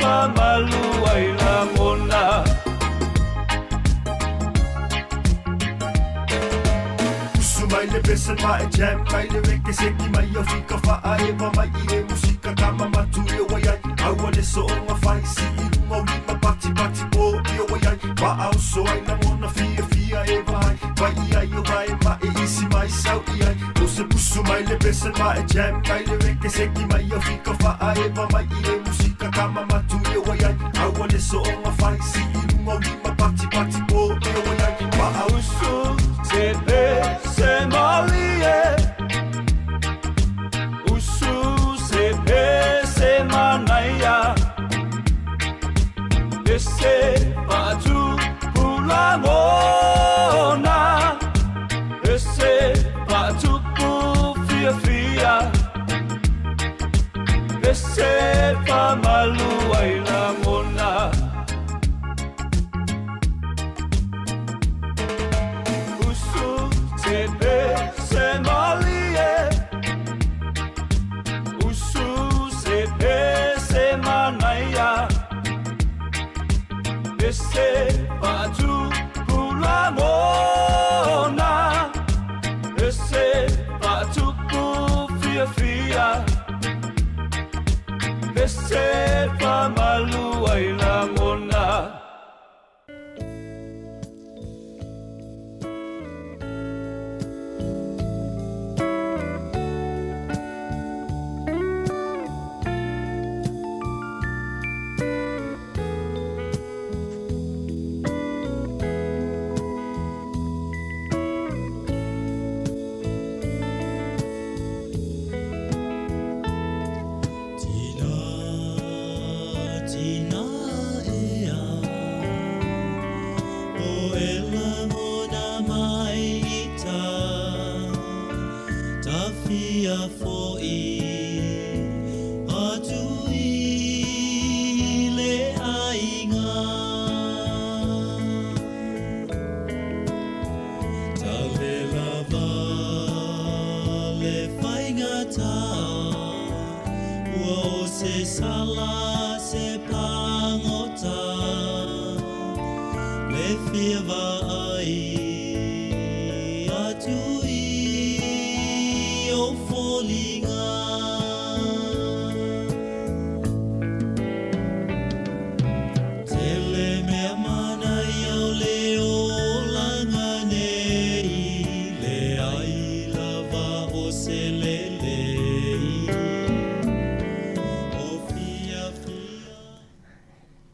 Speaker 17: pamalu ailangona
Speaker 6: Mai le pesa mai jam mai le weke seki mai o fika fa ai ma mai I musika kama matu e wai ai au le so nga fai si I mo li ma pati pati po I o wai ai pa au so ai na mona fia fia e vai ai o vai ma e isi mai sau I ai o se pusu mai le pesa mai jam mai le weke seki mai o fika fa ai ma mai I musika kama matu e wai ai au le so nga fai si I mo li ma pati pati po I o wai ai pa au so
Speaker 17: te pese malie usu se pese manaya pese patu pulamona pese patu fia fia pese pamalu ailangona te pese malie usu se pese manaya pese patu pulamona pese patu fia fia pese pamalu ailangona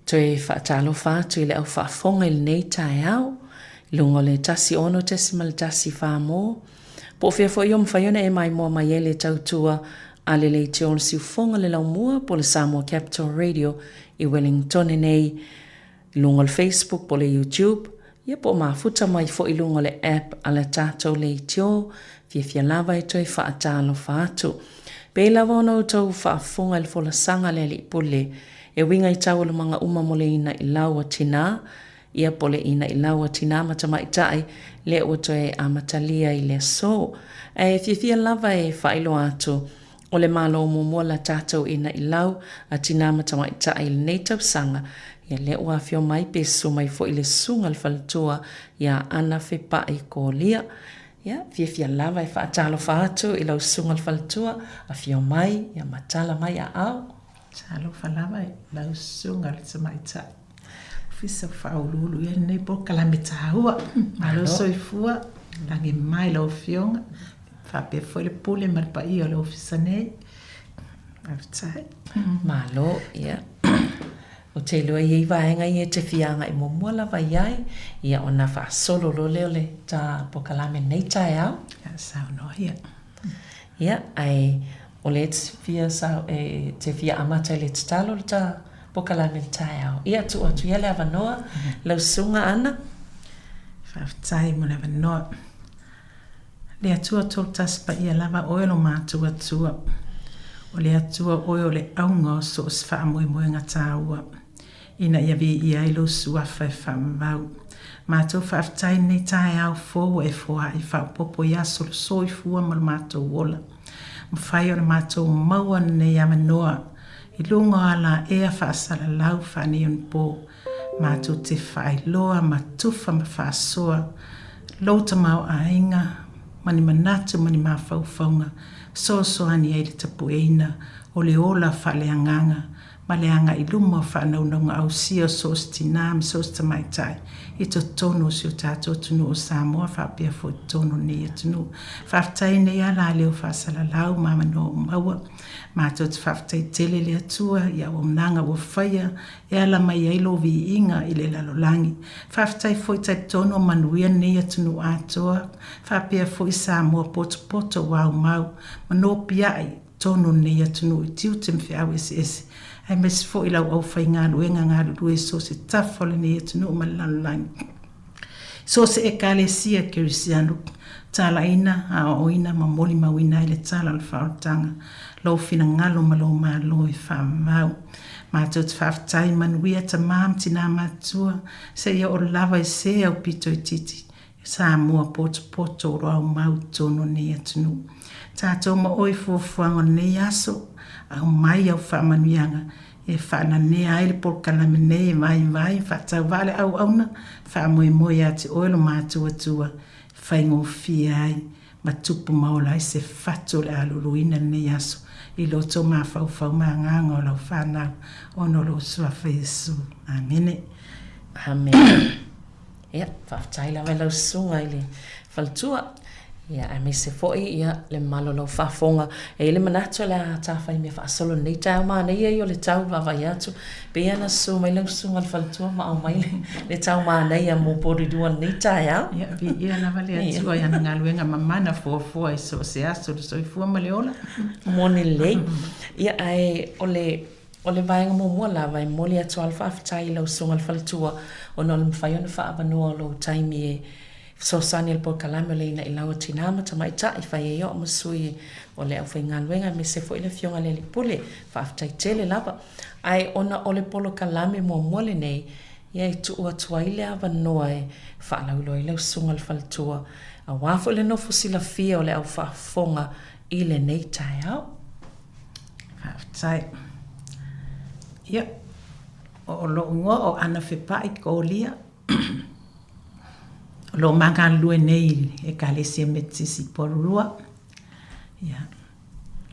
Speaker 3: Toe whaatalo whātui le au whaafonga I nei tai au, Lungo le tasi ono tesimal tasi whāmo. Po fia fo iom whaiona e mai mua mai ele tautua a le le te on si ufonga le lau mua po le Sāmoa Capital Radio i Wellington nei. Lungo le Facebook po le YouTube. Ia po mafuta mai fo i lungo le app a le tātou le tio. Fia lava e toi whaatalo whaatu. Pe lava ono tau whaafonga le fola sanga le li pule. E winga i tau le mga uma mole ina i laua tina. Ia pole ina i laua tina matamaitai. Le ua toi a matalia i le so. E fia lava e whailo atu. O le malo mumua la tātou ina i lau. A tina matamaitai le neitau sanga. Ia le ua fio mai pesu mai fo i le sunga le falatua. Ia ana FEB i ko lia. Ia, fia lava e whaatalo whaatu i lau sunga le falatua. A fio mai, ia matala mai a au.
Speaker 18: Talo whalava e lau sunga le tamaitai. Fisa whaululu ia nei po kalamita hua. Malo soifua, langi mai lau fionga. Whape foi le pule marpa i o le ofisa nei. Avitai.
Speaker 3: Malo, ia. O te lua i vaenga i e te fianga i momua lava iai. Ia ona wha solo lo leo le ta pokalame nei tae au.
Speaker 18: Ia sao no ia.
Speaker 3: Ia, ai o le te fia amata le talo le ta pokalame le tae au. Ia tu atu ia le avanoa, lau sunga ana.
Speaker 18: Whaftai mo le avanoa. Le atua tol taspa ia lava oelo mātua tua. O le atua oeo le aunga o so os wha moe moe ngata ua. Ina ia vi ia ilo suafa e whamau. Mātou whaftai nei tae au fōu e fōa i whaupopo ia solo soi fua mal mātou wola. Mwhai o le mātou maua nei amanoa. I lungo ala ea whaasala lau whani un pō. Mātou te whailoa matufa ma whaasoa. Lauta mau a inga. Mani manatu mani mawhauwhaunga. So ani e le tapu eina. O le ola whaleanganga. Ma le anga I lumo whanaunanga au sia sos tinam sos tamaitai. I to tono si o tātou tunu o Sāmoa whapea fo tono ni e tunu. Whaftai nei ala leo whasala lau mama no maua. Mātou te whaftai tele le atua ia o mnanga o whaia. E ala mai eilo vi inga I le lalolangi. Whaftai fo I tai tono manuia nei e tunu atoa. Whapea fo I Sāmoa poto wau mau. Mano piai tono nei e tunu I tiu te mwhiau esi. Ai mes fo I lau au whai ngā luenga ngā lue so se tafole ni e tunu o malalangi. So se e kale sia kerisianu. Tala ina a oina ma moli mawina I le tala le whaotanga. Lau fina ngalo ma lau maa lo I whamau. Mātou te whaftai manuia ta maam tina mātua. Se ia o lava I se au pito I titi. Sāmoa poto o rau mau tono ni e tunu. Tātou ma oi fuafuanga nei aso. Au mai au whamanuianga. E whana nea aile por kalame nei vai whatau vale au auna. Whamoe moe a te oilo mātua tua. Whaingo fia ai. Ma tupu maola I se whato le aluruina nei aso. I loto ma whau ma nganga o lau whanau. Ono lo sua Jesu. Amene.
Speaker 3: Amen. Ia, whaftai lawe lau sunga I le whaltua. Ia, a me se foi ia le malo lau whafonga. E le manatu le a tawhai me whaasolo nei tau maa nei e o le tau wawai atu. Pe ana su mai lau sunga le whaltua ma au mai le tau maa nei a mo pori dua nei tai au.
Speaker 18: Ia, vi ia lava le atua ia ngā luenga mamana fua I so se aso le soi fua ma le ola.
Speaker 3: Mone lei. Ia, ai o le vaenga mo mua lava I moli atu al whaftai lau sunga le whaltua. O no le mwhaiona whaavanua lo taimi e so sani el por kalame le ina I laua tinama tamaitai whai e o masui o le au whai ngaluenga me se fo I le fionga le lipule whaaftai tele lava. Ai ona o le polo kalame mua mole nei ia I tu ua tua I le awa noa e whaalaulo I lau sunga le whalatua. A wafo le nofo sila fia o le au whaafonga I le nei tai au.
Speaker 18: Whaaftai. Ia. O lo ungo o ana FEB I ko lia. Lo manga lue nei e kalesia metisi porua. Ia.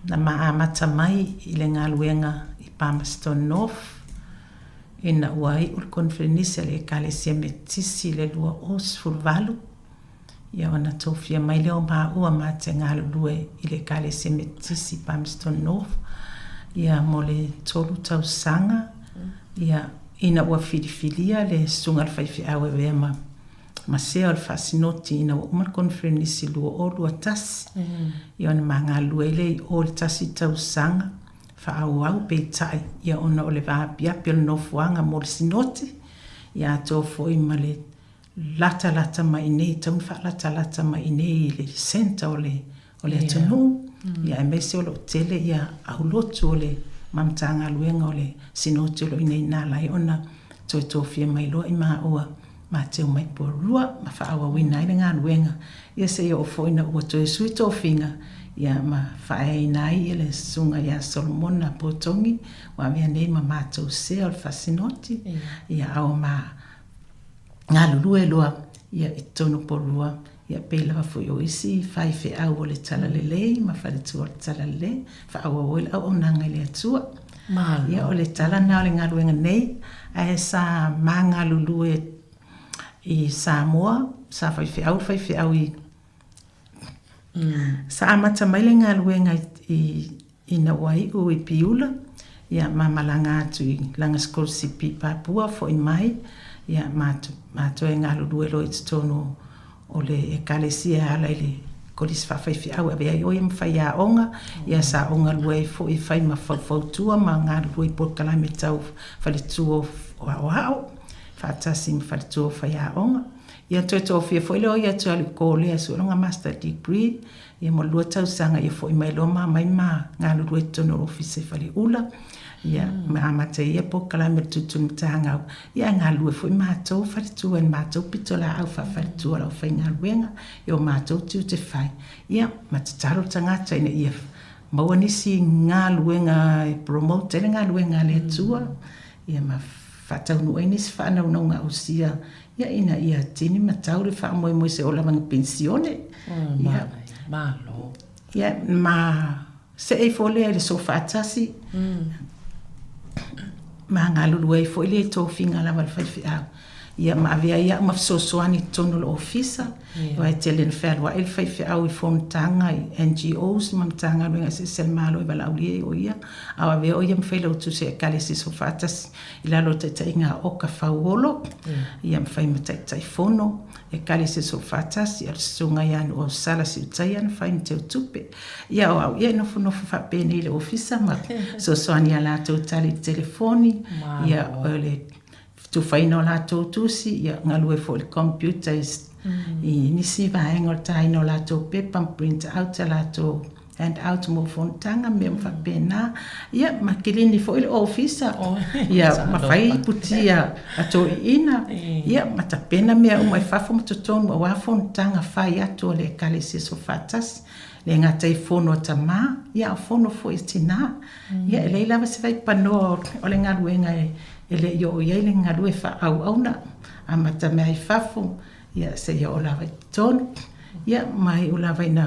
Speaker 18: Na maamata mai I le ngā luenga I Palmerston North. Ina uai ul konferenisia le kalesia metisi le lua os fulvalu. Ia wana tofia mai leo maa ua maa te ngā lue I le kalesia metisi Palmerston North. Ia mo le tolu tau sanga. Ia ina ua filifilia le sunga whaifi awe wema. ma se o fasinoti ina o ma conference lu o lu tas ia na manga lu ele o tasi tau sanga fa au pe tai ia ona o le va pia pel no fuanga mo sinoti ia to foi male lata mai nei tau fa lata mai nei le senta o le tunu ia me se o lo tele ia au lotu o le mamtanga luenga o le sinoti lo nei na lai ona to fia mai lo i ma oa ma te mai por rua ma fa awa wina i ngā nuenga ia se o foina ua to e sui tō finga ia ma fa e nai i le sunga ia Solomon na potongi wa mea nei ma mātou se o le fasinoti ia au ma ngā lulu e loa ia i tono por rua ia pēla wa fui o isi fai fe au o le tala lelei ma fa le tua o le tala lelei fa awa o le au o nanga i le atua ia o le tala na o le ngā nuenga nei a e sa manga lulu i Sāmoa, sa fai fe au i sa amata mai le ngā luenga i na wai o i piula ia mamalanga atu i langa skolsipi Papua fo i mai ia mātou e ngā lulu e lo i tonu o le e kalesia ala i le kolis fai au a vea i oia mwhai a onga ia sa onga lue fo i fai ma fautua ma ngā lue i por kalame tau fai tuo o ao fatasi mfalito faya onga ia to fia foi lo ia to kole so longa master degree ia mo lo tau sanga ia foi mai lo ma nga lo to no office fali ula ia ma mate ia po kala me tutun tanga ia nga lo foi ma to fali tu en ma to pitola au fa fali tu la fa nga wenga io ma to tu te fai ia ma taro tanga tsaina ia ma ni si nga luenga promote nga luenga le tua ia ma fatau no eni se fa na nga usia ia ina ia tini matau le fa mo se ola mang pensione ia
Speaker 3: malo
Speaker 18: ia ma se e fole le so fatasi ma nga lulu e fole to finga la val fa ia ma via ia ma so soani tono lo officer vai telen fer wa el fa au i fon tanga NGOs mam tanga venga se sel malo e bala ulie o ia a ve o ia mfelo tu se kalesi so fatas ila lo te inga o ka fauolo ia mfai mata tai fono e kalesi so fatas ia sunga ia no sala si taian fai mte tupe ia o ia no fono fa pene le officer ma so soani ala to tali telefoni ia ole tu fai no la to tusi ia ngalu e fo le computers i nisi va engol tai no la to paper print out la to and out mo fontanga me fa pena ia makilini fo le officer ia ma fai putia ato ina ia mata pena me o mai fa fo mo ton wa fontanga fai ato le kalisi so fatas le ngata i fono tama ia fono fo istina ia le lava se vai pano o le ngaluenga ele yo yele ngalue fa au na amata mai fafu ia se yo la vai ton ia mai ula vai na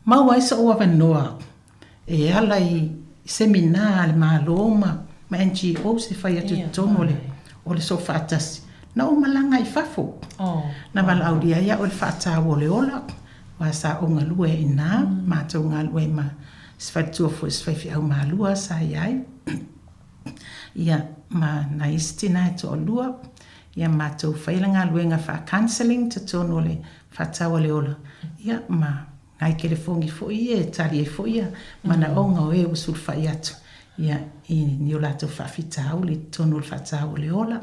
Speaker 18: ma wai so wa noa e ala i seminar ma loma ma NGO se fa ya ton ole so fatas na o malanga i fafu na val audia ia o fata ole ola wa sa o ngalue ina ma to ngalue ma sfatu fo sfafi au ma lua sa yai ia ma na istina to lua ia ma to failanga luenga fa counseling to tono le fatau le ola ia ma ngai ke le fongi fo ia tali fo ia mana onga e usul fa iatu ia i ni ola to fa fitau le tono le fatau le ola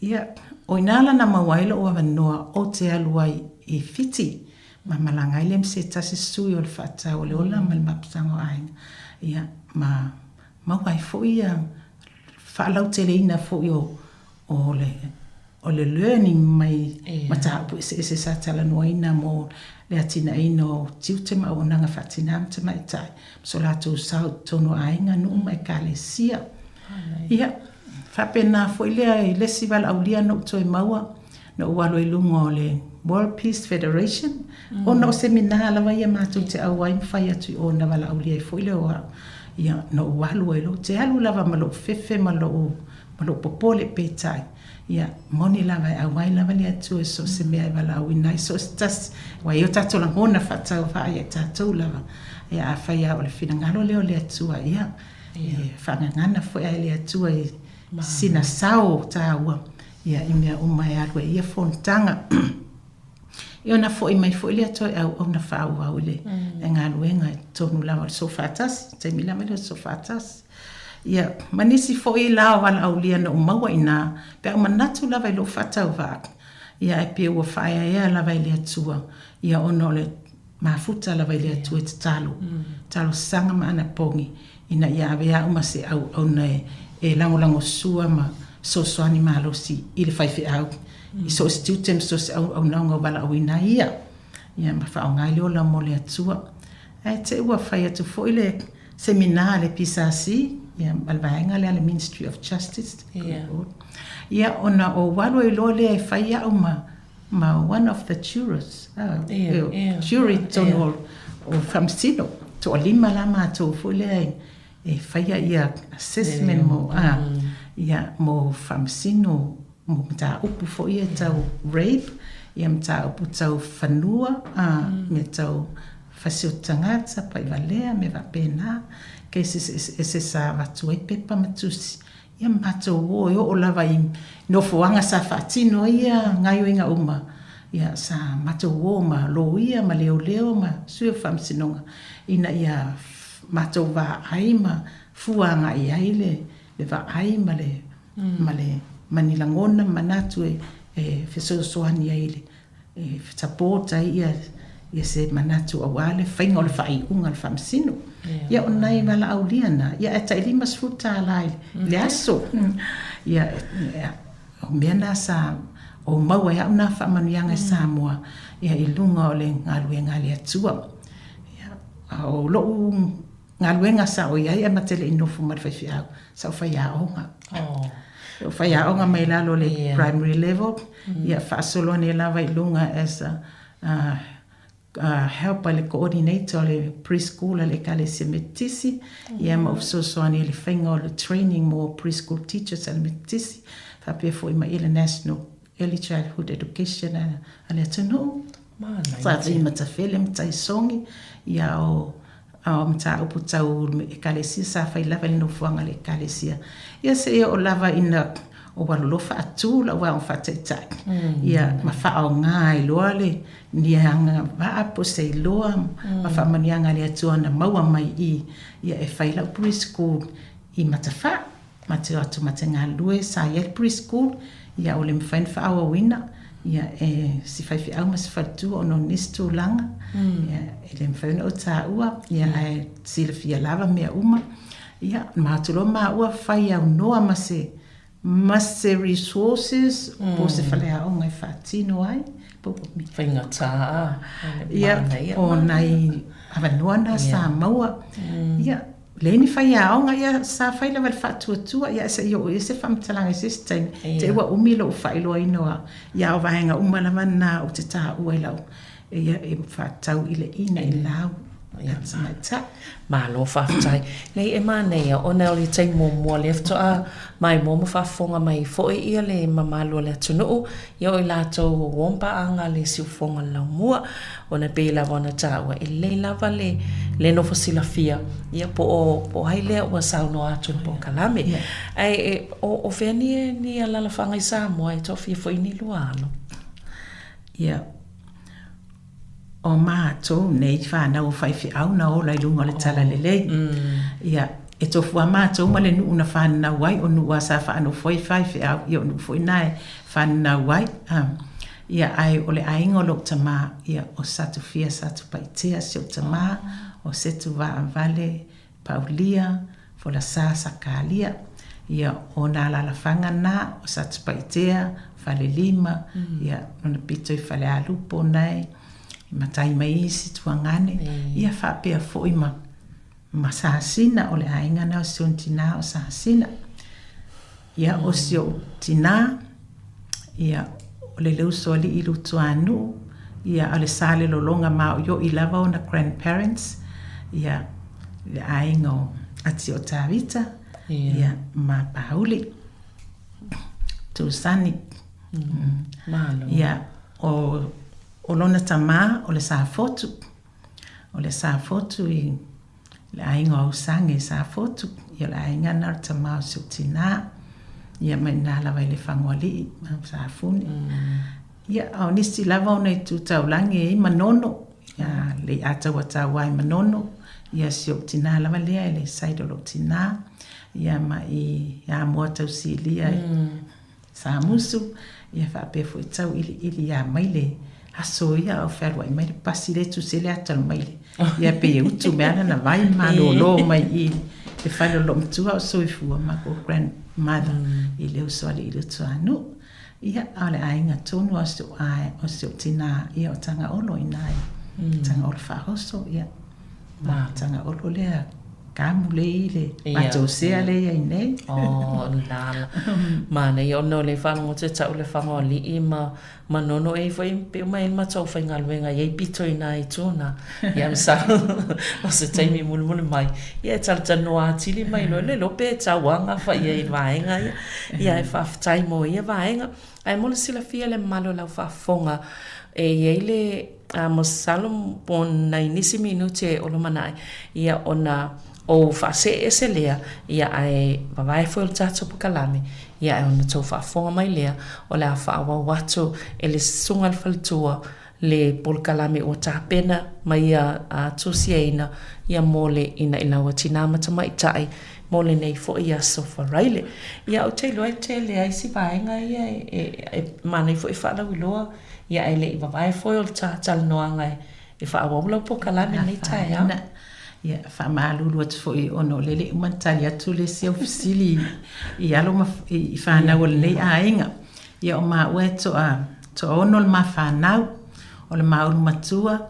Speaker 18: ia oinala na mawailo o vanoa o te aluai i fiti ma malanga ile mse tasi sui o le fatau le ola ma le mapsango ainga ia ma wai fo ia falau tele ina fo yo o le learning mai mata se sa tala no ina mo le atina ino tiute ma ona nga fatina mta mai tai so la to sa tono ainga no mai kalesia ia fa pena fo ile sival aulia no to maua no walo ilungo le World Peace Federation o no seminar la vai ma tu te awai fai atu o na wala aulia fo ile o ia no walu elo te alu lava malo fefe malo popole petai ia moni lava awai lava le atu so se mea vala wina so stas wa yo tato la ngona fata fa ia tato lava ia fa ia o le fina ngalo le atu ia fa ngana fo ia le atu sina sao tawa ia imea umai alu ia fontanga Ia ona fo'i mai fo'i lea toi au na whaau le. E ngā luenga e tonu lawa le sofa atasi. Te mila mai le sofa atasi. Ia manisi fo'i lawa wala au lia na umaua ina. Pea manatu lawa i lo whatau wak. Ia e pia ua whaia ia lawa i lea tua. Ia ono le mafuta lawa i lea tua e te talo. Talo sanga ma ana pongi. Ina ia avea uma se au na e lango sua ma sosoani malosi i le whaiwhi au. I so stiu tem so se au naunga wala au ina ia. Ia ma whao ngai leo la mo le atua. E te ua whai atu fo i le seminar le pisasi. Ia malvaenga le ale Ministry of Justice. Ia ona o walo i lo le e whai au ma one of the jurors. Jury tono o Famsino. To o lima la ma to fo le e whaia ia assessment mo ia mo Famsino mo mta upu fo ia tau rape ia mta upu tau whanua me tau whasio tangata pa i valea me va pena ke se sa watu ai pepa matusi ia mato o lava i nofoanga sa whatino ia ngai inga uma ia sa mato o ma lo ia ma leo ma sui Famsinonga ina ia mato va aima fuanga i aile le va aima le manilangona manatu e fesosoani aile e sapota ia se manatu awale fainga o le fai unga le Famsino ia onai wala auliana ia e taili masfuta lai le aso ia o mena sa o maua ia una whamanuianga Sāmoa ia i lunga o le ngaluenga le atua ia o loo ngaluenga sa o ia matele inofu marwhaiwhi au sa o whai aonga o whai aonga mai lalo le primary level ia whaasolo ne lawa i lunga as a helper le coordinator le preschool le kalesia metisi ia ma usosoani le whainga o le training mo preschool teachers le metisi whapea fo i ma ile national early childhood education ale atunu sa vi matafele mtaisongi ia o mta upu tau e kalesia sa whai lava le nofuanga le kalesia ia se ia o lava ina o walolofa atu la wa o fataitai ia ma whao ngai loa le nianga waa po se loa ma whamanianga le atua na maua mai ia e whaila preschool i matawha ma te atu ma te ngā lue sa ia preschool ia o le mwhain whao wina ia e si whaiwhi au ma si whatu o no nistu langa ia e le mwhain o tā ua ia e sila fia lava mea uma ia mātulo ma ua whai au noa ma se resources po se whalea o ngai whatino ai
Speaker 3: whainga tā
Speaker 18: ia o nai avanuana Sāmoa ia leni whai aonga ia sa whai lewa whatuatua ia se i se whamtalanga system te ua umilo o whailo inoa ia o vahenga umalawa na o te tā ua ilau ia e whatau ile ina i lau
Speaker 3: malo whaftai nei e mānei o nea o le tei mua le ftoa mai mo whafonga mai foe ia le mamalo le tunuu ia o i lātou wompa anga le siufonga lau mua o na pēla wana tāua e le lava le no fasilafia ia po hai lea ua sauno atu po kalame ai o whea ni alala whangai Sāmoa e tofia foe ni luano
Speaker 18: ia o mātou nei whanau o whaiwhi au na o lai lunga le tala lelei. Ia, e tofua mātou ma le nuu na whanau wai o nua sa whanau whaiwhi au i o nuu fwoi nae whanau wai. Ia ai o le ainga o lok tamā, ia o satu fia satu paitea si o tamā, o setu waa vale paulia, fola sa sakalia. Ia o nā lalawhanga nā o satu paitea, whale lima, ia ona pito i whale alupo nei, matai mai isi tuangane ia whapea fōi ma sāsina o le ainga na o sion tina o sāsina ia o sio tina ia o le leusoli i lutu anu ia ale sale lolonga ma o yo i lava o na grandparents ia le ainga o ati o tāwita ia ma pauli tūsani ia o lona tamā o le sāfotu. O le sāfotu i le ainga au sange sāfotu. Ia le ainga na tamā o siutina. Ia mai nā lawa i le whangoali i sāfuni. Ia, au nisi lava ona i tūtaulangi e manono. Ia, le atawa tāwai manono. Ia si o tina lava lea e le saidolo tina. Ia ma i a mua tau si lia sa musu. Ia whape fo i tau ili ia maile. Aso ia o wherua i maile pasi le tu se le atalu maile. Ia pe e utu meana na vai malo lo mai i le whailo lo mtua o soifua ma ko grandmother i leo soale i le tuanu. Ia ale ainga tonu o se o tina ia o tanga olo i nai. Tanga olo whahoso ia. Ma tanga olo lea kamu le i le mato sea le ia i nei.
Speaker 3: Oh, lala. Ma nei ono le whanongo te tau le whango li i ma nono e fai pe mai ma tau whai ngaluenga i pito i nai tūna. Ia msa o se taimi mulu mai. Ia e tala tanoa atili mai no le lope e tau anga whai i vaenga ia. Ia e whaftai mo ia vaenga. Ai mole sila fia le malo lau whafonga e iei le mo salom pon nai nisi minuti e olo manai. Ia ona o whase e se lea, ia ai wawai fo il tato pukalame, ia ai ona tau whafonga mai lea, o le a whaawa watu e le sungal faltua le pukalame o tāpena mai a tusiaina, ia mole ina ilawa tinamata mai tai, mole nei fo ia sofa raile. Ia o te loa te lea isi vaenga ia e manai fo i whaalau iloa, ia ai le i wawai fo il tatal noanga e whaawa ulau pukalame nei tai au.
Speaker 18: Ia whamalulu atu fo i ono lele umantali atu le si au fisili i alo i whanau le nei a inga. Ia o maa ue to ono le maa whanau o le maa uru matua.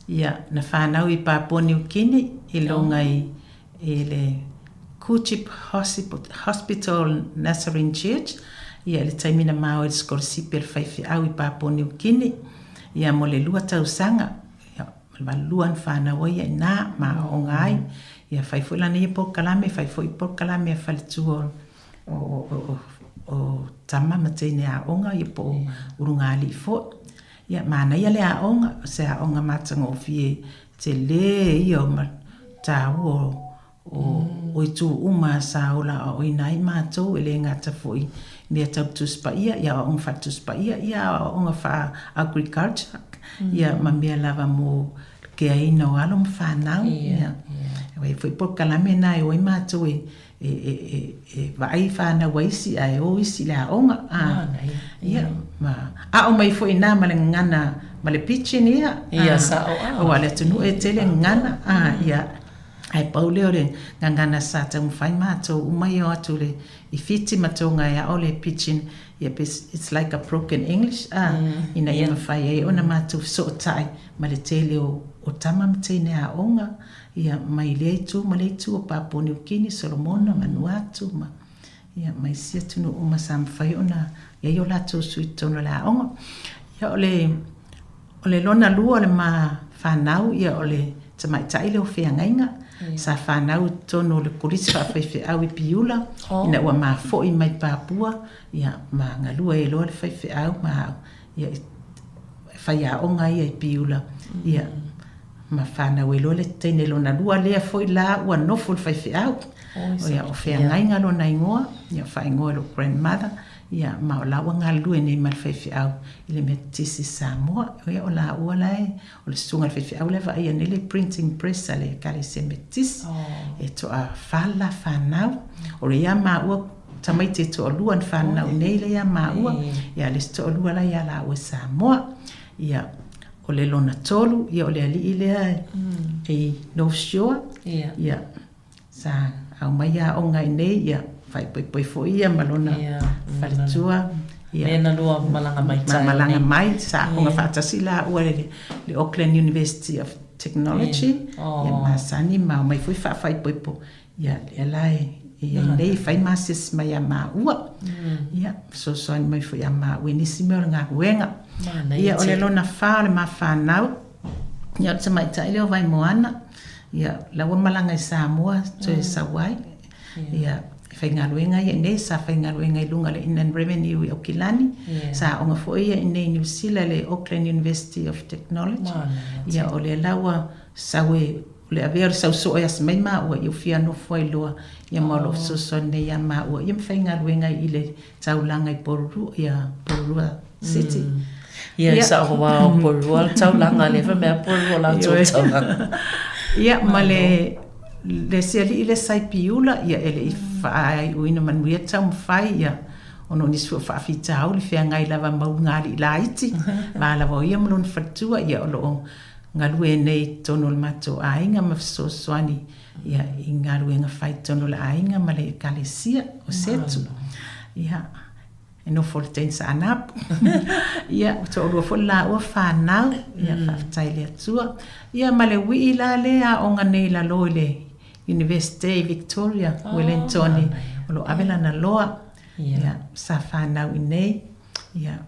Speaker 18: Ia na whanau i Papua New Guinea i longa i le Kuchip Hospital Nazarene Church. Ia le taimina maa o le skorsipi le whaifi au i Papua New Guinea. Ia mo le lua tausanga. Luan whanau ia nā ma o ngai. Ia whaifo lana i pokalame, whaifo i pokalame a whalitu o tama ma teine a onga i po urungali fo. Ia mana ia le a onga, se a onga matanga o fie te le i o tau o i tu uma sa ola o i nai mātou e le ngata fo i mea tau tuspa ia, ia o onga whatuspa ia o onga wha agriculture. Ia ma mea lava mo ke aina o alo mwhanau. Ia foi por kalame na e oi mātou e vai whanau isi a e o isi le a onga. Ia ma a o mai foi nā ma le ngana ma le pitchin ia.
Speaker 3: Ia sa o
Speaker 18: ale tunu e tele ngana. Ia ai paule o le ngana sa tau mwhai mātou umai o atu le i fiti matonga e a o le pitchin. Yep, it's like a broken English. Ina ia mawhai e ona mātou so tai ma le tele o tama mteine a onga. Ia mai le tu ma le tu o Papua New Guinea, Solomona, Vanuatu. Ia mai sia tunu o masa mawhai ona. Ia i o lato sui tono la onga. Ia o le lona lua o le ma whanau. Ia o le tamai taile o whea ngainga. Sa whanau tono le kurisi whawhaiwhi au i piula. Ina ua maa fo i mai Papua. Ia ma ngalua e loa le whaiwhi au. Ia whai a onga ia i piula. Ia ma whanau e loa le teine lona lua lea fo i la ua nofo le whaiwhi au. Ia o whea ngainga lona ingoa. Ia whai ingoa lo grandmother. Ia ma o lawa ngā lue nei ma le whaiwhi au. I le mea tisi Sāmoa. Ia o la ua lai. O le sunga le whaiwhi au lewa ia nele printing press a le kare se me tisi. E to a whala whanau. O le ia ma ua tamai te to o lua na whanau nei le ia ma ua. Ia le to o lua lai ia la ua Sāmoa. Ia o le lona tolu. Ia o le ali i lea e North Shore. Ia sa au mai a o ngai nei ia. Fai poi fo ia malona falitua
Speaker 3: ia na lua malanga mai tai
Speaker 18: malanga mai sa o nga fatasi la o le Auckland University of Technology ia masani ma mai foi fai poi po ia lai ia nei fai masis mai ma ua ia so mai foi ma wenisi me nga wenga ia o le lona fa le ma fa nau ia te mai tai le vai moana ia la o malanga i Sāmoa to Sawai ia whaingaruenga ia nei sa whaingaruenga i lunga le Inland Revenue i Okilani sa onga fo ia i nei New Zealand le Auckland University of Technology ia o le lawa sawe le avea sau so ia smai ma ua i ufia no foi loa ia malo so so nei ia ma ua ia whaingaruenga i le taulanga i Poruru ia Poruru City
Speaker 3: Ia sa hoa o porua taulanga le fa mea porua la taulanga.
Speaker 18: Ia ma le siali i le saipiula ia ele i whaai uina manuia tau mwhai ia ono nisu whaafitau le whea ngai lava maungari la iti ma lava o ia maloni whatua ia o loo ngalue nei tono le mato ainga ma fisosoani ia i ngalue nga whai tono le ainga ma le kalesia o setu ia e no folten sa anap ia to lo fo la o whanau ia whaftai le atua ia ma le wi la le a onga nei la loile University Victoria Wellington o lo avela na loa ia sa whanau i nei ia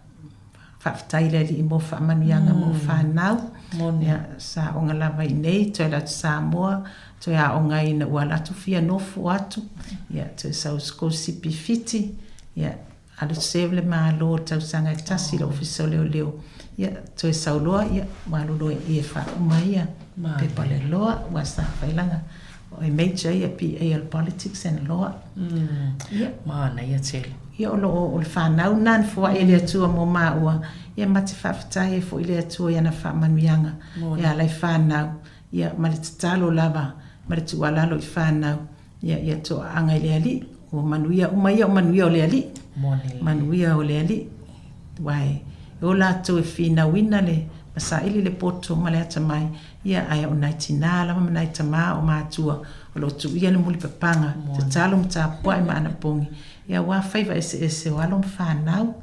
Speaker 18: whaftai le li mo whamanuianga mo whanau ia sa onga lava i nei to la Sāmoa to ia onga ina ua latu fia nofu atu ia to sa uskosi pifiti ia alu sevle ma lo tau sanga tasi lo fiso leo ia to sa loa ia ma lo e fa mai pe pale loa wa sa failanga o e major ia PAL politics and law ia
Speaker 3: ma na ia tele
Speaker 18: ia o le whanau nan fua ele atua mo maua ia mati whaftai fo ele atua ia na whamanuianga ia lai whanau ia ma le tatalo lava ma le tualalo i whanau ia to anga ile ali o manuia o manuia o le ali manuia o le ali wai o la to e fina wina le masa ili le poto ma le ata mai ia ai o naitina la ma naitama o matua o lo tu ia le muli papanga tatalo mta poi ma ana pongi ia wa faiva ese o alom whanau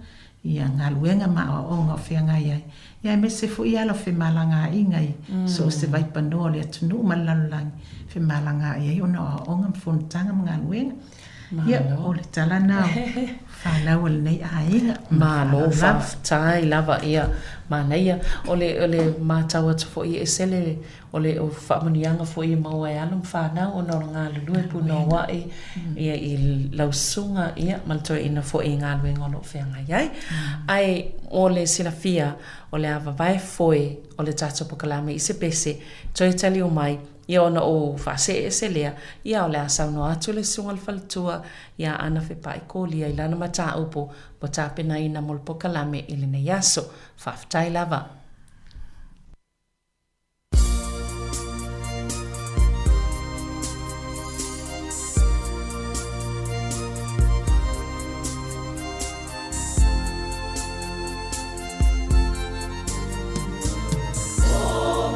Speaker 18: ia ngaluenga ma o nga whianga ia me se fu ia lo fe malanga ingai so se vai panole atunu malalang fe malanga ia ona o nga mfontanga ngaluenga ia o le talana whanau le nei ainga
Speaker 3: ma no whaftai lava ia ma neia o le mātau atu fo i esele o le o whaamanianga fo i maua e alum whanau o no ngā lulue puna wai ia i lausunga ia maltoe ina fo i ngā luenga o lo whenga iai ai o le silafia o le awa vai foi o le tata pokalame i se pese toi tali o mai ia ona o whase e se lea ia o le asau no atu le sunga le whalatua ia ana whepa i kōli ai lana mata upo po tāpena ina molpo kalame ili ne yaso whaftai lava.
Speaker 15: Oh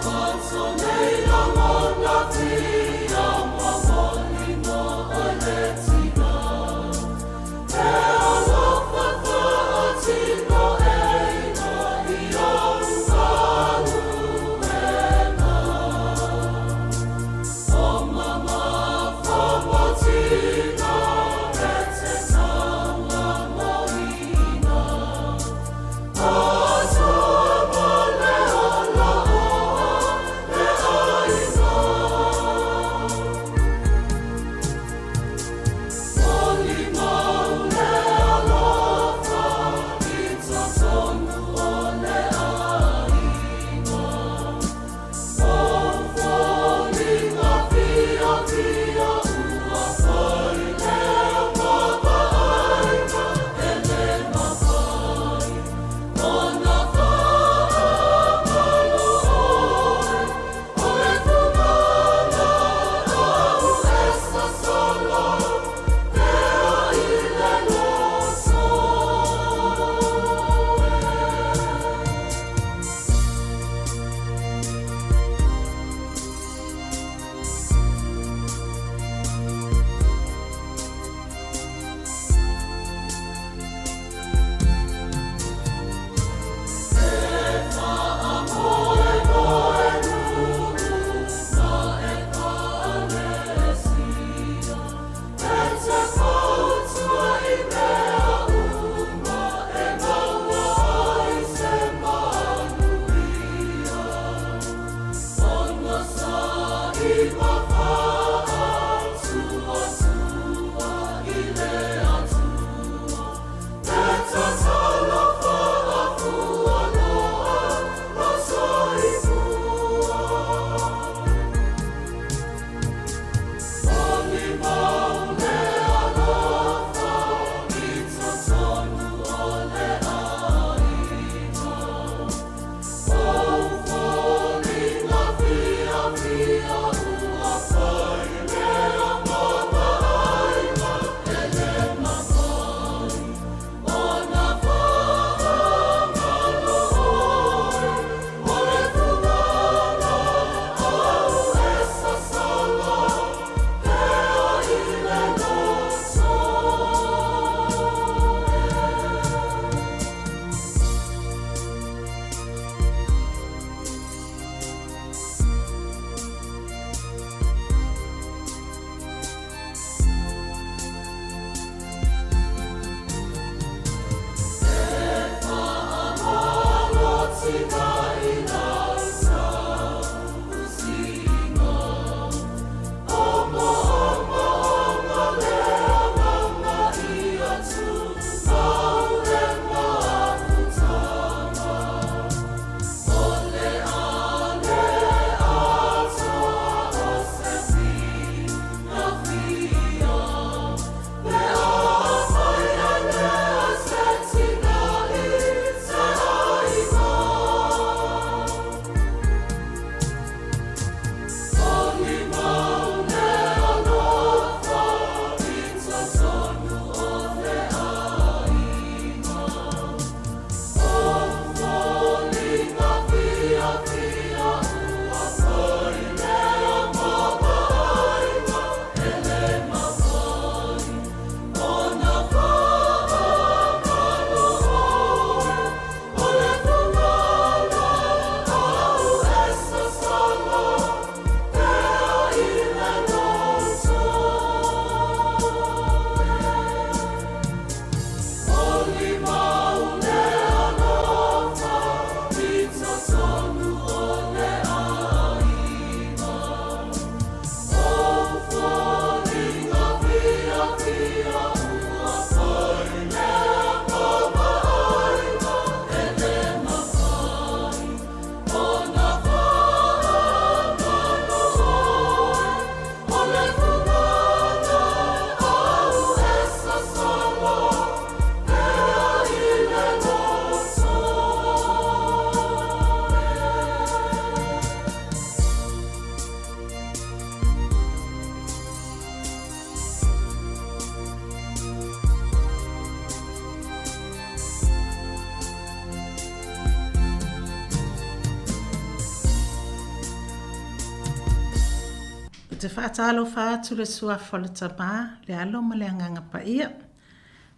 Speaker 18: te whaatalo whaatu le suafa le tama, le alo ma le anganga pa ia.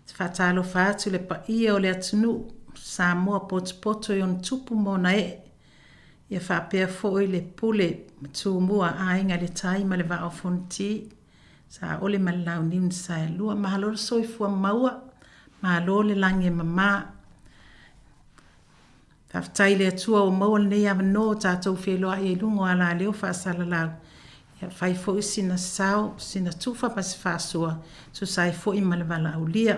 Speaker 18: Te whaatalo whaatu le pa ia o le atunu, Sāmoa poto yon tupu mona e. Ia whapea foi le pule tūmua ainga le taima le wao fonti. Sa ole malau niun sa lua mahalo soifua maua, mahalo le lange mama. Taftai le atua o maua le ia no tātou wheloa e lungo ala leo whaasala lau. Ia whai foi sina sao, sina tufa pasi whaasua, so sai foi malawala au lia.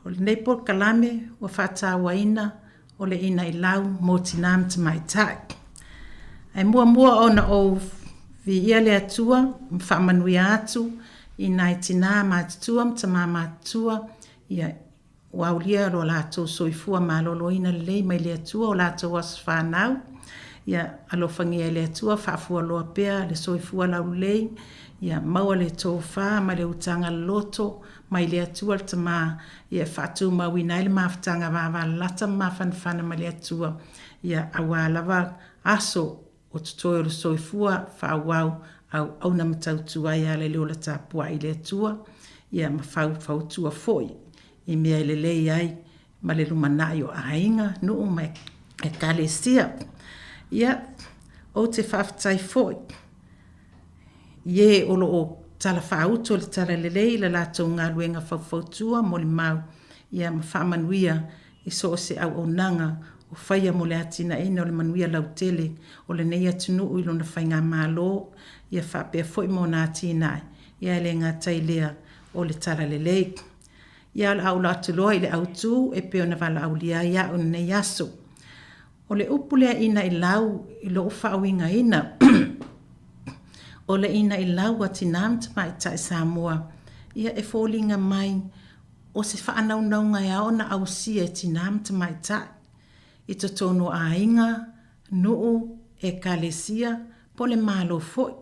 Speaker 18: O le neipor kalame, wa whata waina, o le ina i lau, mo tinam te mai tai. Ai mua ona o vi ia le atua, whamanui atu, i nai tina mātutua, mtama mātutua, ia waulia lo lato soifua malolo ina lei mai le atua o lato was whanau, ia alofangia le atua, whaafua loa pea, le soifua lau lei, ia maua le tofa, ma le utanga loto, mai le atua le tama, ia whaatu mawina ele mawhatanga wawa lata mawhanwhana ma le atua, ia awalawa aso o tutoe o le soifua, whaawau, au na matautua ia le leo la tapua i le atua, ia mawhautua foi, i mea i le lei ai, ma le lumanai o ainga, nuu mai e kalesia. Ia, o te whawhtai foi, ie olo o tala whaauto le tala lelei, la lato ngā luenga whautua, mo le mau, ia mawhamanuia, i so se au o nanga, o whaia mo le atina ina o le manuia lautele, o le nei atunu ilo na whainga mālo, ia whapea foi mo nā tina, ia le ngā tailea o le tala lelei. Ia le au la atuloa i le autu, e peo na wala au lia ia o nei aso. O le upulea ina i lau, i lo whaawinga ina, o le ina i lau a tinam te mai tai Sāmoa, ia e fōlinga mai, o se whaanaunau ngai ao na au sia e tinam te mai tai. I to tono a inga, nuu e kalesia, po le malo foi.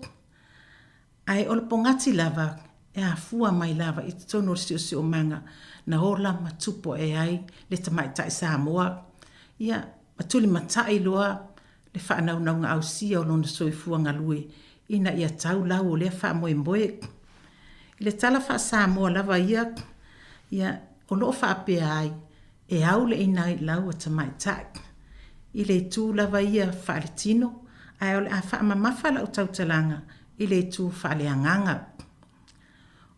Speaker 18: Ai o le pongati lava, e a fua mai lava, i to tono si o manga, na ola matupo e ai, le tamai tai Sāmoa. Ia, matuli matai loa, le whaanaunau ngā au sia o lona soifua ngalui, ina ia tau lau o lea wha moe moe. I le tala wha Sāmoa lava ia o loo wha apea ai, e au le ina i lau a tamai tai. I le tū lava ia wha le tino, ai o le a wha mamafa lau tautalanga, i le tū wha le anganga.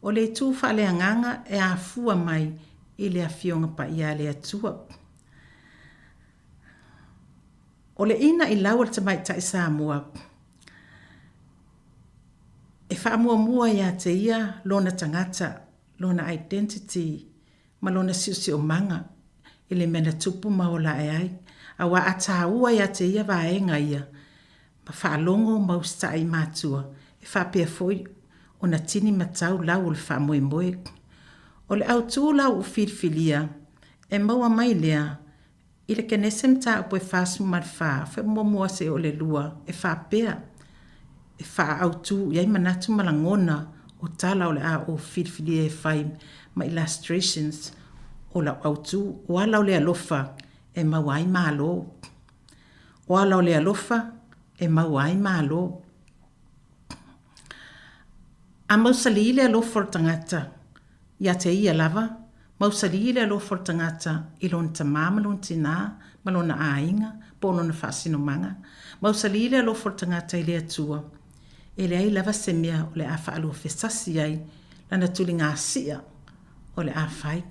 Speaker 18: O le tū wha le anganga e a fua mai i le a fionga pa ia le atua. O le ina i lau a tamai tai Sāmoa, e wha mua ia te ia lona tangata, lona identity, ma lona siusi o manga, i le mena tupu maola e ai, a wa ata ua ia te ia vaenga ia, ma whaalongo mausta i mātua, e whapea foi, o na tini matau lau o le wha moe moe. O le au tū lau o whirwhilia, e maua mai lea, i le kenesem ta upo e whāsu mar wha, wha mua se o le lua, e whapea, e wha au tū, iai manatu malangona, o tala o le a o whirwhilia e whai, ma illustrations, o la au tū, o ala o le alofa, e mawai malo. O ala o le alofa, e mawai malo. A mausali le alofa o tangata, ia te ia lava, mausali le alofa o tangata, ilon ta mamalon tina, malona ainga, pono na whasino manga, mausali le alofa o tangata i le atua, e le ai lava semia o le a whaalo fesasi ai, lana tuli ngā sia, o le a whai.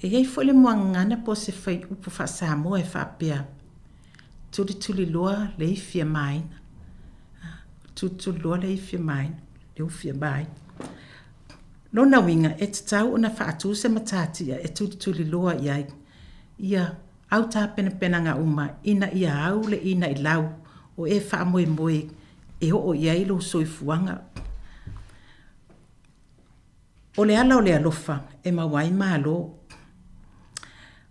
Speaker 18: E iei fo le moangana po se whai upu wha Sāmoa e whapea. Tuli loa le ifia maina. Tuli loa le ifia maina. Le ufia maina. Lona winga e te tau o na whaatu se matatia e tuli loa iai. Ia au tā pena ngā uma ina ia au le ina i lau o e wha moe moe e o iai lo soifuanga. O le ala o le alofa e mawai malo.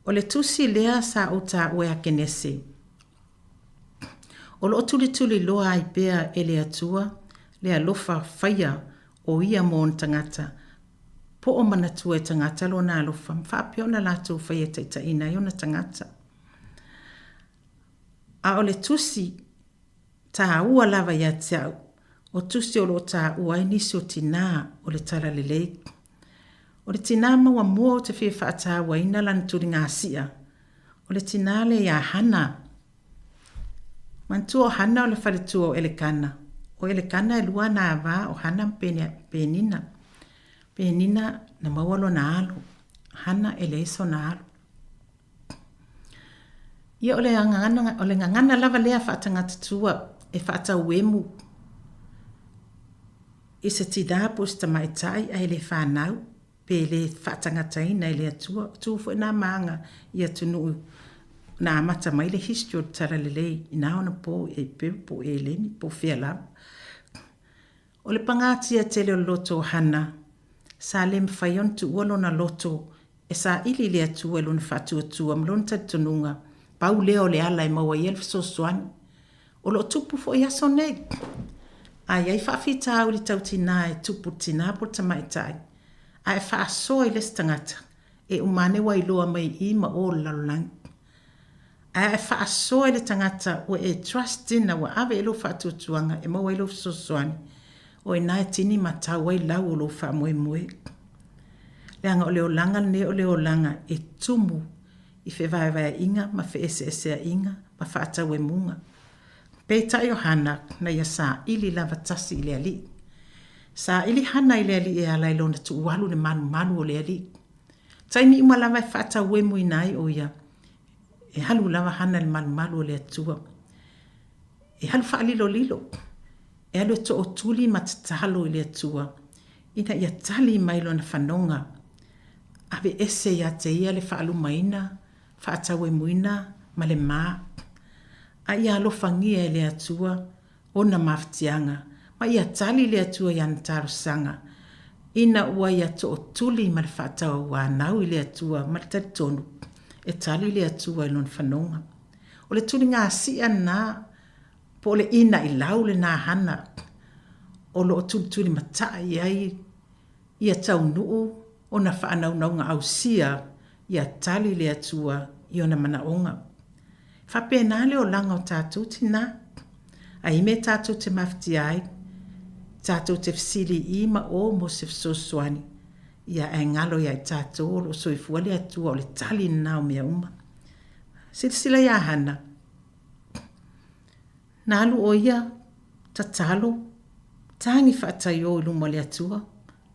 Speaker 18: O le tusi lea sa o ta ue a kenese. O lo tuli loa ai pea e le atua, le alofa whaia o ia mo tangata. Po o manatua e tangata lo na alofa, mwhapio na latu whaia teita ina i ona tangata. A o le tusi ta ua lava ia te au, O tusi o lo ta uai nisi o tina o le tala lelei. O le tina maua mua o te fie whaata waina lan turi ngā sia. O le tina le ia hana. Mantua o hana o le whaletua o Elekana. O Elekana e lua nā wā o hana penina. Penina na mawalo na alu. Hana e le iso na alu. Ia o le ngangana lava lea whaatangata tua e whaata uemu. I se tidapo sta maitai ai le whanau. Pe le whaatangata ina i le atua. Tufu e nā maanga i atunu na amata mai le history o tara lelei. Ina ona po e pepo e leni po fia lava. O le pangatia tele o loto hana. Sa le mwhaion tu ualo na loto. E sa ili le atua e luna whatua tua. Mlona tatununga. Pau leo le ala e maua i elfa sosuani. O lo tupu fo i aso nei. Ai ai whaafita au li tau tina e tupu tina po tamaitai. Ai whaasoa i les tangata. E umane wa iloa mai ima o lalolangi. Ai whaasoa i le tangata o e trustina wa ave ilo whaatutuanga e maua ilo sosuani. O e nae tini matau wai lau o lo wha moe moe. Leanga o leo langa ne o leo langa e tumu i fe vai inga ma fe ese inga ma whaata we munga. Peita i o hana na ia sa ili lava tasi i le ali. Sa ili hana i le ali e ala ilona tu ualu le manu o le ali. Taimi ima lava e whaata we mui nai o ia. E halu lava hana le manu o le atua. E halu wha lilo. E halu to o tuli matatalo i le atua. Ina ia tali mailo na whanonga. Ave ese ia te ia le whaalu maina. Whaata we muina ma le maa. A ia alofangia e le atua o na maftianga. Ma ia tali le atua ia nataro sanga. Ina ua ia to o tuli ma le whaata o wānau i le atua ma le taritonu. E tali le atua i lon whanonga. O le tuli ngā sia nā po le ina i lau le nā hana. O lo o tuli matai ai ia tau nuu o na whaanaunga au sia ia tali le atua i ona manaonga. Whapena leo langa o tātou tina. A ime tātou te mafti ai. Tātou te fsili ima o mo se fsosuani. Ia e ngalo ia i tātou o soifua le atua o le tali nao mea uma. Sila ia hana. Nalu o ia tatalo. Tangi whaatai o iluma le atua.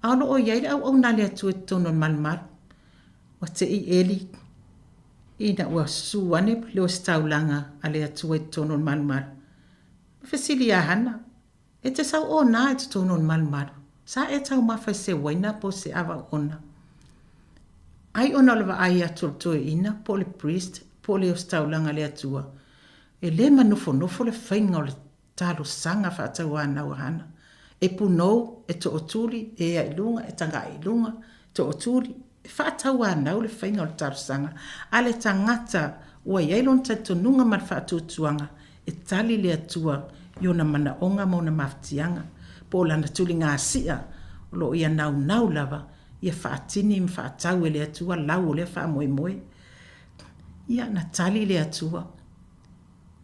Speaker 18: Aolo o ia ile au na le atua tono malmar. O te i eli. Ina ua suane leo staulanga a le atua i tono malmar. Fesili a hana. E te sau o na e tono malmar. Sa e tau mawhai se waina po se awa ona. Ai ona lewa ai atu ina po le priest po le staulanga le atua. E le manufo le whainga o le talo sanga whaatau ana o hana. E punou e to otuli e a ilunga e tanga a ilunga to otuli. Whaatau ana o le whainga o le talo sanga. A le tangata ua iailon tatununga mar whaatutuanga e tali le atua i ona manaonga mo na maftianga. Po lana tuli ngā sia o lo ia nau lava ia whaatini ma whaatau e le atua lau o le wha moe moe. Ia na tali le atua.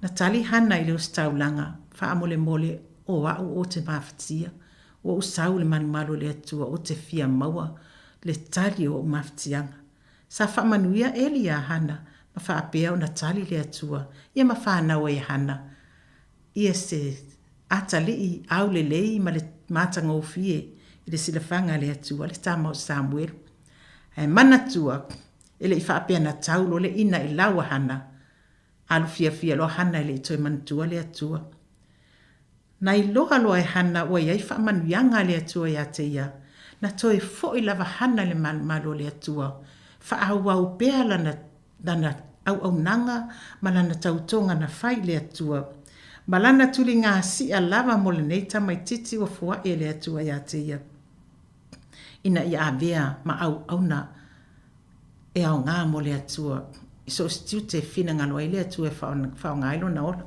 Speaker 18: Na tali hana i leo staulanga wha mole o au o te mawhatia o usau le manumalo le atua o te fia maua le tali o mawhatianga. Sa wha manuia eli a hana ma wha apea o na tali le atua ia ma whanau e hana. Ia se atali i au le lei ma le matanga o fie i le silafanga le atua le tama o Samuel. E manatua ele i wha apea na taulo le ina i lawa hana. Alu fia lo hana i le toi manatua le atua. Na i loa loa e hana ua iai wha manuianga le atua ia te ia. Na toi fo i lava hana le malo le atua. Wha au pea lana au nanga ma lana tautonga na whai le atua. Ma lana tuli ngā si a lava mo le neita mai titi o fua e le atua ia te ia. Ina ia avea ma au na e au ngā mo le atua. So stiu te fina ngalo ile tu e whao ngailo na ora.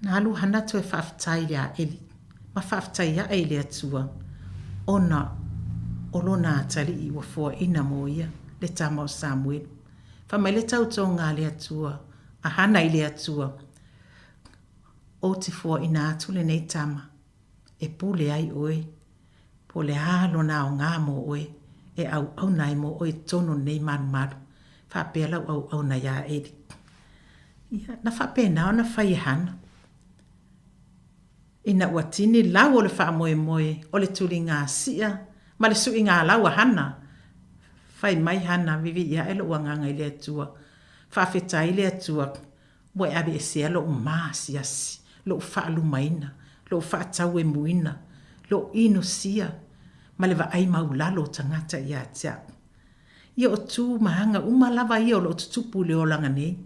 Speaker 18: Na alu hana tu e whaftai ia eli. Ma whaftai ia ele atua. Ona olona atali i wafua ina mo ia. Le tama o Samuel. Whamai le tauto ngā le atua. A hana ile atua. O te fua ina atu le nei tama. e pule ai oe, po le halo na o ngā mo oe, e au nai mo oe tono nei maru, whapea lau au na ia eri. Ia, na whapea nao na whai hana. Ina ua tini lau o le wha moe, o le tuli ngā sia, ma le sui ngā lau a hana, whai mai hana, vivi ia e lo ua nganga i le atua, whawheta i le atua, moe abe e sea lo maa siasi, lo whaalu maina, lo whaatau e muina, lo ino sia, ma le wa ai maulalo tangata i a tia. Ia o tū mahanga umalawa ia o lo tutupu le o langa nei,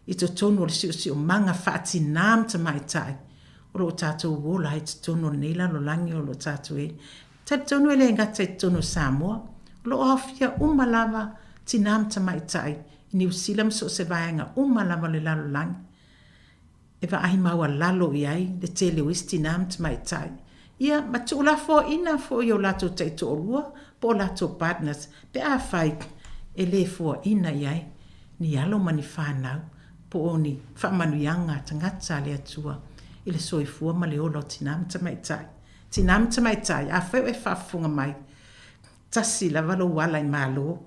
Speaker 18: i to tonu o le si o manga whaati nām ta mai tai, o lo tātou wola hai te tonu o neila lo langi o lo tātou e. Ta tonu e le ngata i tonu Sāmoa, lo ofia umalawa ti nām ta mai tai, New Zealand so se vaenga umalawa le lalo langi. E va ai maua lalo i ai, le tele wisti nām ta mai tai. Ia, ma tu la fo ina fo i o lato te to olua, po lato partners, pe a fai e le fo ina i ai, ni alo mani whanau, po oni whaamanuianga tangata le atua, i le soifua ma le olo tinam tamaitai. Tinam tamaitai, a wheu e whafunga mai, tasi la walo wala i malo,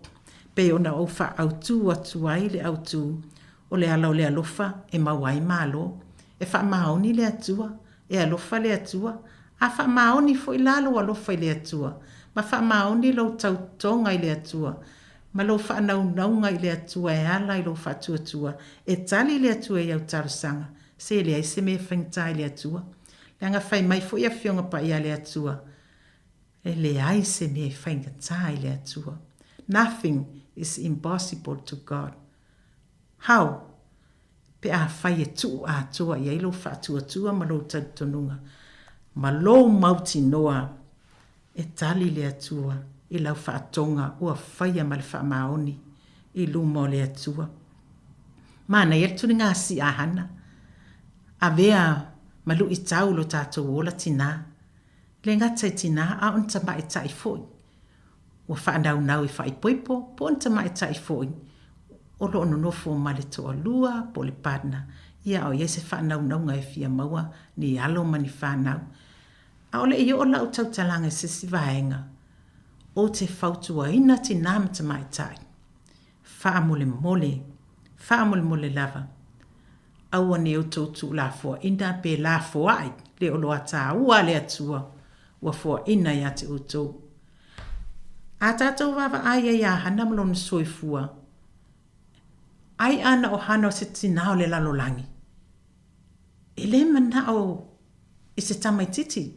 Speaker 18: pe ona o wha autu atu ai le autu, o le ala o le alofa e mawai malo, e wha maoni le atua, e alofa le atua, a wha maoni fo i lalo alofa i le atua, ma wha maoni lo tautonga i le atua, ma lo wha naunga i le atua e ala i lo wha tuatua, e tali le atua i au tarusanga, se le ai se me whaingta i le atua, le anga whai mai fo i a whionga pa i a le atua, e le ai se me whaingta i le atua. Nothing is impossible to God. How? Pe a whai e tu a tua i ailo wha tuatua ma lo tautonunga, ma lo mauti noa e tali le atua i lau whaatonga ua whaia ma le whaamaoni i lumo le atua. Mana i atu ngā si ahana, a vea malu i tau lo tātou ola tina, le ngata i tina a unta mai tai foi. Ua whaanau nau i whai poipo, po unta mai tai foi. O lo ono nofo ma le toa lua, po le partner, ia o iese whaanau nau ngai fia maua, ni alo mani whaanau. A ole i o lau tau talanga se si vaenga, o te whautua ina ti nām ta mai tai. Whaamole mole lava. Aua ne o tautu la fua ina pe la fua ai, le o loa tā ua le atua, ua fua ina ia te utou. A tātou wawa ai ia hana malona soifua, ai ana o hana o se tinao le lalolangi. E le mana o i se tamaititi.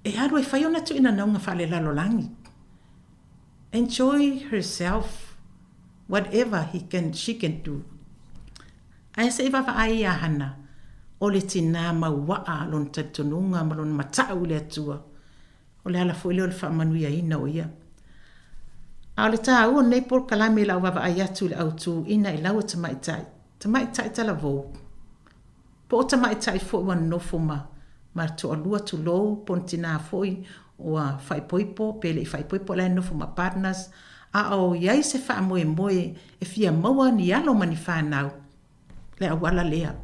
Speaker 18: E haru e whaiona tu ina naunga whale lalolangi. Enjoy herself, whatever she can do. Ai se iwa ai ia hana, o le tina mauwaa lon tatonunga ma lon matau le atua, o le ala fuile o le whaamanuia ina o ia. A o le tā ua nei por kalame la wawa ai atu le autu ina i laua tamaitai tala vou. Po o tamaitai fo wan nofo ma to alua tu lo pontina foi o a whaipoipo, pele i whaipoipo le nofo ma partners, a o iai se whaamoe e fia maua ni alo mani whanau, le awala lea.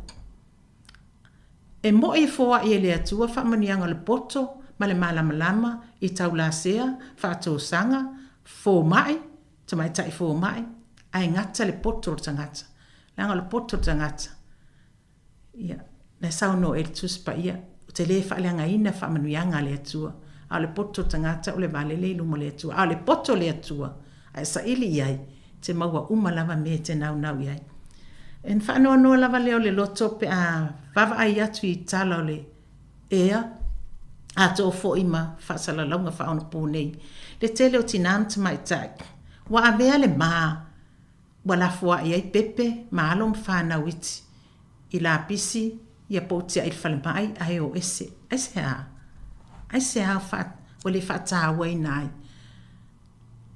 Speaker 18: E mo e foa i le atua whaamanianga le poto, ma le malama i tau la sea, whaatou sanga, fō mai, tamaitai fō mai, ai ngata le poto tangata. Le anga le poto tangata. Ia, le sauno e tuspa ia, te le whaaleanga ina whaamanuianga le atua, a le poto tangata o le vale le ilumo le atua, a le poto le atua, ai sa ili iai, te maua umalava me te nau iai. En whanua noa lava leo le loto pe a vava ai atu i tala o le ea, a tō fo ima whaasala launga whaona pōnei. Le tele o tinam tamaitai, wa avea le maa, wa la fua iai pepe, ma alom whanau iti, i la pisi, ia poutia i whale mai, ai o ese, ai se a wale whaatawa i nai.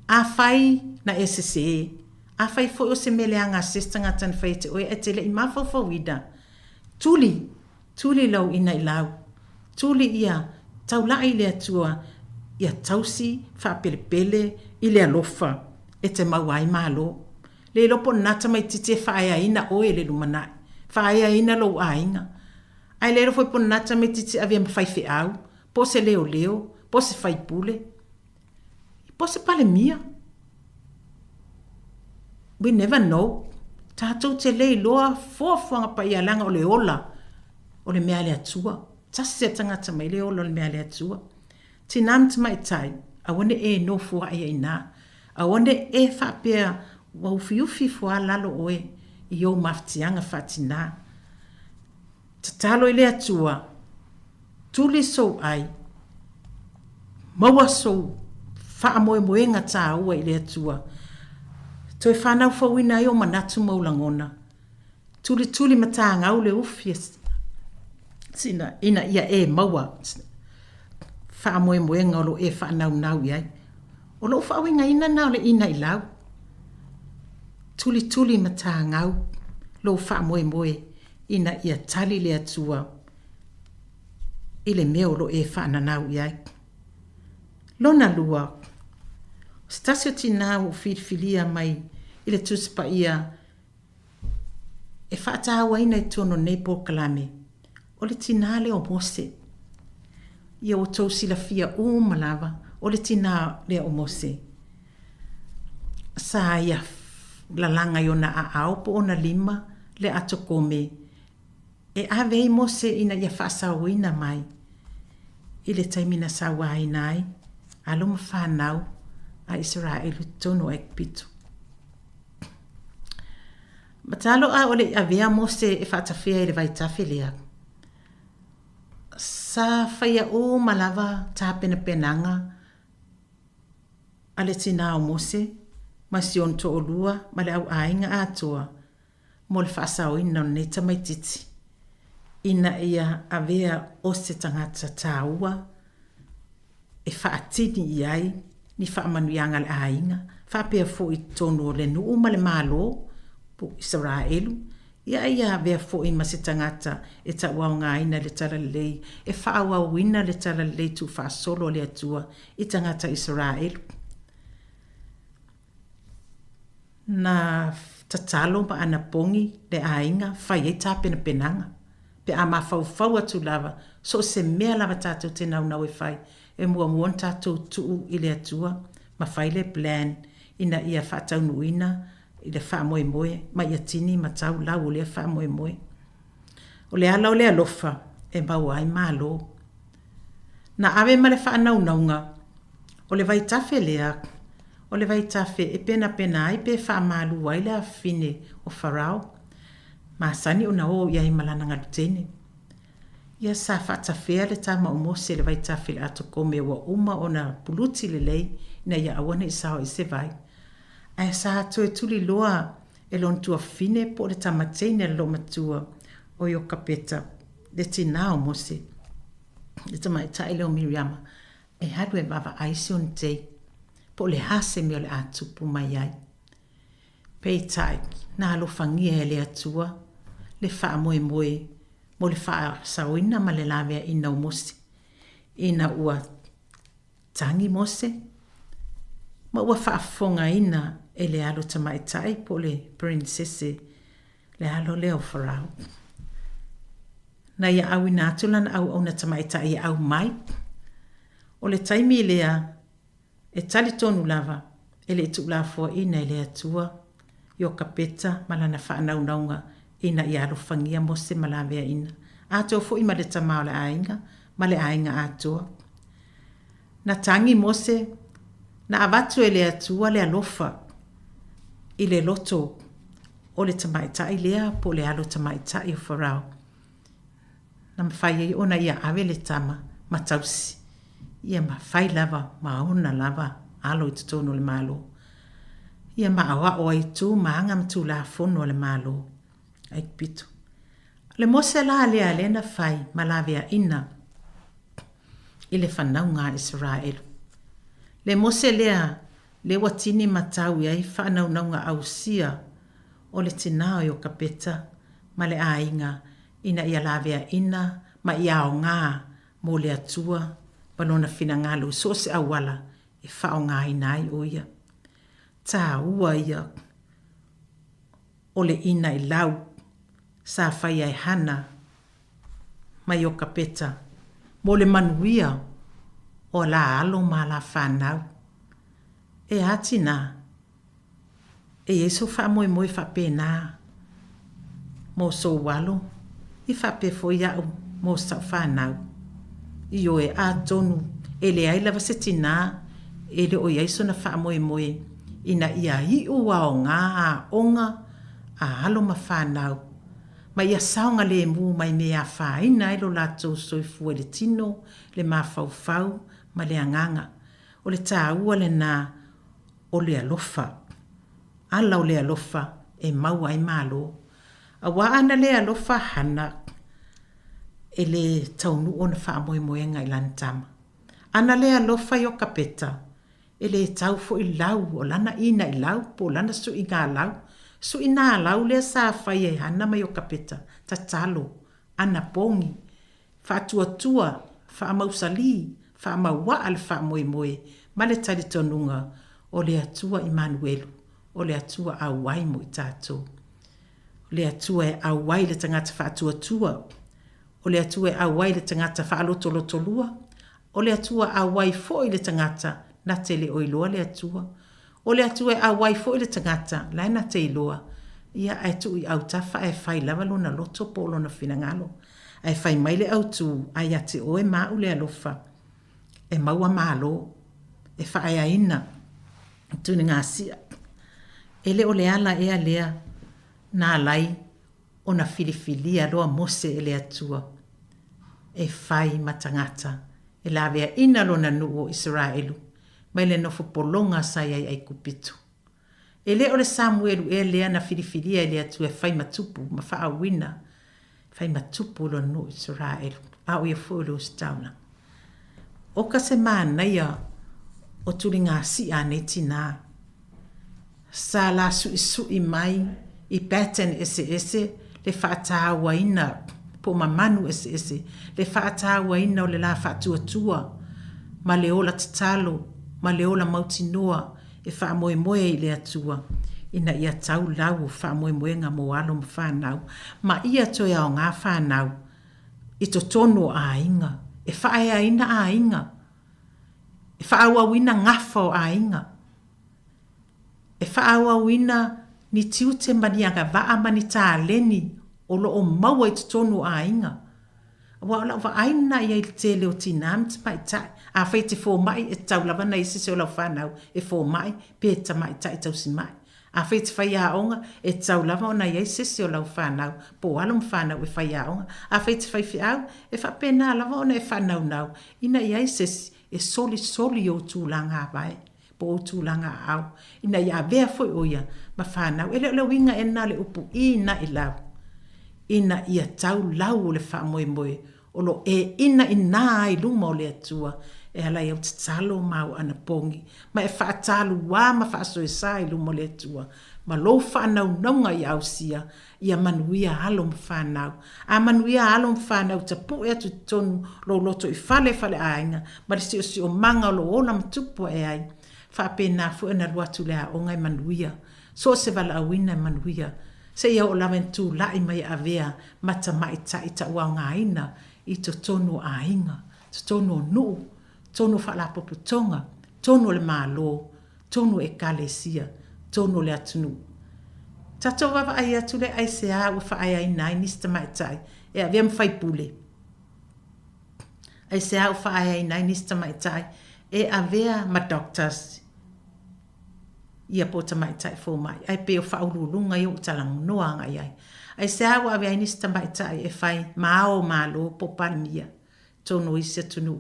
Speaker 18: A whai na ese se, a whai fo o se meleanga sistanga tan whaite, oe e tele i mawhawhawida, tuli lau ina i lau, tuli ia, tau lai le atua, ia tausi, whapelepele, i le alofa, e te mauai malo. Le lopo nata mai tite whaea ina oe le lumanai, whaea ina lo ainga. Ai lero foi pona nata me titi avia mawhai whi au. Po se leo leo, po se whai pule. Po se pale mia. We never know. Tātou te lei loa fuafuanga pa ia langa o le ola. O le mea le atua. Tasi se tangata mai le ola o le mea le atua. Tinam te mai tai. Awane e no fua ia ina. Awane e whapea waufiufi fua lalo oe. I o maftianga whatina. Tatalo i le atua. Tuli sou ai. Maua sou. Wha moe moenga tā ua i le atua. Toi whanau whawina i o manatu maulangona. Tuli mata ngau le ufias. Sina ina ia e maua. Wha moe moenga o lo e whanau iai. O lo whawinga ina nao le ina i lau. Tuli mata ngau. Lo wha moe ina ia tali le atua. Ile meo lo e whanau iai. Lona lua. Stasio tina o filia mai ile tuspa ia e whaatawa ina i tono nei po kalame. O le tina le o mose. Ia o tau sila fia o malawa. O le tina le o mose. Sa ia lalanga i ona a au po ona lima le ato kome. E avei mose ina ia whaasau ina mai. Ile taimina sawa inai. Aluma whanau. A Israel tono ek pito. Matalo a ole avea mose e whaatawhia e le vai tafe lea. Sa whaia o malawa tāpena penanga ale tina o mose ma sion to o lua ma le au ainga atoa mo le whaasau ina ne tamaititi. Ina ia avea o se tangata tāua e whaatini iai ni whaamanuianga le ainga, whapea fo i tono le nuu ma le malo, po Israelu, ia vea fo i masitangata e ta waunga ina le tala lei, e whaawa wina le tala lei tu whaasolo le atua i tangata Israelu. Na tatalo ma ana pongi le ainga, whai e tāpena penanga, pe a mawhau atu lava, so se mea lava tātou te nau e whai, e mua muon tātou tuu i le atua, ma whai le plan, ina ia whaatau nuina, i le wha moe, ma ia tini ma tau lau o le wha moe. O le ala o le alofa, e mau ai malo. Na ave ma le wha naunga, o le vai tafe lea, o le vai tafe e pena ai pe wha malu ai le a fine o Farao, ma sani o na o ia i malananga lutene. Ia sa whaatawhea le tama o mose le vai tafe le ato kome wa uma o na puluti le lei na ia awane i sao i se vai. Ai sa ato e tuli loa e lon tua fine po le tamateine lo matua o yo kapeta le tina o mose. Le tama e taile o Miriama e hadu e bava aisi on te po le hase me o le atu pu mai ai. Pei tai na alo fangia e le atua le wha moe mo le wha sauina ma le lavea ina o mose. Ina ua tangi mose. Ma ua wha fonga ina e le alo tamaitai po le princesse le alo leo Farao. Na ia au ina atulan au ona tamaitai ia au mai. O le taimi lea e tali tonu lava e le tu la fo ina e le atua yo kapeta malana wha naunaunga ina ia alo fangia mose malavea ina. Ato fo ima le tamao le ainga, ma le ainga atoa. Na tangi mose, na avatu e le atua le alofa, i le loto o le tamaitai lea po le alo tamaitai o Farao. Na mawhai e ona ia ave le tama, ma tausi. Ia mawhai lava, ma ona lava, alo i tutono le malo. Ia ma awa o ai tu, ma anga mtu la fono le malo. Ai pito. Le mose la lea lena fai malavea ina i le whanaunga Israel. Le mose lea le watini matau iai whanaunga au sia o le tinao i o kapeta ma le ainga ina ia lavea ina ma ia o ngā mo le atua panona fina ngalu so se awala e whao ngā inai o ia. Tā ua ia o le ina i lau sa whai ai hana mai o ka peta, mo le manuia o la alo ma la whanau. E ati nā, e Yesu wha moe moe wha pēnā, mo so walo, I wha pe fo iau mo sa whanau. I o e a tonu, e le ai lava se tina, e le o Yesu na wha moe moe, ina ia hi ua o ngā a onga, a alo ma whanau. Ma ia saunga le mu mai mea whaina ilo la tau soifua le tino, le ma fau, ma le anganga. O le tā ua le nā, o le alofa. Ala o le alofa, e mau ai malo. A wa ana le alofa hana, e le taunu o na wha moe moe ngai lantama. Ana le alofa yo kapeta, e le tau fo I lau, o lana ina I lau, po lana su I ngā lau. Su I nā lau le sa whai e hana mai o kapeta, ta talo, ana pongi, wha tua, wha mausali, wha maua al wha moe moe, ma le tari tonunga, o le atua Immanuelu, o le atua awai mo I tātou. O le atua e awai le tangata wha tua, o le atua e awai le tangata wha alotolotolua, o le atua awai fo I le tangata, na te le oiloa le atua, o le atua e awai fo I le tangata, lai na te iloa, ia ai tu I au tafa e whai lava lona loto po lona finangalo, ai whai mai le au tu, ai ate o e mau le alofa, e maua malo, e whae a ina, tūni ngā sia. Ele o le ala e a lea, nā lai, o na filifilia loa mose e le atua. E whai matangata, e la vea ina lona nuo Israelu, mai le nofo polonga sai ai kupitu. Ele o le Samuelu e lea na filifilia e le atua e whai matupu, ma wha wina, whai matupu lo nuo Israelu, a o ia fuolo stauna. O ka se mānaia, o turi ngā si ane tina. Sa la sui mai, I pattern ese, le whaatawa ina, po mamanu ese, le whaatawa ina o le la whaatua, ma le ola tatalo, ma le ola mautinoa, e wha moe moe I le atua, ina ia tau lau wha moe moe ngā moalo ma whanau, ma ia toi au ngā whanau, I to tono a inga, e whae a ina a inga, e whaaua wina ngafo a inga. E whaaua wina ni tiute manianga waa mani tā leni o lo o maua I tonu a inga. Wa la wa aina ia I te leo tinam te mai tai. A whai te fō mai e tau lava na isi se o lau whanau e fō mai pe ta mai tai tau si mai. A whai te whai a onga e tau lava o na ia isi se o lau whanau po alum whanau e whai a onga. A whai te whai whiau e whapena lava o na e whanau nau. Ina ia isi e soli o tūlanga vai, po o tūlanga au. Ina ia vea foi oia, ma whanau. Ele o winga e nā le upu ina I lau. Ina ia tau lau o le wha moe moe. O lo e ina I nā I luma o le atua. E alai au te talo mau ana pongi. Ma e wha talu wā ma wha so e sā I luma o le atua. Ma lo whanau naunga I au sia. Ia manuia halo mwhanau. A manuia halo mwhanau ta pu e atu tonu lo loto I fale ainga. Ma le si o manga lo ola mtupu e ai. Whapena fu e na ruatu lea o ngai manuia. So se vala awina manuia. Se ia o laventu lai mai avea mata mai ta ua ngā ina I to tonu a inga. To tonu nuu. Tonu whala poputonga. Tonu le malo. Tonu e kalesia. Tonu le atunu. Tato wawa ai atu le ai se a ua whaai ai nai nista mai tai. E a vea mwhai pule. Ai se a ua whaai ai nai nista mai tai. E a vea ma doctors. Ia pota mai tai fō mai. Ai pe o whaurulunga I o talang noa ngai ai. Ai se a ua vea nista mai tai e whai mao malo po palmia. Tono isi atunu.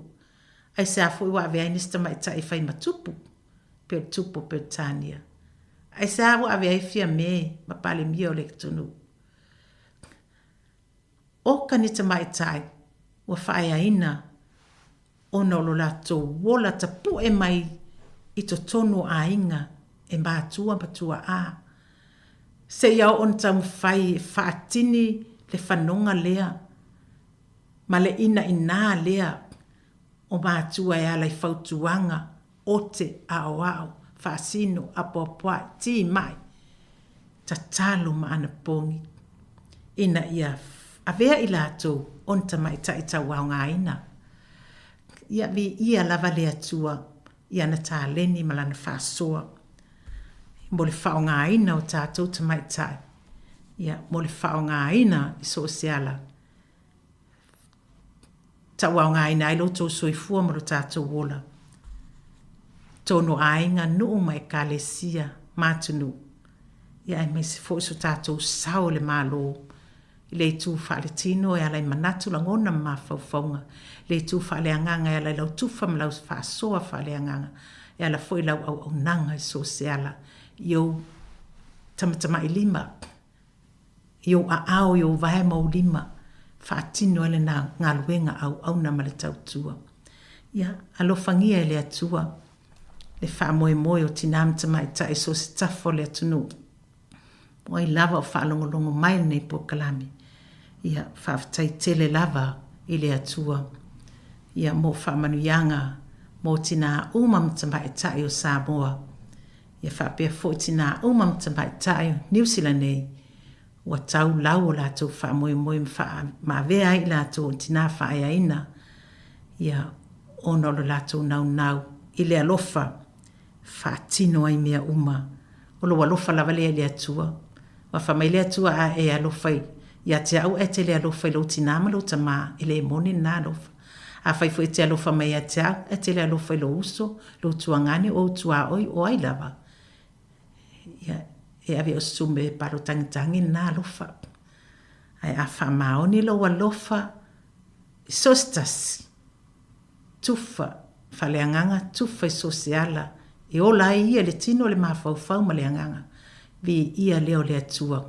Speaker 18: Ai se a fo ua vea nista mai tai e whai matupu. Pe tupu pe tania. Ai sa wa ave ai fia me ma pale mia o le tonu. O kanita mai tai wa whae aina o no lo lato wola ta pu e mai I to tonu a inga e mātua patua a. Se iau on tam whai whaatini le whanonga lea ma le ina ina lea o mātua e alai whautuanga o te ao ao. Fasino apopoa ti mai ta talo ma ana pongi ina ia avea i lātou on tamai ta i tau au ngā ina. Ia vi ia lava le atua ia na tā leni malana whāsoa. Mo le whao ngā ina o tātou tamai tai. Ia mo le whao ngā ina i so seala. Tau au ngā ina i loto soifua mo lo tātou wola. Tono ainga nuu mai kalesia mātunu. Ia e mesi fo iso tātou sao le mālo. Le tu whaale tino e alai manatu la ngona ma whauwhaunga. Le tu whaale anganga e alai lau tuwha ma lau whaasoa whaale anganga. E ala foi lau au nanga i so se ala. Iou tamatama i lima. Iou a ao iou vae mau lima. Whaatino ele na ngā luenga au na male tautua. Ia alo whangia e le atua. Le wha moe moe o tinam tamai ta e so se tafo le atunu. Moi lava o whaalongolongo mai nei po kalami. Ia whaafatai tele lava i le atua. Ia mo whaamanuianga mo tina umam tamai tai o Sāmoa. Ia whaapea fo tina umam tamai tai o New Zealand nei. Ua tau lau o lātou whaamoe moe ma vea i lātou tina whaaina. Ia ono lo lātou nau i le alofa. Whaatino ai mea uma. O lo alofa lava le atua. Wa whamai le atua a e alofai. Ia te au e te le alofai lo tinama lo tama i le moni nā alofa. A whai fu e te alofa mai a te au e te le alofai lo uso, lo tuangani o tua oi o ai lava. Ia e avi o sume paro tangitangi nā alofa. Ai a whamaoni lo alofa i sostasi. Tufa, whaleanganga, tufa i sosiala. E ola ia le tino le mawhauwhau ma le anganga. Vi ia leo le atua.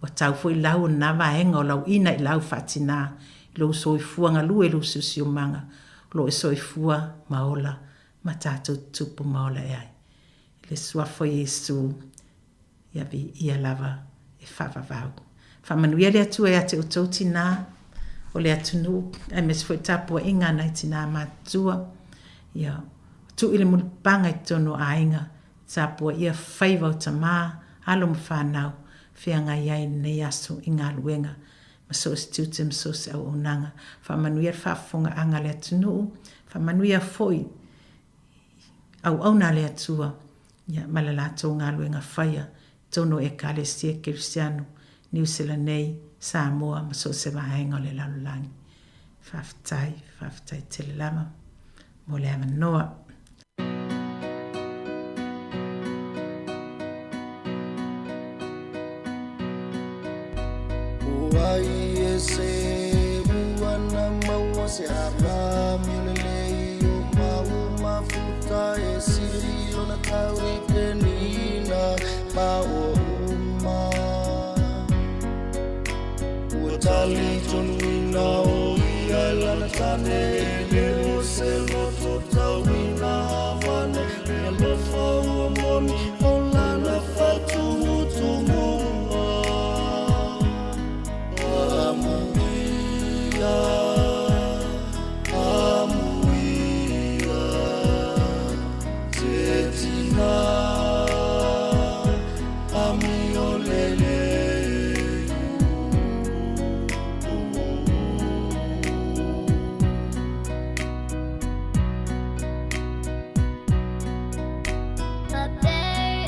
Speaker 18: Wa tau foi lau na vaenga o lau ina i lau whatina. Lo soifua ngā lue lo susio manga. Lo e soifua maola. Ma tātou tupu maola e ai. Le suafo Yesu. Ia vi ia lava e whawawau. Whamanuia le atua e ate o tau tina. O le atunu. E mes foi tapua inga nai tina matua. Ia. Tu ile mulpanga i tono ainga. Tapua ia whaiva o tamaa. Alo mwhanau, whianga iai nei aso i ngā luenga. Ma so si tūtim so se au onanga. Whamanuia whafonga anga le atunu. Whamanuia foi. Au na le atua. Ia malalato ngā luenga whaia. Tono e kalesia Kirisiano. New Zealand nei, Sāmoa, ma so se mahenga le lalulangi. Whaftai tele lama. Mo le amanoa.
Speaker 8: Ai ese buana maua se arra milele o mau mafuta e siri o na tauri kenina mau ma o tali tonina o ia lana tane le o se loto tawina havane e lo fau moni o lana fatu mutumu
Speaker 9: A day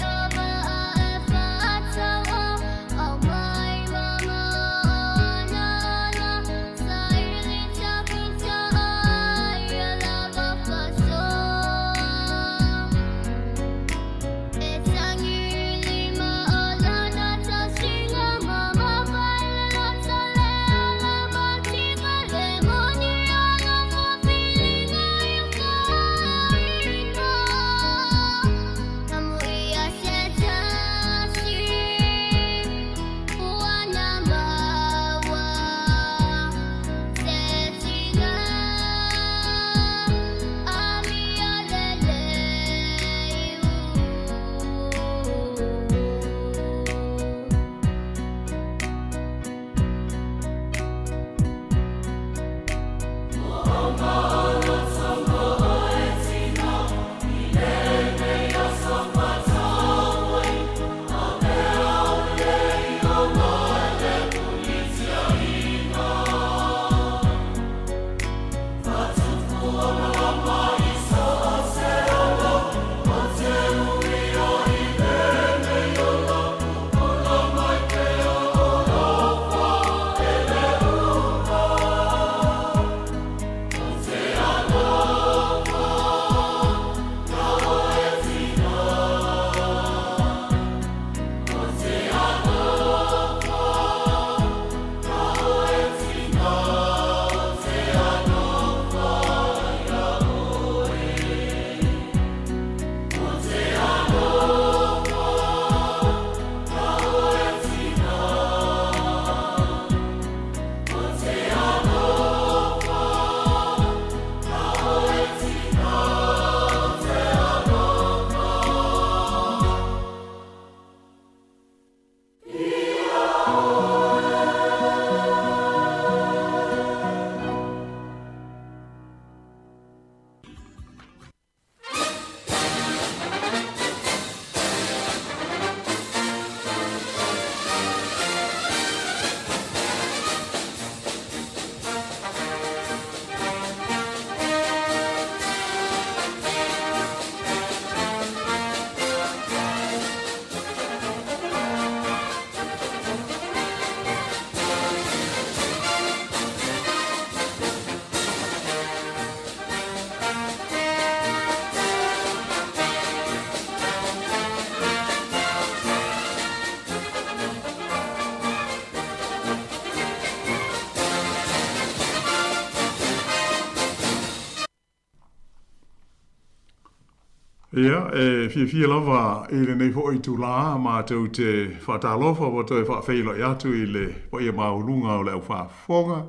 Speaker 1: Ia, fia lava i le nei fo i tu la ma tau te whatalofa wa toi whawhaila i atu i le po ia maulunga o le au whafonga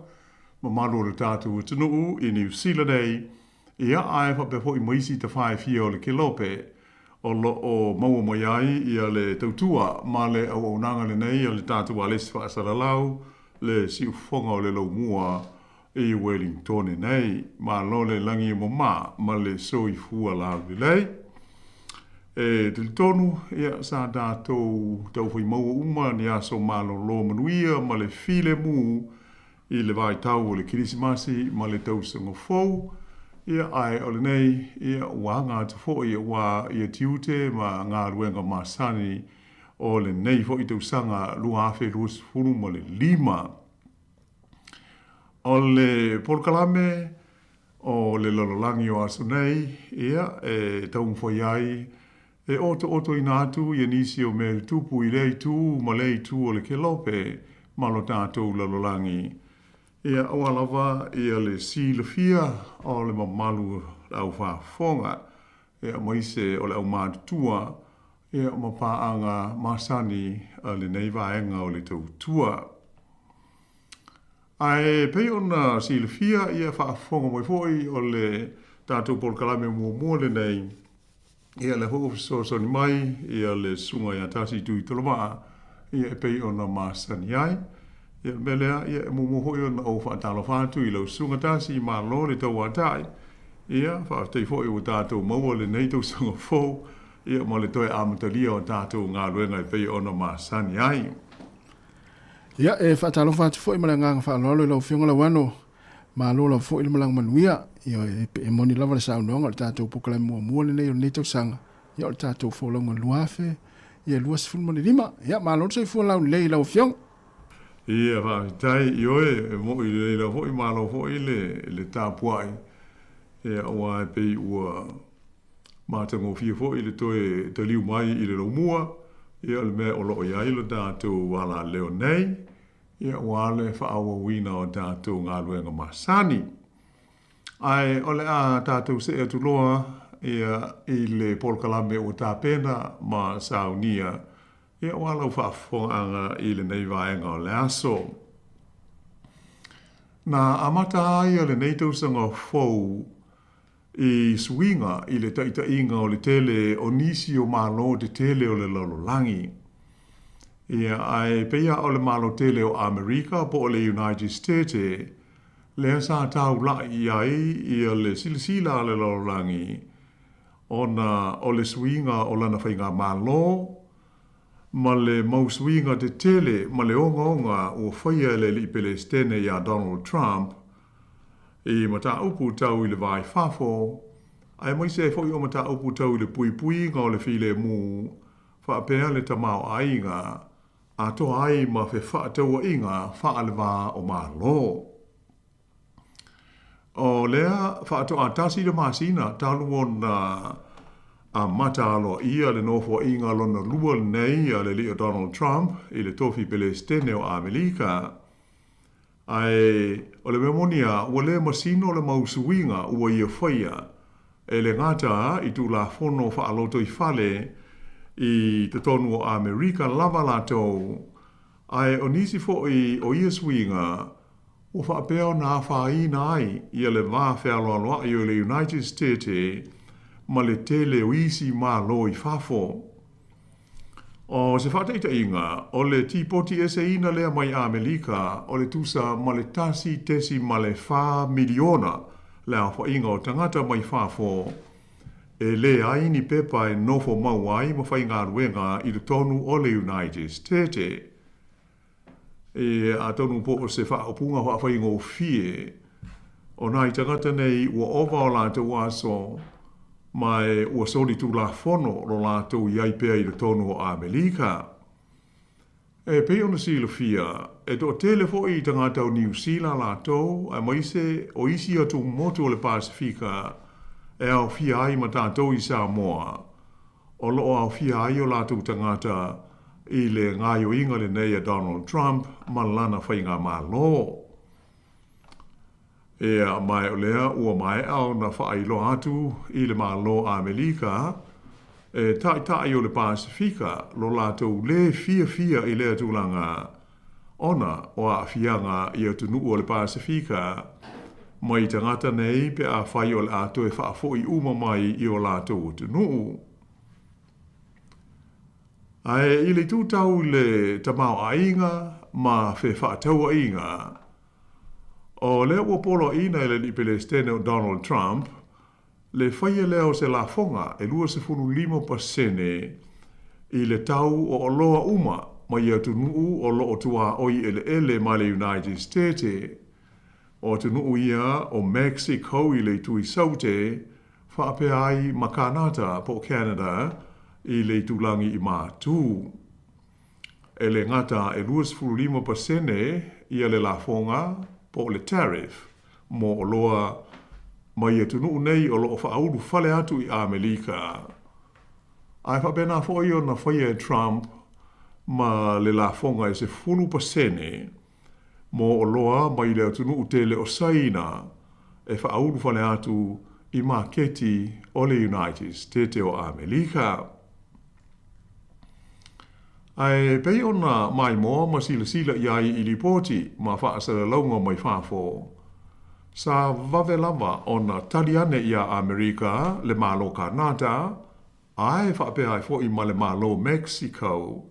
Speaker 1: ma malo le tātu tunuu i New Zealand ei ia ai whape po i maisi te whae fia o le kilope o lo o maua mai ai i a le tautua ma le au nanga le nei o le tātu a lesi whaasaralau le siu fonga o le lau mua i Wellington nei ma lo le langi mo ma le soi fua lau le lei. Te tonu, ia sa tātou tau whai maua uma ni aso malo lo manuia ma le file mu i le vai tau o le kirisimasi ma le tau sanga fau. Ia ai o le nei, ia ua ngā tu fo ia ua ia tiute ma ngā ruenga masani o le nei fo i tau sanga lua afe luas funu ma le 5. O le polkalame o le lololangi o aso nei, ia tau mwhai ai e oto i nātu i nisi o me tupu i rei tū ma lei tū o le kelope ma lo tātou lalolangi. Ia awalawa ia le si le fia o le mamalu au whafonga. Ia maise o le au mātua. Ia mapaanga masani le neivaenga o le tautua. Ai pei ona si le fia ia whafonga moi foi o le tātou polkalame mua le nei. Ia le ho so ni mai, ia le sunga ia tasi tui tolomaa, ia pei ona masani ai. Ia melea, ia mumu hoi ona o whaatalo whātu i lau sunga tasi ma lo le tau atai. Ia, whaatei foi o tātou maua le nei tau sunga fō, ia ma le toi amatalia o tātou ngā ruenga i pei ona masani ai.
Speaker 19: Ia, whaatalo whātu foi ma le nganga whaalolo i lau whionga lau ano, ma lo lau foi i malang manuia, ia e moni lava le saunoanga o le tātou pukalai mua le nei o nei tau sanga. Ia o le tātou wholonga luafe, ia lua sifun moni 5. Ia mālon sei fua lau lei lau whiong.
Speaker 1: Ia whaatai i oe, mo i lei lau hoi mālo hoi le tāpuai. Ia oa e pei ua mātango fia hoi le toe te liu mai i le lau mua. Ia le mea o loo iai le tātou wala leo nei. Ia oa le whaawa wina o tātou ngā luenga masani. Ai ole a tātou se atu loa ia i le polkalame o tāpena ma saunia. Ia walau whaafonga i le nei vaenga o le aso. Nā amata ai le nei tausanga fau i swinga i le taita inga o le tele o nisi o malo te tele o le lololangi. Ia ai peia o le malo tele o Amerika po o le United States le sa tau la i ai i le silasila le lololangi ona o le swinga o lana whainga malo ma le mau swinga te tele ma le onga o whaia le li Palestine ia Donald Trump i mata upu tau i le vai fafo ai mai se foi o mata upu tau i le pui ngā o le file mu whaapea le tamau ainga a to ai ma fe whaataua inga whaalwa o malo. O lea, whaato a tasi le masina, talu ona a matalo ia le nofo inga lona lua nei a le lio Donald Trump i le tofi Palestine o Amerika. Ai, o le memonia, ua le masino le mausuinga ua ia whaia. E le ngata i tu la fono whaaloto i fale i te tonu o Amerika lava lato. Ai, o nisi fo i o ia swinga, o whaapeo nā whaina ai i le wā whealoaloa i o le United States ma le tele o isi mā lo i whafo. O se whateita inga, o le tipoti ese ina lea mai Amerika, o le tusa ma le tasi tesi ma le wha miliona lea whainga o tangata mai whafo. E le aini pepa e nofo mauai ma whainga ruenga i le tonu o le United States. E a tonu po o se whaopunga hoa whainga o fie. O nai tangata nei ua ova o la te waso mai ua soli tu la fono lo la tu iai pea i le tonu o Amerika. E pe ona sila fia, e to telefo i tangata o New Zealand la tau, a maise o isi atu motu o le Pasifika, e au fia ai ma tātou i Sāmoa. O loo au fia ai o la tu tangata i le ngaio inga le nei a Donald Trump, ma lana whainga ma lo. E a mai o lea ua mai au na whailo atu i le ma lo Amerika,
Speaker 7: tai o le Pasifika lo lātou le fia i lea tūlanga ona o a fianga i atunu o le Pasifika mai tangata nei pe a whai o le ato e whaafo i uma mai i o lātou atunu. Ai i le tūtau le tamau ainga ma fe whaatau ainga o le ua polo ina i le nipele stene o Donald Trump le whaia leo se la fonga e 25% i le tau o loa uma mai atunu o loo tua oi ele ma le United States o atunu ia o Mexico i le tui saute whaape ai ma Kanata po Canada i le tulangi i mātū. E le ngata e 25% i le la fonga po le tariff mo o loa mai atunu nei o loo whaauru whale atu i Amerika. Ai whapena fwoi o na whaia Trump ma le la fonga e se 10% mo o loa mai le atunu tele o saina e whaauru whale atu i maketi o le United States o Amerika. Ai pei ona mai moa ma sila iai i lipoti ma whaasara launga mai whafo. Sa vavelava ona taliane ia Amerika le malo Kanata, ai whaapea ai fo i ma le malo Mexico.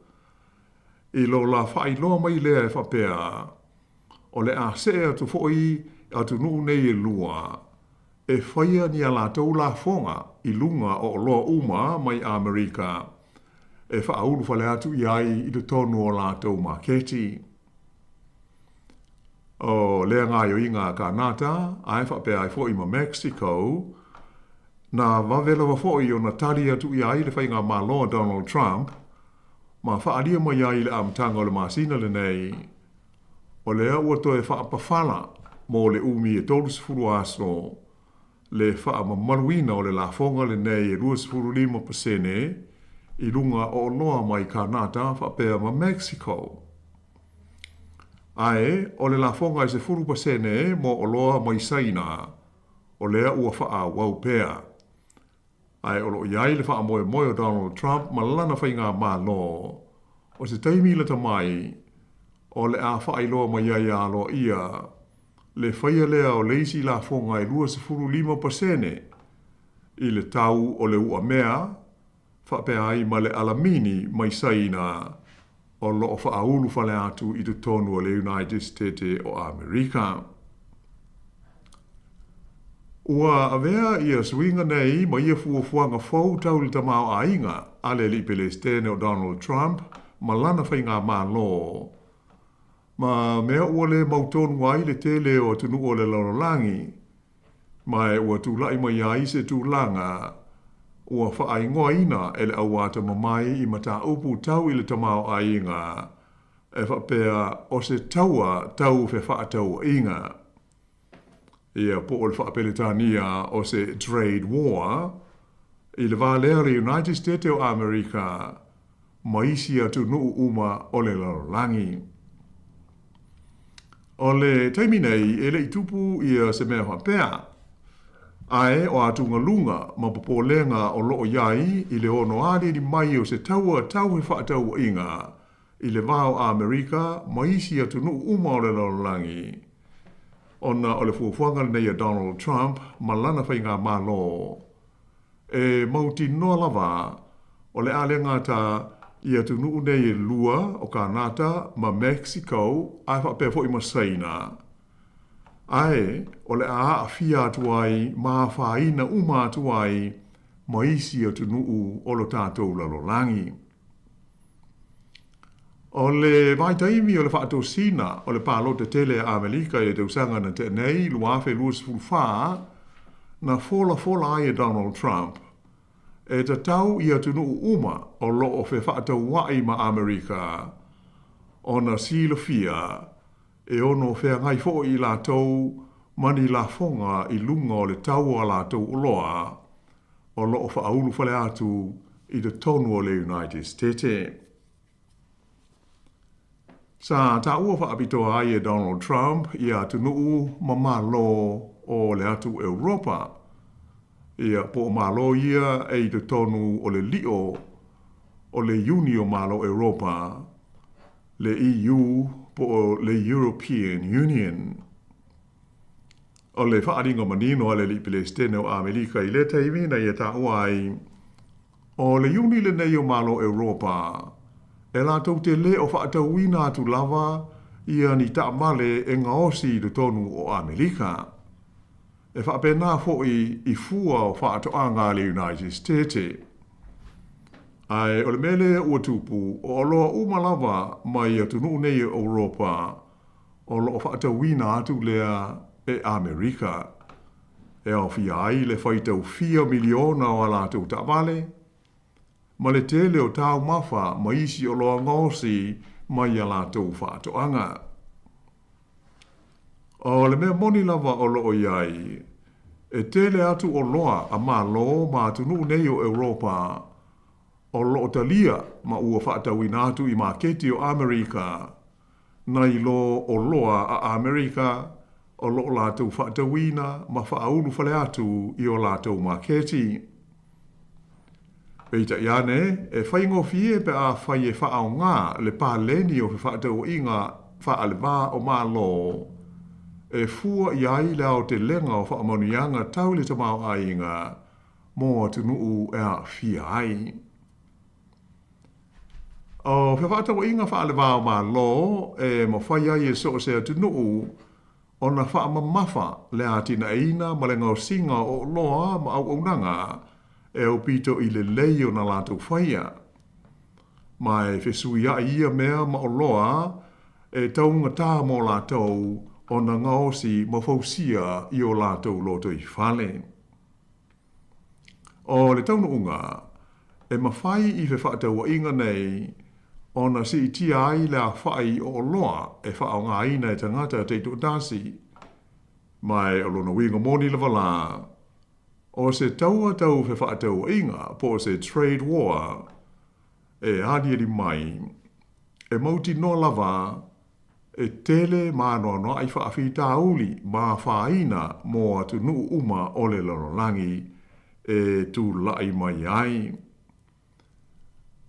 Speaker 7: I lo la whai loa mai lea e whaapea, o le a sea tu fo i atu nuu nei e lua, e whaia ni a la tau la fonga i lunga o loa uma mai Amerika, e whaauru whale atu iai i te tonu o la tau maketi. O lea ngā yo i ngā Kanata, ai whapea ai fo i ma Mexico, na wawelawa fo i o na tali atu iai le whai ngā māloa Donald Trump, ma whaaria mai iai le amtanga o le masina le nei, o lea ua toe whaapawhala mo le umi e tolus furu aso, le whaamamaruina o le la fonga le nei e 25% i lunga o loa mai Kanata whapea ma Mexico. Ai, o le la fonga i se 10% mo o loa mai saina, o lea ua wha wau pea. Ai, o lo iai le wha moe o Donald Trump ma lana whai ngā mā lo. O se taimi le tamai, o le a wha loa mai iai a lo ia, le whaia lea o leisi la fonga i 25% i le tau o le ua mea, wha pea ai ma le alamini mai saina, o loo whaaulu whale atu i te tonu o le United States o Amerika. Ua avea ia swinga nei ma ia fuafuanga fau tau le tamau ainga a le lipele stene o Donald Trump ma lana whai ngā mā lo. Ma mea ua le mautonu ai le tele o tunu o le lorolangi, ma e ua tūlai mai ai se tūlanga, ua whaai ngoa ina e le awata mamai i mata upu tau i le tamau a inga, e whapea o se taua tau fe whaatau inga. Ia po o le whapeletania o se trade war, i le vālea le United States o Amerika, maisi atu nuu uma o le larolangi. O le taiminei e le itupu ia se mea whapea, ae o atunga lunga ma popolenga o loo iai i le ono ali ni mai o se taua tau he whaatau inga i le vāo Amerika maisi atu nuu uma o le larolangi. Ona o le fuafuanga nei a Donald Trump ma lana whai ngā mālo. E mauti noa lava o le ale ngata i atu nuu nei e lua o Kanata ma Mexico ai whapea fo i masaina. Ai, o le a fia atu ai, maa whaina uma atu ai, maisi atu nuu o lo tātou lalolangi. O le vaitaimi o le whaatou sina, o le pālo te tele a Amerika i le tausanga na te nei, luafe luas fulfaa, na fola ai e Donald Trump. E ta tau i atu nuu uma o lo o fe whaatau wai ma Amerika, o na silo fia, e ono whea ngai fo i la tau mani la fonga i lunga o le tau a la tau uloa o loo whaaulu whale atu i te tonu o le United States. Sa ta ua whaapito ai e Donald Trump i atu nuu mamalo o le atu Europa Ia po malo ia e te tonu o le lio o le Unio malo Europa, le EU po le European Union. O le whaaringa manino ale li Palestina o Amerika i le taimina i ta uai. O le uni le nei o malo Europa, e la tau te le o whaatauina atu lava ia ni ta male e ngaosi le tonu o Amerika. E whaapena foi i fua o whaatoanga le United States. Ai o le mele ua tupu o loa umalava mai atu nuu nei o Europa o lo whaatauina atu lea e Amerika. E au fiai le whaitau 4 miliona o ala tau ta vale. Ma le tele o tau mafa ma isi o loa ngosi mai ala tau whaatoanga. O le mea moni lava o loo iai, e tele atu o loa a maa lo ma atu nuu nei o Europa o loo talia ma ua whaatauina atu i maketi o Amerika na i lo o loa a Amerika o loo lātou whaatauina ma whaaulu whale atu i o lātou maketi. Peita iane, e whaingo fie pe a whai e whaao ngā le pāleni o whaatau inga whaaleba o maa lo. E fua iai leo te lenga o whaamonianga tau le tamau a inga mo atu nuu e a fia ai. O whaatau inga whaaleba o maa lo e mo whai ai e so se atu nuu o na whaamamafa le atina eina ma le ngau singa o loa ma au aunanga e o pito i le lei o na lātou whaia. Mai whesui a ia mea ma o loa e taunga tā mo lātou o na ngaosi ma fausia i o lātou loto i whale. O le tauna unga, e mawhai i whaatau inga nei o na si iti ai le a whai o loa e whaao ngā ina e tangata te tu tasi. Mai o lona winga moni le wala. O se taua tau whaatau inga po se trade war e hadi eri mai e mauti no lava e tele manoa no ai whaafi tauli ma whaina mo atu nuu uma o le lorolangi e tu lai mai ai.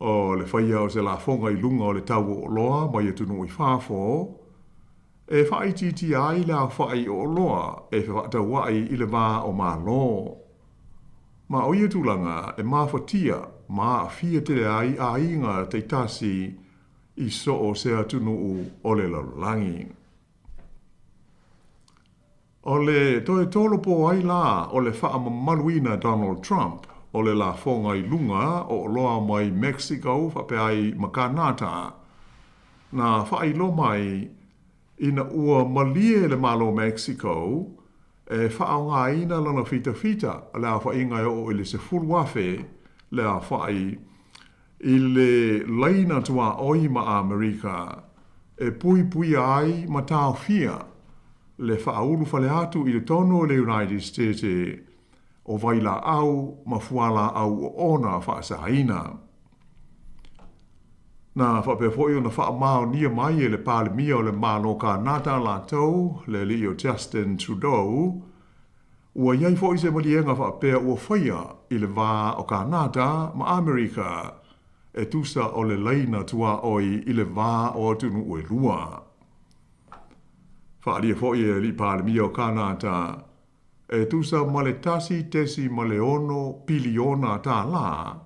Speaker 7: O le whaia o se la fonga i lunga o le tau o loa mai atu nuu i whafo e whaititi ai la whai o loa e whaatau wai i le wā o ma lo. Ma o ia tūlanga e mawhatia ma a fia te ai a inga te tasi i so o se atunu o le lalangi. O le toe tolo po ai la o le wha maluina Donald Trump o le la fonga i lunga o loa mai Mexico whape ai makanata na wha lo mai ina ua malie le malo Mexico e whaao ngā ina lana fita le a whainga o ile se furuafe le a whai i le leina tua oi ma Amerika e pui ai ma tau fia le whaauru whale atu i le tono le United States o vaila au ma fuala au o ona whaasahaina. Na whapewhoi o na whaamao nia mai e le pāle mia o le mālo ka nata la tau le li o Justin Trudeau ua iai fwoi se malienga whapea ua whaia i le wā o ka nata ma Amerika e tusa o le leina tua oi i le wā o atunu ue lua. Whaalia fwoi e li pāle mia o ka nata e tusa ma le tesi ma le ono piliona tā la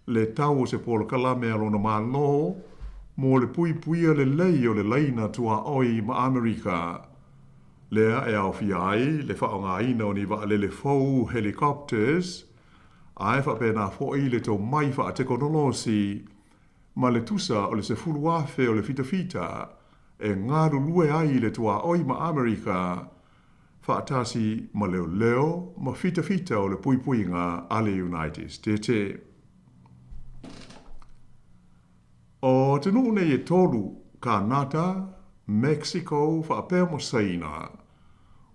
Speaker 7: le tau o se polo kalame alona malo mo le puia le lei o le leina tua oi ma Amerika. Lea e au fiai le whaonga ina o ni wa le fau helicopters ai whapena fwoi le tau mai wha teknolosi ma le tusa o le se fuluafe o le fita e ngaru lue ai le tua oi ma Amerika whaatasi ma leo ma fita o le puipuinga ale United States. O tenu nei e tolu Kanata, Mexico, whaapea mo saina.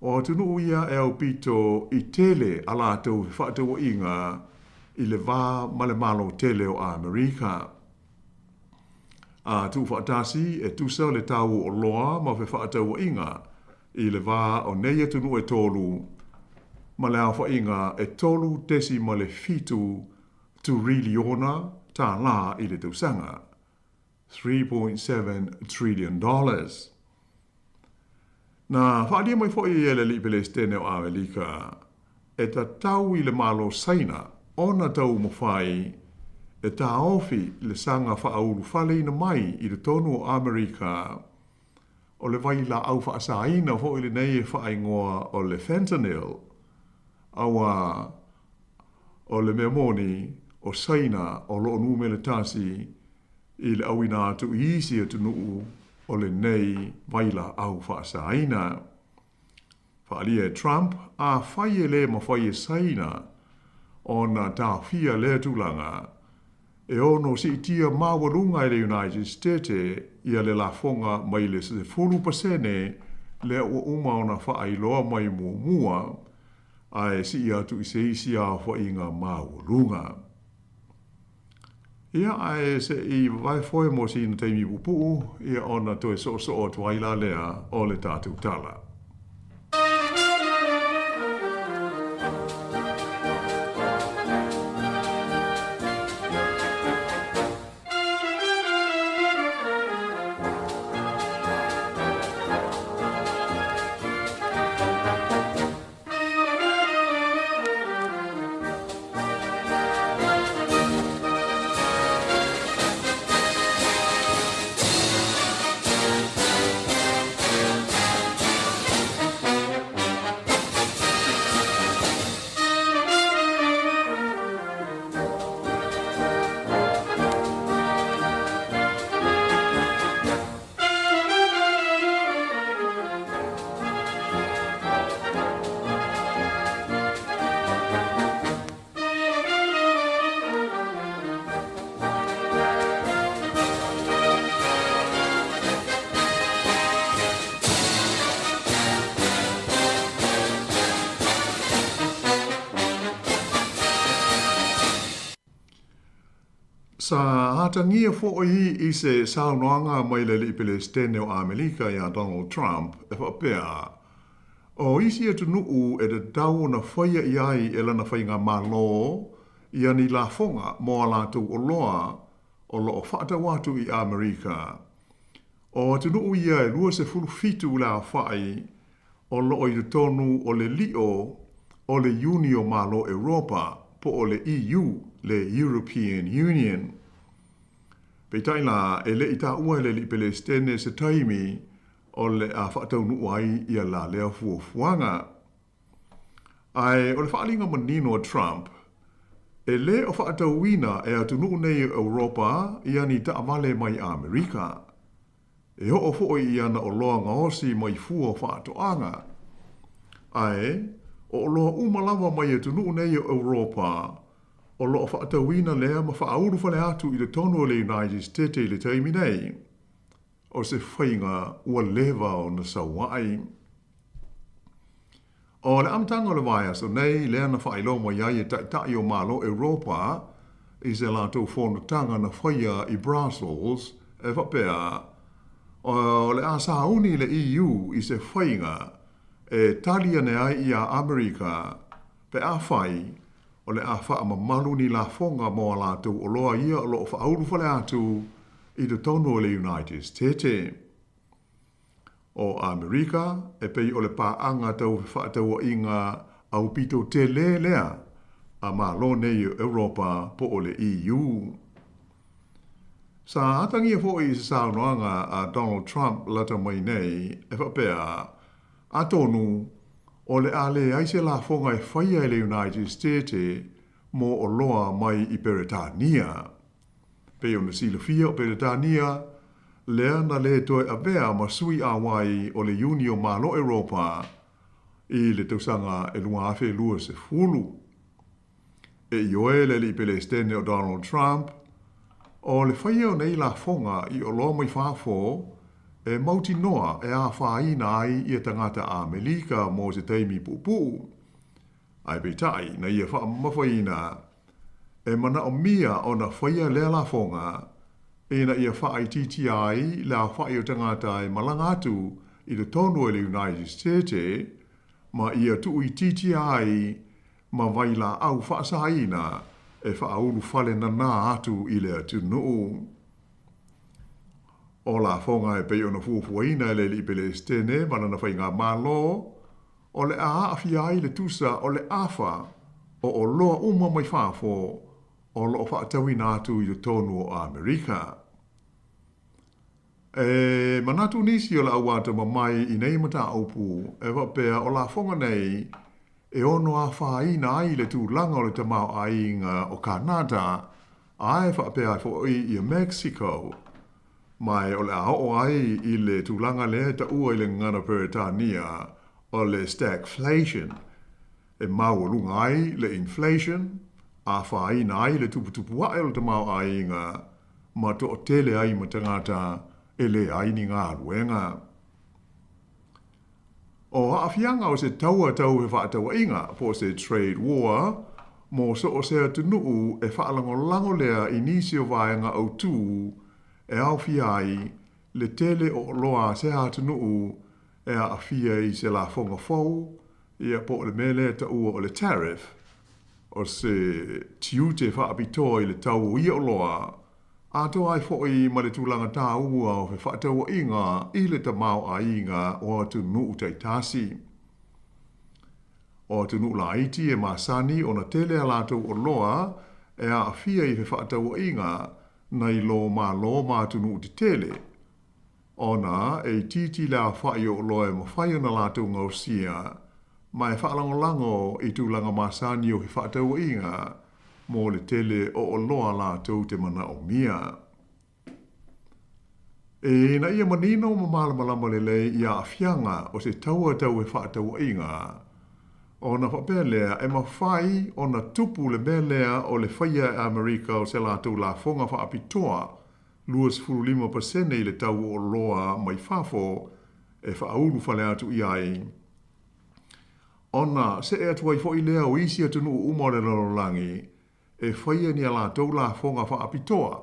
Speaker 7: O tenu ia e au pito i tele ala tau whaatau inga i le wā ma le malo tele o Amerika. A tu whaatasi e tusa le tau o loa ma whaatau inga i le wā o nei e tunu e tolu ma le awha inga e tolu tesi ma le fitu tu riliona ta la i le tausanga. $3.7 trillion. Na whaadia mai fo i ele li Palestine o Amerika, e ta tau i le malo saina, ona tau mawhai, e ta ofi le sanga whaauru whale ina mai i le tonu o Amerika, o le vai la au whaasaina fo i le nei e whaingoa o le fentanyl, awa o le memoni o saina o lo nume le tasi i le awina atu isi atu nuu o le nei vaila au whaasaina. Whaalia Trump a whaie le ma whaie saina o na tā whia le tūlanga e ono si itia mawalunga i le United States ia le la fonga mai le 10% le o uma o na whaailoa mai mua ai si ia tu i se isi a whainga mawalunga. Ia ai se i vai foi mo si na teimi pupu ia ona to so o twaila lea o le tatu tala. Sa hatangia fo'i i se saunoanga mai le li Palestine o Amerika ia Donald Trump e whapea. O isi atu nuu e te tau na whaia i ai e lana whainga malo ia ni la fonga mo alatu o loa o loo whaata watu i Amerika. O atu nuu ia e lua se fulu fitu la whai o loo i te tonu o le lio o le Unio malo Europa po o le EU, le European Union. Peitaina e le ita ua le li Palestine se taimi o le a whaatau nuu ai ia la lea fuafuanga. Ai o le whaalinga manino o Trump, e le o whaatau wina e atu nuu nei Europa ia ni ta amale mai Amerika. E ho o fo'i ia na o loa ngaosi mai fua whaatoanga. Ai, o loa umalawa mai atu nuu nei Europa, o loo whaatawina lea ma whaauru whale atu i le tonu o le United States i le taimi nei, o se whainga ua lewa o na Sāmoa. O le amtanga o le vaia so nei lea na whailo mo iai e tai o malo Europa i se lato whonatanga na whaia i Brussels e whapea. O le a Sāuni le EU i se whainga e talia ne ai i a Amerika pe a whai o le a wha mamalu ni la fonga mo a latu o loa ia o loo whauru whale atu i te tonu o le United States. O Amerika e pei o le pāanga tau whaatau inga au pito te lea a malo nei Europa po o le EU. Sa atangia fo i se saunoanga a Donald Trump lata mai nei e whapea a tonu o le ale aise la fonga e whaia i le United States mo o loa mai i Peretania. Pe o na silafia o Peretania, lea na le toe a vea ma sui a wai o le Unio malo Europa i le tausanga e lunga afe lua se fulu. E ioe le li Palestine o Donald Trump, o le whaia o nei la fonga i o loa mai whafo, e mauti noa e a whaina ai i a tangata a Melika mo se teimi pupu. Ai peitai na ia wha mawhaina e mana o mia o na whaia lea la fonga e na ia wha ai titi ai la wha i o tangata e malangatu i le tonu e le United States ma ia tu i titi ai ma vaila au whaasaina e whaauru whale na nā atu i le atu nuu. O la whonga e pei ona fuafuaina le li pele stene manana whai ngā mālo, o le a awhi ai le tusa o le awha o loa uma mai whāfo o lo whaatawina atu i le tonu o Amerika. E manatu nisi o la awata mamai i nei mata aupu e wapea o la whonga nei e ono a whaina ai le tū langa o le tamau ainga o Kanata ai whapea i Mexico. Mai o le ao ai i le tūlanga le ta ua i le ngana Peretania o le stagflation. E mau o lunga ai le inflation, a whaina ai le tuputupu ai o le tamau ainga, ma to o tele ai ma tangata e le aini ngā ruenga. O haafianga o se taua tau he whaataua inga po se trade war, mo so o se atunuu e whaalango lea i nisi o vaenga au tū, e au fiai le tele o loa se atunuu e a afia i se la fonga fau, ia po le mele ta ua o le tariff, o se tiute whaapitoa i le tau ia o loa, a to ai foi ma le tūlanga tā ua o he whaataua inga i le tamau a inga o atunuu taitasi. O atunuu la iti e masani o na tele a lātou o loa e a afia i he whaataua inga nei lo ma atunuu te tele. Ona e titi la whai o loa e mawhai o na lātou ngausia, mai whaalangolango i tūlanga masani o he whaataua inga mo le tele o loa lātou te mana o mia. E na ia manino ma malamalama lele ia awhianga o se taua tau e whaataua inga. O na whapelea e mawhai o na tupu le melea o le whaia e Amerika o se lātou la whonga whaapitoa 25% i le tau o loa mai whafo e whaauru whale atu i ai. Ona se e atuai fo i lea o isi atunu umore lalolangi, e whaia ni a lātou la whonga whaapitoa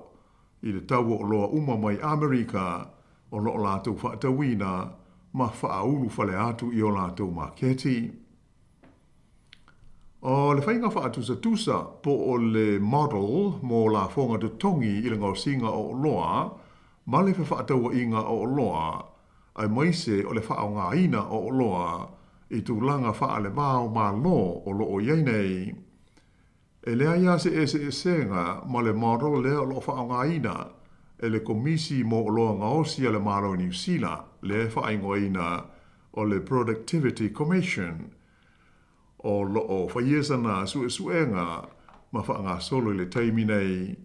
Speaker 7: i le tau o loa uma mai Amerika o lo lātou whaatawina ma whaauru whale atu i o lātou maketi. O le whainga whaatusa po o le model mo la whonga tu tongi i le ngau singa o loa, ma le whaataua inga o loa, ai maise o le whaonga ina o loa i tu langa whaale mao ma lo o lo o ieinei. E lea ia se senga ma le model lea o lo whaonga ina e le komisi mo o loa ngaosi a le maro New Zealand le whaingo ina o le Productivity Commission. O lo o whaiesana suenga ma whaanga solo le taimi nei.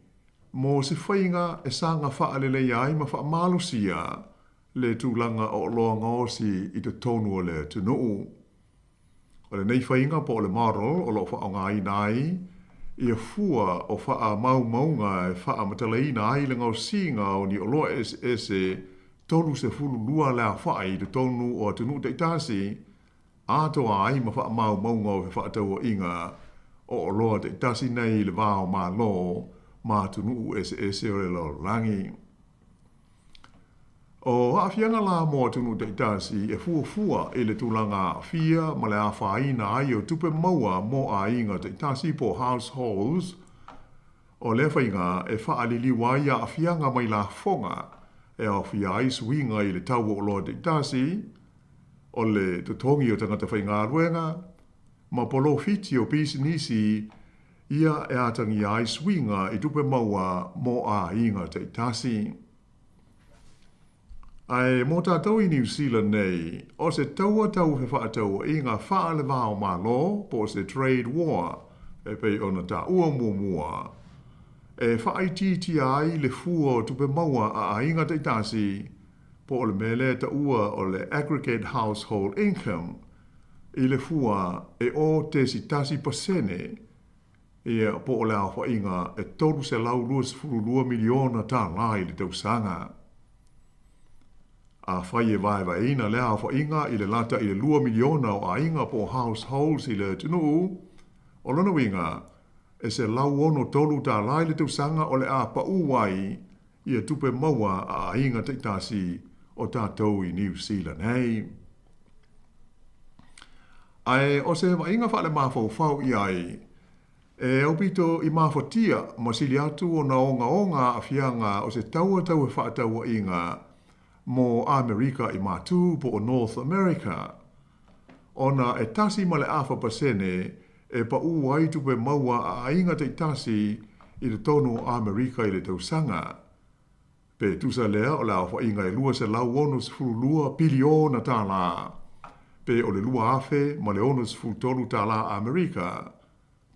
Speaker 7: Mo se whainga e sanga whaale le iai ma wha malusia le tūlanga o loa ngaosi i te tonu o le tunuu. O le nei whainga po le maro o lo whaonga inai, ia fua o wha maunga e wha matalaina ai le ngau singa o ni o loa ese tolu se fulu lua lea whai te tonu o tunuu te itasi, atoa ai ma wha maunga o wha ataua inga o loa te itasi nei le vāo ma lo ma tunuu ese o le lo rangi. O awhianga la mo tunu te itasi e fua e le tūlanga fia ma le awhaina ai o tupe maua mo a inga te itasi po households o le whainga e whaalili wai a awhianga mai la whonga e awhia ai suinga i le tau o loa te itasi o le tutongi o tangata whainga ruenga ma polo fiti o pisinisi ia e atangi ai suinga i tupe maua mo a inga te itasi. Ai mo tātou i New Zealand nei, o se taua tau he whaataua i ngā whaale vāo mā lo po se trade war e pei ona tā ua mua. E whaaititi ai le fua o tupe maua a inga te itasi po o le mele ta ua o le aggregate household income i le fua e o te sitasi pasene ia po o le au whainga e toru se lau 2 miliona tā lai le tausanga. A whai e vai ina le au whainga i le lata i le 2 miliona o a inga po households i le tunuu, o lona winga e se lau ono tolu tā lai le tausanga o le a pa uwai i a tupe maua a inga te tasi o tātou i New Zealand hei. Ai o se wa inga whale mawhau i ai. E au pito i mawhatia ma sili atu o na onga a fianga o se taua e whaataua inga mo Amerika i mātū po o North America. Ona e tasi ma le awha pasene e pa u ai tupe maua a inga te tasi i le tonu Amerika i le tausanga. Pe tusa lea o la awha inga e lua se lau onus fululua piliona tā la. Pe o le lua afe ma le onus fultolu tā la Amerika.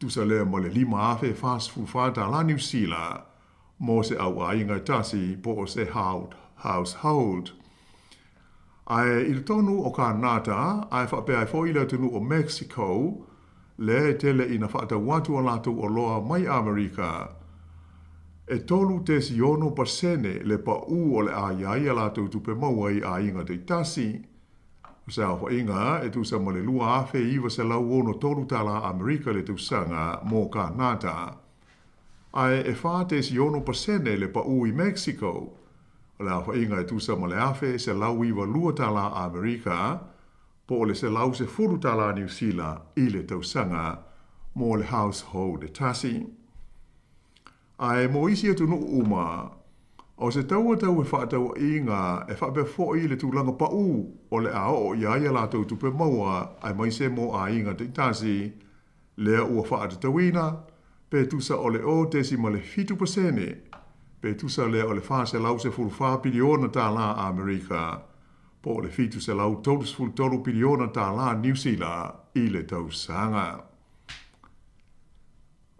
Speaker 7: Tusa lea ma le lima afe fast fulfa tā la New Zealand. Mo se au a inga tasi po o se household. Ai il tonu o Kanata, ai whape ai fo ila tunu o Mexico, le tele ina whaata watu o latu o loa mai Amerika. E tolu te siono pasene le pa u o le a iai a latu tupe mauai a inga te tasi. Sa o inga e tu sa male lua afe iwa se lau ono tolu tala Amerika le tu sanga mo Kanata. Ai e wha te siono pasene le pa u i Mexico. La fa inga e tusa ma le afe se lau iwa lua tala Amerika, po le se lau se furu tala New Zealand i le tausanga mo le household e tasi. Ai mo isi atu no uma, o se taua e whaataua inga e whape fo i le tūlanga pa u o le a o iaia la tau tupe maua ai mai se mo a inga te tasi, lea ua whaatatawina, pe tusa o le o tesi ma le fitu pasene, pe tusa lea o le wha se lau se fulfa piliona tā la Amerika, po le fitu se lau tolus fultolu piliona tā la New Zealand i le tausanga.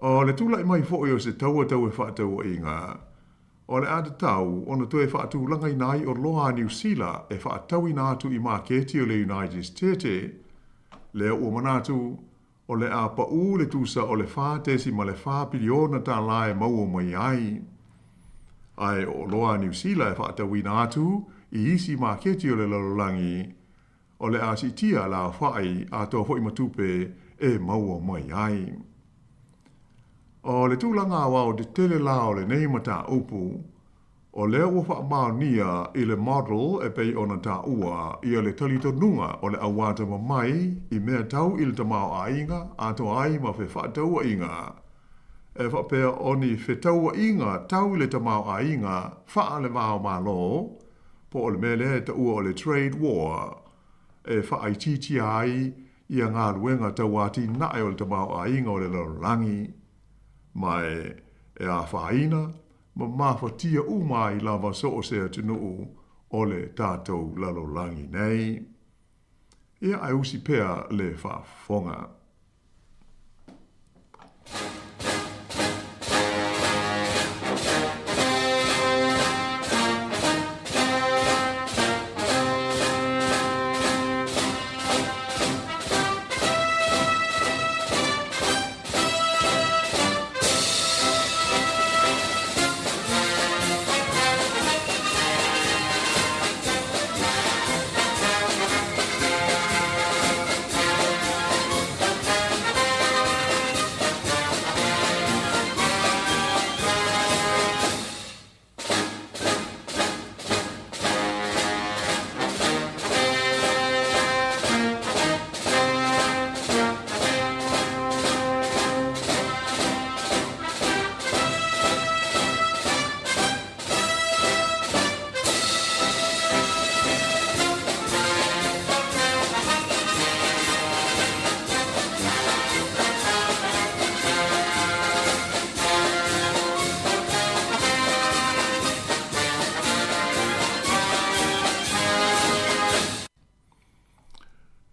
Speaker 7: O le tula i mai fo o se taua e whaataua inga, o le ata tau, ona toe whaatulanga i nai o loa New Zealand e whaatau i nātu i māketi o le United States, lea ua manatu o le a pa u le tusa o le wha tesi ma le wha piliona tā la e maua mai ai. Ai o loa New Zealand e whaatau i nātu i isi māketi o le lalolangi, o le a si tia la whai a tō hoi matupe e maua mai ai. O le tūlanga awa o te tele lao le nei mata upu, o lea ua whaamau nia i le model e pei ona tā ua i le talito nunga o le awata mamai i mea tau i le tamau a inga a to ai ma fe whaataua inga. E whapea oni whetaua inga tau i le tamau a inga wha le vāo mā lo, po o le mele ta ua o le trade war, e whaai titi ai i a ngā ruenga tauati nae o le tamau a inga o le lalangi. Mai e a whaina, ma mawhatia umai lava so o se atunuu o le tātou lalolangi nei. Ia ai usi pea le whafonga.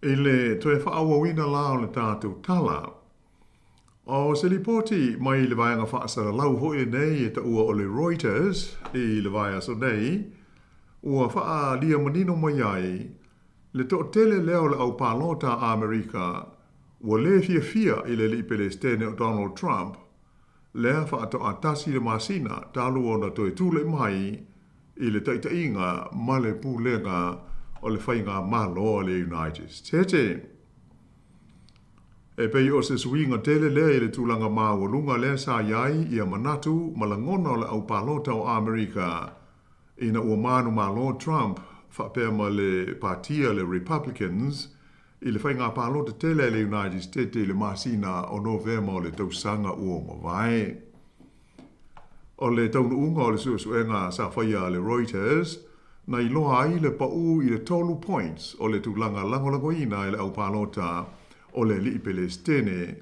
Speaker 7: E le toe whaawawina la o le tātou tala. O se lipoti mai le vaianga whaasara lau hoi nei e ta ua o le Reuters i le vai aso nei, ua whaa lia manino mai ai, le to tele leo le au pālota a Amerika, ua le fia i le lipele stene o Donald Trump, lea wha ato atasi le masina talu o na toe tūle mai i le taitainga ma le pūlenga o le whainga malo le United States. E pei o se suinga tele lea i le tūlanga māwalunga lea sa iai i a manatu malangona o le au pālota o Amerika ina ua manu malo Trump whapea ma le partia le Republicans I le whai ngā pālo te tele le United States i le masina o Novema o le tausanga ua mawai. O le taunu unga o le suesuenga sa whaia le Reuters, na i loa ai le pau i le 12 points o le tūlanga langolangoina i le au pālota o le li Palestine,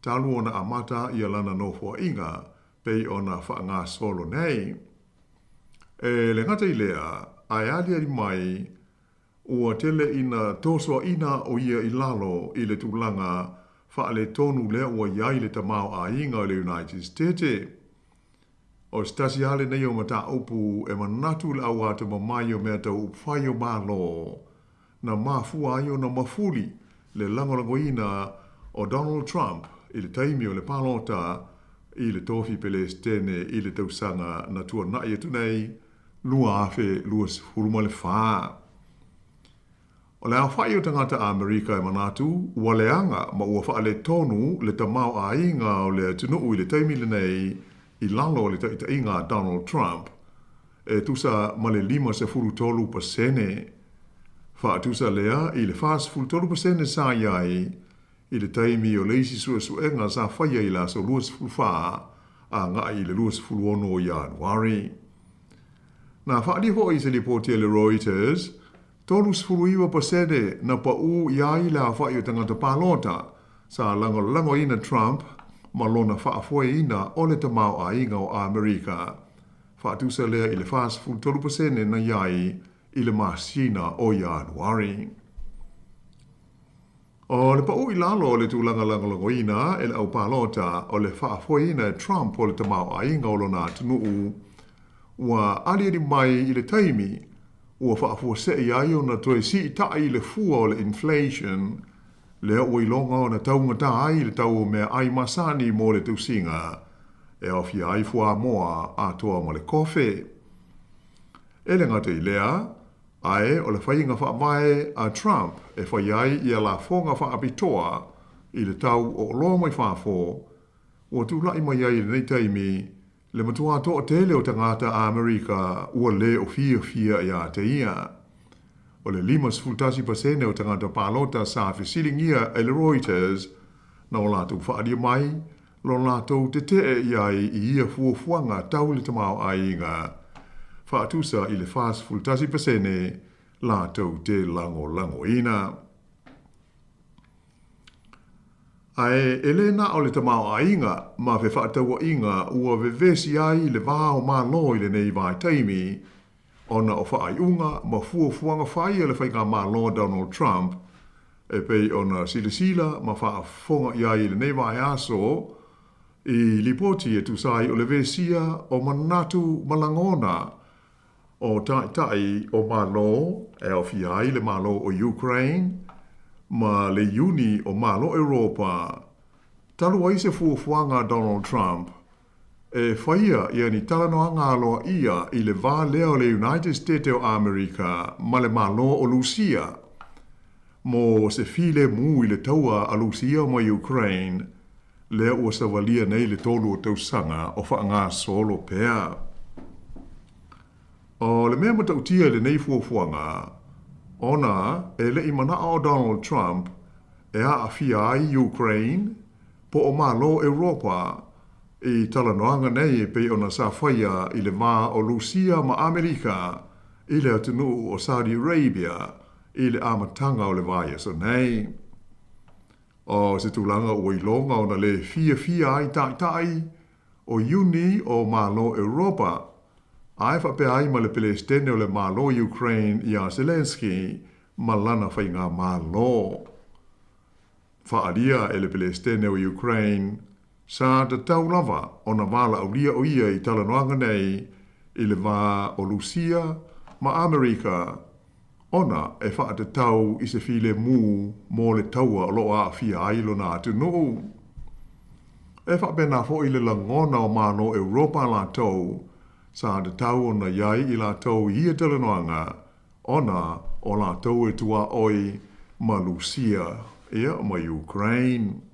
Speaker 7: talu ona amata i alana nofua inga, pei ona whaanga solo nei. E le ngata i lea, ai alia di mai, ua tele ina tosoa ina o ia i lalo i le tūlanga wha le tonu lea ua iai le tamau a inga o le United States. O stasi ale nei o mata upu e manatu le au ata mamai o mea tau upwhai o malo na mafua ai o na mafuli le langolangoina o Donald Trump i le taimi o le palota i le tofi Palestine i le tausanga na tua nai atu nei lua afe lua sifuruma le whaa. O le awhai o tangata Amerika e manatu, ua leanga ma ua wha le tonu le tamau a inga o le tunuu i le taimi le nei i lalo le taita inga Donald Trump, e tusa ma le 5% wha tusa lea i le 5% sa iai i le taimi o leisi suenga sa whaia i la so 2.5 a ngā i le 2.1 o Januari. Nā whaali ho i se li potia le Reuters, 3.5% na pau iai la whai o tangata pālota sa lango ina Trump ma lona whaafoi ina o le tamau a inga o Amerika. Whaatusa lea i le 5.3% na iai i le masina o Januari. O le pau i lalo o le tūlanga langolangoina e le au pālota o le whaafoi ina Trump o le tamau a inga o lona tunuu ua aliari mai i le taimi ua whaafua se iai o na toe si tai le fua o le inflation lea ua ilonga o na taungata ai le tau mea ai masani mo le tausinga e awhi ai fua moa a toa mo le kofe. E le ngata i lea, ai o le whainga whaamae a Trump e whai ai i a la fonga whaapitoa i le tau o loa mai whaafo ua tūlai mai ai le nei taimi le matua toa tele o tangata a Amerika ua le o fia ia te ia. O le 5% o tangata pālota sa whisilingia e le Reuters na o lātou whaadia mai, lo lātou te iai i ia fuafuanga tau le tamau a inga. Whaatusa i le 5% lātou te lango ina. Ai elena o le tamau a inga, ma fe whaataua inga ua vevesi ai le vāo mā lo i le nei vai taimi, ona o whaai unga ma fuafuanga whai e le whainga mā lo Donald Trump, e pei ona silasila ma whaafonga iai le nei vai aso, i lipoti e tusai o le vesia o manatu malangona, o tai o mā lo, e o fiai le mā lo o Ukraine, ma le uni o mā lo Europa, talu ai se fuafuanga Donald Trump, e whaia ia ni talanoa ngāloa ia i le vā lea o le United States o Amerika ma le malo o Lucia. Mo se file mu i le taua a Lucia ma Ukraine, lea ua savalia nei le tolu o tausanga o whaanga solo pea. O le mea matautia le nei fuafuanga, ona e le imana o Donald Trump e a fia ai Ukraine, po o malo Europa, i talanoanga nei pe ona sa whaia i le mā o Lucia ma Amerika, i le atunu o Saudi Arabia, i le amatanga o le vaia so nei. O se tūlanga o ilonga o na le fia ai tai o uni o malo Europa, ai whape ai ma le Palestine o le malo Ukraine i a Zelensky, ma lana whainga malo. Whaalia e le Palestine o Ukraine, sa te tau lava o na wala au lia o ia i talanoanga nei i le wā o Lucia ma Amerika, ona e wha te tau i se file mu mō le taua o loa a fia ailo nā tunu. E wha pena fo i le langona o mano Europa la tau, sa te tau o na iai i la tau i e talanoanga, ona o la tau e tua oi ma Lucia ea ma Ukraine.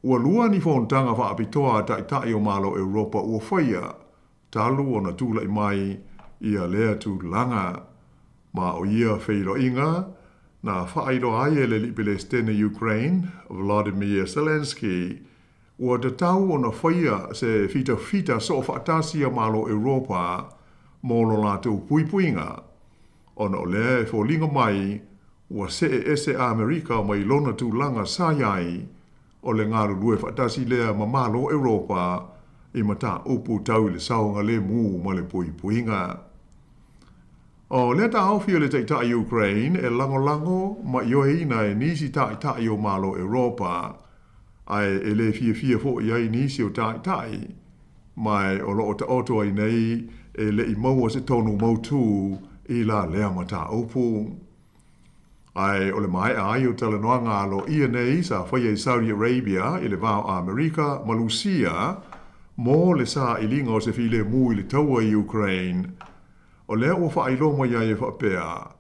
Speaker 7: Ua lua ni whontanga whaapitoa tai o malo Europa ua whaia, talu o na tūlai mai i a lea tūlanga. Ma o ia whailo inga, Na whaaido ai e le Palestine Ukraine, Vladimir Zelensky, ua te tau o na whaia se fita so whaatasia malo Europa mō lo lātou puipuinga. Ona o lea e fōlinga mai, ua se ese Amerika mai lona tūlanga sāiai o le ngāru lue whaatasi lea ma malo Europa I mata upu tau le saonga le mū ma le puipuinga. O le ta awhi o le taitai Ukraine e lango ma ioheina e nisi tai o malo Europa ai e le fia fo iai nisi o tai mai o lo ta oto ai nei e le I maua se tonu mautu I la lea mata upu. Ai o le mai ai o tala noanga alo ia nei sa whaia I Saudi Arabia I le vau Amerika Malusia mō le sa I linga o se file mū I le taua I Ukraine. O lea ua whaailomo ia e whapea,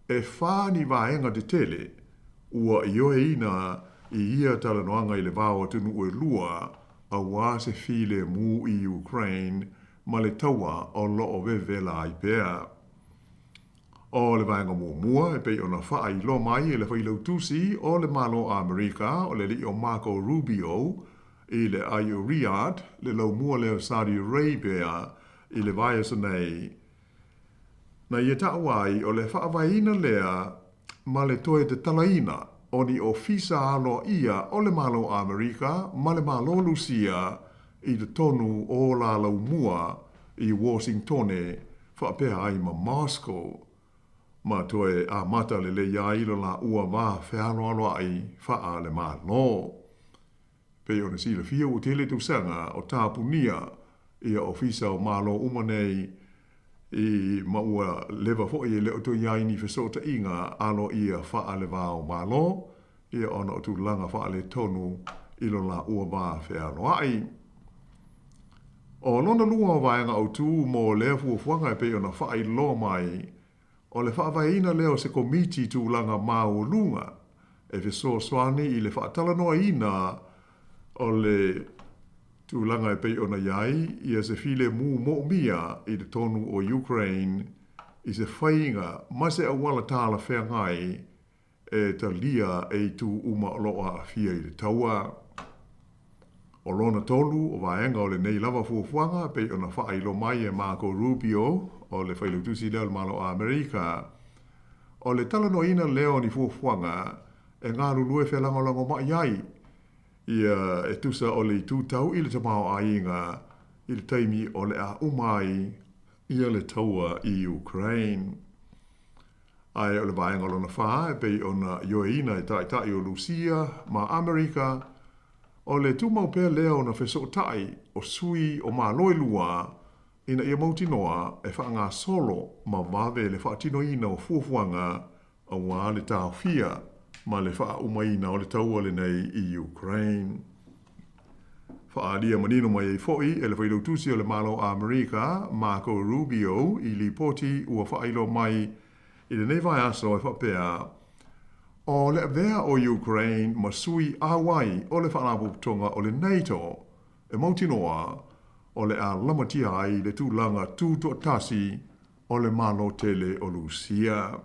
Speaker 7: e whāni vaenga te tele, ua I oeina I ia talanoanga I le vāua tunu e lua, a wā se file mū I Ukraine, ma le taua o loo vevela I pea. O le vaenga mua e pei ona whaailo mai e le whailau tusi o le malo Amerika, o le li o Marco Rubio, I le ai o Riyadh, le lau mua leo Saudi Arabia, I le vaia sa nei. Na ia taawai o le whaavaina lea ma le toe te talaina o ni ofisa alo ia o le malo Amerika ma le malo Lucia I le tonu o la lau mua I Washingtone whaapea ai ma Moscow. Ma toe a mata le le iailo la ua wā wheanoa ai whaa le malo. Pei ona sila fia o tele tusanga o tāpunia ia ofisa o malo umanei I maua lewa fo I le oto iai ni fesota inga alo ia wha le vāo malo, ia ona o tu langa wha le tonu ilo la ua wā whea ai. O lona lua vaenga o tu mō lea fuafuanga e pe ona wha I lo mai, o le wha vaina leo se komiti tu langa māo lunga, e feso swani I le wha talanoa ina o le tūlanga e pei ona iai, ia se file mū mo mia I le tonu o Ukraine, I se whainga, ma se awala tāla whea ngai, e ta lia e tu uma loa fia I le taua. O lona tolu, o vaenga o le nei lava fuafuanga, pei ona whailo mai e Marco Rubio, o le whailutusi leo le malo a Amerika. O le talanoina leo ni fuafuanga, e ngā lulue whea lango mai iai, ia e tusa o le tūtau I le tamao a inga I le taimi o le a umai ia le taua I Ukraine. Ai o le vaenga lona wha e pei ona ioeina e tai o Lucia ma Amerika o le tūmau pēr leo na wheso tai o sui o mā loi lua ina ia mautinoa e wha ngā solo ma wawe le whaatino ina o fuafuanga a wā le tāo fia ma le wha umaina o le taua le nei I Ukraine. Wha alia manino mai e foi e le whailautusi o le malo Amerika, Marco Rubio, I li poti ua whailo mai I le nei vai aso e whapea. O le vea o Ukraine ma sui awai o le whaanaputonga o le NATO, e mautinoa o le a lamatia ai le tūlanga tūto tasi o le malo tele o Lucia.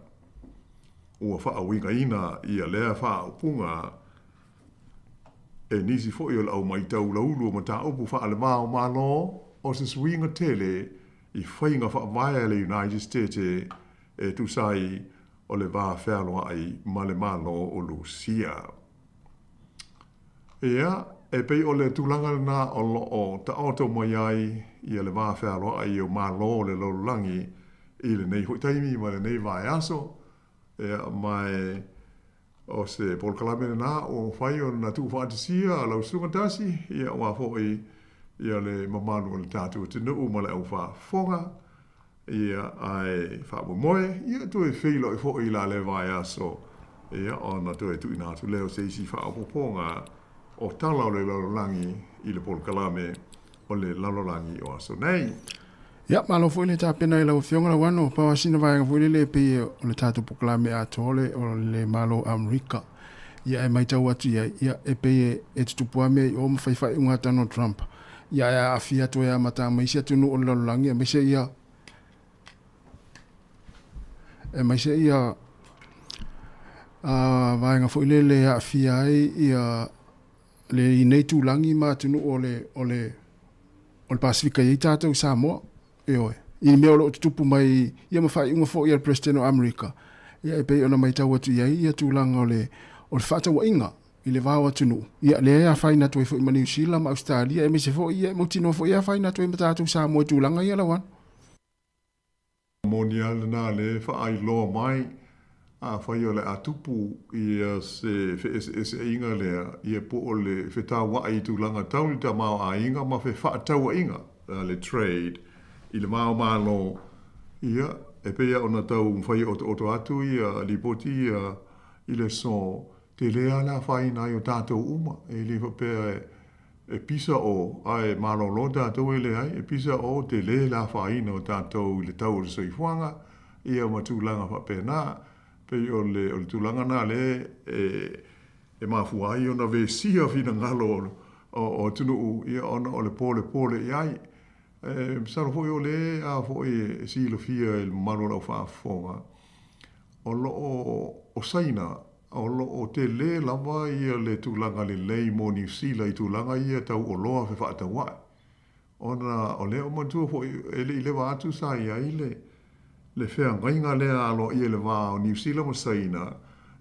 Speaker 7: Ua wha winga ina ia lea wha upunga e nisi fo I o lau mai tau laulu ma ta upu wha le mao malo o se swinga tele I whainga wha vaia le United States e tu sai o le vā whealoa ai ma le malo o Lucia. Ea, e pei o le tūlanga na o lo o ta auto mai ai ia le vā whealoa ai o malo le lolulangi I le nei hoitaimi ma le nei vai aso. Ea mai o se polkalame na o whai o na tū whaatisia a lau sungatasi ia o a fōi ia le mamanu o le tātua tinu ma le au whafonga ia ai whaamomoe ia tu e whilo I fōi la le vai aso ia o na tu e tu ina tu leo se isi whaapoponga o tala o le lalolangi I le polkalame o le lalolangi o aso nei.
Speaker 19: Ya, malo foi le tapena I lau fionga la wano, pawa sina vai ngafui le pe o le tatu poklame a tole o le malo Amerika. Ia e maitau atu ia e pe e tutupuame o mawhaifai unga tano Trump. Ia e a fia to ea mata maisia tunu o lalolangi, e maisia ia Vaenga fo le a fiai ia le nei tūlangi mātunu o le Pasifika i tātou Sāmoa. I mea o lo tupu mai, ia mawhai unga fo ia President o Amerika. Ia e pei ona mai tau atu iai, ia tūlanga o le whātawa inga, i le vāwa tunu. Ia le ea whai natu e fo i ma New Zealand, ma Australia, e me se fo ia, mautino fo ia whai natu e ma tātou Sāmoa tūlanga ia lawan.
Speaker 7: Moni ala nā le whaai loa mai, a whai o le atupu i se inga lea, i po o le whetā wa i tūlanga tauni ta mao a inga, ma whataua inga, le trade, i le mao malo, ia, e pea o na tau whai o atu i li poti i le son, te lea la whai nai o tātou uma, e li whapea e pisa o, ai malo lo tātou e le ai, e pisa o te le la whai na o tātou i le tau o le soifuanga, ia ma tūlanga whapea nā, pe o le tūlanga nā le e mafuai o na ve sia fina ngalo o tunu ia ona o le pole iai. Saro foi o le a foi silo fia il maro la whaafonga. O lo o saina, o lo o te le lava ia le tūlanga le lei mo New Zealand i tūlanga ia tau o loa fe whaatawai. Ona o le o matua foi ele i le wātu sa iai le whea ngainga lea alo ia le wā o New Zealand o saina,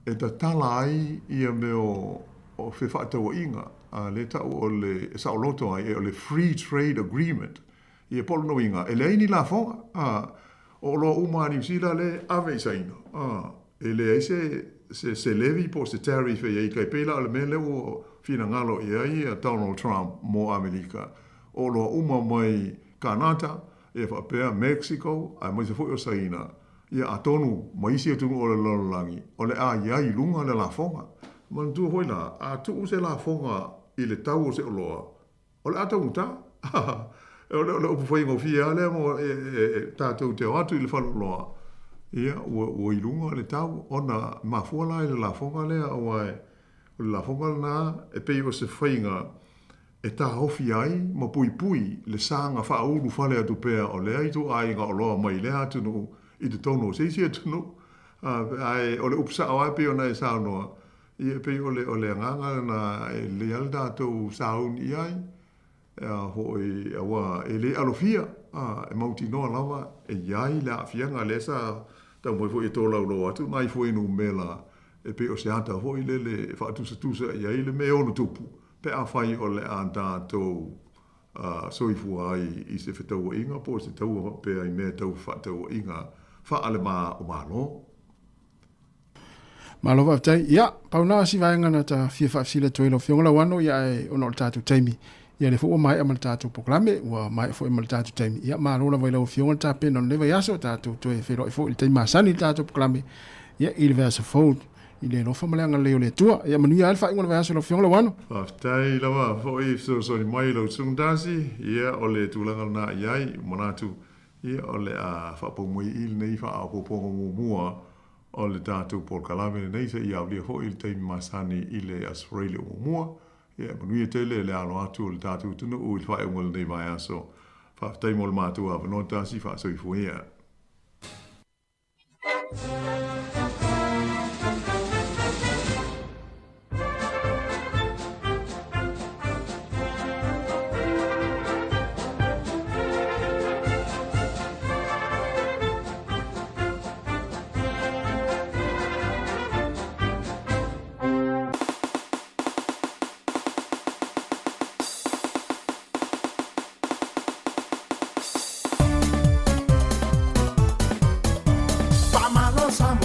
Speaker 7: e ta tala ai ia me o whe whaatawa inga, le tau o le sao loto ai, o le Free Trade Agreement, ia polo no inga, e le aini la fonga, o lo uma New Zealand le ave saina, e le ai se levi po se tariff e iai kai pela le mele o fina ngalo iai Donald Trump mo Amerika, o lo uma mai Kanata, e whapea Mexico, a mai se fwoi o saina, ia atonu, maisi e tunu o le lololangi, o le a iai lunga le la fonga. Man tu hoi na, a tu se la fonga i le tau o se oloa, o le atau ta, o le upu whai ngofia le mo tātou te atu i le whaloloa, ia ua i lunga le tau, ona mafuala i le la fonga lea, o le la fonga na, e pei o se whainga, e tā hofi ai, ma pui le sanga whauru whale atu pēr o lea i tu ai ngā oloa mai lea atunu i te tono seisi atunu. O le upsa o ai pe o nei saunoa. I e pe o le nganga na le alda tau saun i ai. Hoi awa e le alofia, e mauti noa lava, e iai le afianga le sa tau moi fwoi e tō laulo atu, mai fwoi nu mela, e pe o se ata hoi le whaatusa iai le me onu tupu. Pe a whai o le a tātou soifua ai i se whetaua inga, po se taua pe ai mea tau whataua inga, whaale mā o mālo.
Speaker 19: Mālo waptai, ia, pauna si vaenga na ta fia whaafsila toilo whiongala wano, ia e ono le tātou taimi. Ia le fua mai amal tātou poklame, ua mai fua amal tātou taimi. Ia mālo la wailau whiongala tā pena no lewa yaso tātou toe whero i fua i taimi māsani tātou poklame. Ia i le vea sa fold. I le lofa maleanga leo le tua, ia manui alfa ingo na vea solo fionga la wano.
Speaker 7: Whaftai lawa, fōi so ni mai lau tsungdasi, ia o le tūlanga na iai, monatu, ia o le a whapomui il nei wha a popongo ngumua, o le tātou Port Kalame nei sa ia o lia fōi il teimi masani i le Australia ngumua, ia manui e tele le alo atu o le tātou tunu u il whae ungol nei vai aso, whaftai mo le mātua vanotasi wha so i fuia.
Speaker 6: Samoa.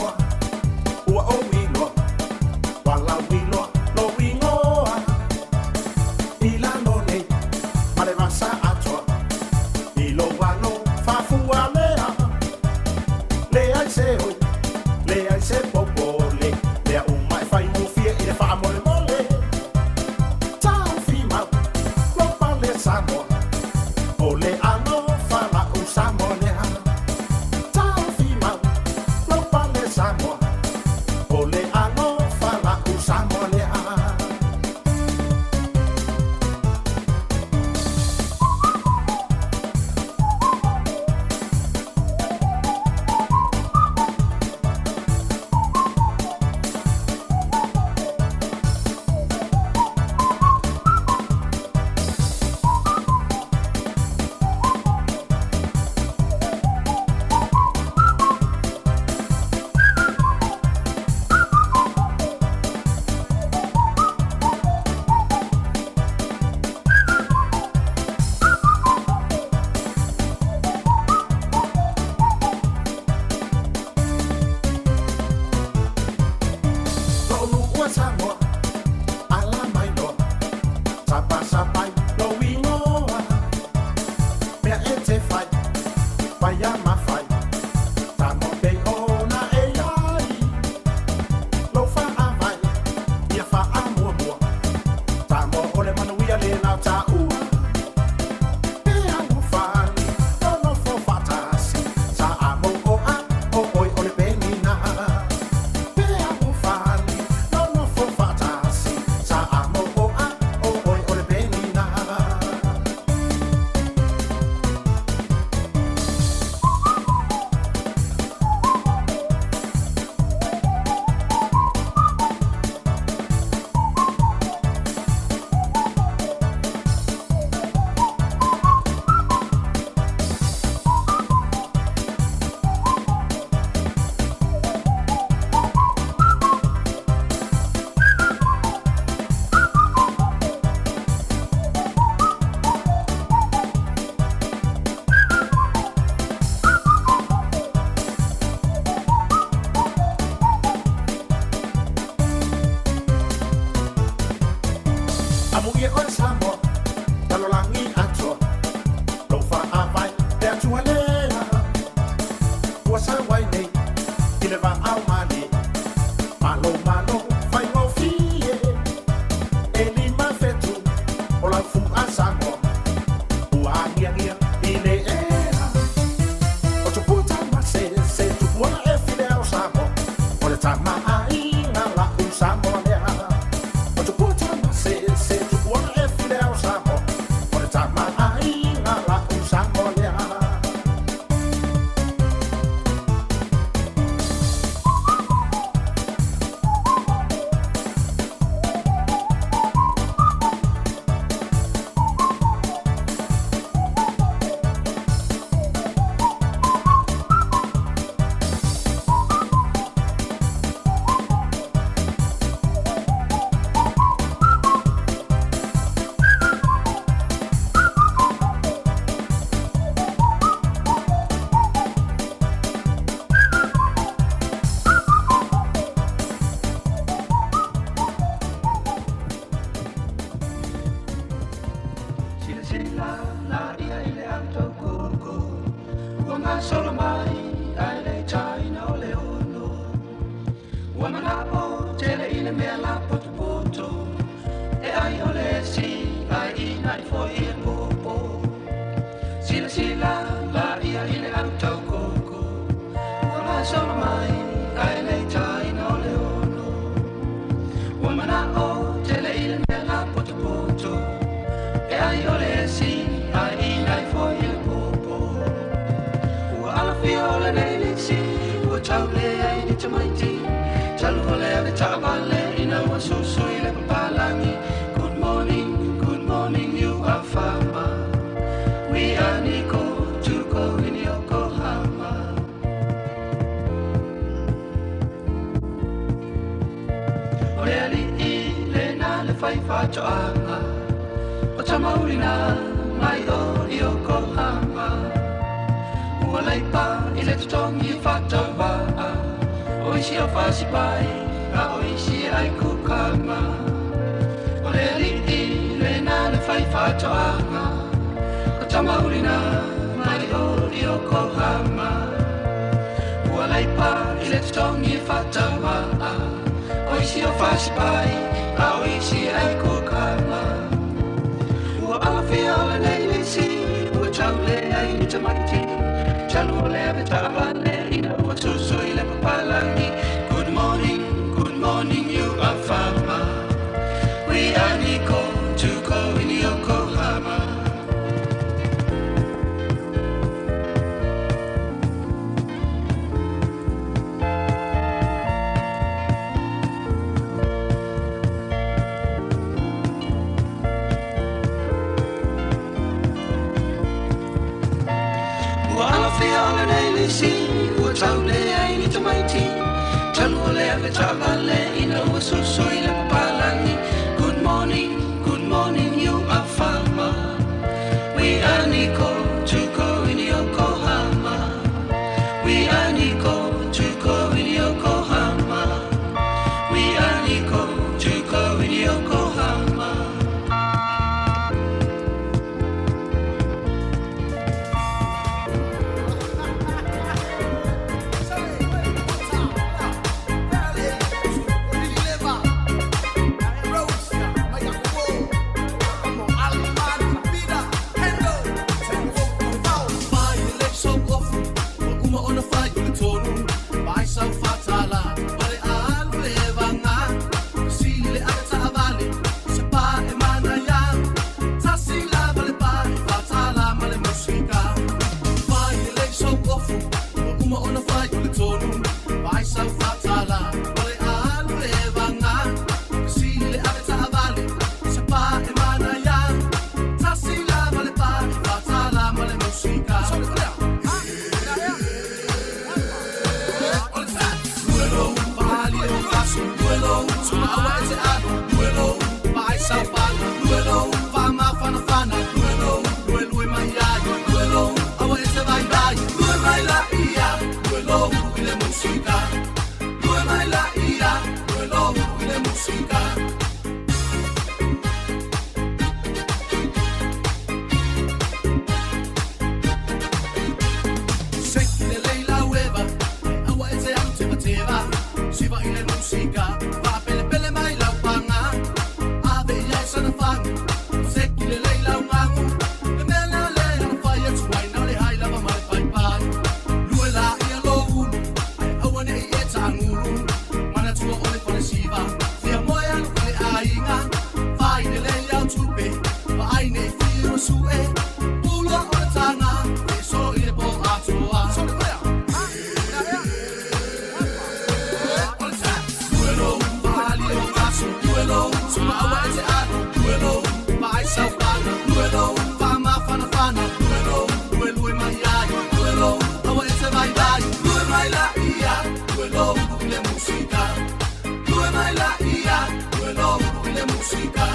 Speaker 15: Good morning, you are farmer. We are Nico to go in Yokohama. We are Nico to go in Yokohama. We are Nico to go in Yokohama. On the fight. no fai le tonu vai sa fatala ole alu e vanga si le aveta vale se pa e mana ya tasila vale pa fatala male musica duelo vale o paso duelo sulla avete ado duelo vai sa pala duelo va ma fana fana duelo duelo e maya duelo avete vai vai duelo mai la ia duelo le musica duelo mai la ia duelo le musica musica va pele pele mai la panga ave ya sana fang se kile leila ungaku le mena le no fire to wine now le hai lava mai pai pai luela ia lo un ai awane e tanguru mana tu ole pole siva fia moya le ainga vai le leila tupe va ai ne firo su e pulo ole tanga e so ile po atoa so le duelo, sulla avete ado, duelo, vai salvano, duelo, fama fana fana, duelo, duelo e maiaio, duelo, avete vai vai, due mai la ia, duelo, le musica, due mai la ia, duelo, le musica.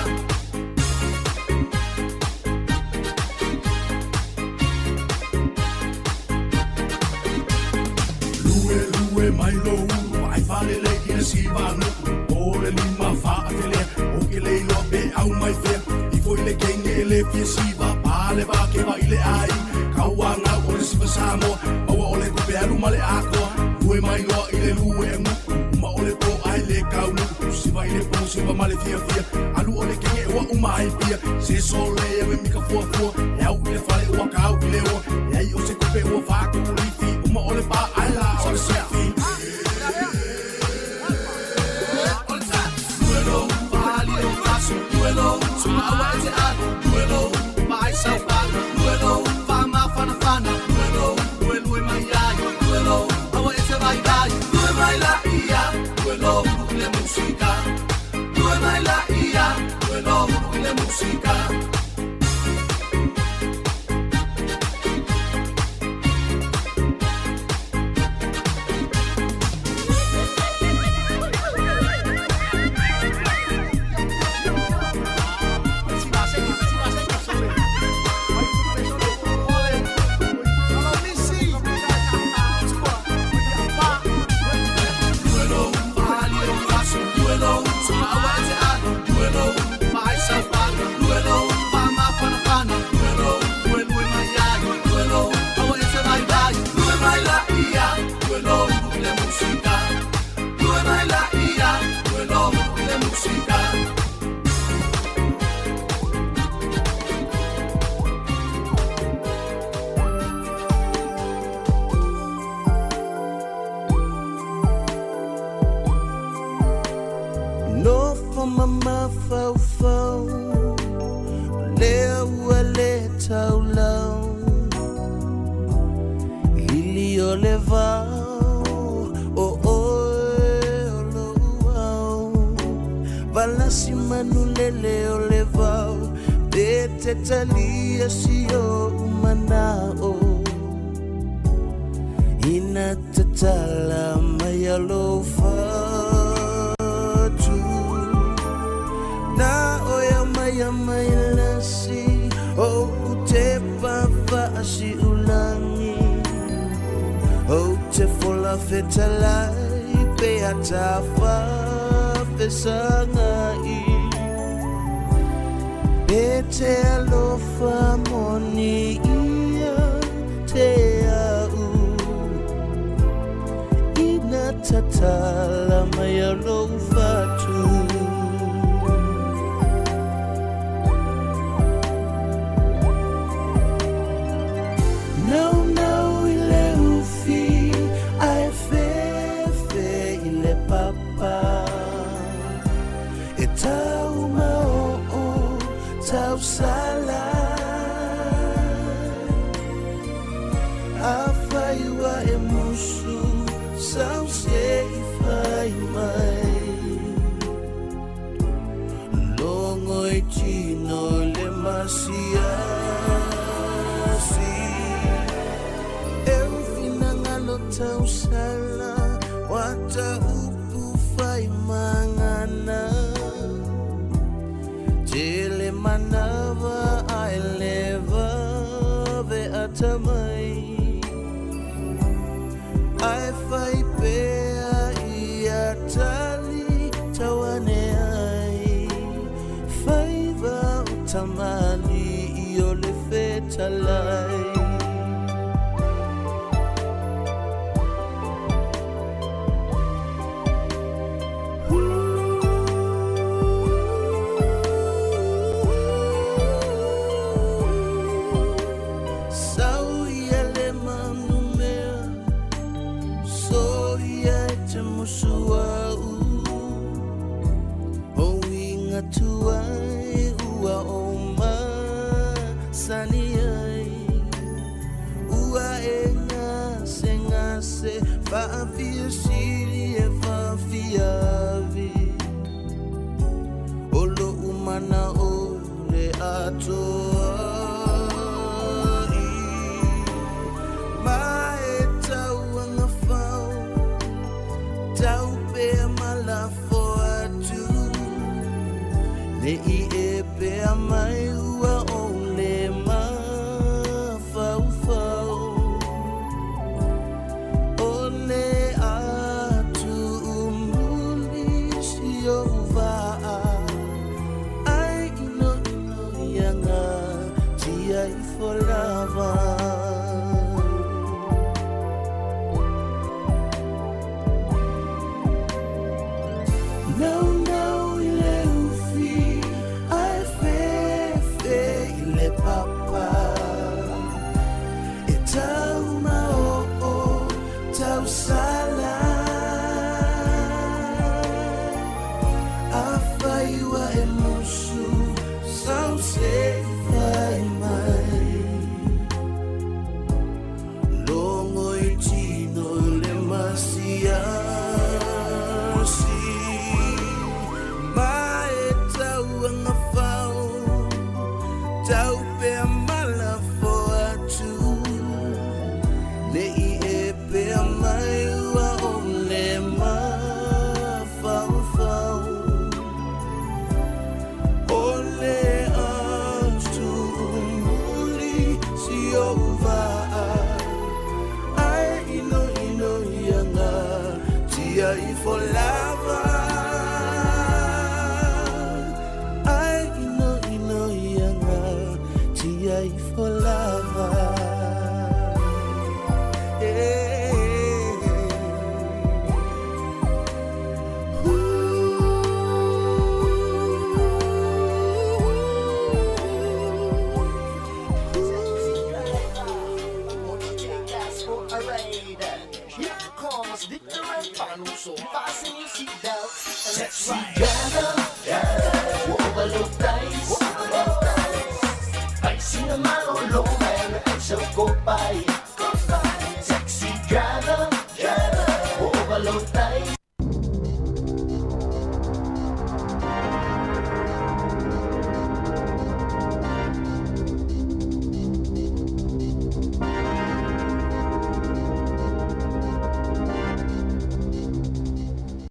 Speaker 15: Lue mai lo, vai fare le che si vanno. Ore lima fa atele o ke le lo be au mai fe I foi le kenge le fiesiva pale va ke va ile ai kawanga o le siva Sāmoa o le ko be alu male ako lue mai lo ile lue ma o le ko ai le kaunu siva ile ko siva male fia fia alu o le kenge wa umai pia se sole e me mika fo fo ya u ile fale wa ka u ile o ya I o se ko be wa fa ko li fi ma o le pa ai la o le se fi duelo, sulla avete ado, duelo, vai salvano, duelo, fama fana fana, duelo, duelo e maiaio, duelo, avete vai vai, due mai la ia, duelo, le musica, due mai la ia, duelo, le musica.
Speaker 8: Mama fau fau leu le tau lau lili o le vau o lo au valasi manu lele o le vau te te talia si o manao ina te tala mai alo na oya maya maya lasi o te papa si ulangi o te fola fetalai pe atafa fesangai e te alofa moni ia te au ina tatala maya lofa tu sala afaiwa emusu tausala wata upu fai mangana Tele manava I leva ve atamai I fai pea ia tali tawane ai Faiva utamali io le fetalai Tuai ua oma sani ai ua enga se fa'afia siri e fa'afiavi olo umana o le atoa mai tau anga fau tau pe malafo atu Le I e pea mai ua o le ma fau fau O le atu umuli si o waa Ai ino ianga tia I folava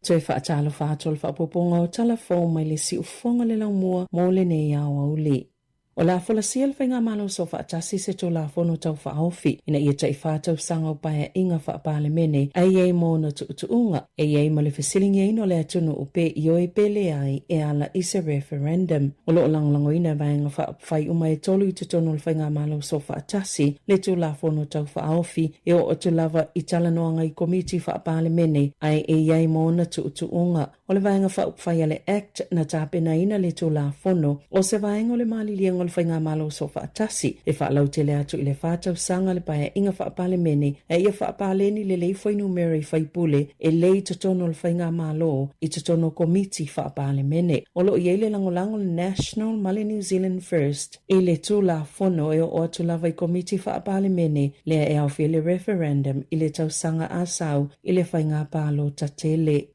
Speaker 3: Toi whaatalo whaatol whaapoponga o talafo mai le si ufonga le laumua mo le nei au au le. O la fola sia le whainga malo so whaatasi se to la fono tau whaofi ina ia tai whaatau sanga o paia inga whaapale mene ai ei mo na tuunga ei ma le fesilingi eino le atunu upe i o e pele ai e ala i se referendum. O lo langlango ina vaenga whaapwhai umai tolu i tutono le whainga malo so whaatasi le to la fono tau whaofi e o tu lava i talanoanga i komiti whaapale mene ai ei mo na tuunga. O le vaenga whaapwhai ale act na tapena ina le to la fono o se vaenga o le mali lianga le whainga malo so whaatasi e whaalau tele atu i le whaatau sanga le paia inga whaapale mene e ia whaapale ni le lei whainu meri whaipule e lei tutono le whainga malo i tutono komiti whaapale mene. O lo i eile langolango le National Mali New Zealand First i le tu la fono e o atu lava i komiti whaapale mene lea e awhi le referendum i le tau sanga asau i le whainga palo tatele.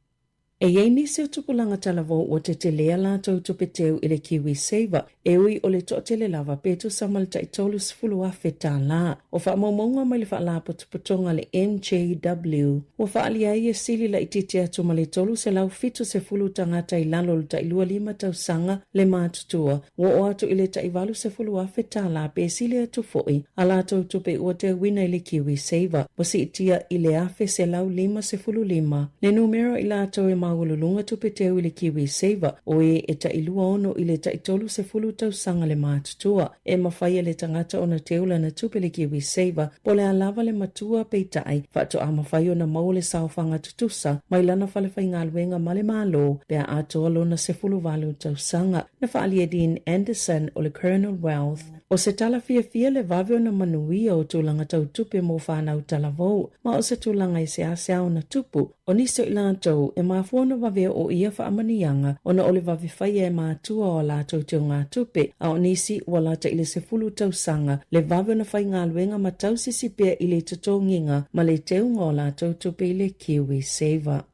Speaker 3: E iei nisi o tupulanga talavo o te te lea lātou tupeteu i le Kiwi Saver, e ui o le toa tele lava petu samal ta i tolu sifulu afe tā la. O wha maumonga mai le wha la putuputonga le MJW. O wha alia i e sili la ititia tuma le tolu se lau fitu se fulu tangata i lalo ta i lua lima tau sanga le mātutua. O atu i le ta i walu se fulu afe tā la pe sili atu foi, a lātou tupe ua te wina i le Kiwi Saver. O si itia i le afe se lau lima se fulu lima. Le numero i lātou e maululunga tupe teu i le Kiwi Saver. O e ta i lua ono i le ta i tolu se fulu tau sanga le mātutua. E mawhaia le tangata o na teula na tupe le Kiwi Saver. Po le alava le matua peitai. Whato a mawhaio na maule saofanga tutusa. Mai lana whalewhai ngā luenga male malo. Pea atoa lona se fulu walu tau sanga. Na whaalia Dean Anderson o le Colonel Wealth. O se tala fia le vavio na manuia o tūlanga tau tupe mo whanau talavou. Ma o se tūlanga i se aseao na tupu. O niso i lātou e mafuona vaveo o ia whaamanianga. O na ole vavewhaia e mātua o lātou teo ngā tupe. A o nisi ua lata i le se fulu tau sanga. Le vavio na whai ngā luenga ma tau sisipea i le tatonginga. Ma le teo ngā lātou tupe i le Kiwi Saver.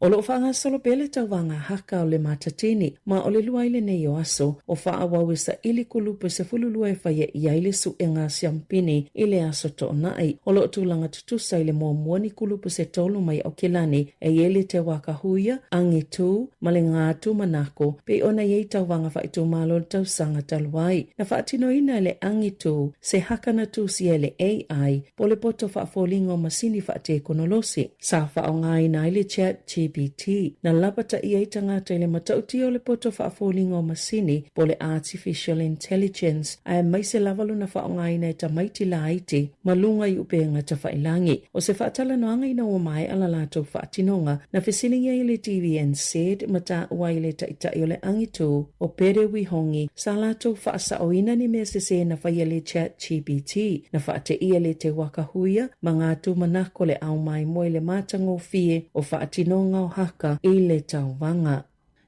Speaker 3: O lo whanga solo pele tau wanga haka o le matatini, ma o le lua ile nei o aso, o wha awau sa ili kulupu se fululua e whaia i aile su e ngā siampini i le aso to nai. O lo tūlanga tutusa i le mua muani kulupu se tolu mai o kilani, e iele te waka huia, angi tū, ma le ngā tū manako, pe ona iei tau wanga wha i tū malo tau sanga taluai. Na wha atino ina le angi tū, se haka na tū si ele AI, po le poto wha fōlingo masini wha te konolosi. Sa wha o ngā ina ile chat GPT. Na lapata i ei tangata i le matauti o le poto whaafolingo masini po le artificial intelligence a e mai se lavalu na whaongaina e tamaiti la aiti malunga i upenga ta whailangi. O se whaatala noanga ina o mai ala lātou whaatinonga na whisilingia i le TVN said mata ua i le taitai o le angitu o pere wihongi sa lātou whaasa o ina ni mea se na whaia le chat GPT na whaate ia le te wakahuia ma ngā tūmanako le au mai moe le mātango fie o whaatinonga o haka i le tauwanga.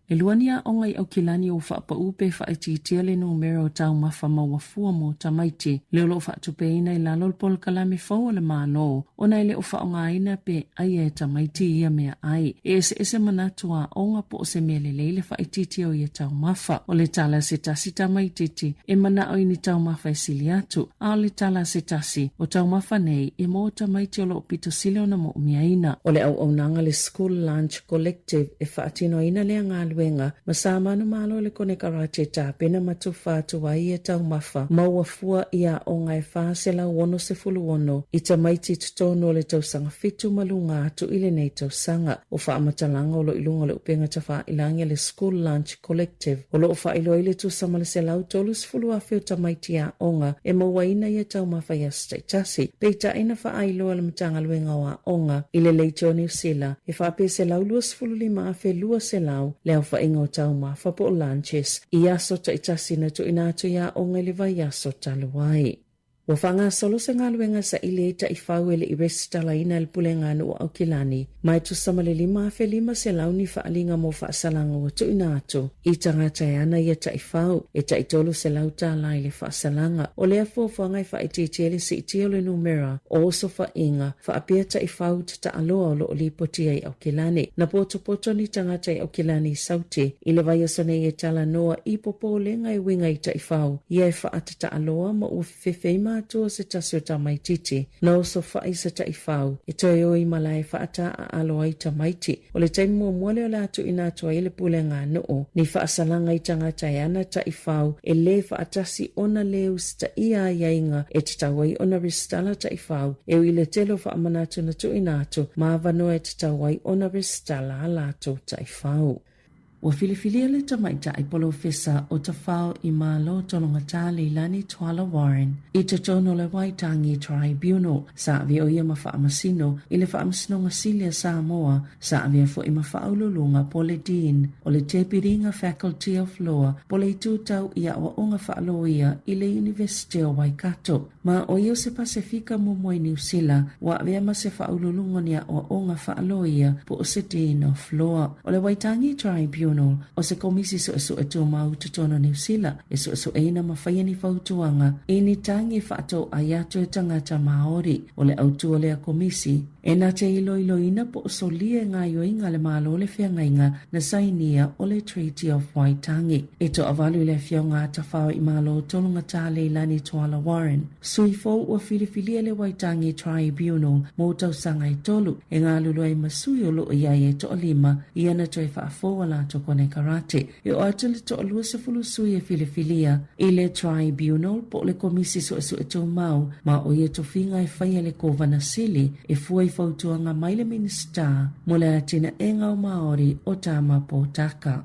Speaker 3: E luania o ngai au kilani o whaapa upe whaititia le numero tau mafa mawafua mo tamaiti. Leo lo whaatupe ina i lalol pol kalame fau le mālo. O nai le o whaongaina pe ai e tamaiti ia mea ai. E ese manatua o ngā po o se mele leile whaititia o ia tau mafa. O le tala se tasi tamaititi e mana o ini tau mafa e sili atu. A o le tala se tasi o tau mafa nei e mo tamaiti o lo pito sile o na mo umiaina. O le au nanga le School Lunch Collective e whaatino ina le ngā wenga ma Sāmoa malo le kone karache ta pena matufa tua ia tau mafa mauafua ia o ngai wha se la wono se fulu wono i tamaiti tutono le tau sanga fitu malunga atu ile nei tau sanga o wha amatalanga o lo ilunga le upenga ta wha ilangia le School Lunch Collective o lo wha ilo ile tu samale se lau tolu se fulu afeo tamaiti a onga e mawaina ia tau mafa ia staitasi peita ina wha ailo ala matanga luenga wa onga ile leite o New Zealand e wha pe se lau lua se fulu lima afe lua se lau leo wha ingo tau mafa po lunches i aso ta itasi na tu inatu ya o ngai lewa i aso taluai. Wa whanga solo se ngā luenga sa ile ta i whau ele i resi tala ina il pulenga anu au kilani. Mai tu samale lima afe lima se launi whaalinga mo whaasalanga wa tu inatu. I tangata e ana ia ta i whau e ta i tolu se lauta ala ile whaasalanga. O lea fōwhangai wha i tētele si i tio le numera o oso wha inga wha apia ta i whau ta aloa o lo o lipoti ai au kilani. Na poto ni tangata i au kilani sauti i le vai asane i e tala noa i popo lenga i winga i ta i whau. Ia e wha ata ta aloa ma ua whewheima atua se tasi o tamaititi. Na oso whai sa ta i whau. E toi oi malai whaata a aloa i tamaiti. O le taimu mua muale o le atu inatua i le pulenga noo. Ni whaasalanga i tangata e ana ta i whau. E le whaatasi ona leu sta ia iainga e tatawai ona ristala ta i whau. E i le telo whaamanatu na tu inatu. Ma avanoa e tatawai ona ristala alato ta i whau. Wa filifilia le tamaita i polo fesa o ta whao i malo tononga tali lani Tuala Warren. I te tono le Waitangi Tribunal sa avia o ia ma whaamasino i le whaamasino ngasilia Sāmoa sa avia fo i ma whaaululunga po le Dean o le Tepiringa Faculty of Law po le tūtau ia o onga whaaloia i le University o Waikato. Ma o ia se Pasifika mo New Zealand wa avia ma se whaaululunga nia o onga whaaloia po o se Dean of Law. O le Waitangi Tribunal o se komisi so e tō mau tutono New Zealand e so eina mawhaia ni whautuanga e ni tangi whaato ai atu e tangata Māori o le autua lea komisi E nā te iloina po o solia ngā yoinga le malo le whiangainga na sainia o le Treaty of Waitangi. E to avalu le whionga ta whao i malo tolunga tā leilani Tuala Warren. Sui fōu ua whilifilia le Waitangi Tribunal mō tausanga i tolu. E ngā lulu ai masui o loo iai e to o lima i ana toi whaafōa la to kone karate. E o atu le to o lua se fulu sui e whilifilia i le Tribunal po le komisi so e tō mau ma o ia to whinga e whaia le kovana sili e fuai fautuanga mai le minista mo le atina e ngau Māori o tāma pōtaka.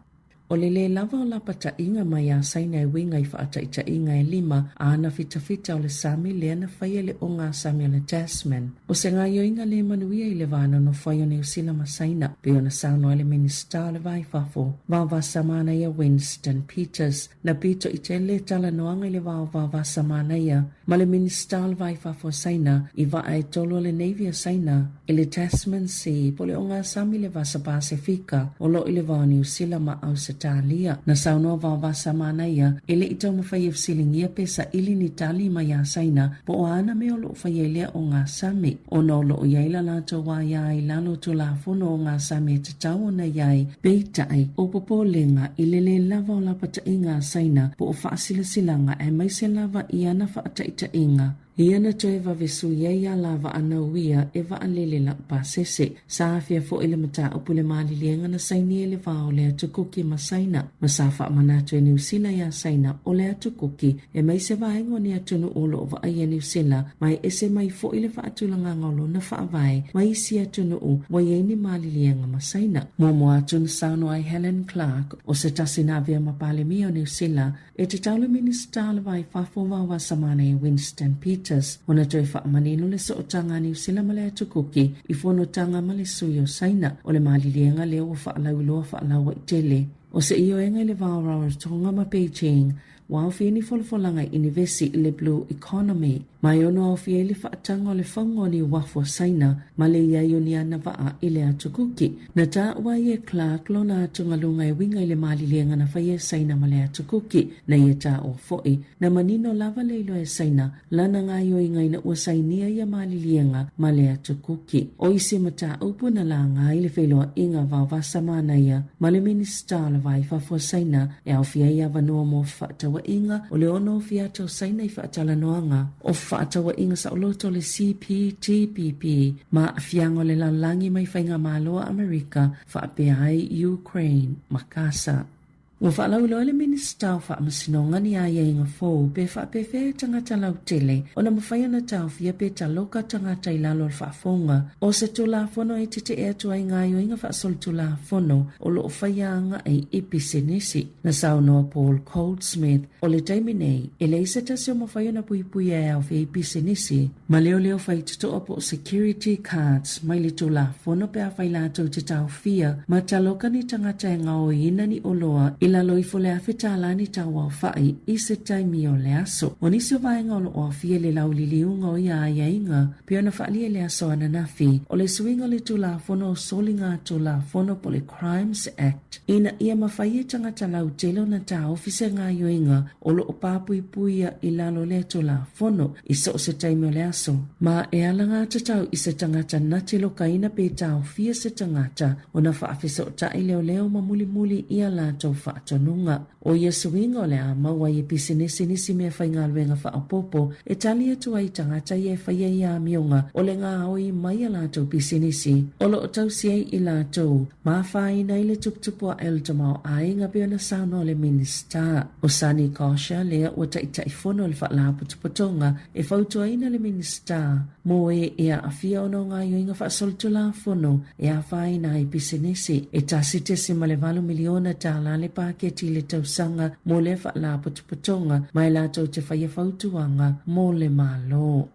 Speaker 3: O le lava o la pata inga mai a saina e winga I whaata ita inga e lima a ana fita o le sami le ana whaia le o ngā sami o le Tasman. O se ngā inga le manuia I le vāna no whaia New Zealand masaina pe o na sauno le minista le vai whafo. Vāwa samana ia Winston Peters na pito I te le tala noanga I le vāwa samana ia ma le minista le vai whafo saina I vaa e tolo le Navy saina I le Tasman Sea po le o ngā sami le vasa Pasifika o lo I le vā New Zealand ma au se Talia. Na saunoa vāwasa mānaia, ele I tau mawhai silingia pesa ili ni tali mai a saina, po o ana me o loo whaielea o ngā sami. O no loo iaila lato wā iai lalo tu la fono o ngā sami te tau o na iai, peitai o popo lenga I lele lava o lapata I ngā saina, po o whaasila silanga e mai se lava I ana whaataita inga. Iana toe vavesu ia lava ana uia e vaalele la pasese. Saafia fo ile mata upule malilienga na saini ele vao le atukuki masaina. Masafa manatu e niusila ya saina o le atukuki e mai se vaengo ni atunu olo ova aia niusila mai ese mai fo ile vaatulanga ngolo na vaavai mai isi atunu u waieni malilienga masaina. Momo atun sauno ai Helen Clark o se tasinavia mapale mio niusila e te taule minista le vai fafo vawa samane Winston Peters. Ona toi whaamanino le sootanga New Zealand male atukuki I whanotanga male suyo saina o le malilienga leo o whaalau loa whaalaua I tele. O se iyo enga le vārawa tonga ma Beijing, wao whini wholawholanga inivesi I le Blue Economy. Mai ono au whiele whaatanga o le whangoni wafua saina, ma le iaio ni ana waa I le atukuki. Na tā wai e Clark lo na atunga lunga e winga I le malilienga na whaie saina ma le atukuki, na ia tā o foi. Na manino lava leilo e saina, lana ngā yo I ngaina ua sainia ia malilienga ma le atukuki. O isi mata upu na la ngā I le wheloa inga vāwasa mana ia, ma le minista la vai whafua saina, e au whia ia vanua mo whaatawa inga, o le ono whiatau saina I whaatala noanga, o whaatawa inga sa oloto le CPTPP ma fiango le lalangi mai whainga maloa Amerika whaapea ai Ukraine makasa. Ua whaalauloa le minista o whaamasinoga ni aia inga fōu pe whaapewhea tangata lau tele o na mawhaia na tau fia pe taloka tangata I lalo al whaafonga o se tula fono e tite ea tua inga aio inga whaasol tula fono o loo whaianga ai episenesi na saunoa Paul Goldsmith o le taiminei e le isa tasi o mawhaia na puipui e au fia episenesi ma leo whai tutoa po security cards mai le tula fono pe a whailato te tau fia ma taloka ni tangata e ngao ina ni oloa Ila loifo le awhitalani tawa o whai I se taimi o le aso. O nisi o vaenga o lo o awhia le lauliliunga o ia aia inga, pio na whaalia le aso ananafi, o le suinga le tula fono o solinga tula fono po le Crimes Act. Ina ia mawhaia tangata lau telo na ta ofise ngā yoinga o lo o papui puia I lalo le tula fono I so se taimi o le aso. Ma e ala ngā tatau I se tangata na telo kaina pe tau fia se tangata o na whaafisa o ta I leo ma muli ia la tau whaatonunga. O ia suinga o le a maua I pisinesi nisi mea whainga luenga whaapopo e tali atu ai tangata I e whaia I a mionga o le ngā oi mai a lātou pisinesi. O lo o tau siei I lātou maa whaina I le tuptupua Eldamau a inga pia na sauno le minista. O Sani Kosha lea ua taitai fono le whaalāputupotonga e whautuaina le minista. Mo e ea a fia ono ngā yoinga whaasoltu la fono e a whaina I pisinesi e tasite sima le 2 miliona tāla le paketi le tausanga mo le whaalāputupotonga mai lātou te whaia whautuanga mo le malo.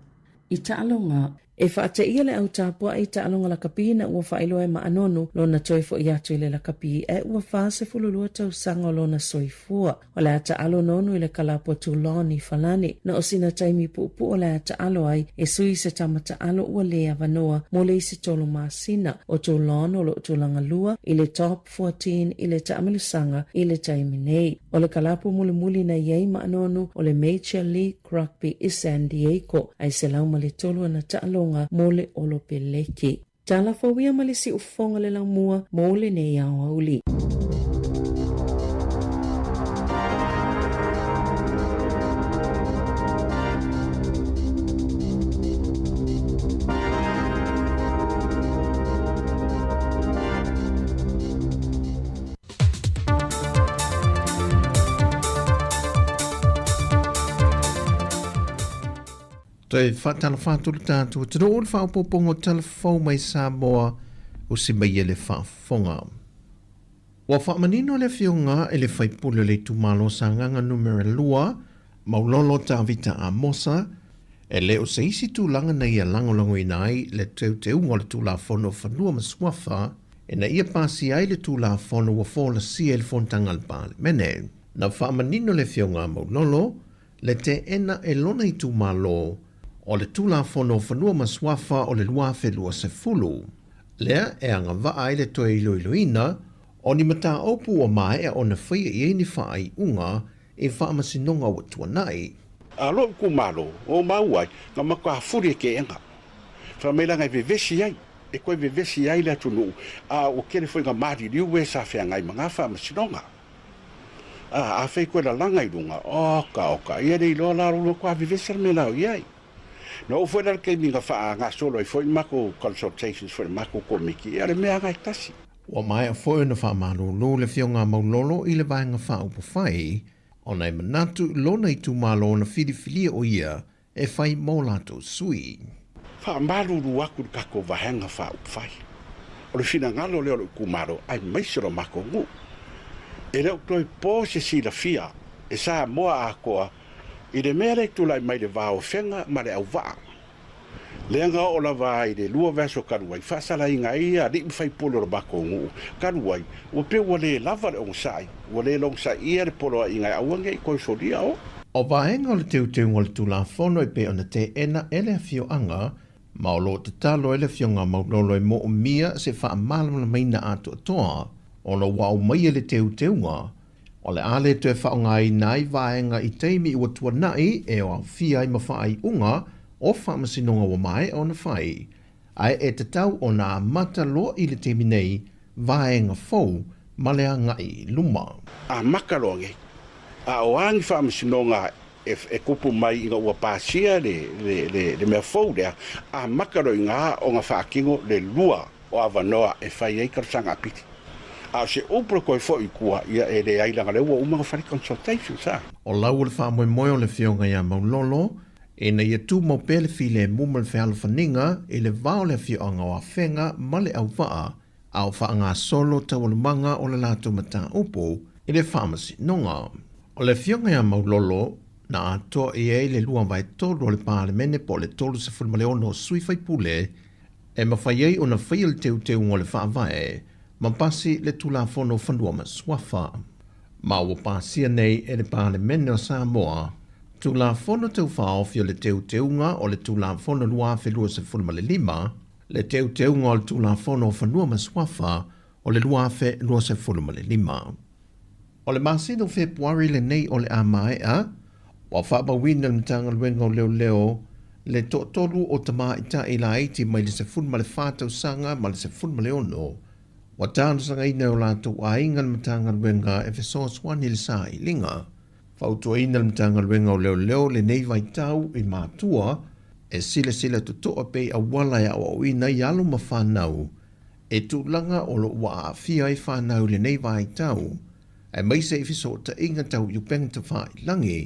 Speaker 3: I tālonga e whaata ia le au tāpua I taalonga la kapi na ua whailoa e maanonu lo na toifo I atu I le la kapi e ua whaase fululua tausanga lo na soifua. O le ata alo nonu I le kalapua tūloni whalani na o sina taimi pupu o le ata alo ai e sui se tamata alo ua lea vanoa mo le isi tolu maasina o tūloni o lo tūlanga lua I le top 14 I le taamilusanga I le taimi nei. O le kalapua muli na iei maanonu o le Major League Rugby I San Diego ai se lauma le tolu na taalo tonga mo le olo peleke. Tala fawia ma le si ufonga le lang mua mo le nei au auli.
Speaker 10: Te whatala whāturu tātua te rō whāpopongo telefau mai Sāmoa o si mai ele whāwhonga. Wa whamanino le whionga ele whaipule le tumalo sa nganga numera lua, maulolo tā vita a mosa, e le o se isi tūlanga na ia langolango i nai le te ungo le tūla whono whanua maswafa, e na ia pāsi ai le tūla whono wa whola si e le whontanga le pāle. Mene, na whamanino le whionga maulolo, le te ena e lona i tūmalo, o le tūla whono whanua maswafa o le luafe lua se fulu. Lea e anga waa i le toe iloiloina, o ni mata opu o mai e o na whaia i ni whaai unga e whaamasinonga wa tuanai.
Speaker 12: Alo ku malo, o mauai, nga maka furi ke enga. Whamelanga i vevesi ai, e koe vevesi ai le tunu, o kere foi nga mari liu e sa whea ngai mga whaamasinonga. A whai koe la langa i runga, oka, ia rei loa laro lo kua vevesi me lau iai. No foi dar ke minga fa nga solo e foi mako consultations foi mako komiki e me anga tasi.
Speaker 10: Wa mai a foi na fa malo lo le fionga maulolo i le vanga fa upo fai, ona e manatu lona i tu malo na filia o ia e fai molato sui.
Speaker 12: Fa malo lu aku kako vahanga fa upo fai. O le fina ngalo leo ku malo ai maisero mako ngu. E leo toi po se si la fia e sa moa akoa i le mea le tu lai mai le vao whenga ma le au waa. Leanga o la vai i le lua veso karuai, whasala inga ia li mwhai polo ro bako ngu. Karuai, ua pe ua le lava le ongsai, ua le longsai ia le polo inga auange i koi soria o.
Speaker 10: O vaenga o le teu ngol tu la fono i pe ona te ena ele fio anga, ma o lo te talo ele fio ngā maulolo i mo o mia se wha amalama maina atu atoa, o lo wau mai ele teu ngā, o le ale te whaongai nai vaenga i teimi i watua nai e o fia i mawhai unga o whamasinonga wa mai o na whai. Ai e te tau o nā mata loa i le teimi nei vaenga fau ma le ngai luma.
Speaker 12: A makaronge, a o angi whamasinonga e kupu mai i ngā ua pāsia le mea fau rea, a makaronge ngā o ngā whaakingo le lua o awanoa e whai ei karasanga apiti. A se upro koe fo i kua ia e le ailanga le ua umanga whari consultation sa.
Speaker 10: O lau le wha moe moe o le whionga ia maulolo, e na ia tū mo pele file muma le whialo whaninga e le vao le whionga o a whenga ma le au waa, au wha ngā solo tawalumanga o le lato mata upo e le pharmacy nonga. O le whionga ia maulolo, na atoa e e le lua vai tolu o le pālemene po le tolu se fulmaleo no sui whai pule, e mawhaiei o na whaia le teu ngō le whaavae, ma pasi le tula fono whanua ma swafa. Ma ua pasia nei e le pāle mene o Sāmoa, tula fono tau whaofio le teunga o le tula fono lua whelua se fulma le lima, le teunga o le tula fono whanua ma swafa o le lua whelua se fulma le lima. O le masino Februari le nei o le amaea, wa whabawina le mtanga luenga o leo, le tolu o tama ita ila iti mai le se fulma le whātau sanga ma le se fulma le ono, wa tāna sanga ina o lātou a inga matanga luenga e fesos wani le sā i linga. Whautua ina le matanga luenga o leo le nei vai tau i mātua e sila tutoa pei a wala ya o ina i alo ma whanau e tūlanga o lo wa a fia i whanau le nei vai tau e maise i fiso ta inga tau yupeng ta wha i langi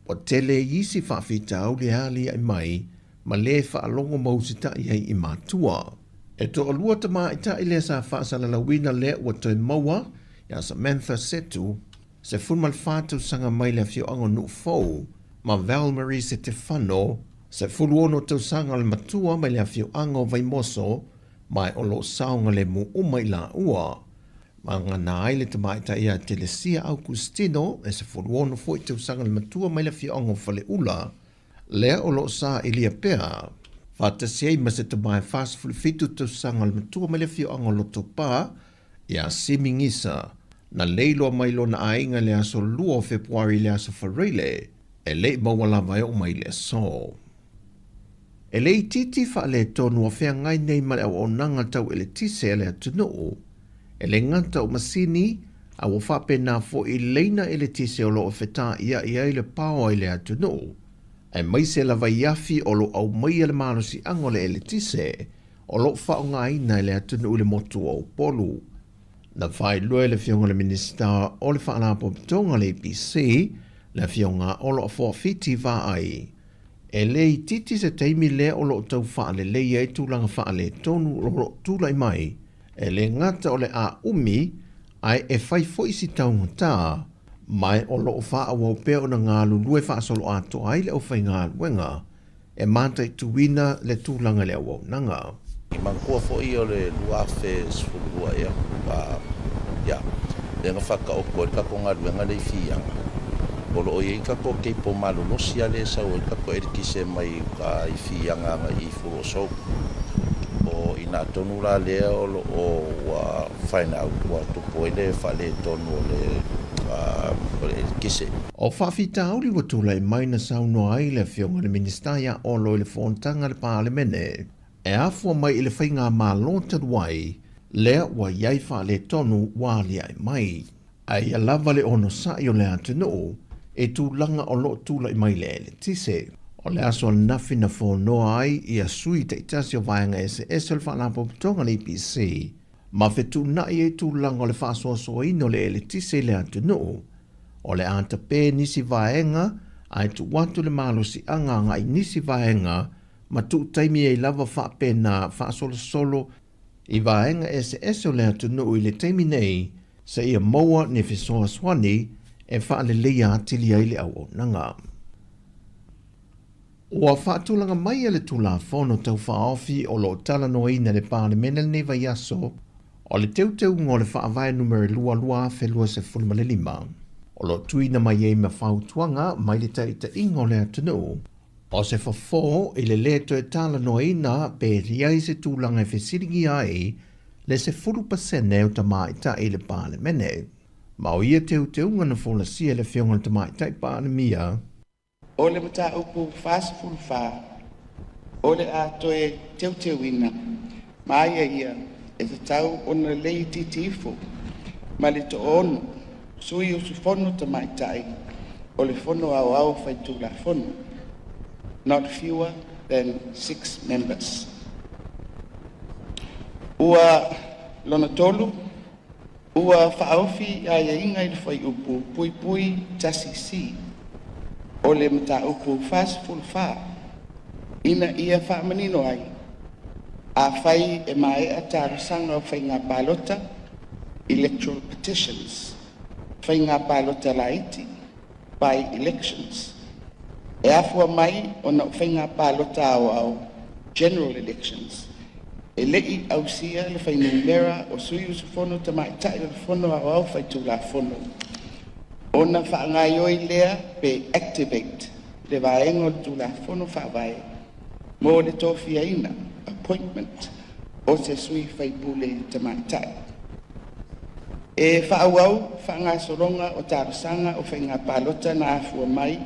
Speaker 10: o tele isi whawhi tau le hali ai mai ma le wha alongo mausita i hei i mātua. E to alua ta maa ita ile sa whaasala la wina le ua toi maua, ya Samantha Setu, se funmal whātau sanga mai le fio ango nu fau, ma Val Marie se te whano, se fuluono tau sanga le matua mai le fio ango vai moso, mai o lo saunga le mu umai la ua. Ma ngana aile ta maa ita ia Telesia Augustino, e se fuluono fo i tau sanga le matua mai le fio ango fale ula, lea o lo sa ilia pea, Fata sei ma se te mai fast fitu tau sanga le matua mai le fio ango loto pā, ia simingisa, na leilo mai lo na ainga le aso lua o Februari le aso whareile, e le mawala vai o mai le so. E le titi wha le tonu o whea ngai nei ma le o nanga tau e le tise e le atunuu. E le nganta o masini a o whape nā fo i leina e le tise o lo o whetā ia i le pāo i le atunuu. E mai se lava iafi o lo au mai le marosi angole e le tise o lo wha o ngā ina i le atunuu le motu o polu. Na whai lua le fionga le minista o le whaanapo pitonga le PC le fionga o lo a fiti wha ai. E le i titi se teimi le o lo tau wha le leia e tūlanga wha le tonu o lo tūlai mai. E le ngata o le a umi ai e whai fo isi taunga tā mai o lo wha a wau pēo na ngā lulue wha solo ato ai le o whai ngā luenga e mātai tuwina le tūlanga le wau nanga.
Speaker 11: I mankua fo i o le luafe sfulua ia. Ia, le nga whaka oko e kako ngā luenga le whianga. Olo o i kako keipo malolosi a le sau e kako e kise mai ka i whianga nga i furo so. O ina tonu la lea olo o whaina au kua tupo e le whale tonu o le kise.
Speaker 10: O whawhita auri wa tūlai mai na sau noa ai le whionga le ministaia o lo i le whontanga le pālemene. E afua mai i le whainga mā lontan wai, lea wa iai whale tonu wāli ai mai. Ai a lava le ono sai o le atunuu, e tūlanga o lo tūlai mai le tise. O le aso nafi na whonoa ai i a sui te itasi o vaenga ese le whaanapo pitonga le IPC, ma whetu nai e tūlanga o le whaasoasoa ino le tise le atunuu. O le anta pē nisi vaenga, ai tu watu le malosi anga i nisi vaenga, ma tu taimi e lava whape na whaasolo i vaenga ese o le atunuu i le taimi nei, sa ia maua ne whisoa swani e whaale leia atili ai le au nanga. Ua whaatulanga mai le tula whono tau whaofi o lo tala noina le pālemene ne vai aso, o le teuteu ngō le whaavai numere lua whelua se fulma le lima. O lo tuina mai e ma whautuanga mai le taita ingo le atunuu. O se whafo i le leto e tala noina pe riai se tūlanga e whesiringi ai le se 4% o tamaita i le pālemene. Ma o ia teuteu ngana whola sia le whionga tamaita i pālemia.
Speaker 13: O le mata upu whaasifuru wha, o le a toe teuteuina, ma ia e te tau ona lei titifu, ma le to ono, sui o su fono tamaitai, o le fono au whaitula fono, not fewer than 6 members. Ua lona tolu, ua whaofi a ia inga i le whai upu pui tasi o le mata upu whaasifuru wha, ina ia whaamanino ai, a whai e mai a tarasanga o whai ngā pālota, electoral petitions, whai ngā pālota laiti, by elections. E afua mai o na whai ngā pālota au general elections. E lei au sia le whai numera o sui usu fono tamaitai le fono au whai tūla fono. Ona whaangai oi lea pe activate le vaenga o tūla fono whaavai. Mo le tōwhia ina, appointment, o se sui whaipule tamaitai. E whaauau, whaanga soronga o tarasanga o whainga pālota na afua mai,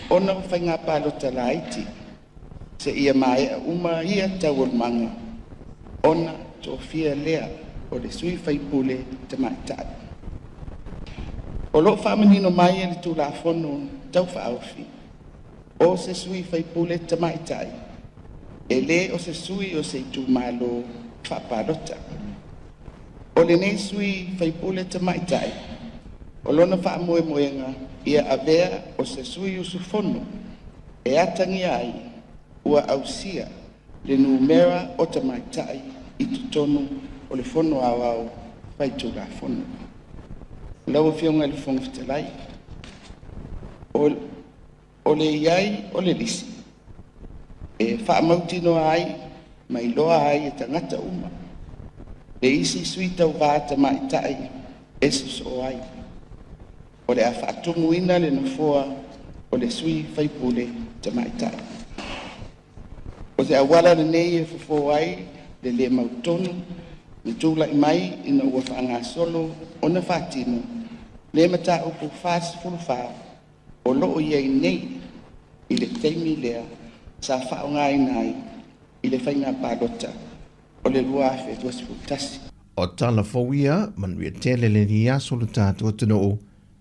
Speaker 13: ona o whainga pālota laiti. Se ia mai a uma ia tawol manga, ona tōwhia lea o le sui whaipule tamaitai. O lo whaamanino mai e le tūla fono tau whaauwhi, o se sui whaipule tamaitai. E le o se sui o se tu malo whapalota. O le nei sui whaipule tamaitai. O lona whaamoemoenga ia avea o se sui o sufono. E atangi ai ua ausia le numera o tamaitai i tutonu o le fono au whaitula fono. Lau whionga le fonga fitalai. O le iai o le lisi. E whaamautino ai, mai loa ai e tangata uma. Le isi sui tau vāta mai tai, esus o ai. O le a whaatungu ina le nafoa, o le sui whaipule ta mai tai. O te awala le nei e fufo ai, le mautonu, le tūla i mai ina ua whaanga solo, o na whaatino, le mata upu whaasifuru wha, o loo iei nei, i le teimi lea, sa whaongaina i le whainga pālota o le lua fe tuasi putasi.
Speaker 10: O tala fawia, manuia tele le ni aso le tātua tino o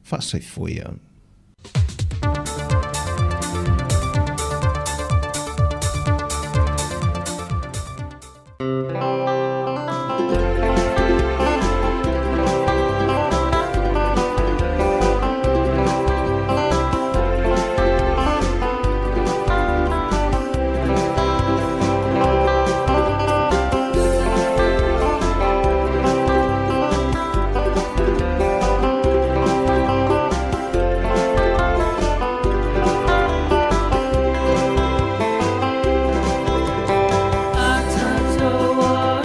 Speaker 10: whasaifoia.
Speaker 9: Atatoa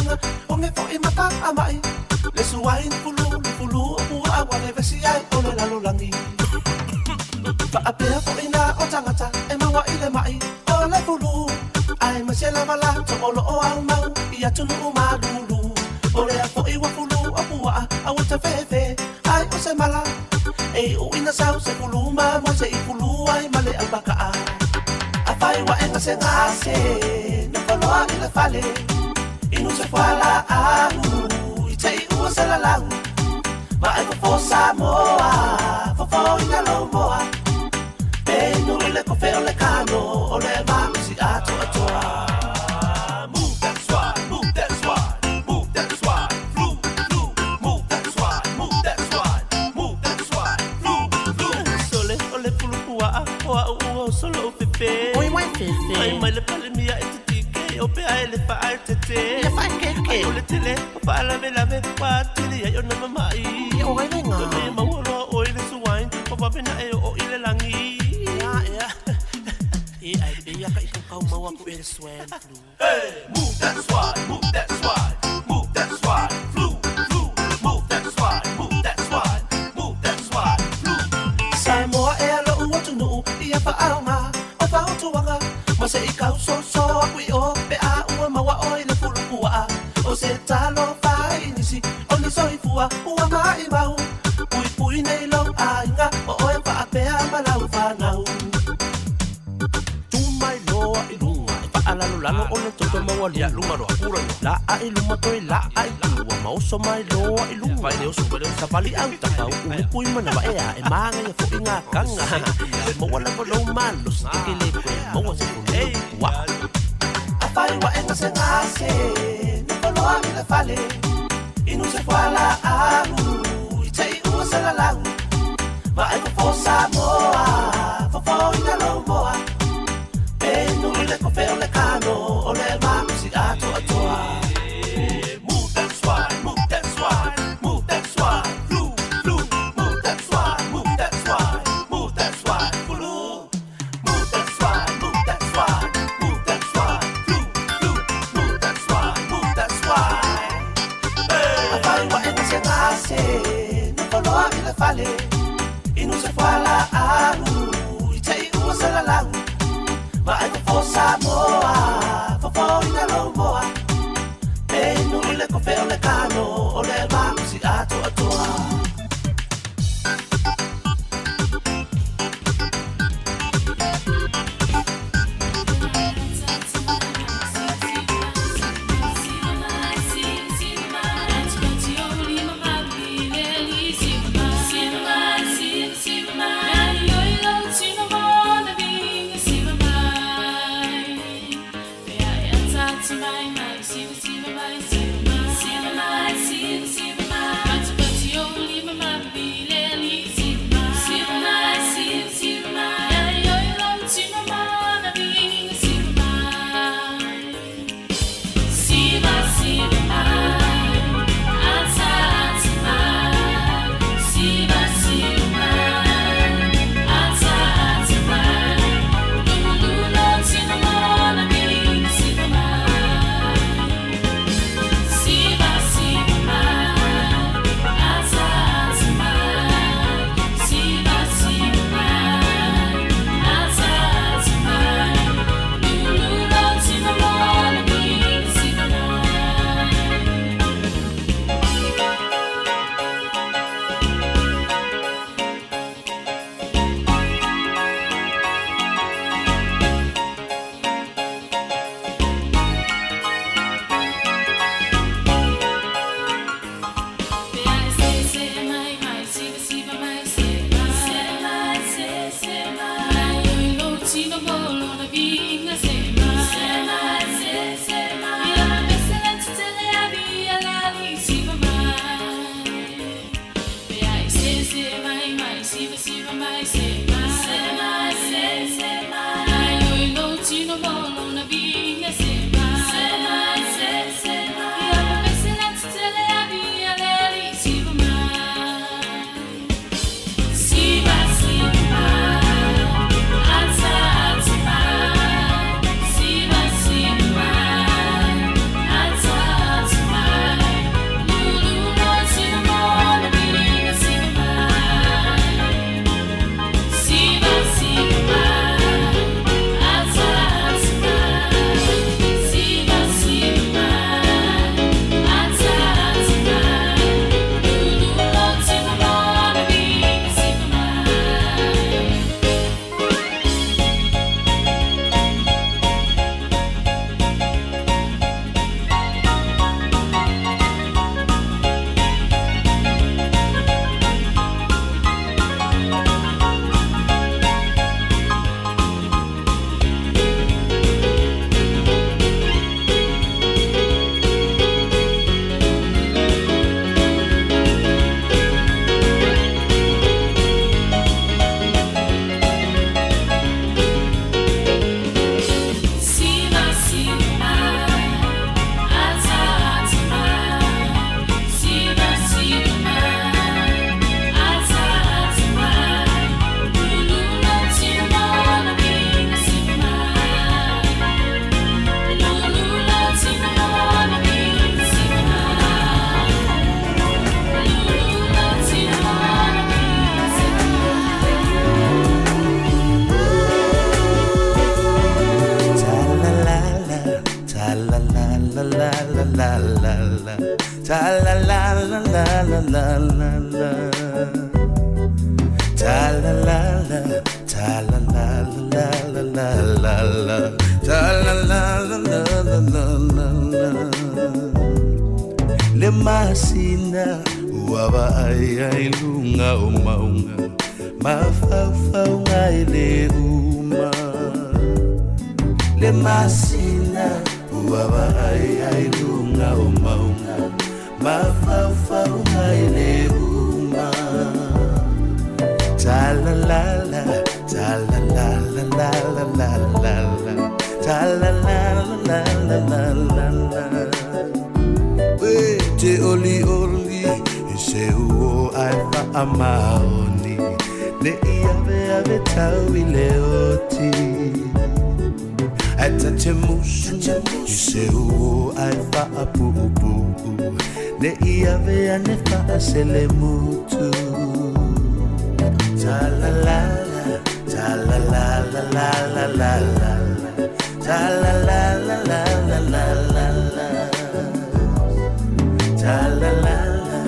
Speaker 15: inga o me po I mata amai le suai fulu o awa le vesi ai o le lalolangi pa apea po ina o tangata e mawa I le mai o le fulu ai masela wala to olo o au mau ia tunu o madulu o le po I wa fulu o pua a o te fefe ai o se mala e o ina sau se fulu ma mo se I fulu ai male albaka a fai wa enga se ngase na paloa I le fale inu se fala au I te I ua se la lau ma e fo Sāmoa fo ina lo moa pe no le ko fe o le kano o le mamu si ato atoa move that swat move that swat move that swat flu move that swat move that swat move that swat flu sole o le fulu pua o solo pepe oi mai pepe ai mai le pale mia e tike o pe ai le fa ai tete le fa keke o le tele o fa la me pa tili ai o na mai o ai le nga me mawolo o ile suwain o pa pena e o ile langi Hey, move that swat, move that swat, move that swat, flu, move that swat, move that swat, move that swat, flu. Sāmoa e alo ua tunu ia pa aunga o pa utuanga ma se I kau so kui o pe a ua mawa o I le fulu pua o se talo whai inisi o ni soifua ua mai mau pui nei lo a inga o oe pa apea malau whanau lalo o le toto mawalia luma roa pura la ai luma toi la ai tua mauso mai loa I luma I osu pele sapali au takau pui mana wa ea e manga ia fo inga kanga mawa la lo malo stike le kwe mawa se kule wa afai wa enga se ngase ni poloa mi le fale inu se fuala au I te I ua se la lau ma ai fo Sāmoa fo inga lo moa no le ko fe o le kano o le mamu si ato atoa move that swat move that swat move that swat flu move that swat move that swat move that swat flu move that swat move that swat move that swat flu move that swat move that swat afai wa enga se ngase no poloa I le fale inu se fala au I te I ua se la lau ma ai fo Sāmoa fo ina lo moa pe no le ko fe o le kano o le mamu si ato atoa
Speaker 8: ta la la la la la la la la, ta la la la, ta la la la la la la la, ta la la la la la la la. Le masina waba ai lunga o maunga, mafau ngai le uma. Le masina waba ai lunga o maunga, mafau ngai le uma. Ta la la la, ta la la la la la la la, ta la la la la la la la. Te oli oli, se uo ai fa amaoni, le ave tau I le oti. Ata te musu, se uo ai fa apu upu, le ave ane fa se le mutu. Ta la la la, ta la la la la la la la, ta la la la la la la la la. Ta la la la,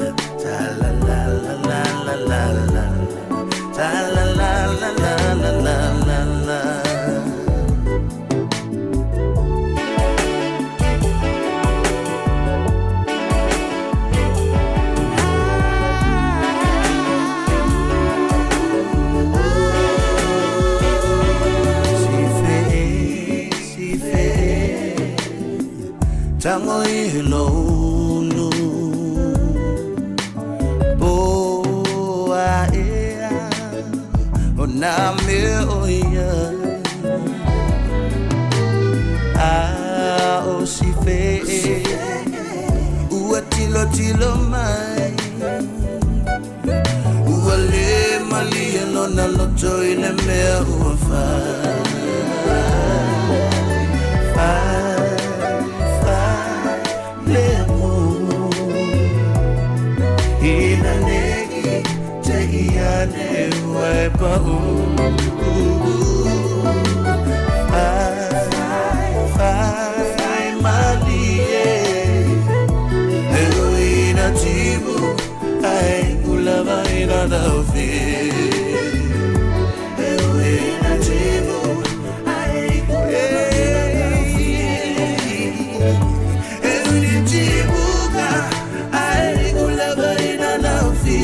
Speaker 8: ta la la la la la la la, ta la la la la la la la la. Si fe, tango ilo. Na me oia o si fe ua tilo mai ua le malia no na loto I le mea ua fai le mo ina negi te iane ua pa fai malie egoina tibu ai kulava ina da fi egoina tibu ai kulava ina da fi egoina tibu ai kulava ina da fi.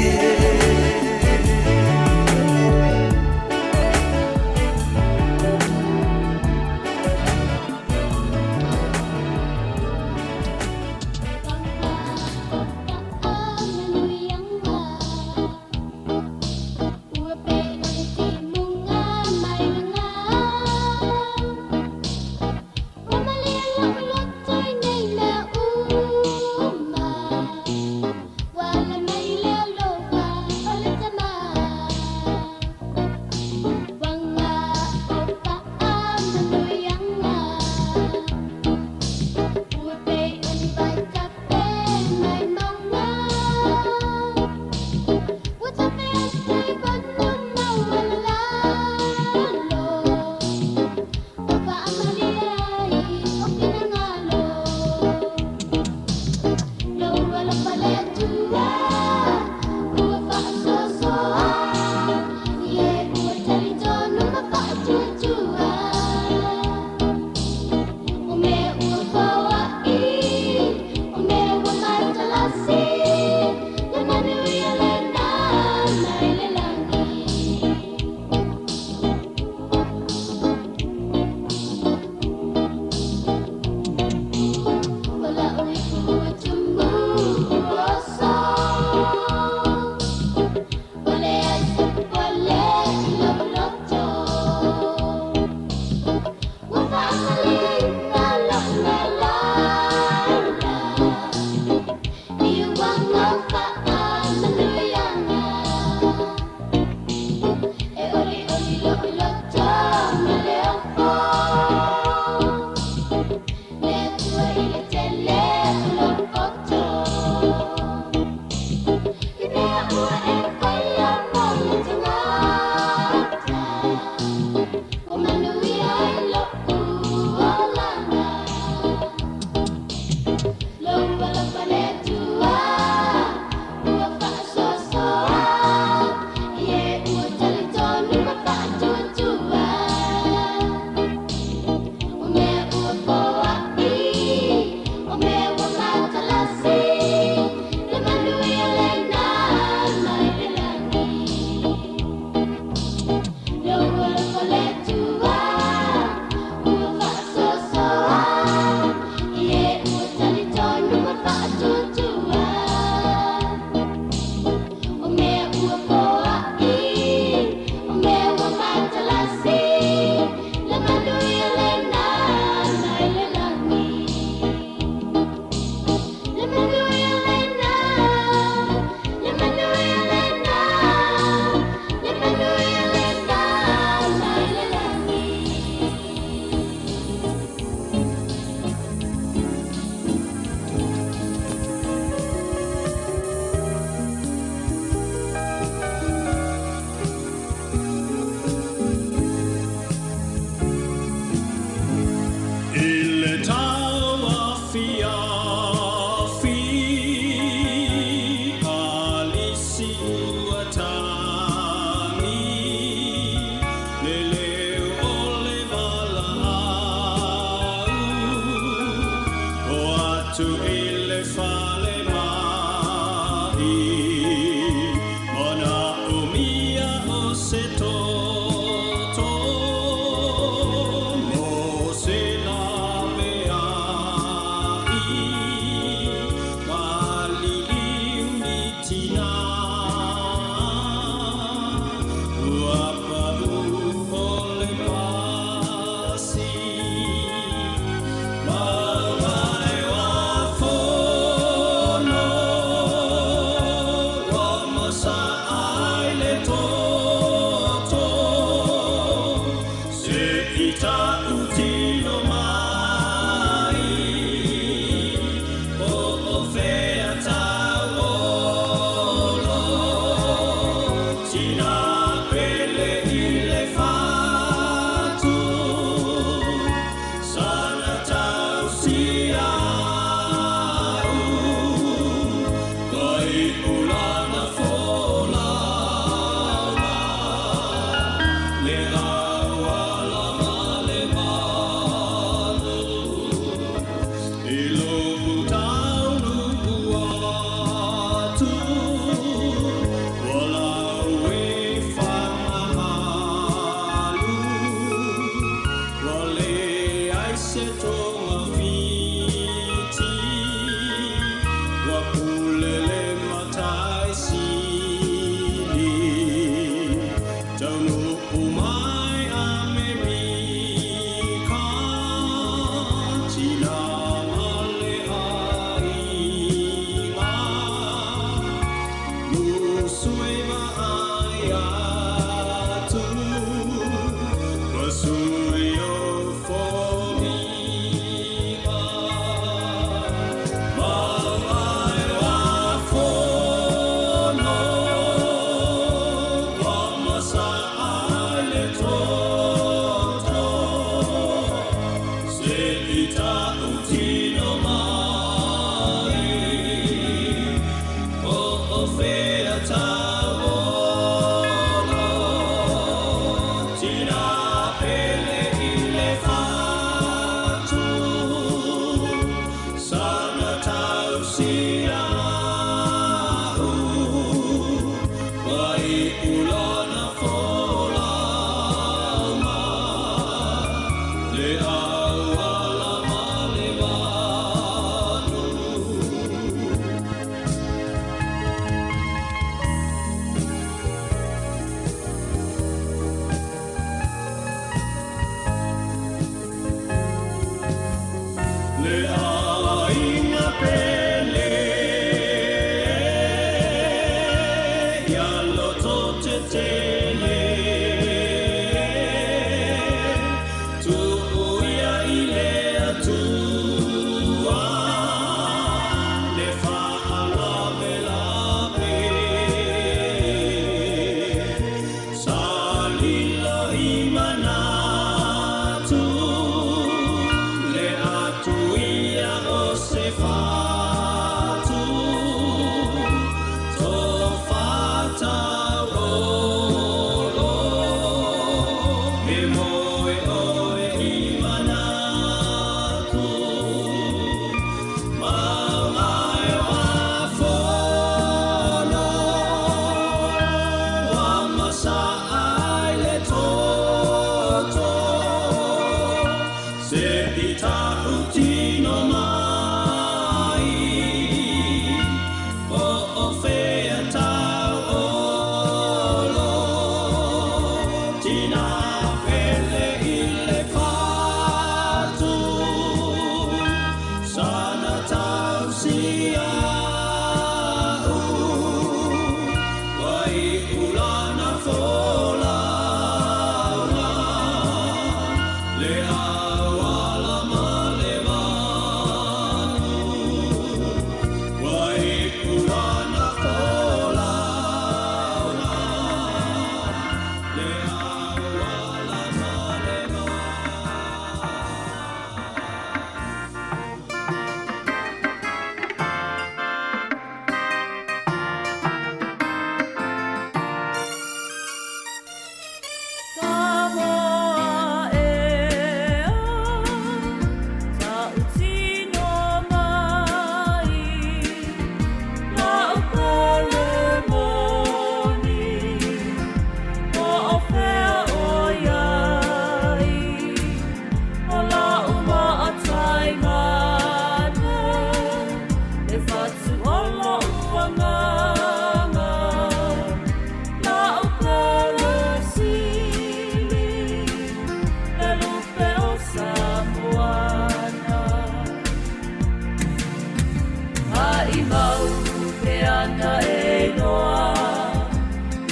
Speaker 9: ana e loa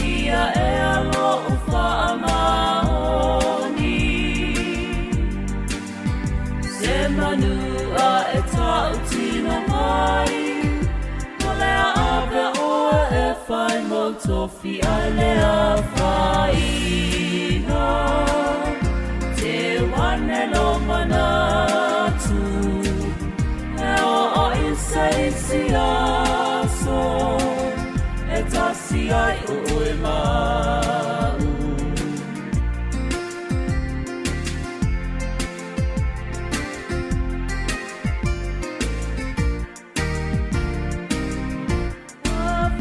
Speaker 9: ia e alo ufa amaoni se manua e tau tino mai o lea awe oa e whai mo tofi ai lea whaina te wane lo manatu e o isaisi aso e tasi ai ue mau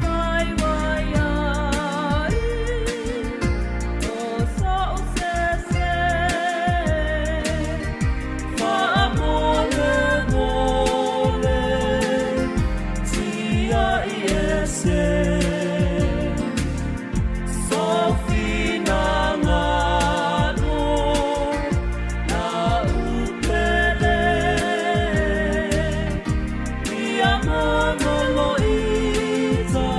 Speaker 9: Whai wai ai o sa o se se wha mole mole tia i e se Sofina ngano na upele ia mamolo ita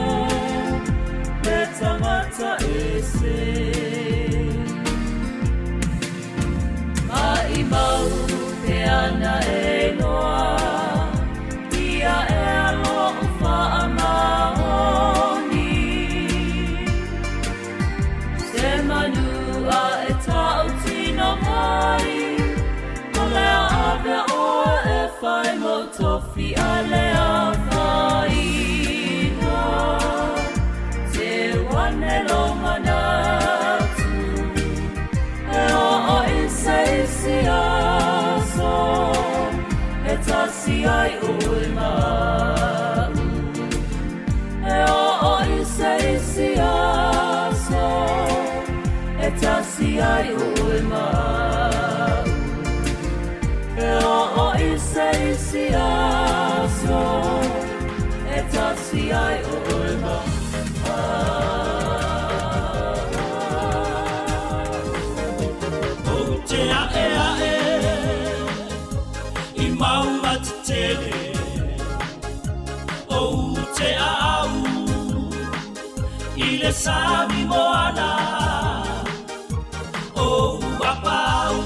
Speaker 9: me tangata ese mai mau te ana e noa ia e alo ufa amaoni se manua e tau tino mai o lea awe oa e whai mo tofi a lea whaina te wane lo manatu e o isaisi aso e tasi ai ue mau e o isaisi aso e tasi ai ue mau e o isaisi aso e tasi ai ue mau
Speaker 15: O te ae ae I maua te tele O te au I le sami moana O wapau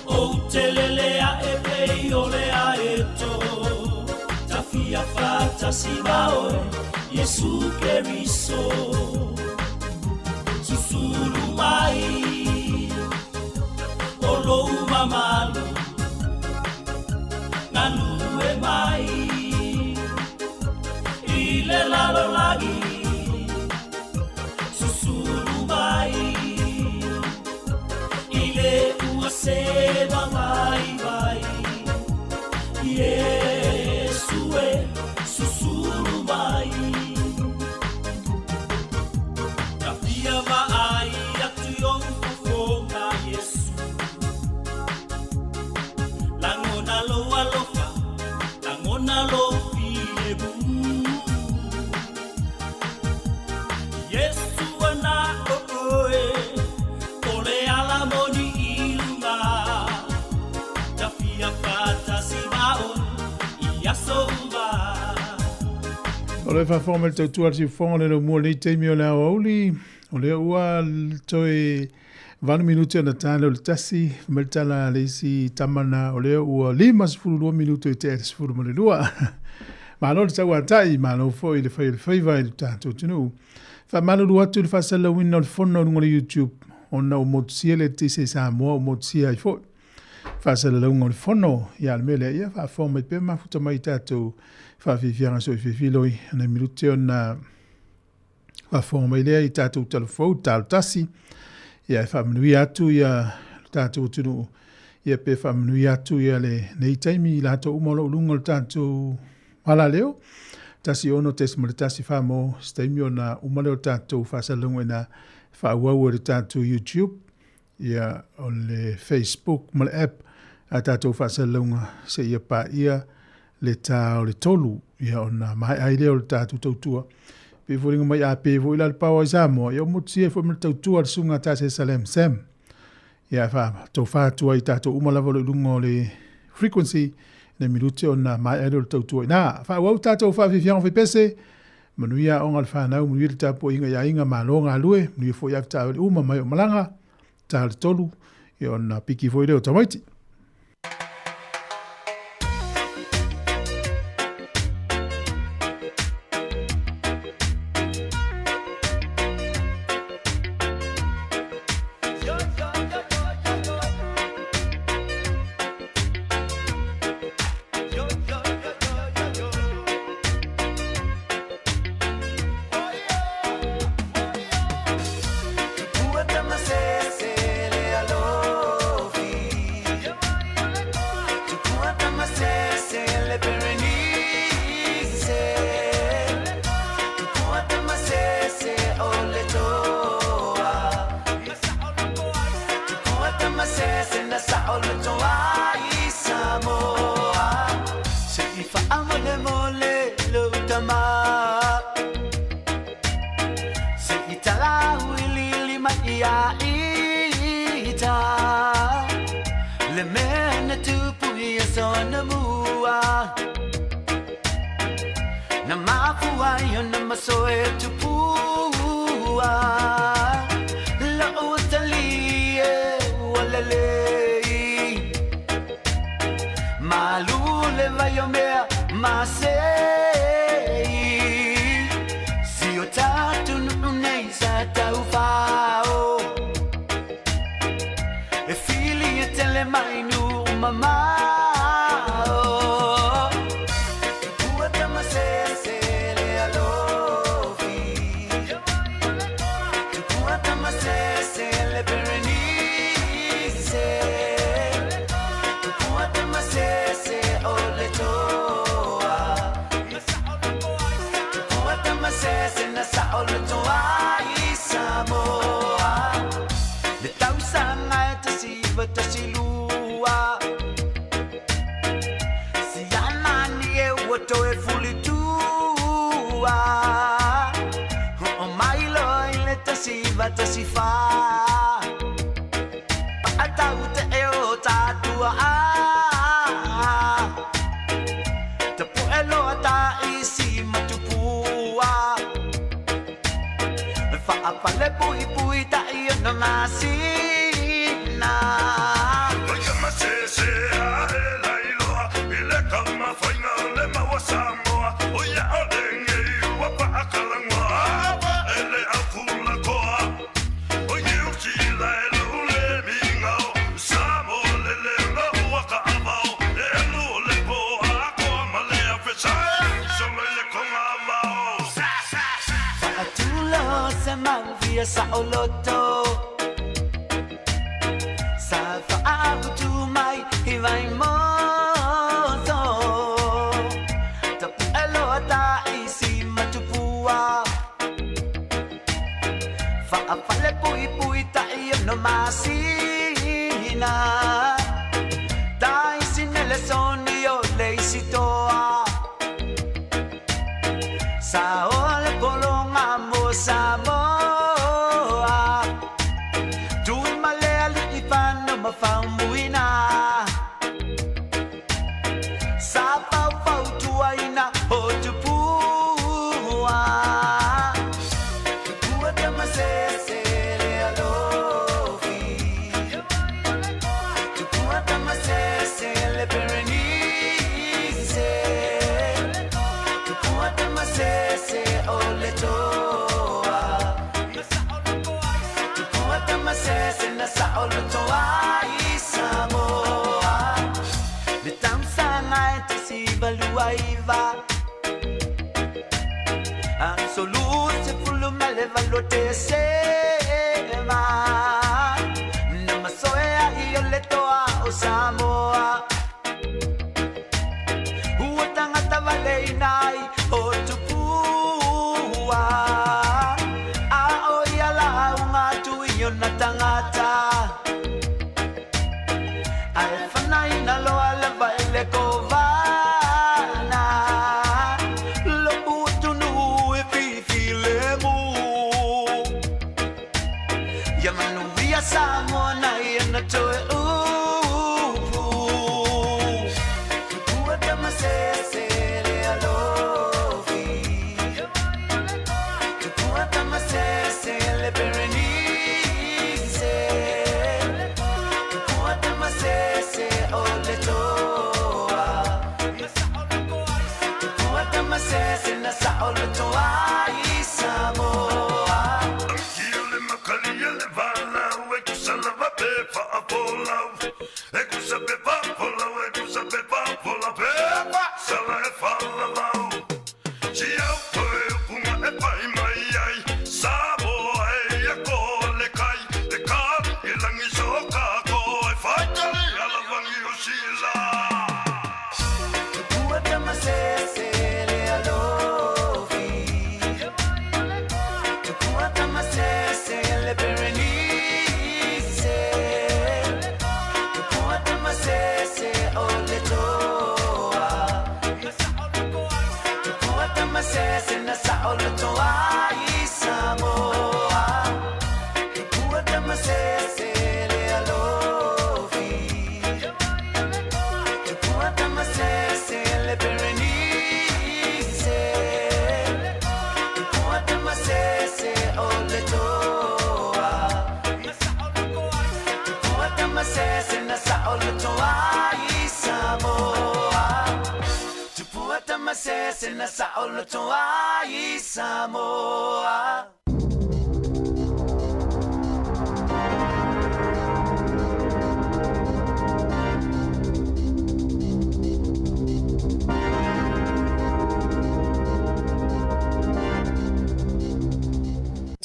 Speaker 15: O te lelea e pei o lea e to Ta fia fata si vaoe Yesu Keriso Susuru mai O lou mamalu Na lue mai I le lalo lagi Susuru mai I le ua seva mai vai Yesu e susuru mai Ka fia mai atu yon kufonga Yesu Langona lo alofa Langona lo piebu Yesu ana oe Ole ala moni ilunga Ta fia fata si mao Ia soba
Speaker 1: O le whawhomel tau tuar si whonga le mua nei teimi o le au auli. O le ua toi 20 minuti ana tāne o le tasi. Meltala le isi tamana o le ua 5 minuti i te ere sifuru mo le lua. Malo le tau atai, malo fo i le whaiva i le tātou tunu. Whamaluru atu le whasala wina o le whono o le YouTube. O na o motusia le tise Sāmoa o motusia i fo. Whasala launga o le whono. Ia le mele ia whawhomel pe mafuta mai tātou. Whawhiwhianga so i whiwhiloi, ana minute o na whawhonga mai lea i tātou talafou, tālu tasi. Ia e whamanui atu ia tātou tunu, ia pe whamanui atu ia le nei taimi i lātou umalo ulunga le tātou hala leo. Tasi ono tesi mo le tasi whamo, staimi o na umalo le tātou whasalunga na whauau le tātou YouTube, ia o le Facebook, mo le app, a tātou whasalunga se ia pa ia, le tā o le tolu, ia o na mai aile o le tātou tautua. Pe furinga mai a pe fu ila le pāua i Sāmoa, ia o mutia fu mele tautua le sunga tā se Salem Sam. Ia tau whātua i tātou umalava le lunga o le frequency, ne minute ona mai ai lo tautua ina fa wau tatou fa fifiang fe pese manuia onga le whanau manuia le tapo inga ia inga malonga lue manuia fo ia ta uma mai o malanga ta le tolu e ona piki foi leo tamaiti
Speaker 15: Sāmoa Huatangata valeinai o tupua A oia la unga tuio na tangata Ai whanai na loa le vaile kovana Lopu tunu e whiwhile mu Yamanu via Sāmoa nai e na toe masese na sa olo toa I Samoa.
Speaker 6: Kiole makalia le vala, e kusala va pepa apola, e kusabe va pola, e kusabe va pola pepa, sala e fala lau. Si au koe upunga e pai mai ai, Samoa e a kole kai, e kari e langi soka ko e whaitari ala vangi o sila.
Speaker 15: Puata masese le alofi, puata masese le berenice, puata masese o le toa, puata masese na sa o le toa I Samoa, puata masese le alofi, puata masese le berenice, puata masese o le toa, puata masese na sa o le toa I Samoa, puata masese na sa o le toa I Samoa.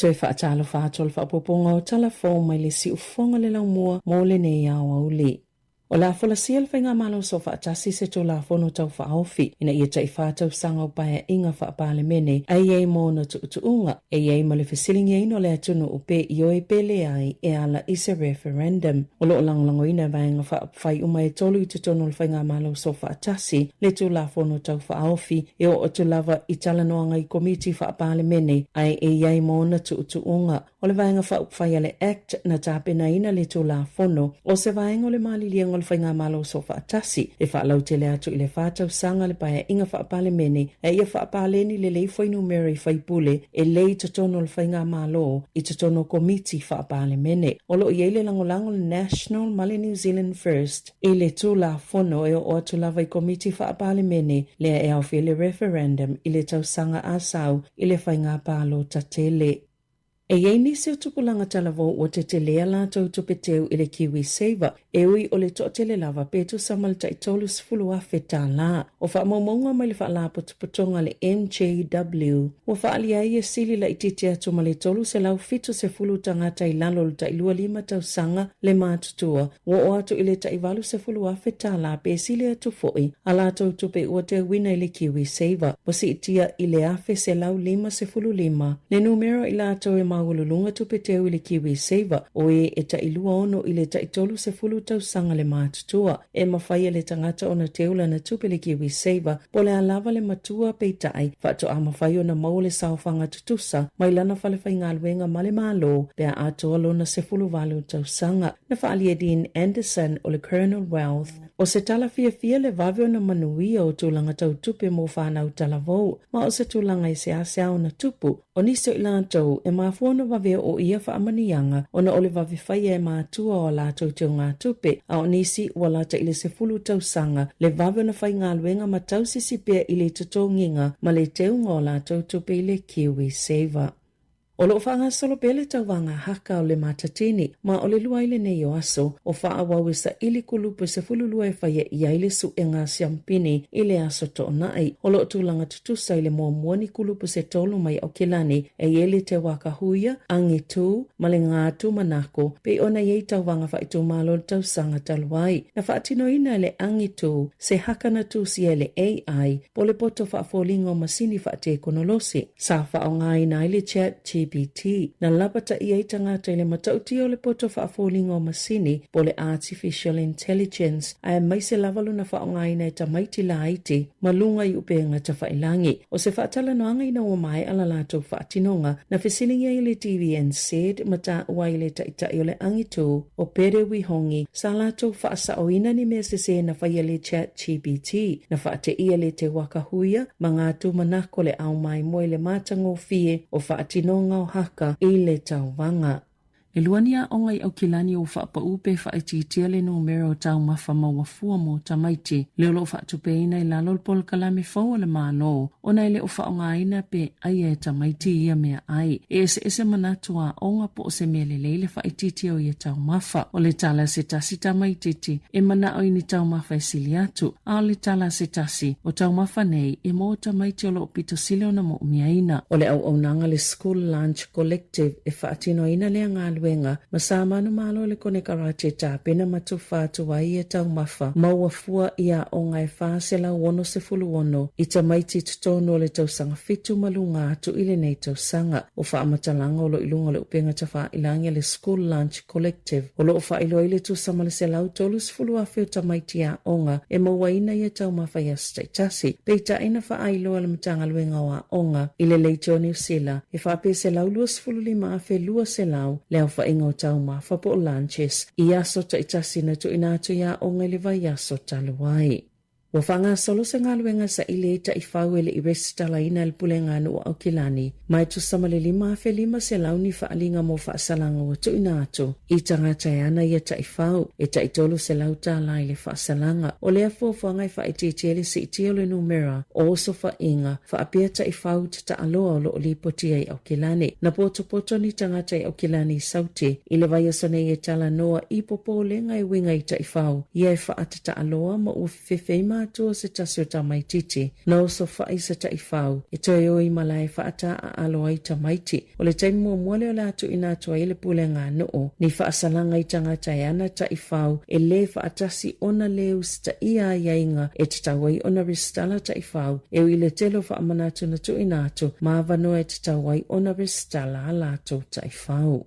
Speaker 3: Toi whaatalo whaatol whaapoponga o talafo mai le si ufonga le lau mua mo le nei au au le. O la fola sia le whainga malo so whaatasi se to la fono tau whaofi ina ia tai whaatau sanga o paia inga whaapale mene ai ei mo na tuunga ai ei ma le fesilingi ino le atunu upe i o e pele ai e ala i se referendum. O lo langlango ina vaenga whai uma e tolu I te tono le whainga malo so whaatasi le to la fono tau whaofi e o tu lava I talanoanga I komiti whaapale mene ai e ei mo na tuunga. O le vaenga whai ale act na tāpena ina le to la fono o se vaenga o le mali lianga le whainga malo so whaatasi e whaalau te le atu I le whaatau sanga le paia inga whaapale mene e ia whaapale ni le lei whainu mera I whaipule e lei tatono le whainga malo I tatono komiti whaapale mene. O lo I eile langolango le National Male New Zealand First I le tu la fono e o atu lava I komiti whaapale mene lea e au le referendum I le tau sanga asau I le whainga palo tatele. E iei nisi o tupulanga talavo o te te lea la tau tupeteu I le Kiwi Saver e ui o le to'atele lava petu samal tai tolu sifulu a feta la. O whaamomonga mai le whaala putuputonga le NJW. O whaalia I e sili la ititi atu ma le tolu se lau fitu se fulu tangata I lalo le tai lua lima tau sanga le mātutua. O atu I le tai valu se fulu a feta la pe sili atu foi a la tau tupe ua te wina I le Kiwi Saver. O si itia I le afe se lau lima se fulu lima. Le numero I la tau e maululunga tupeteu I le Kiwi Saver o e ta ilua ono I le ta itolu se fulu tau sanga le mātutua e mawhaia le tangata o na teula na tupe le Kiwi Saver po le alava le matua peitai whato a mawhaio na mau le saofanga tutusa mai lana whalewhai ngā luenga male malo pea atoa lona se fulu valu tau sanga na whaalia Dean Anderson o le Colonel Wealth o se tala fia le vavio na manuia o tūlanga tau tupe mo whanau talavou ma o se tūlanga I se asea o na tupu o niso I lātou e mafuona vaveo o ia whaamanianga o na ole vavewhaia e mātua o lātou te o ngā tupe a o nisi ua lata I le se fulu tau sanga le vaveo na whai ngā luenga ma tau sisipea I le tatonginga ma le teunga o lātou tupe I le Kiwi Saver. O lo whaanga solo pele tau wanga haka o le matatini, ma o le lua ile nei o aso, o wha wawe sa ili kulupu se fululua e whaia I aile su e ngā siampini ile aso to nai. O lo tūlanga tutusa ile mua muani kulupu se tolu mai o kilani e ele te waka huia, angi tū, male ngā tū manako, pe ona yei tau wanga whaitu malo tau sanga taluai. Na whaatino ina ile angi tū, se haka na tū si ele AI, po le poto whaafolingo masini whaate konolosi. Sa wha o ngā ina ile chat GPT. Na lapata I ei tangata ile matauti o le poto whaafolingo masini po le artificial intelligence a mai se lavalu na whaongaina e tamaiti la aiti malunga I upenga ta whailangi. O se whaatala noanga ina o mai ala lato whaatinonga na whisilingia I le TVN said mata ua I le taita I o le angitu o pere wihongi sa lato whaasa o ina ni mea se na whaia le chat GPT na whaate ia le te wakahuia mga tu manako le au mai mo le matango fie o whaatinonga o haka I le tauwanga. E luania o ngai au kilani o whaapa upe whaititia le numero tau mafa mawafua mo tamaiti. Leo lo whaatupe ina I lalo pol kalame fau le mālo. O nai le o whaongaina pe aia e tamaiti ia mea ai. E ese manatua o ngā po o se mele leile whaititia o ia tau mafa. O le tala se tasi tamaititi e mana o ini tau mafa e sili atu. A le tala se tasi o tau mafa nei e mo tamaiti o lo pito sile o na mo umiaina. O le au nanga le School Lunch Collective e whaatino ina le ngā luenga ma Sāmoa malo le kone karate tā pena matuwha tua ia tau mafa mauafua ia o ngai whaasela wono se fulu wono I tamaiti tutono le tau sanga fitu malunga atu ile nei tau sanga o whaamatalanga o lo ilunga le upenga ta wha ilangia le School Lunch Collective o lo o wha ilo ile tu samale se lau tolu se fulu awhio tamaiti a onga e mawaina ia tau mafa ia staitasi peita ina wha ailoa le matanga luenga wa onga ile leitio New Zealand e whape se lau lua se fulu lima awhe lua se lau leo wha inga o tau mafa po lunches I aso ta itasi na tu inatu ia onga le vai aso taluai. Wa whanga solo se ngā luenga sa ile ta I whau ele I restala ina le pulenga anu o Aukilani. Mai tu samale lima awhe lima se lau ni whaalinga mo whaasalanga o tu inatu. I tangata ana ia ta I whau e ta itolu se lau ta lai le whaasalanga. O lea fuafanga I whaititiele se itio le numera o so wha inga whaapea ta I whau ta aloa o lo li potia I Aukilani. Na poto ni tangata I Aukilani sauti I le vai asone e tala noa I popo lenga I winga I ta I whau. Ia e whaata ta aloa ma u whewheima tua se tasi o tamaititi. Na oso whai se ta I whau. E toi o I malai whaata a aloa I tamaiti. O le taimu mwale o latu inatua I le pulenga noo. Ni whaasalanga I tangata e ana ta I whau. E le whaatasi ona leu sta ia iainga e tatawai ona ristala ta I whau. E i le telo whaamanatu na tu inatu. Maavanoa e tatawai ona ristala a latu ta I whau.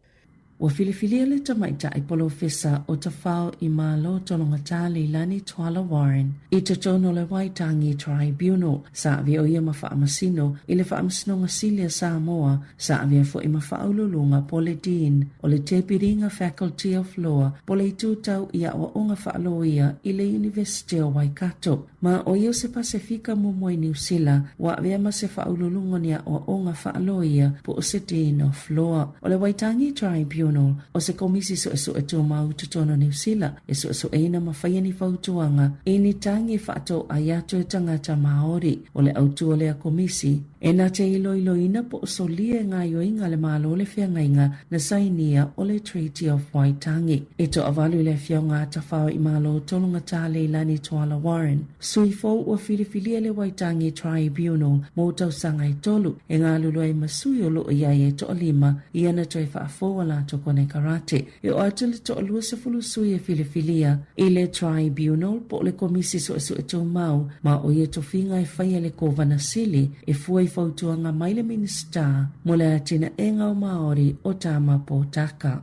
Speaker 3: Wa filifilia le tamaita I polo fesa o ta whao I malo tononga tali lani Tuala Warren I te tono le Waitangi Tribunal sa avia o ia ma whaamasino I le whaamasino ngasilia Sāmoa sa avia fo I ma whaaululunga po le Dean o le tepiringa Faculty of Law po le itutau ia o onga whaaloia I le University o Waikato ma o ia se Pasifika mumoi New Zealand wa avia ma se whaaululunga nia o onga whaaloia po o se Dean of Law o le Waitangi Tribunal o se komisi so e tō mau tutono New Zealand e so eina mawhaia ni whautuanga e ni tangi whaato ai atu e tangata Māori o le autua lea komisi e nā te ilo ina po o so lia ngā yoinga le malo le whiangainga na sainia o le Treaty of Waitangi e to avalu le whianga ta whao I malo tolunga tāle lani Tuala Warren sui fau o filifilia le Waitangi Tribunal mo tau sanga I tolu e ngā lulu ai masui o lo iai e to lima I ana toi whaafoa la to kone karate e o atu le to alua se fulu sui e filifilia I le tribunal po le komisi so e tō mau ma o ia to finga e whaia le kovana sili e fuai fautuanga mai le minista mo le atina e ngau Māori o tāma pōtaka.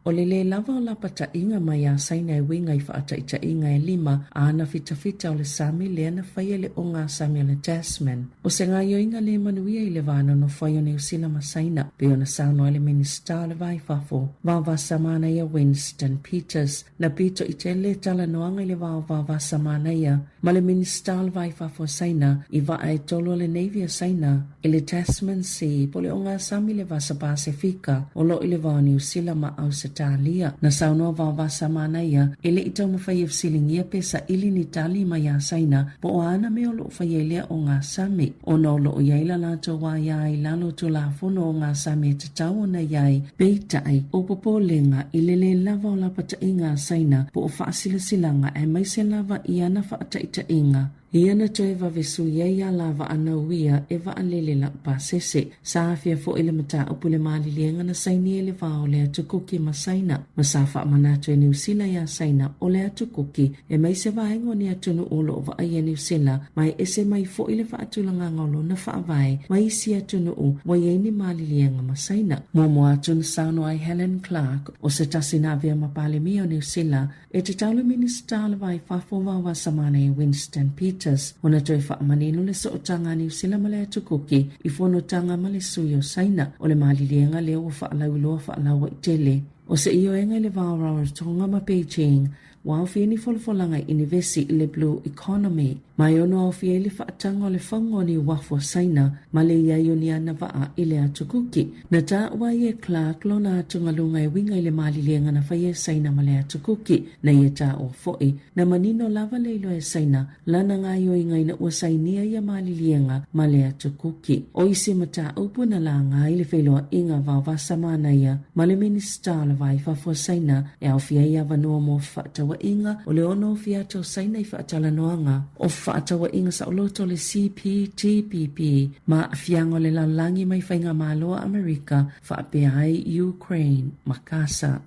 Speaker 3: O le lava o lapata inga mai a saina e winga I whaata ita inga e lima a ana fita o le Sami le ana whaia le o ngā Sami o le Tasman. O se ngā inga le manuia I le vāna no whaia New Zealand ma saina pe o na sauno le minista le vai whafo. Vāwa samana ia Winston Peters na pito I te le tala noanga I le vāwa samana ia ma le minista le vai whafo saina I vaa e tolo le Navy a saina I le Tasman Sea po le o ngā Sami le vasa Pasifika o lo I le vāo New Zealand ma au se Talia na saunoa vavasa mana ia ele itau mawhai e fsilingia pesa ili ni tali mai a saina po o ana me o lo whai elea o ngā Sami o no lo o iaila lato wa iai lalo to la fono o ngā Sami te tau o na iai peitai o popo lenga ilele lava o lapata I ngā saina po o whaasila silanga e mai se lava I ana whaata ita inga Iana to eva vesu ia lava ana uia eva alele la pasese sa afia fo ele mata upule mali lienga na saini ele vao le atukuki masaina masafa manato e New Zealand ya saina o le atukuki e mai se vaengo ni atunu olo va ai New Zealand mai ese mai fo ele va atulanga ngolo na fa vai mai si atunu u wa yeni mali lienga masaina momo atun sauno ai Helen Clark o se tasina via mapale mi o New Zealand e te taule minister le vai fafo va samane Winston Peters ona toi whaamanino le so o tanga New Zealand ma le atukuki I fono tanga ma le sui o saina o le malilienga leo o whaalau loa whaalaua I tele. O se io enga le vārawa tonga ma Beijing wa o fia ni folfolanga inivesi i le blue economy. Mai ono o fia i le whaatanga o le whango ni wafo saina ma le iaio ni ana waa i le atukuki. Na ta wa ye Clark lo na atungalunga e winga i le mali lienga na whaie saina ma le atukuki na ye ta o foi. Na manino lava le ilo e saina lana ngaio inga ina ua sainia ia mali lienga ma le atukuki. O isi mata upu na la nga i le wheloa inga vavasa mana ia ma le minister la vai wafo saina e au fia ia vanua mo whaatawa inga o le ono fia tau saina i whaatala noanga o whaatawa inga sa oloto le CPTPP ma fiango le laulangi mai whainga maloa Amerika whaapea ai Ukraine makasa.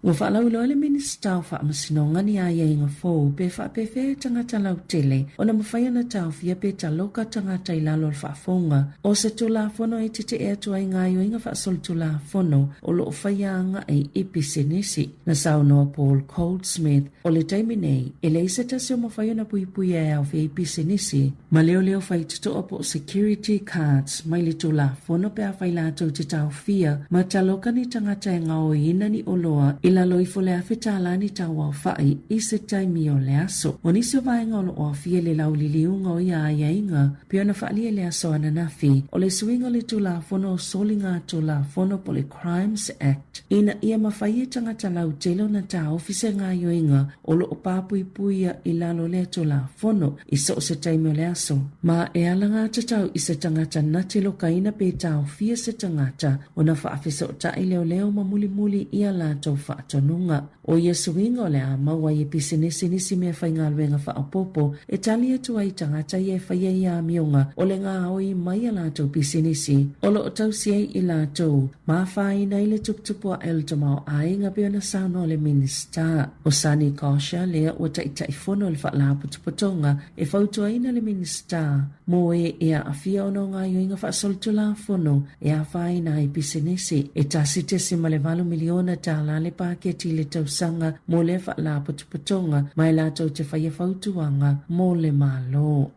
Speaker 3: Ua whaalau loa le minister o whaamasino ni aia inga fōu pe whaapefe tangata lau tele o na mawhaia na tau fia pe taloka tangata i lalo al whaafonga o se tula fono e tete ea tua inga aio inga whaasol tula fono o lo whaianga e episenesi na saunoa Paul Goldsmith o le taiminei e le isa tasi o mawhaia na pui e au fia episenesi ma leo whai tuto opo security cards mai le tula fono pe a whailato te tau fia ma taloka ni tangata e ngao ina ni oloa ila loifo le afetala ni tawa o whai i se taimi o le aso. O nisi o vaenga o lo o fie le lau liliunga o ia aia inga, pio na whaali e le aso ananafi, o le suinga le tula fono o solinga tula fono po le Crimes Act. Ina ia mawhai e tangata lau telo na ta ofise ngā yo inga, o lo o papui puia i lalo le tula fono i so se taimi o le aso. Ma e alanga tatau i se tangata na telo kaina pe tau fie se tangata, o na whaafisa o ta i leo leo ma muli muli ia la tau whaatonunga. O ia suinga o le a maua i pisinisi nisi mea whainga luenga whaapopo e tali atu ai tangata i e whaia i a mionga o le ngā oi mai a lātou pisinisi. O lo o tau siei i lātou maa whaina i le tuptupu a Eldamau a inga peo na sauna o le minister. O Sani Kosha lea ua taitai fono le whaalāpu tupotonga e whautua ina le minister mo e ea a fia ono ngā yoinga whaasoltula fono e a whaina i pisinisi e tasite sima le 2 miliona tala le paketi le tausanga mo le whaalāpu tupotonga mai lātou te whaia whautuanga mo le malo.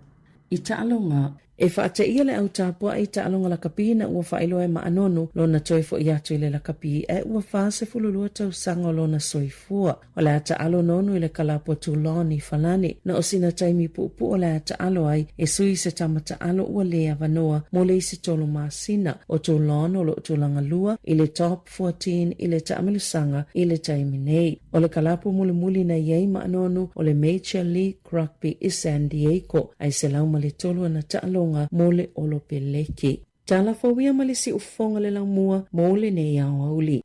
Speaker 3: I ta'alonga e whaata ia le au tāpua i ta'alonga la kapi na ua whailo e maanonu lo na toifo i atu i le la kapi e ua whaase fululua tausanga lo na soifua. O le ta'alo nonu i le kalapua tūloni whalani na o sina taimi pupu o le ta'alo ai e sui se tama ta'alo ua lea vanoa mo le isi tolo maasina o tūloni o lo tūlanga lua i le top 14 i le ta'amilusanga i le taimi nei. O le kalapua muli na iei maanonu o le Major League Rugby i San Diego ai se lauma le tolo na ta'alo mole olo peleki. Tala fawia malisi ufonga le lang mua mole ne ya wauli.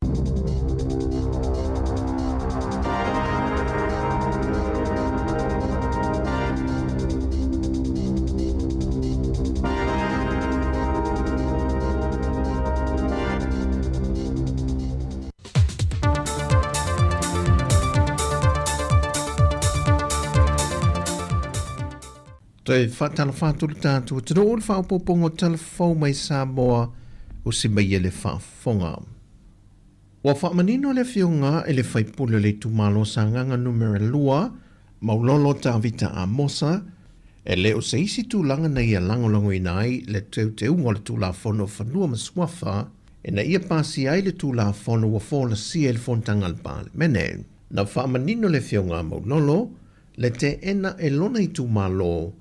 Speaker 10: Te whatala whāturu tātua te rō whāpopongo telefou mai Sāmoa o si mai ele whāfonga. Wa whamanino le whiunga e le whaipule le tumalo sa nganga numera lua, maulolo tā vita a mosa, e le o se isi tūlanga na ia langolango inai le te ungo le tūla whono whanua maswafa, e na ia pāsi ai le tūla whono wa whola si e le whontanga le pāle mene. Na whamanino le whiunga maulolo, le te ena e lona i tūmalo,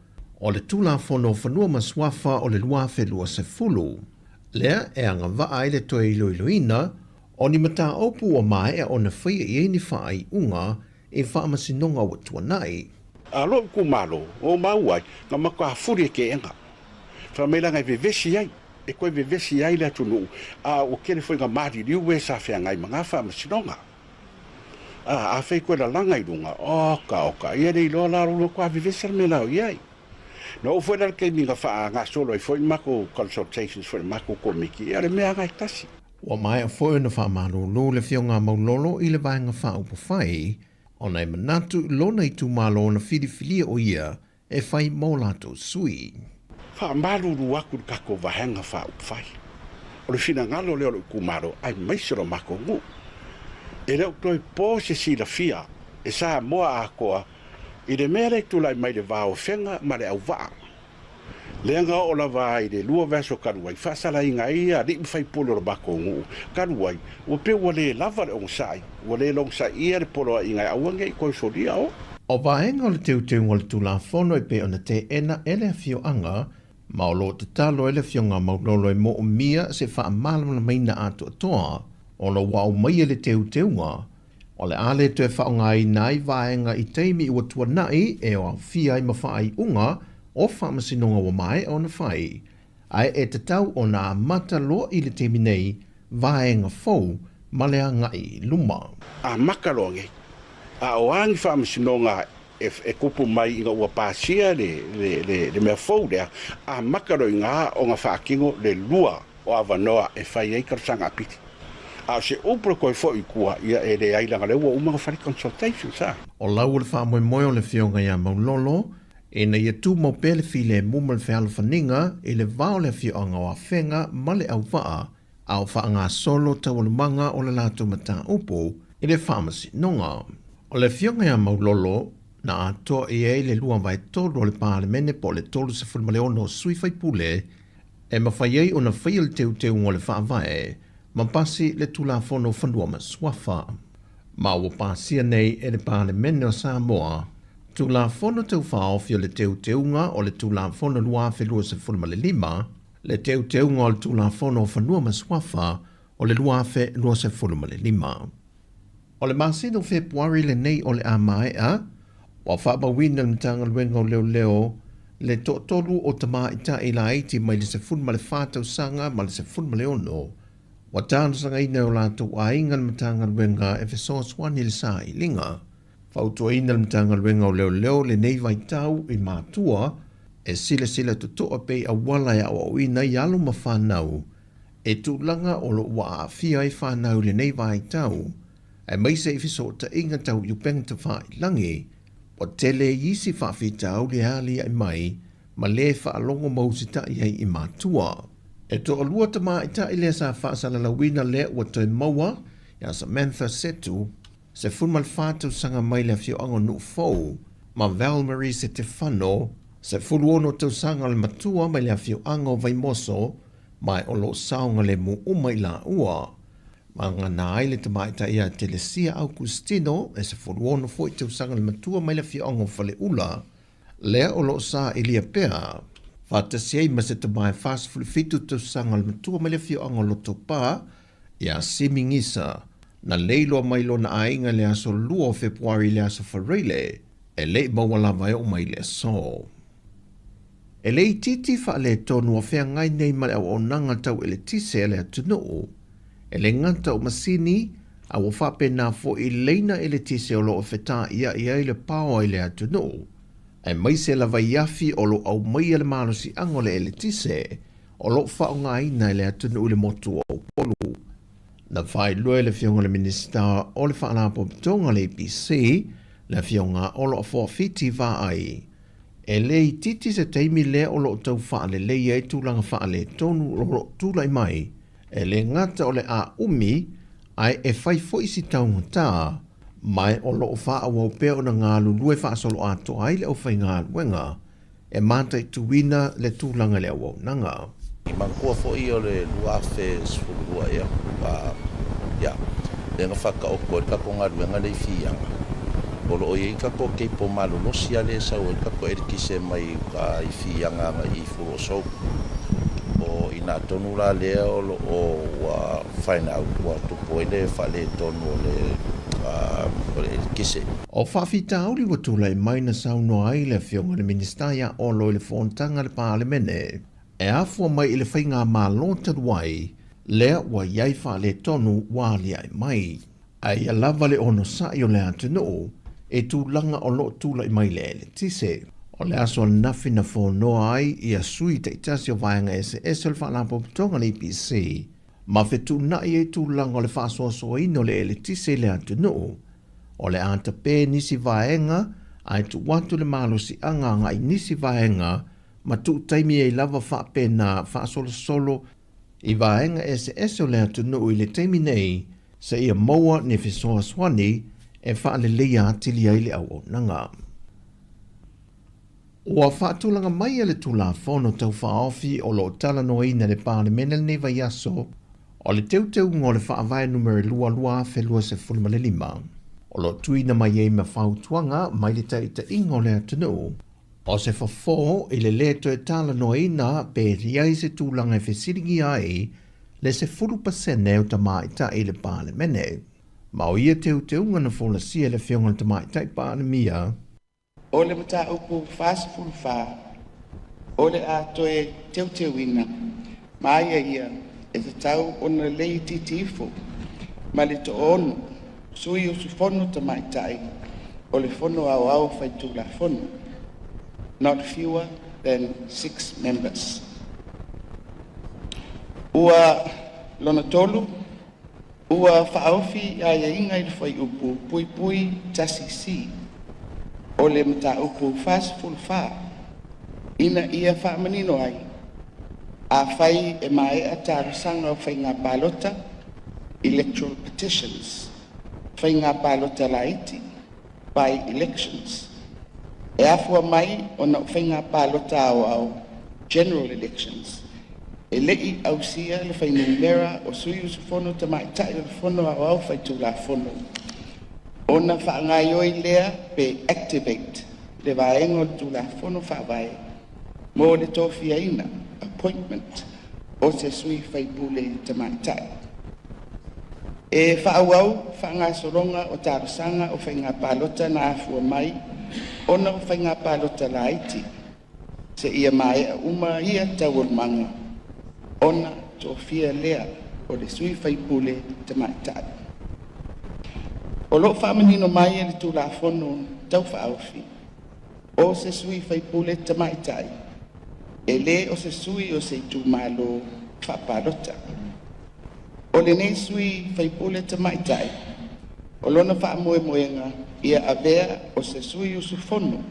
Speaker 10: o le tula fono whanua maswafa o le lua whelua se fulu. Lea e anga waa i le toe iloiloina, o ni mata opu o mai e o na whaia i ni whaai unga e whaamasinonga wa tuanai.
Speaker 12: Alo ku malo, o mauai, nga maka furi ke enga. Whamela ngai vevesi ai, e koe vevesi ai le atunu, o kene foi nga mari liu e sa whea ngai mga whaamasinonga. A whai koe la langa i runga, oka, ia rei loa laro lo kua vevesi al me lau iai. No foi dar ke minga fa nga solo e foi mako consultations foi mako komiki e me nga tasi.
Speaker 10: Wa mai foi na fa malo lo le fionga maulolo i le vainga fa upo fai ona e manatu lona i tu malo na fili o ia e fai molato sui.
Speaker 12: Fa malu ruaku kako vainga fa upo fai. O le fina ngalo le o kumaro ai mai solo mako ngu. E le toi po se si la fia e sa moa akoa i le mere tu lai mai le vao fenga ma le au waa. Leanga o lava ai le lua veso karuai fasala inga ia di fai polo ro bako ngu karuai o pe wale lava o sai wale long sai ia polo inga awange ko sodia
Speaker 10: o vaenga o le teu ngol tu la fono e pe ona te ena ele fio anga ma o lo te talo ele fio nga maulolo e mo o mia se wha malama meina atu atoa o lo wau mai ele teu nga o le ale te wha ngai nai vaenga i teimi ua tua nai e o fia i mawhai unga o whamasinonga wa mai o na whai ai e te tau o na mata loa i le temi nei vaenga fau ma lea ngai luma
Speaker 12: a makalonge a o angi whamasinonga e kupu mai inga ua pāsia le mea fau lea a makalo inga o ngā whaakingo le lua o awanoa e whai ei karasanga apiti a se upro koe fo i kua ia e le ailanga le ua umanga whari consultation sa
Speaker 10: o lau le wha moe o le fionga ia maulolo e na ia tū mau pele file muma le whialo whaninga e le vao le fionga o a whenga ma le au waa au wha ngā solo tawalumanga o le lato mata upo i le pharmacy nonga o le fionga ia maulolo na ato e e le lua vai tolo le parlemene po le tolo se fulmaleono sui fai pule e mawhaiei o na whaia le teu ngō le whaavae ma pasi le tulafono whanua ma swafa. Ma ua pasia nei e le parlemene o Sāmoa tulafono tau whaofio le teunga o le tulafono lua whelua se fulmale lima le teunga o le tulafono whanua ma swafa o le lua whelua se fulmale lima. O le masino Februari le nei o le amaea wa whaabawina le mtanga luenga o leo le tolu o tama ita i la eiti mai le se funma le whātau sanga ma le se funma le ono. Wa tāna sanga ina o lātou a inga le mtanga luenga e fesos wani le sā i linga. Whautua ina le mtanga luenga o leo le nei vai tau i mātua e sila tutoa pei a wala ya o ina i alo ma whanau e tūlanga o lo wa a fia i whanau le nei vai tau e maise i fesota inga tau yupeng te wha i langi o tele isi whawhita au le hali ai mai, ma le whaalongo mausita i hei i mātua. E to alua ta maa ita i le sa whaasala lawina le ua toi maua, ya Samantha Setu, se funmal whātau sanga mai le fio ango nu fau, ma Val Marie se te whano, se fuluono tau sanga le matua mai le fio ango vai moso, mai o lo saunga le mu umai la ua. Ma ngā nai le te maita ia Telesia Augustino e se fuluono foi tau sanga le matua mai le fiongo whale ula. Lea o lo sa ilia pea. Whātasiei ma se te mai fast fitu tau sanga le matua mai le fiongo loto pā ia simingisa. Na leilo mai lo na ainga le aso lua o Februari le aso whareile e le mawala vai o mai le so. E le titi wha le tonu o whea ngai nei mai au o nanga tau ele tise le atunoo. E le ngata o masini, a o whape nā fo i leina e le tise o lo o whetā ia i le pāo i le atunu. E mai se la vai yafi o lo au mai le malosi angole e le tise, o lo whao ngā ina i le atunu le motu o polu. Na whai lue le fionga le minista o le whaanapo tonga le PC, le fionga o lo a fiti wha ai. E le i titi se teimi le o lo tau wha le leia e tūlanga wha le tonu o lo tūlai mai, e le ngata o le a umi ai e whai fo isi taunga tā, mai o lo o wha a wau pēo na ngā lulue wha solo ato ai le o whai ngā luenga, e mātai tuwina le tūlanga le wau nanga.
Speaker 11: I mangkua fo i o le lua whes furua ia, le ngā whaka oko e kako ngā luenga le whianga. O lo o i kako kei po malu losia le sau e kako erikise mai ka i whianga ma i furu sau. O ina tonu la lea o lo o whaina au wa tupo ele whale tonu o le kise.
Speaker 10: O whawhita auri wa tūlai mai na sauno ai le whionga le ministaia o lo le whontanga le pālemene. E afua mai i le whainga mā lota ruai, lea wa iai whale tonu wā liai mai. Ai a lava le ono sai o le atunu, e tūlanga o lo tūlai mai le tise. O le aso nafi na whonoa ai i a sui te itasi o vaenga SS o le whaalapo putonga le IPC. Ma whetu nai e tūlanga o le whaasoasoa ino le ele tise le atunu. O le anta pē nisi vaenga, ai tu watu le malosi anga i nisi vaenga, ma tu taimi e lava whaape na whaasolo solo i vaenga SS o le atunu i le taimi nei, sa ia maua ne whesoa swani e whaale leia atili ai le au nanga. Ua whaatulanga mai ale tula whono tau whaofi o lo tala noina le pāle mena le neva yaso o le teuteu ngō le whaavai numere lua lua whelua se fulma le lima. O lo tuina mai e ma whautuanga mai le taita ingo le atunu. O se whafo i le leto e tala noina pe riai se tūlanga e whesiringi ai le se fulu pasene o tamaita i le pāle mene. Ma o ia teuteu ngana whola sia le whionga tamaita i pāle mia.
Speaker 13: O le mata upu fast full fa. O le atoe teuteuina. Mai ia e te tau o na lei titifo. Ma le to onu. Sui o su fono tamaitai. O le fono au au fai tula fono. Not fewer than 6 members. Ua lona tolu. Ua whaofi a ia inga i fai upu pui pui tasi si. O le mata upu fast full fa. Ina ia whaamanino ai. A fai e mai a tarasanga o fai ngā balota. Electoral petitions. Fai ngā balota laiti. By elections. E afua mai o na fai ngā balota au general elections. E lei au sia le fai numera o sui usu fono tamaitai le fono au fai tula fono. Ona whaangai oi lea pe activate le vaengo tula fono whaavai. Mo le tofia ina, appointment, o se sui fai pule tamaitai. E whaauau, whaangai soronga o tarasanga o fai ngā palota na afua mai, ona o fai ngā palota laiti. Se ia mai a uma ia tawol manga, ona tofia lea o le sui fai pule tamaitai. O lo whaamanino mai e le tūla whono tau whaawhi. O se sui fai pule tamaitai. E le o se sui o se tū malo whapalota. O le nei sui fai pule tamaitai. O lona whaamoe moenga ia avea o se sui o su whono.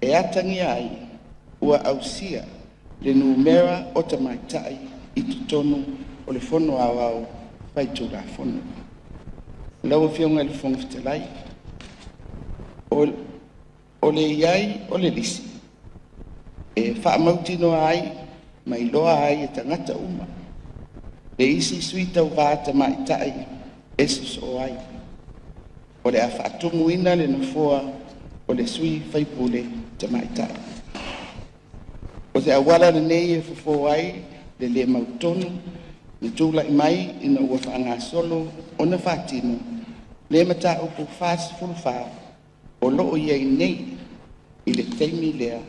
Speaker 13: E atangi ai ua ausia le numera o tamaitai i tutonu o le whono au au fai tūla whono. Lau whionga le whonga whitalai. O le iai o le lisi. E whaamautino ai, mai loa ai e tangata uma. Le isi sui tau vāta mai tai, esus o ai. O le a whaatungu ina le na fua, o le sui whaipule ta mai tai. O te awala le nei e fufo ai, le mautonu, ni tūla i mai ina ua whaanga solo o na whātino, le mata upu fast full wha o loo iei nei i le teimi lea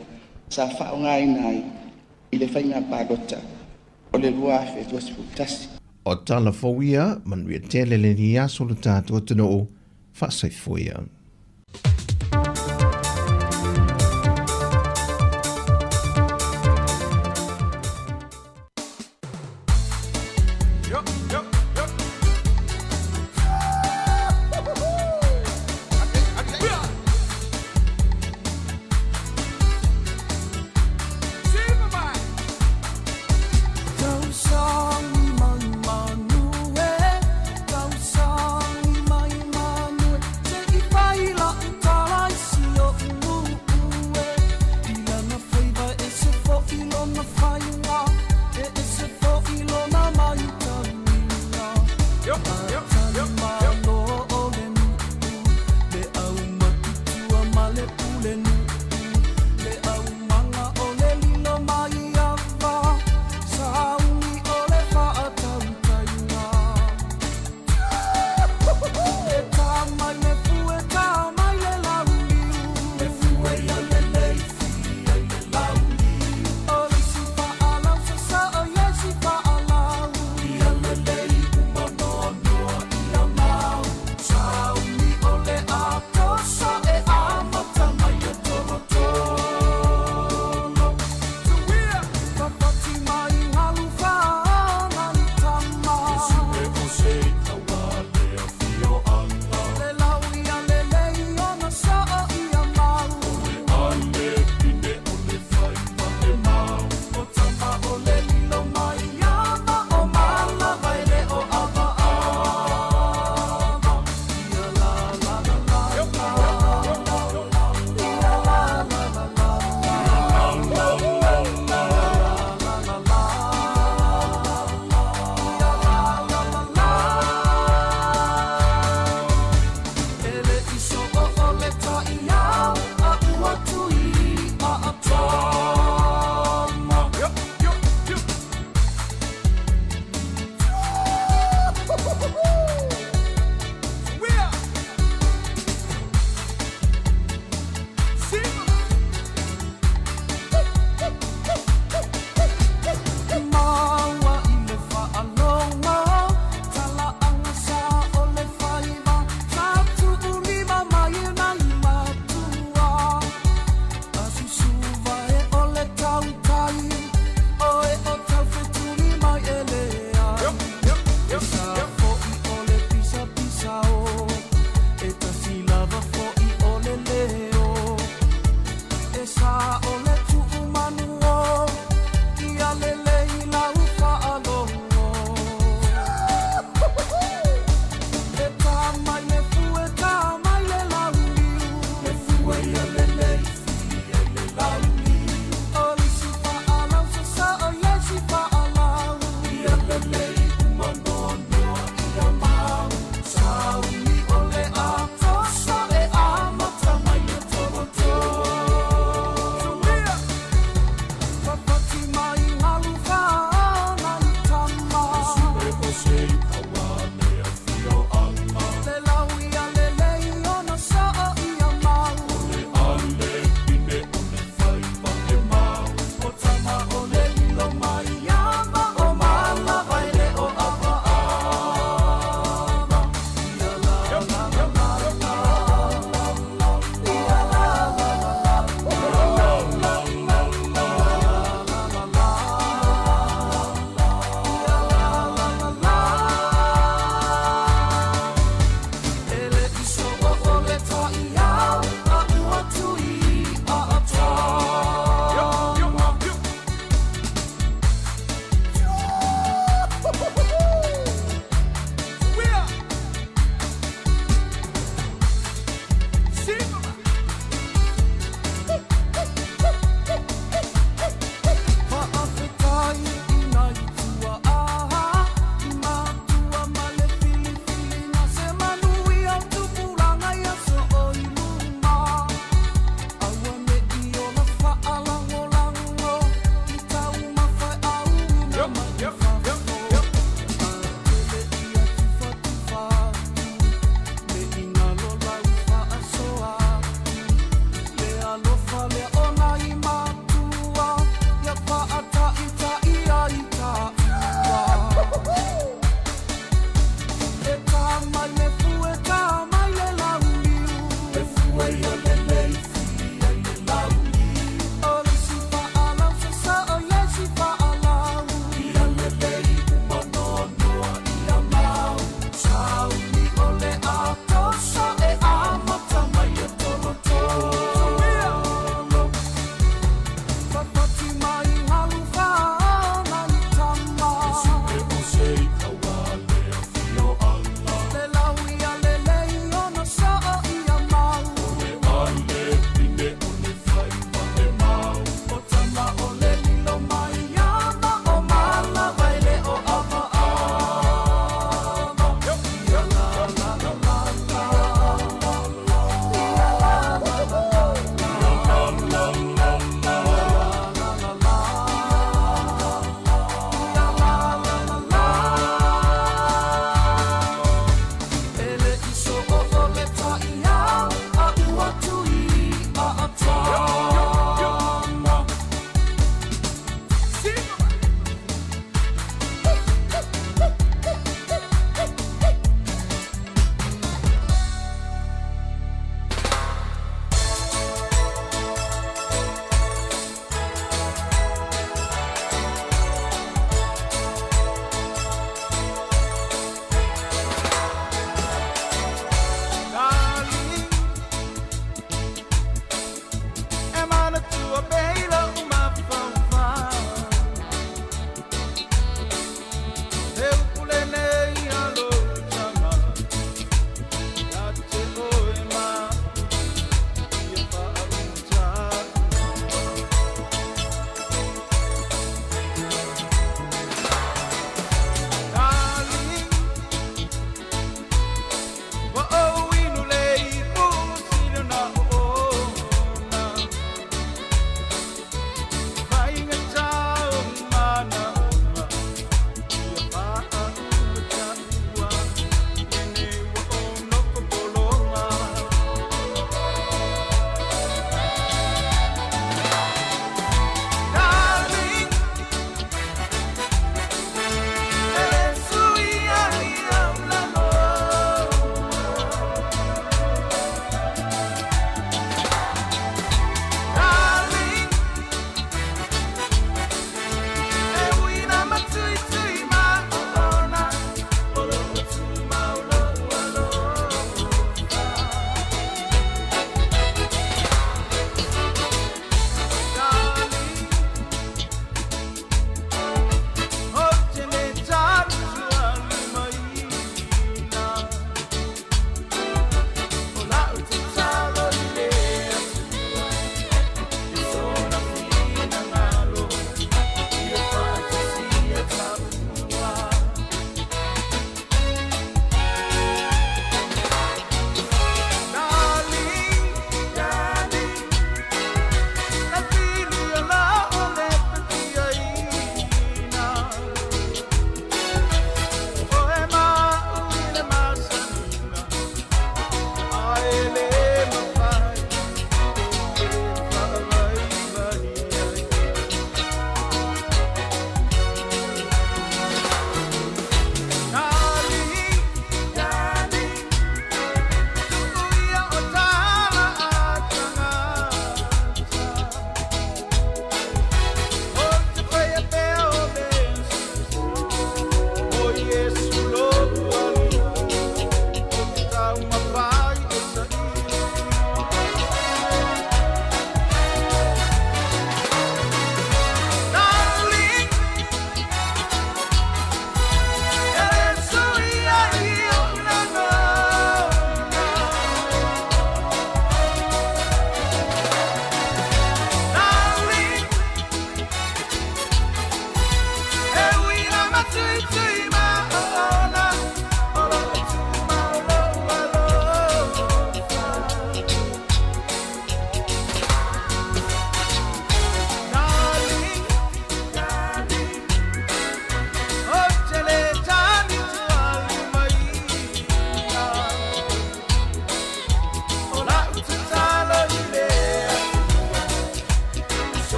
Speaker 13: sa whaongai nai i le whainga pālota o le rua awhi tuasi putasi.
Speaker 10: O tala fōia, manuia tele le ni aso le tātua tino o whaasai fōia.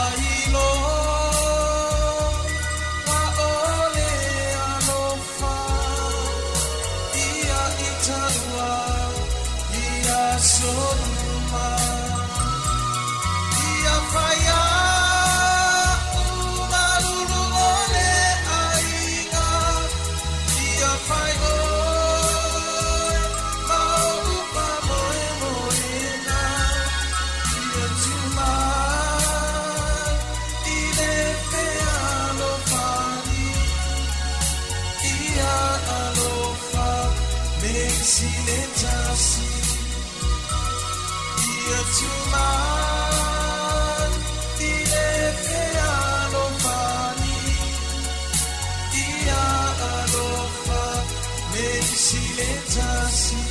Speaker 15: ailo a ole alofa ia itanua ia sonuma ia faya umalulu ole aiga ia fayo maupa moe moena ia tuma ile fea alofani ia alofa mexiletasi ia tuma ile fea alofani ia alofa mexiletasi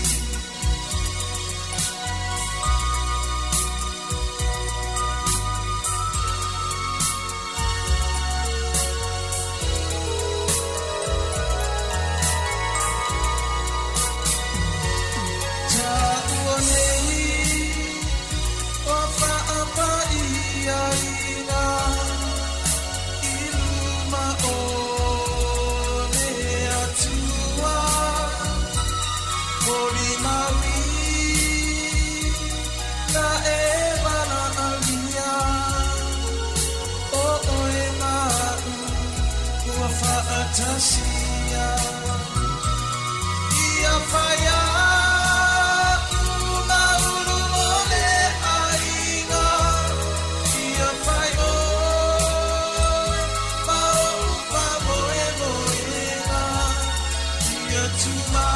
Speaker 15: Tasia ia faya umauru ole aiga ia fayo maupa moe moena ia tuma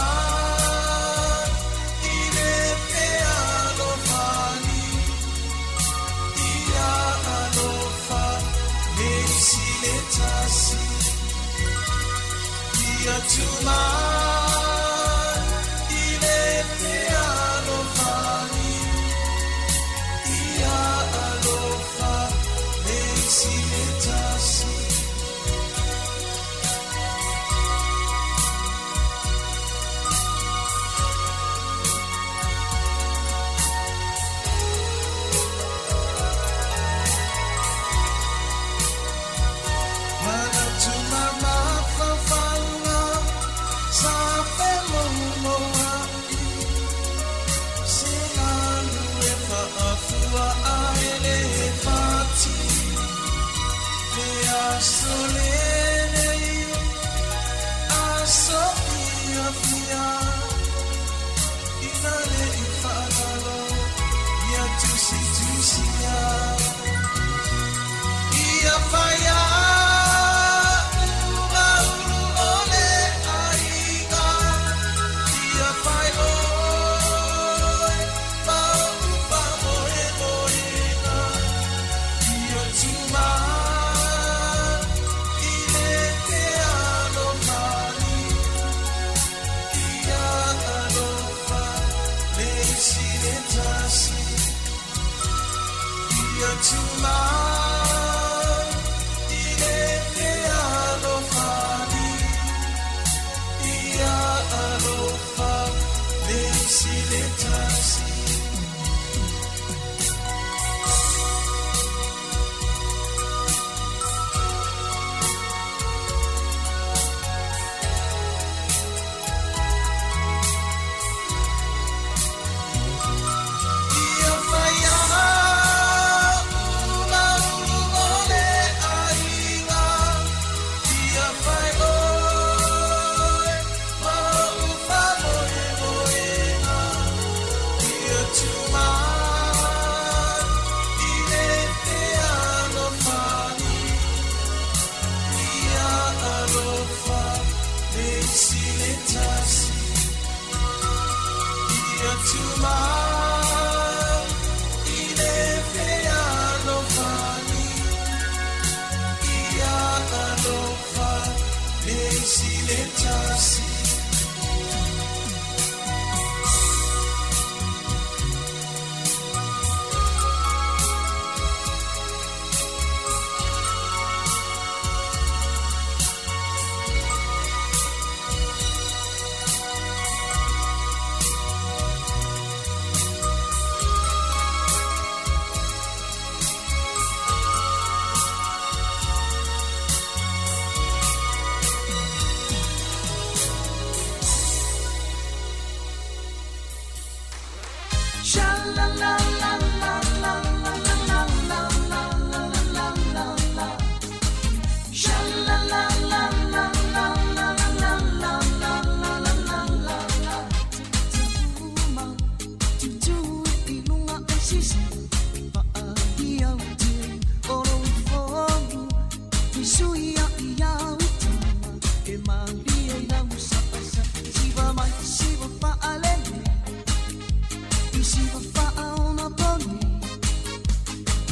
Speaker 15: ile fea alofani ia alofa mexiletasi ia tuma ile fea alofani ia alofa mexiletasi mana tuma mafafanga sa femomoa selalu efa afua aelefati mea solene aso ia fia inale ifagalo ia tusi tusia ia faya umauru ole aiga ia fayo maupa moe moena ia tuma ile fea alofani ia alofa mexiletasi ia tuma ile fea alofani ia alofa mexiletasi ia faya umauru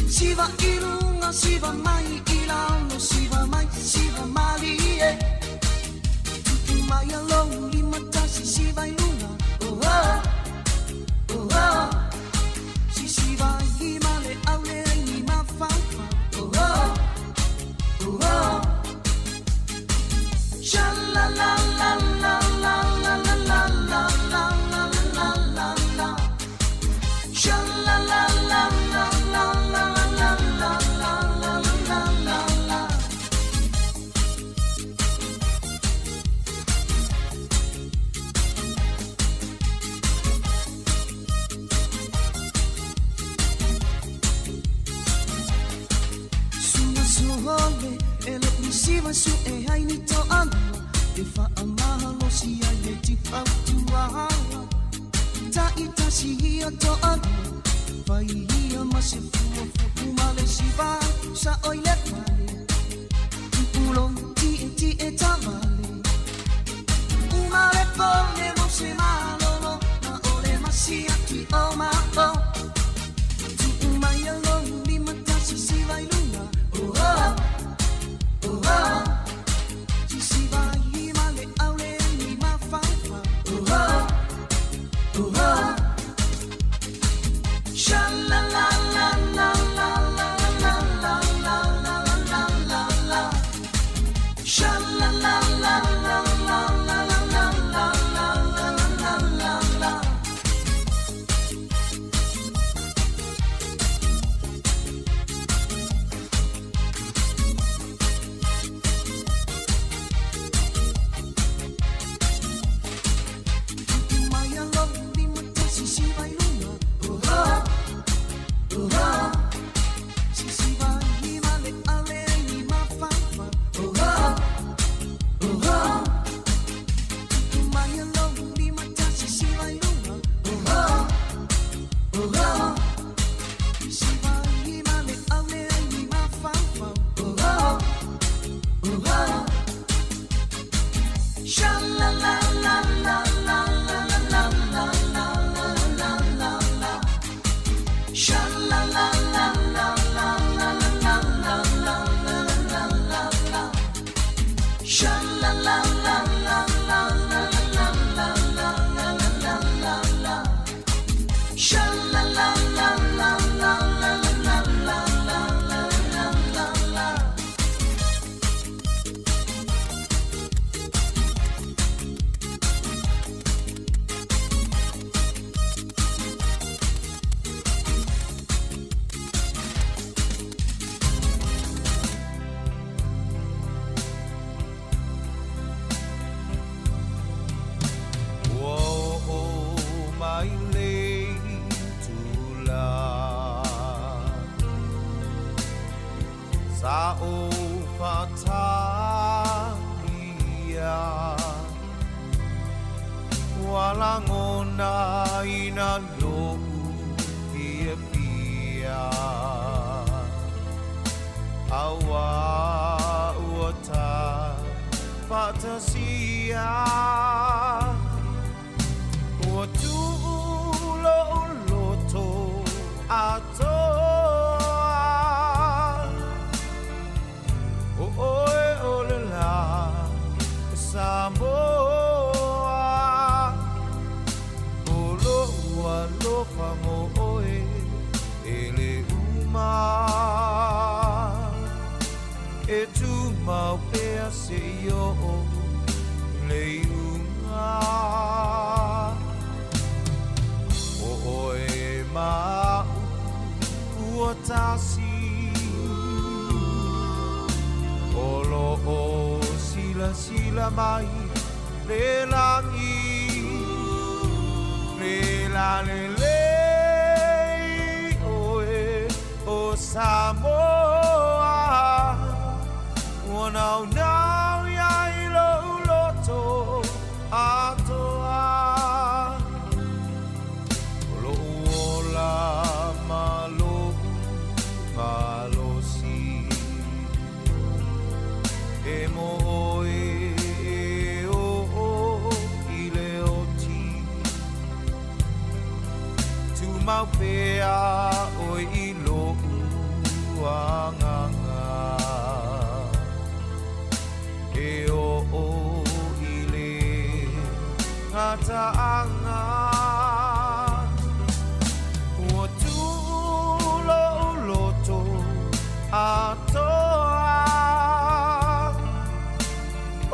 Speaker 8: Siva ilunga, siva mai ilano, siva mai, siva malie. Mai alone, lima tasi, siva ilunga. Oh oh, oh oh. Si siva imale aule ni mafafa. Oh oh, oh oh. Sha la la la la la la la la la la la la la la. Sha la la la la la la. Siva su e hai ni to ana e fa amaha lo si ai e ti pautua ta ita si hia to ana vai hia ma se fu male siva sa oi le male ulo ti e ta male umare pone mo se malo no ma ole ma si ti o ma o tu mai lo li mata si siva iluna oh oh. Oh, si si va y male aule ni ma fa fa. Oh, sha la la la la la la la la la la la la la. Sha la la la la la la la la la la la la la.
Speaker 15: Sila mai le langi le la le le mau pea o i lo uanganga e o i le ngata anga ua tu lo loto atoa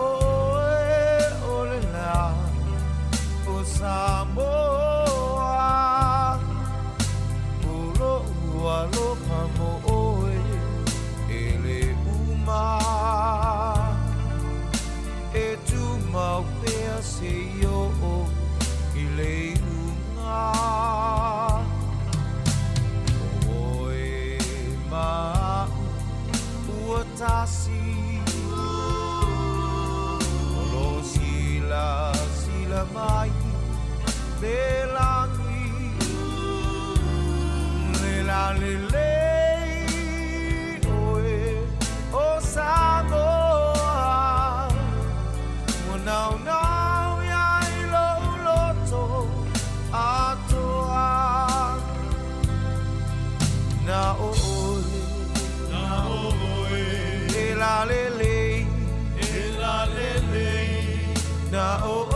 Speaker 15: oe ole la o Sāmoa ulo ualo pamo oe ele uma e tu mau pea se yo i le unga oe ma ua tasi olo sila mai le langi le la le le oe o Sāmoa mo nau ya i lo loto atoa na oe e la le le na oe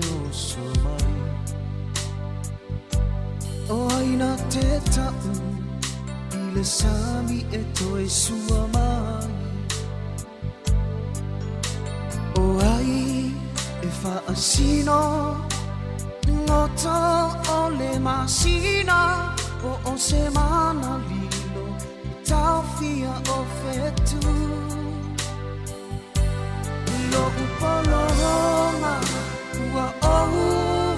Speaker 8: no so mai o aina te tau I le sami e toi sua mai o ai e fa asino ngota o le masina o semana lilo tau fia o fetu lo upolonga ua o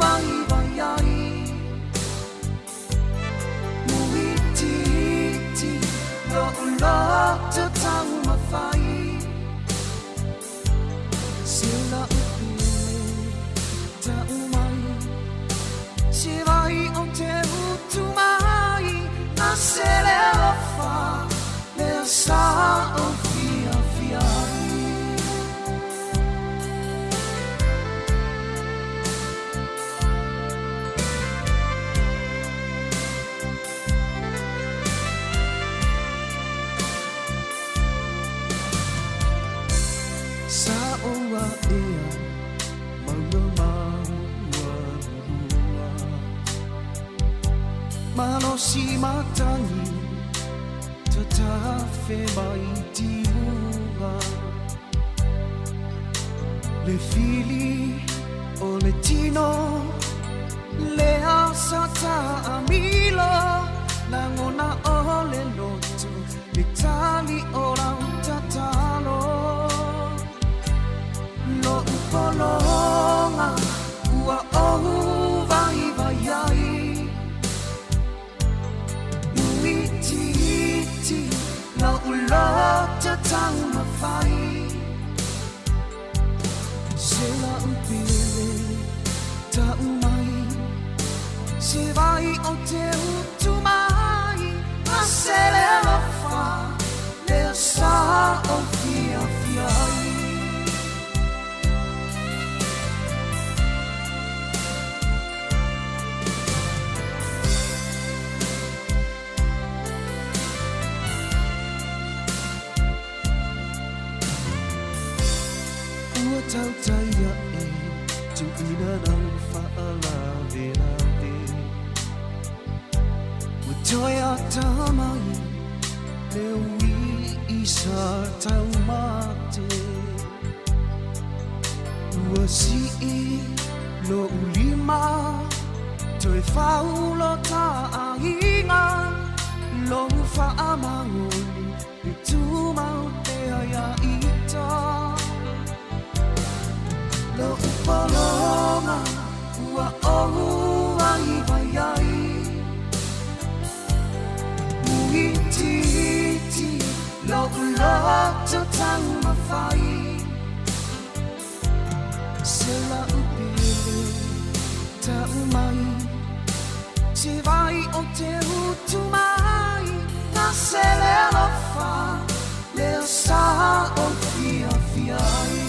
Speaker 8: vai vai ai muititi lo te tau mawhai sila upile tau mai se vai o te utu mai na se le ofa le sa o fia fia Sāmoa ea maua maua Malo si matangi te tawhe mai ti mua Le fili o le tino Le asa ta amilo La ngona o le loto Le tali o rau tatalo Lo upolonga ua ohu vai vai ai Muititi lo ulota tau mawhai Se la upile tau mai Se vai o te utu mai A se le lofa Le sa o fia fia ai Tau taia e tu ina nau whaala vera ve Ua toia tamai le ui isa tau mate Ua si I lo ulima toi whaulo ta ainga Lo whaamangoni le tūmau te aia ita Lo upolonga ua ohu ai vai ai Muititi lo ulota tau mawhai Se la upile tau mai Se vai o te utu mai Na se le lofa Le sa o fia fia ai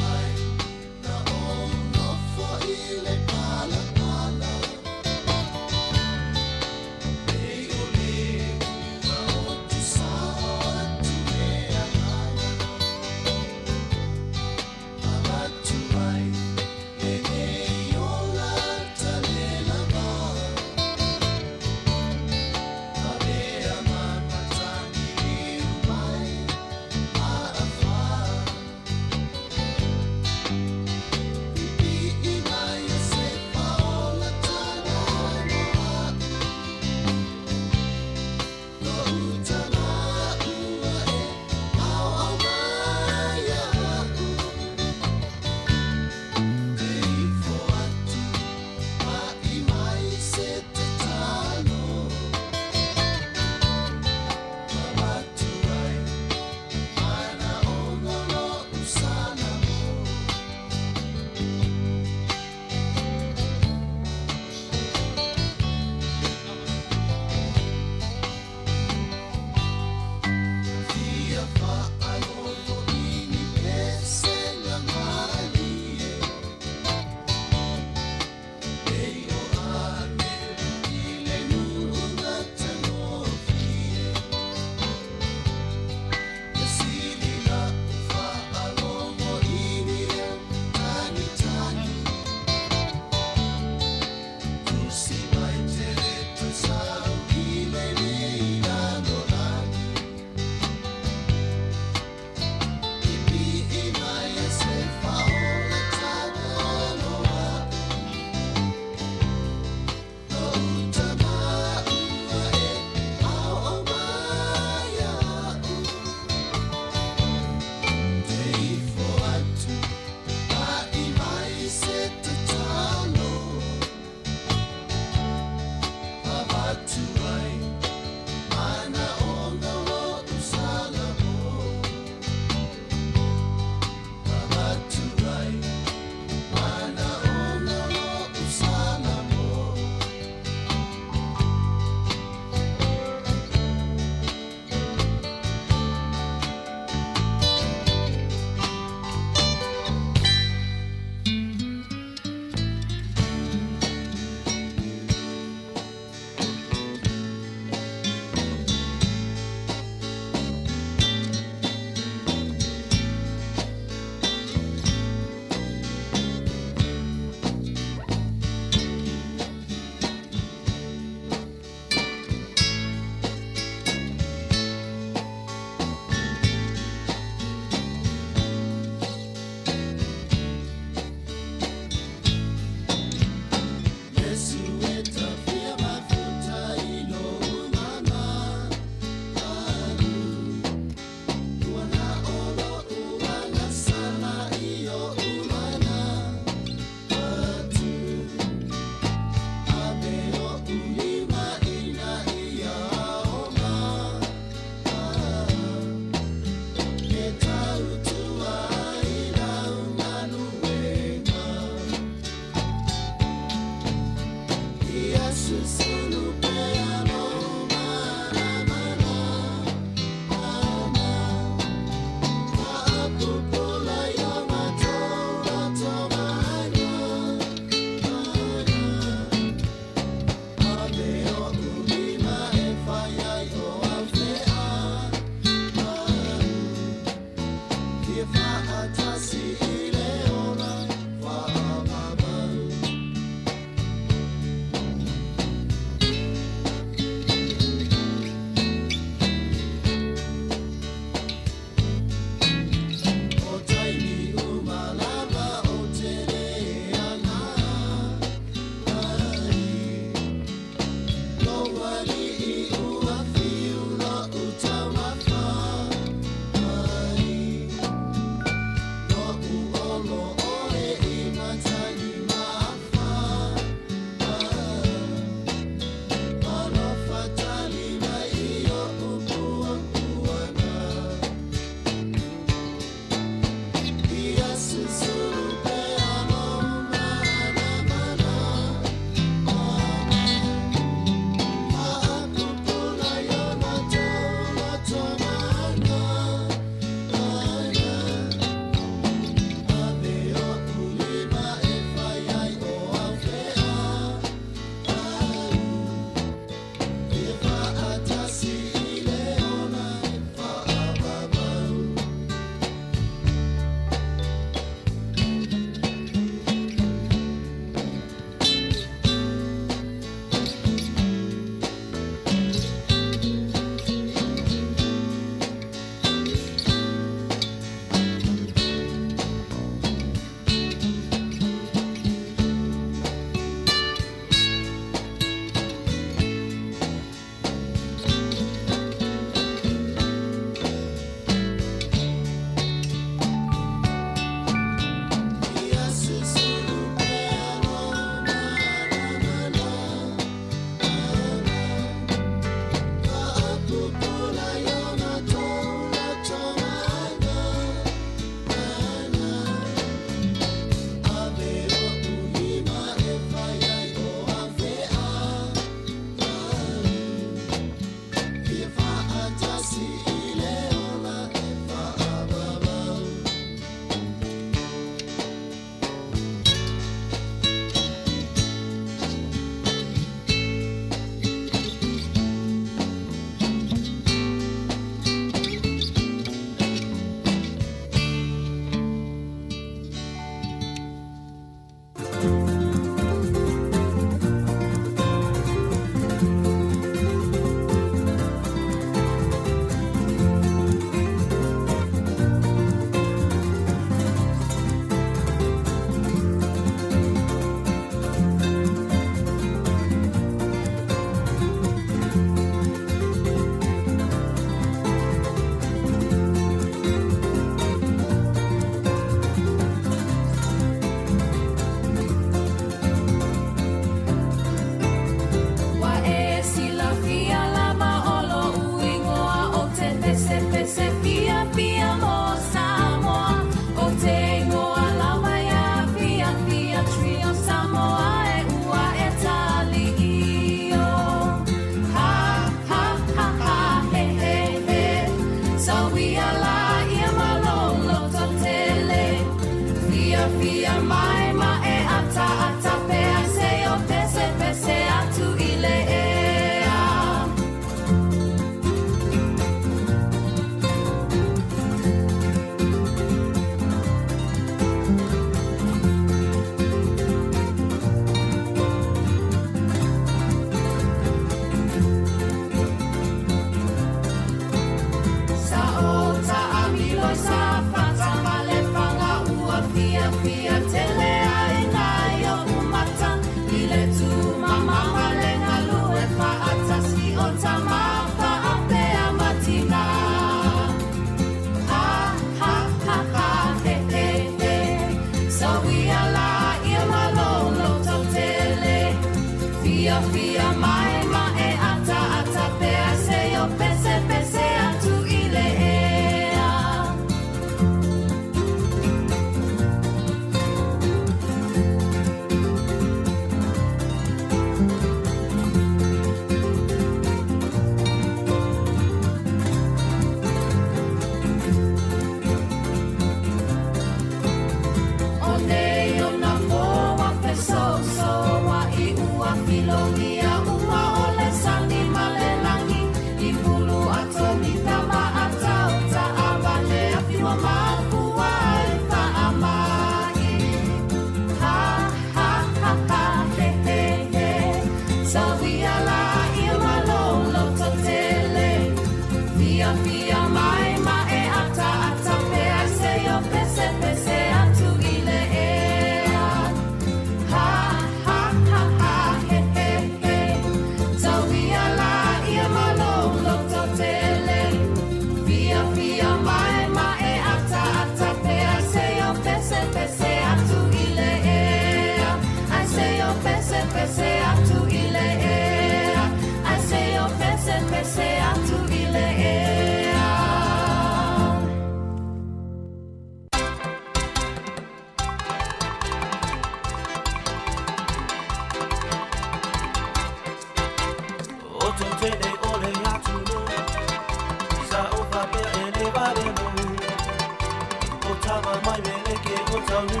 Speaker 8: tama mai mele ke o taunu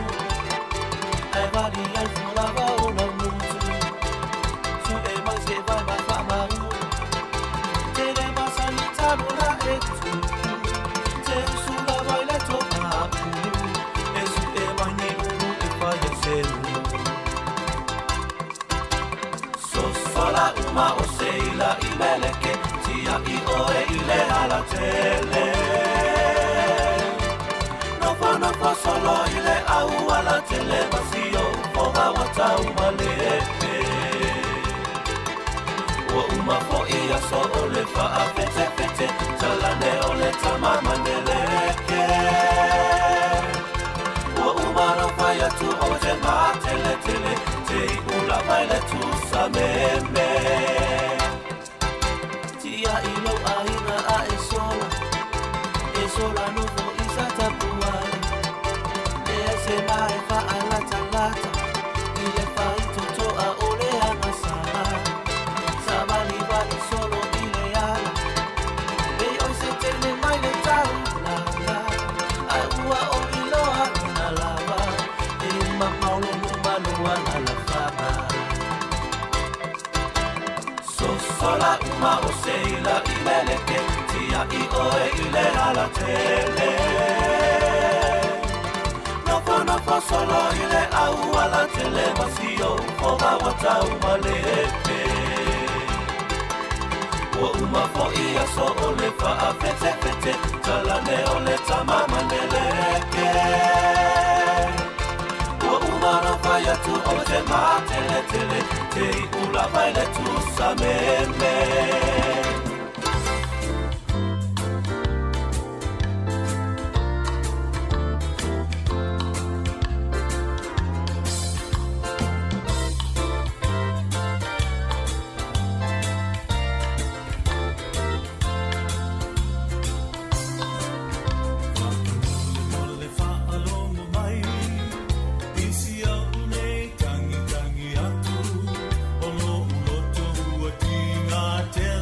Speaker 8: ai vali ai fula va o na mutu su e mas ke vai ba fa maru te le masani tabu na e tu te su la vai le to pa e su e mai ni e fa e se so sola uma o seila I mele ke tia I o e ile ala tele no fa solo ile au ala televasio o va wata umalete o uma fo ia so ole fa afete fete talane ole tamama neleke o uma no fa ya tu o te matele tele te ula baile tu sameme tia ilo aina a esola no fo isa tapuala se mai fa alata lata ile fa toto a ole amasala sabali vali solo ile ala e o se tene mai le tau la la ai ua o ilo na lava e ma paulo no malo ana la fama so sola uma o seila I meleke tia I o e ile ala tele no fa solo ile au ala televasio o va wata umalete o uma fo ia so ole fa afete fete talane ole tamama neleke o uma no fa ya tu o te matele tele te ula baile tu sameme
Speaker 15: Tell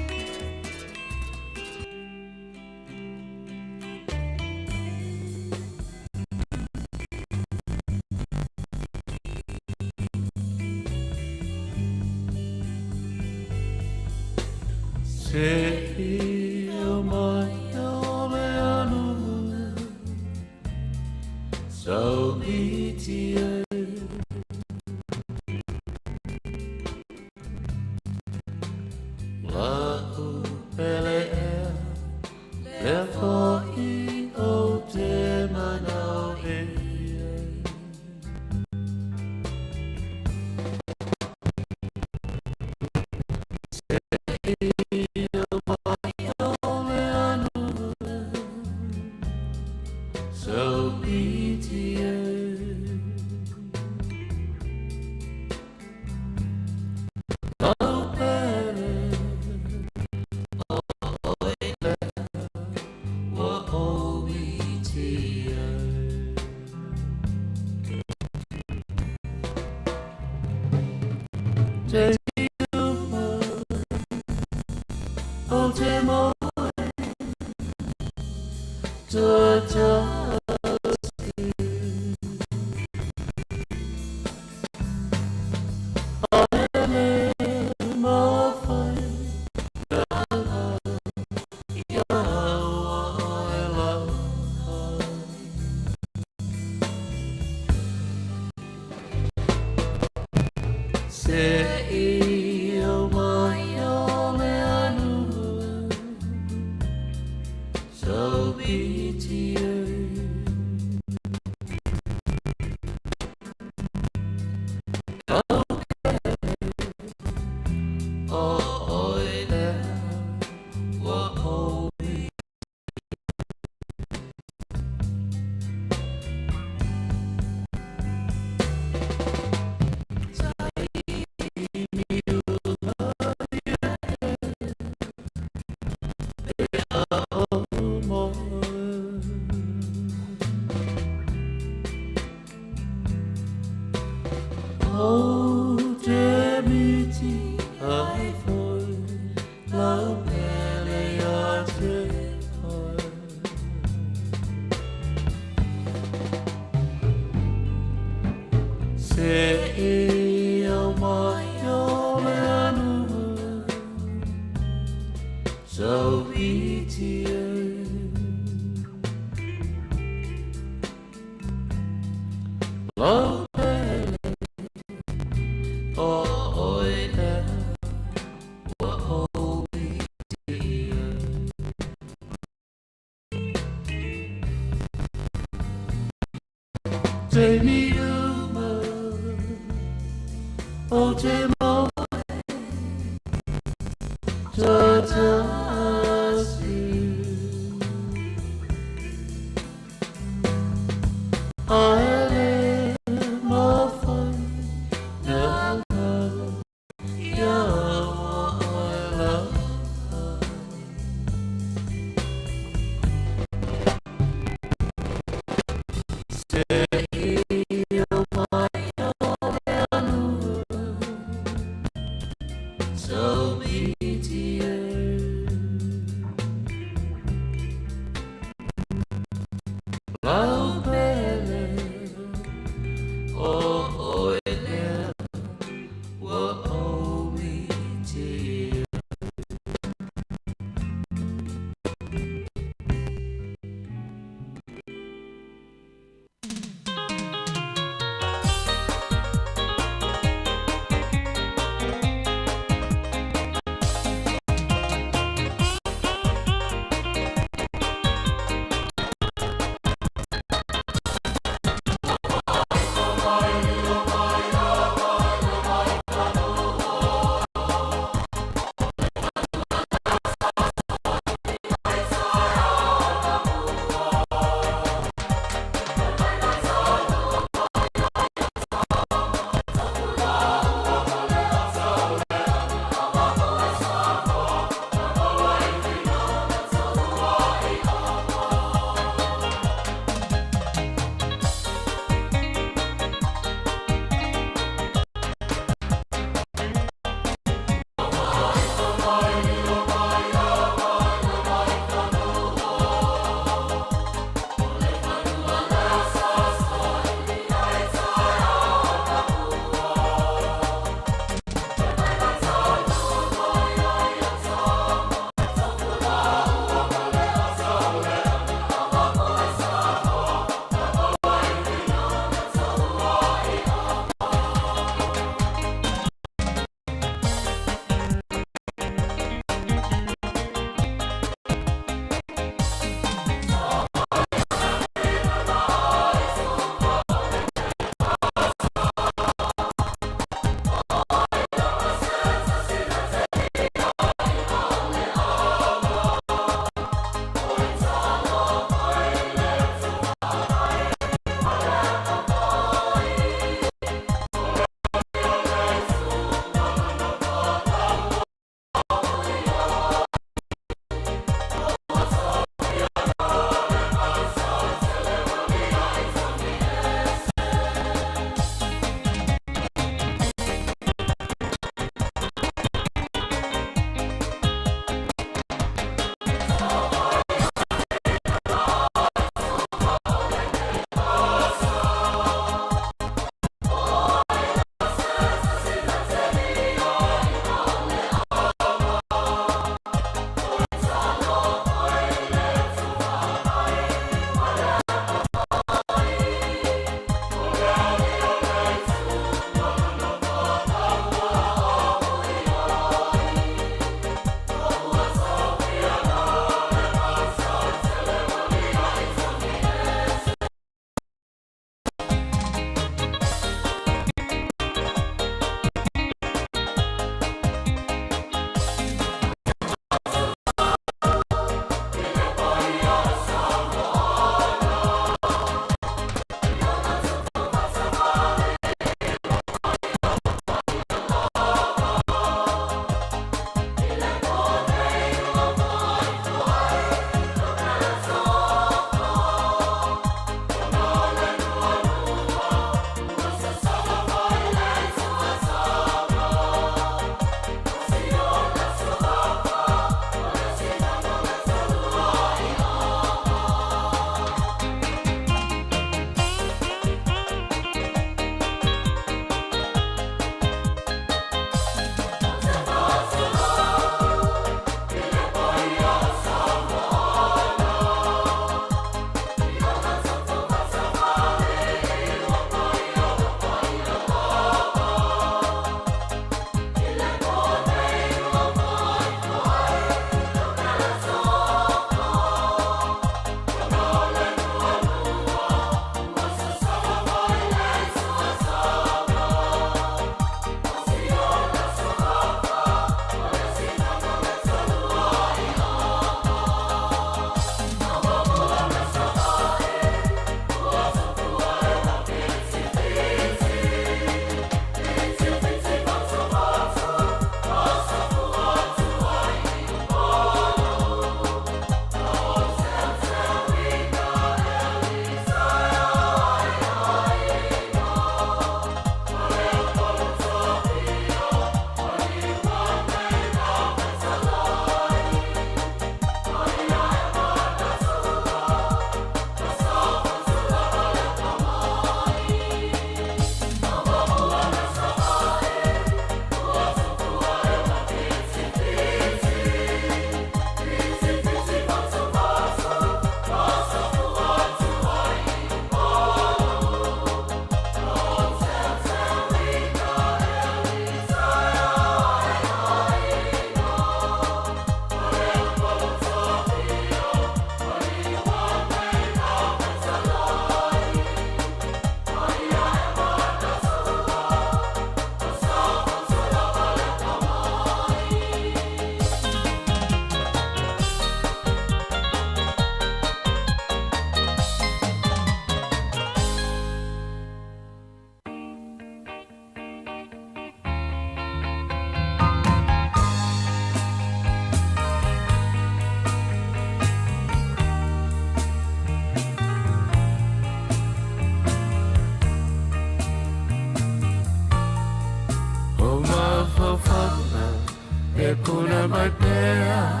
Speaker 8: Una mai pea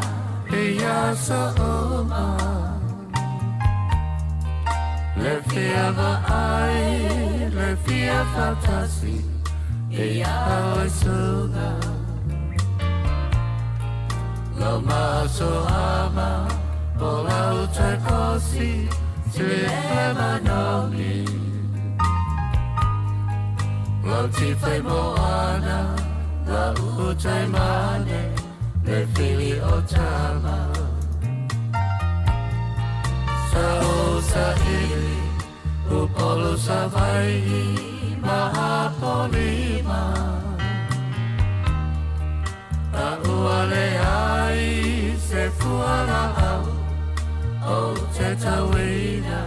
Speaker 8: e ia Sāmoa Le fiava ai, le fiava tasi e ia ai suga Lo maso ama, o la utai kosi Sile manoni Lo ti fai moana, la utai mane Le fili o tama Sa o sa ili Upolo sa vai Mahapolima A uale ai Se fuara au O te tawina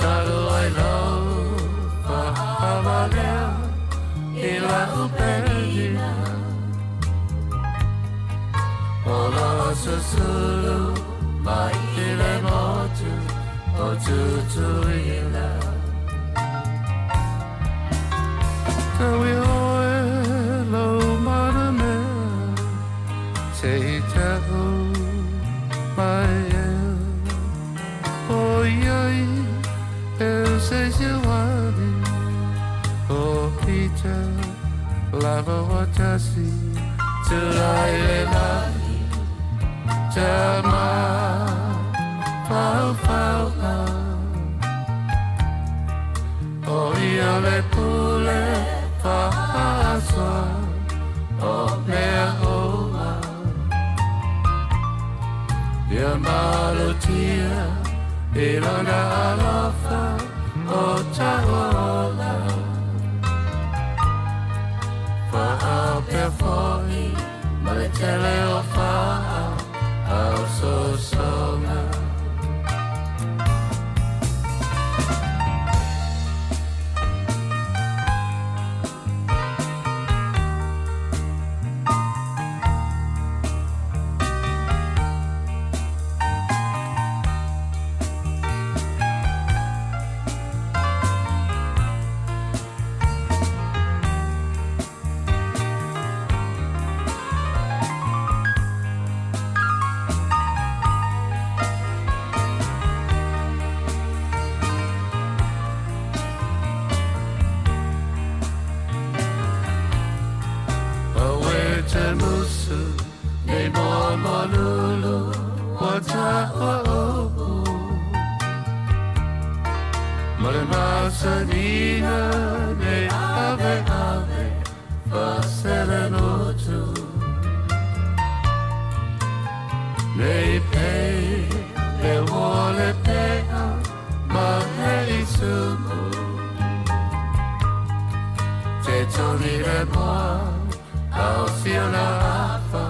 Speaker 8: Talo ai lau Pahavalea Ila uperina Ola susulu Mai ile motu O tutuila Kawi oe lo marame Te tau mai e O iai Eu sei se wadi O pita Lava watasi Tulai le lahi Tama Fau fau O ia le pule Fahaswa O mea hoa Ia malutia Ilona alofa O taola Fa'apea foi Male tele o fa'a Au so songa Sanina ne ave ave Faselenotu Ne pei Ne vuole pea Ma ne isumu Te toni le moa Au siona afa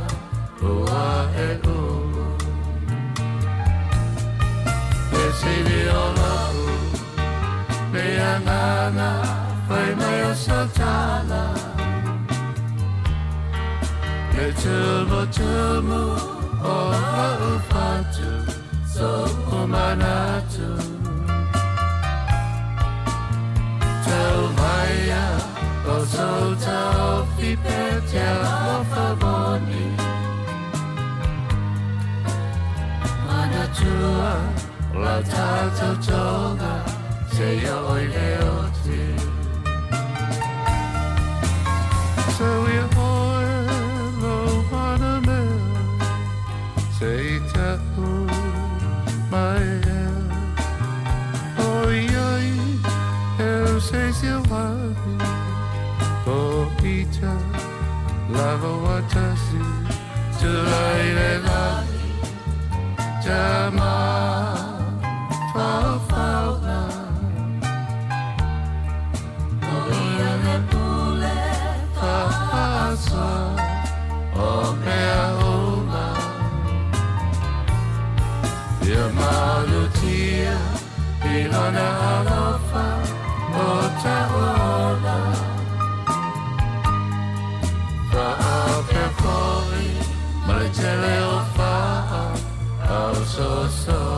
Speaker 8: Ua e umu Ne sili o lau Mea ngana, whai mai o satana Le tumu, o hau whatu, so umanatu Tau maia, o so tau whipetea o whaboni Mana tua, la tātou tonga Se ia oi leo te So ia oe lo mana mea Se i tahu mai e O iai eu se se wani O ita lava watasi Tulai le lani Tama Fau fau na O mea uma Ia malutia Ilona alofa O taola Fa'apea koi Male tele o fa'a Au so so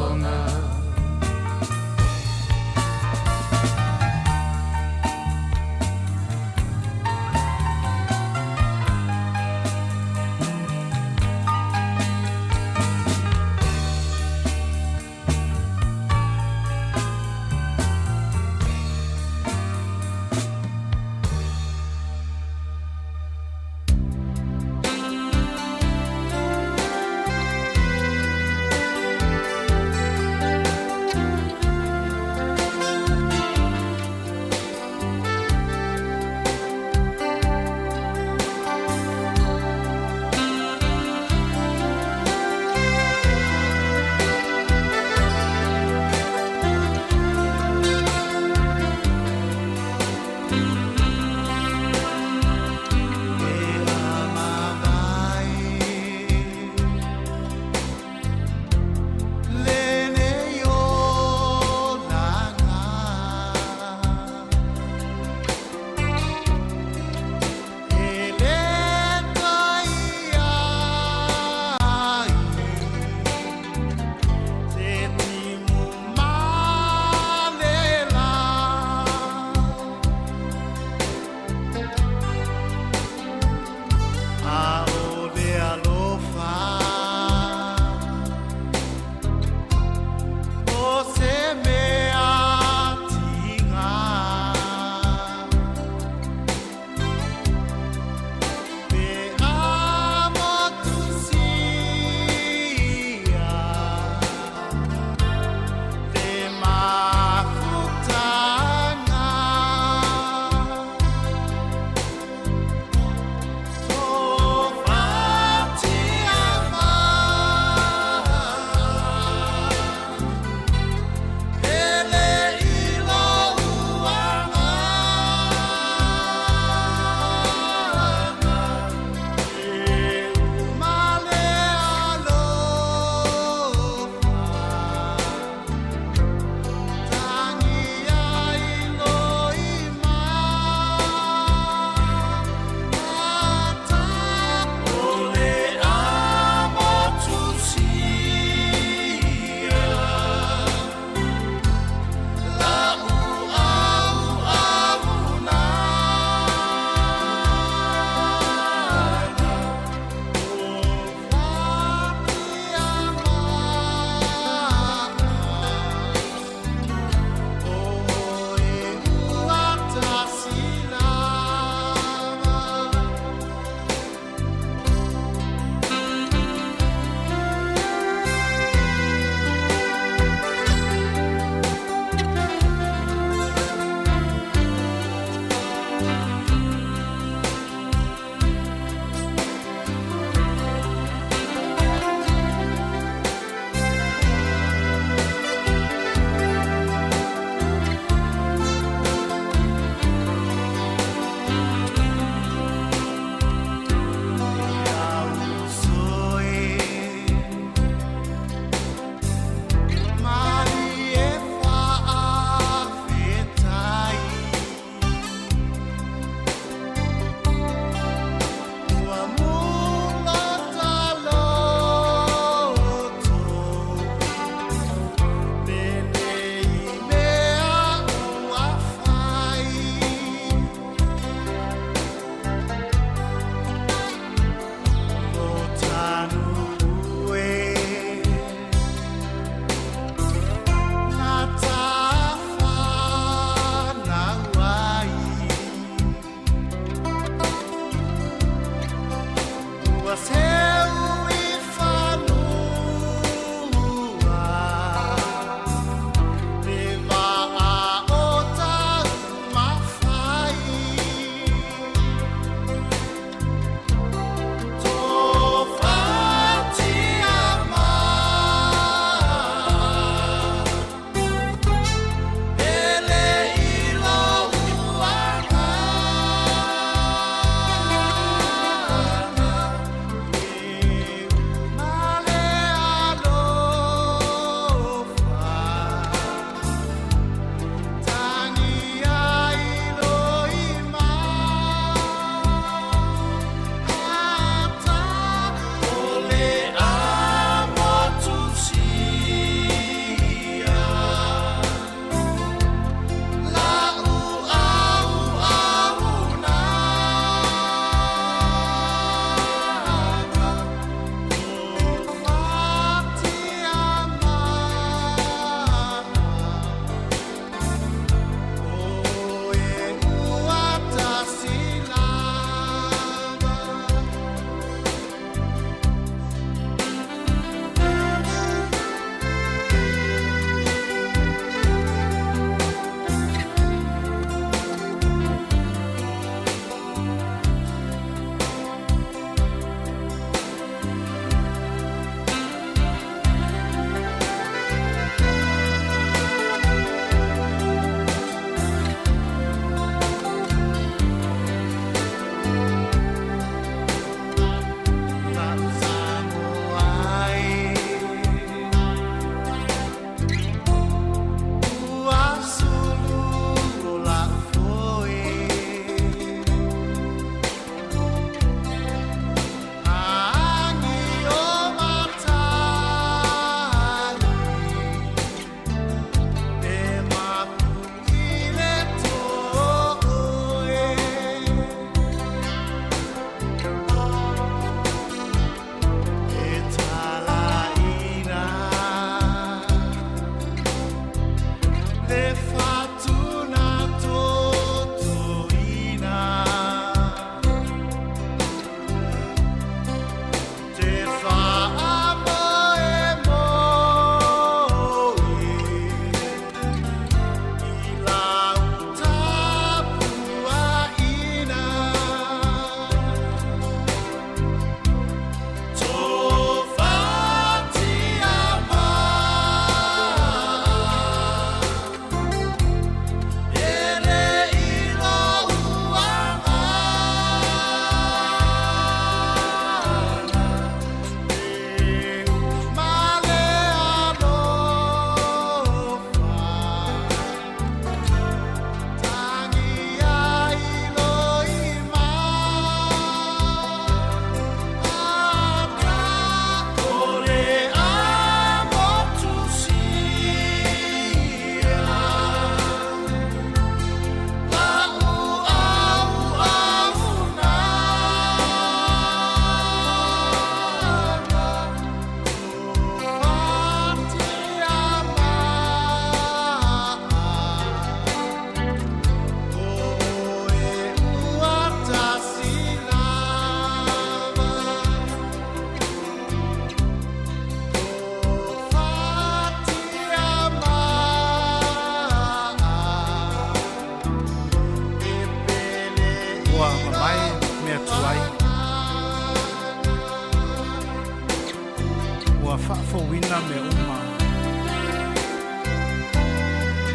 Speaker 20: wina me uma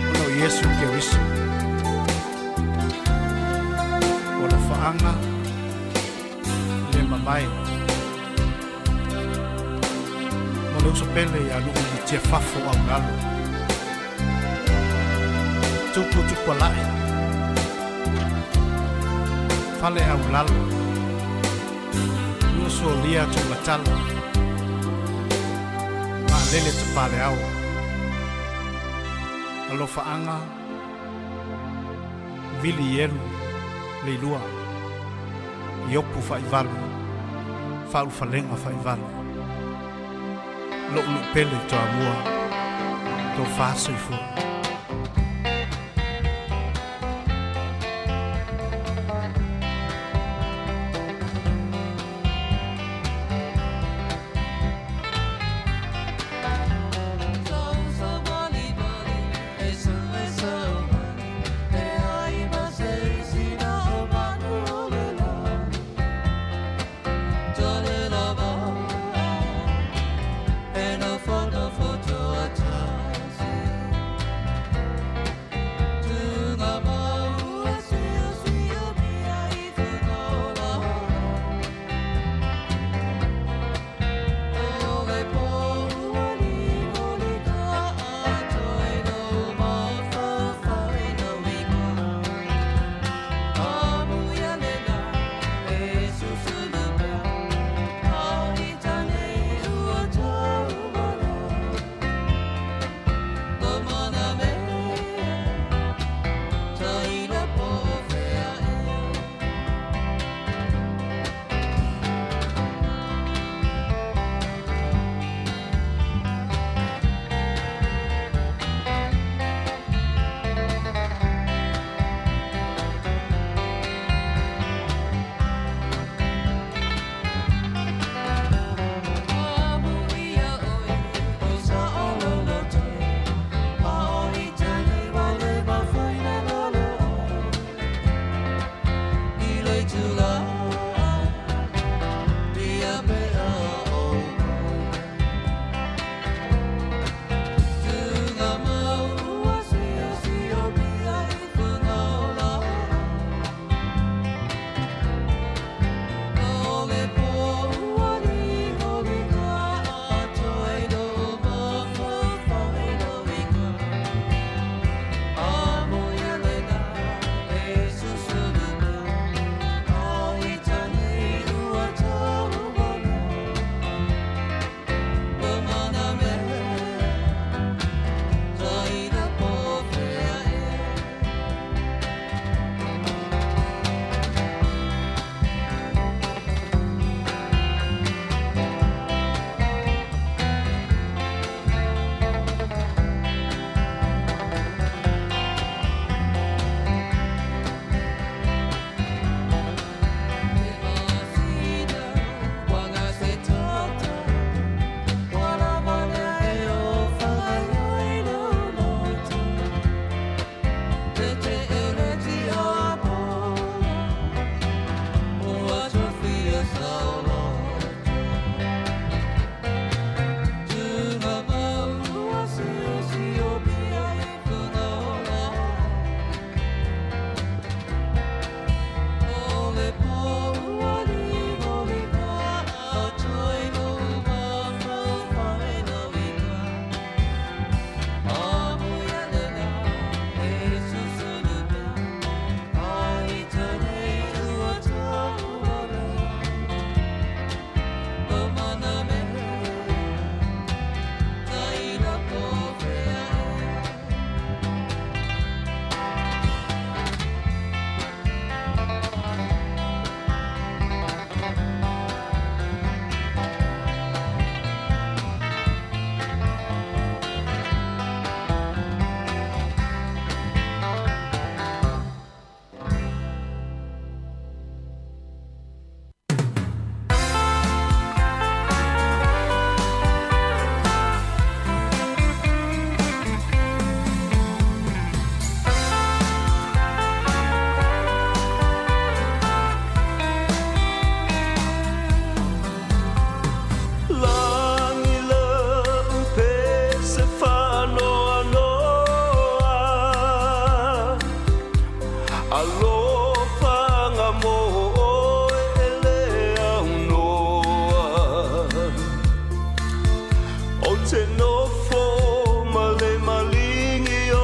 Speaker 20: Ono Yesu Keriso Ola faanga Le mamai Mole uso pele ya lugu ni tia fafo au galo Tupu tupu lai Fale au lalo Nuso lia tu matalo Lele te pale au Alofa anga Vili yeru Leilua Iopu faivalu Fau falenga faivalu Lo pele to amua To faso ifu
Speaker 17: Alofa ngamo ele au noa O te nofo male malingi o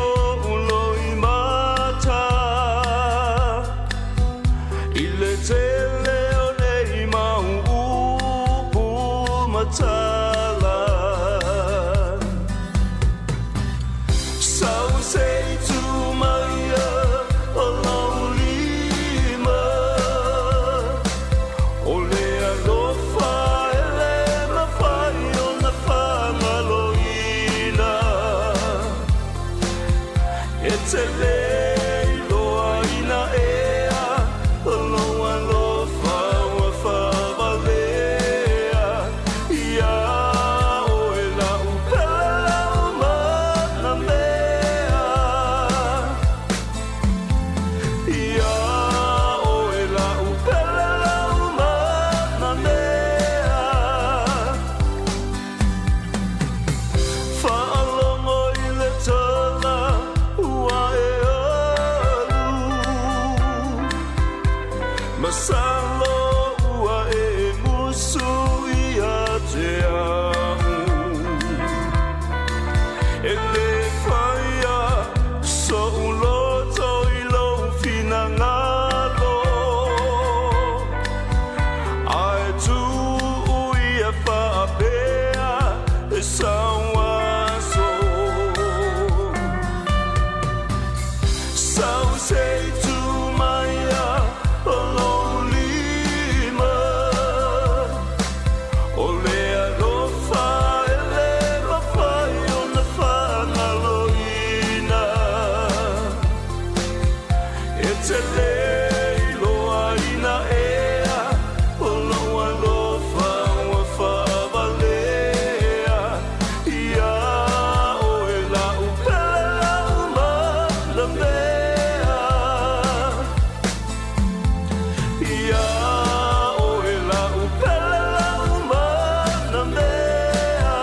Speaker 17: uloi mata I le tele o nei mau upu matala Sau sei tu maia o laulima O le alofa ele mawhai o na whangaloina E te leiloa ina ea o loa lofa ua whavalea Ia o e lau pele lau mana mea Ia o e lau pele lau mana mea Whaalongo I le tala ua e alu Masalo ua e musu ia te au E le whaia so uloto I lau fina ngalo Ai tu uia whaapea e sauaso Sau sei tu maia o laulima O le alofa ele mawhai o na whangaloina E te leiloa ina ea o loa lofa ua whavalea Ia o e lau pele lau mana mea Ia o e lau pele lau mana mea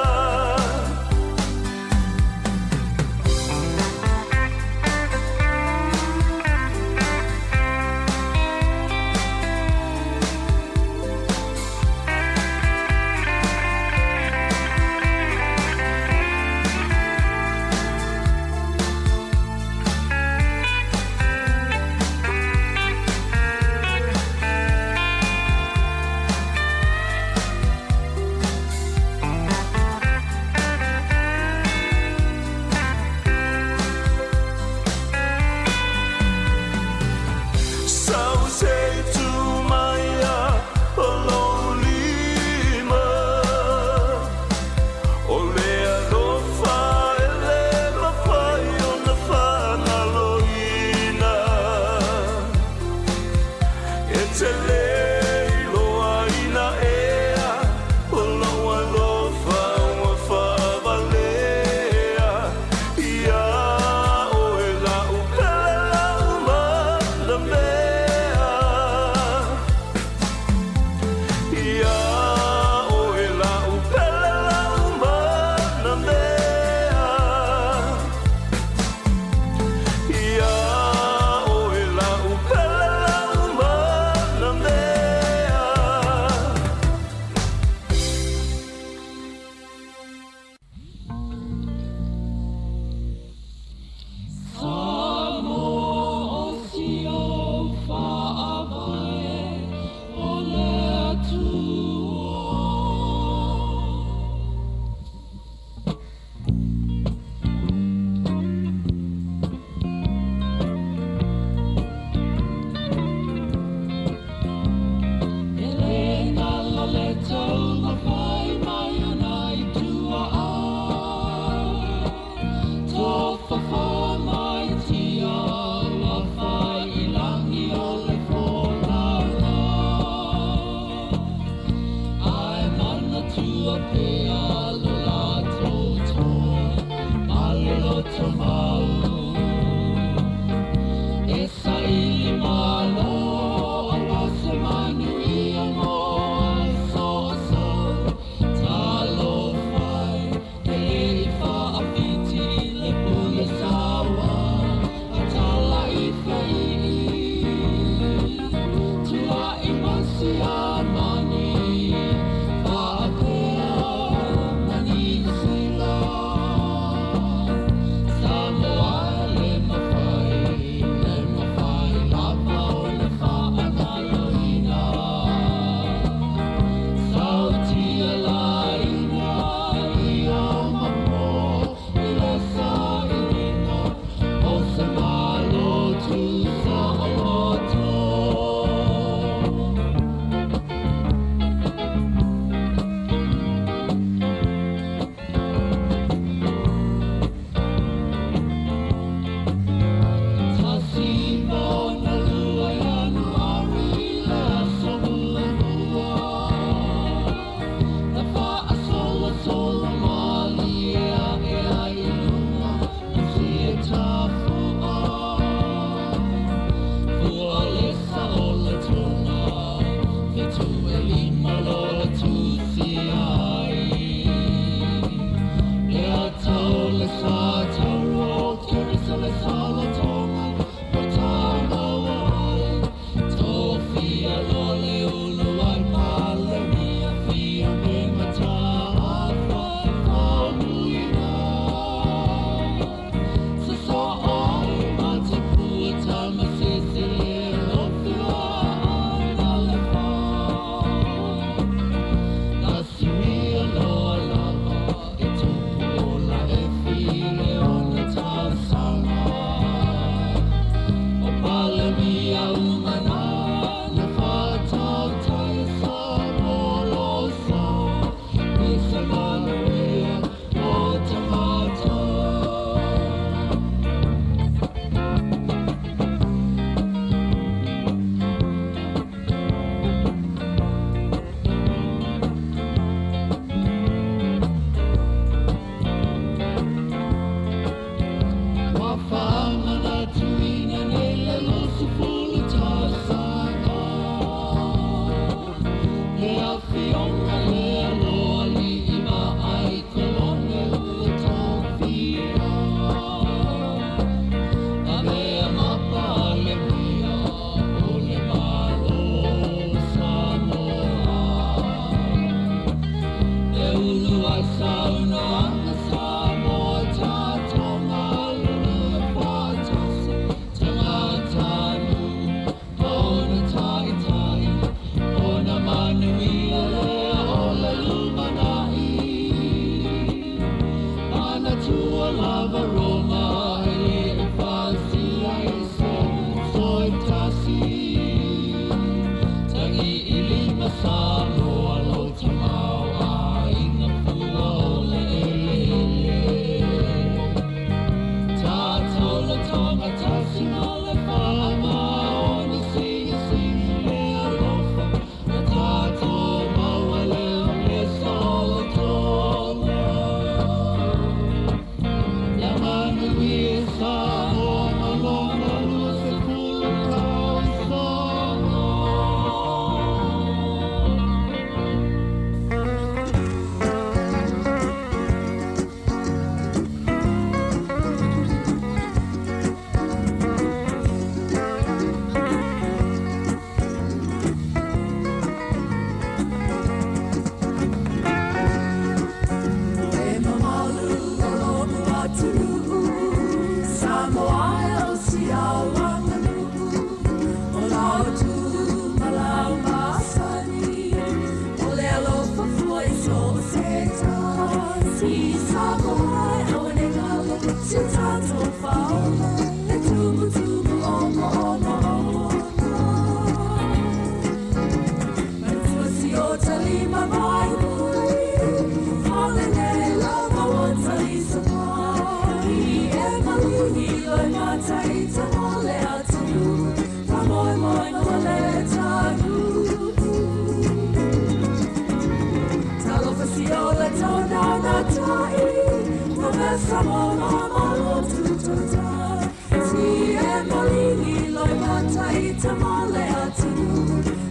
Speaker 9: tamale atu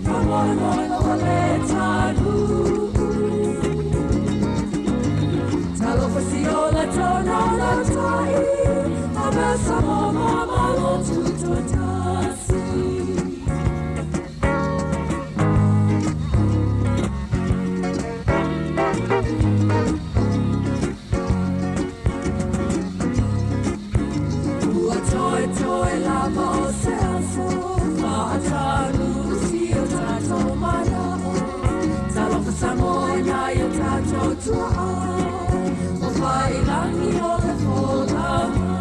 Speaker 9: Kamoi moi loa le taru Talo fasiola tono la tai Abesa mama malo tuto tasi Ua toi toi lava o selfo Whaataru si o tato mana o Talo fasamoe na i o tato tua O whai rangi o le wholama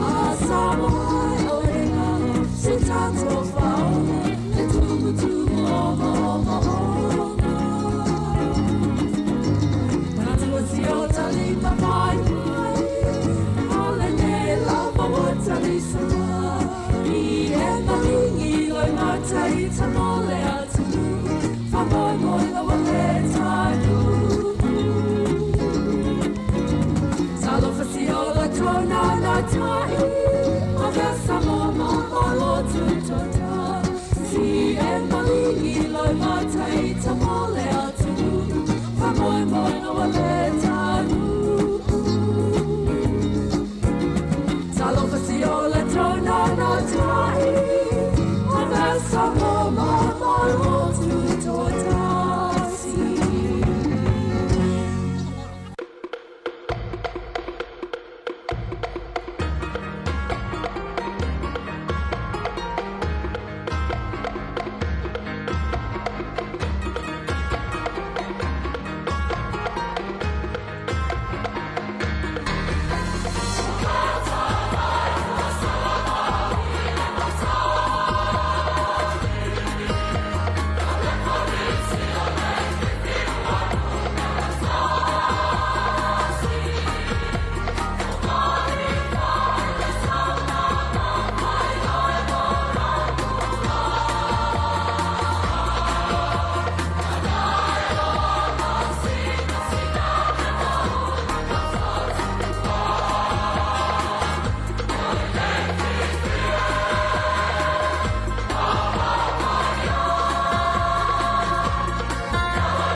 Speaker 9: A Sāmoa o e ngā si tato whaoma Le tumu tumu o ma o Tatua si o tali mawai mai Ole ne lava o tali sama I e malingi o i matai tamole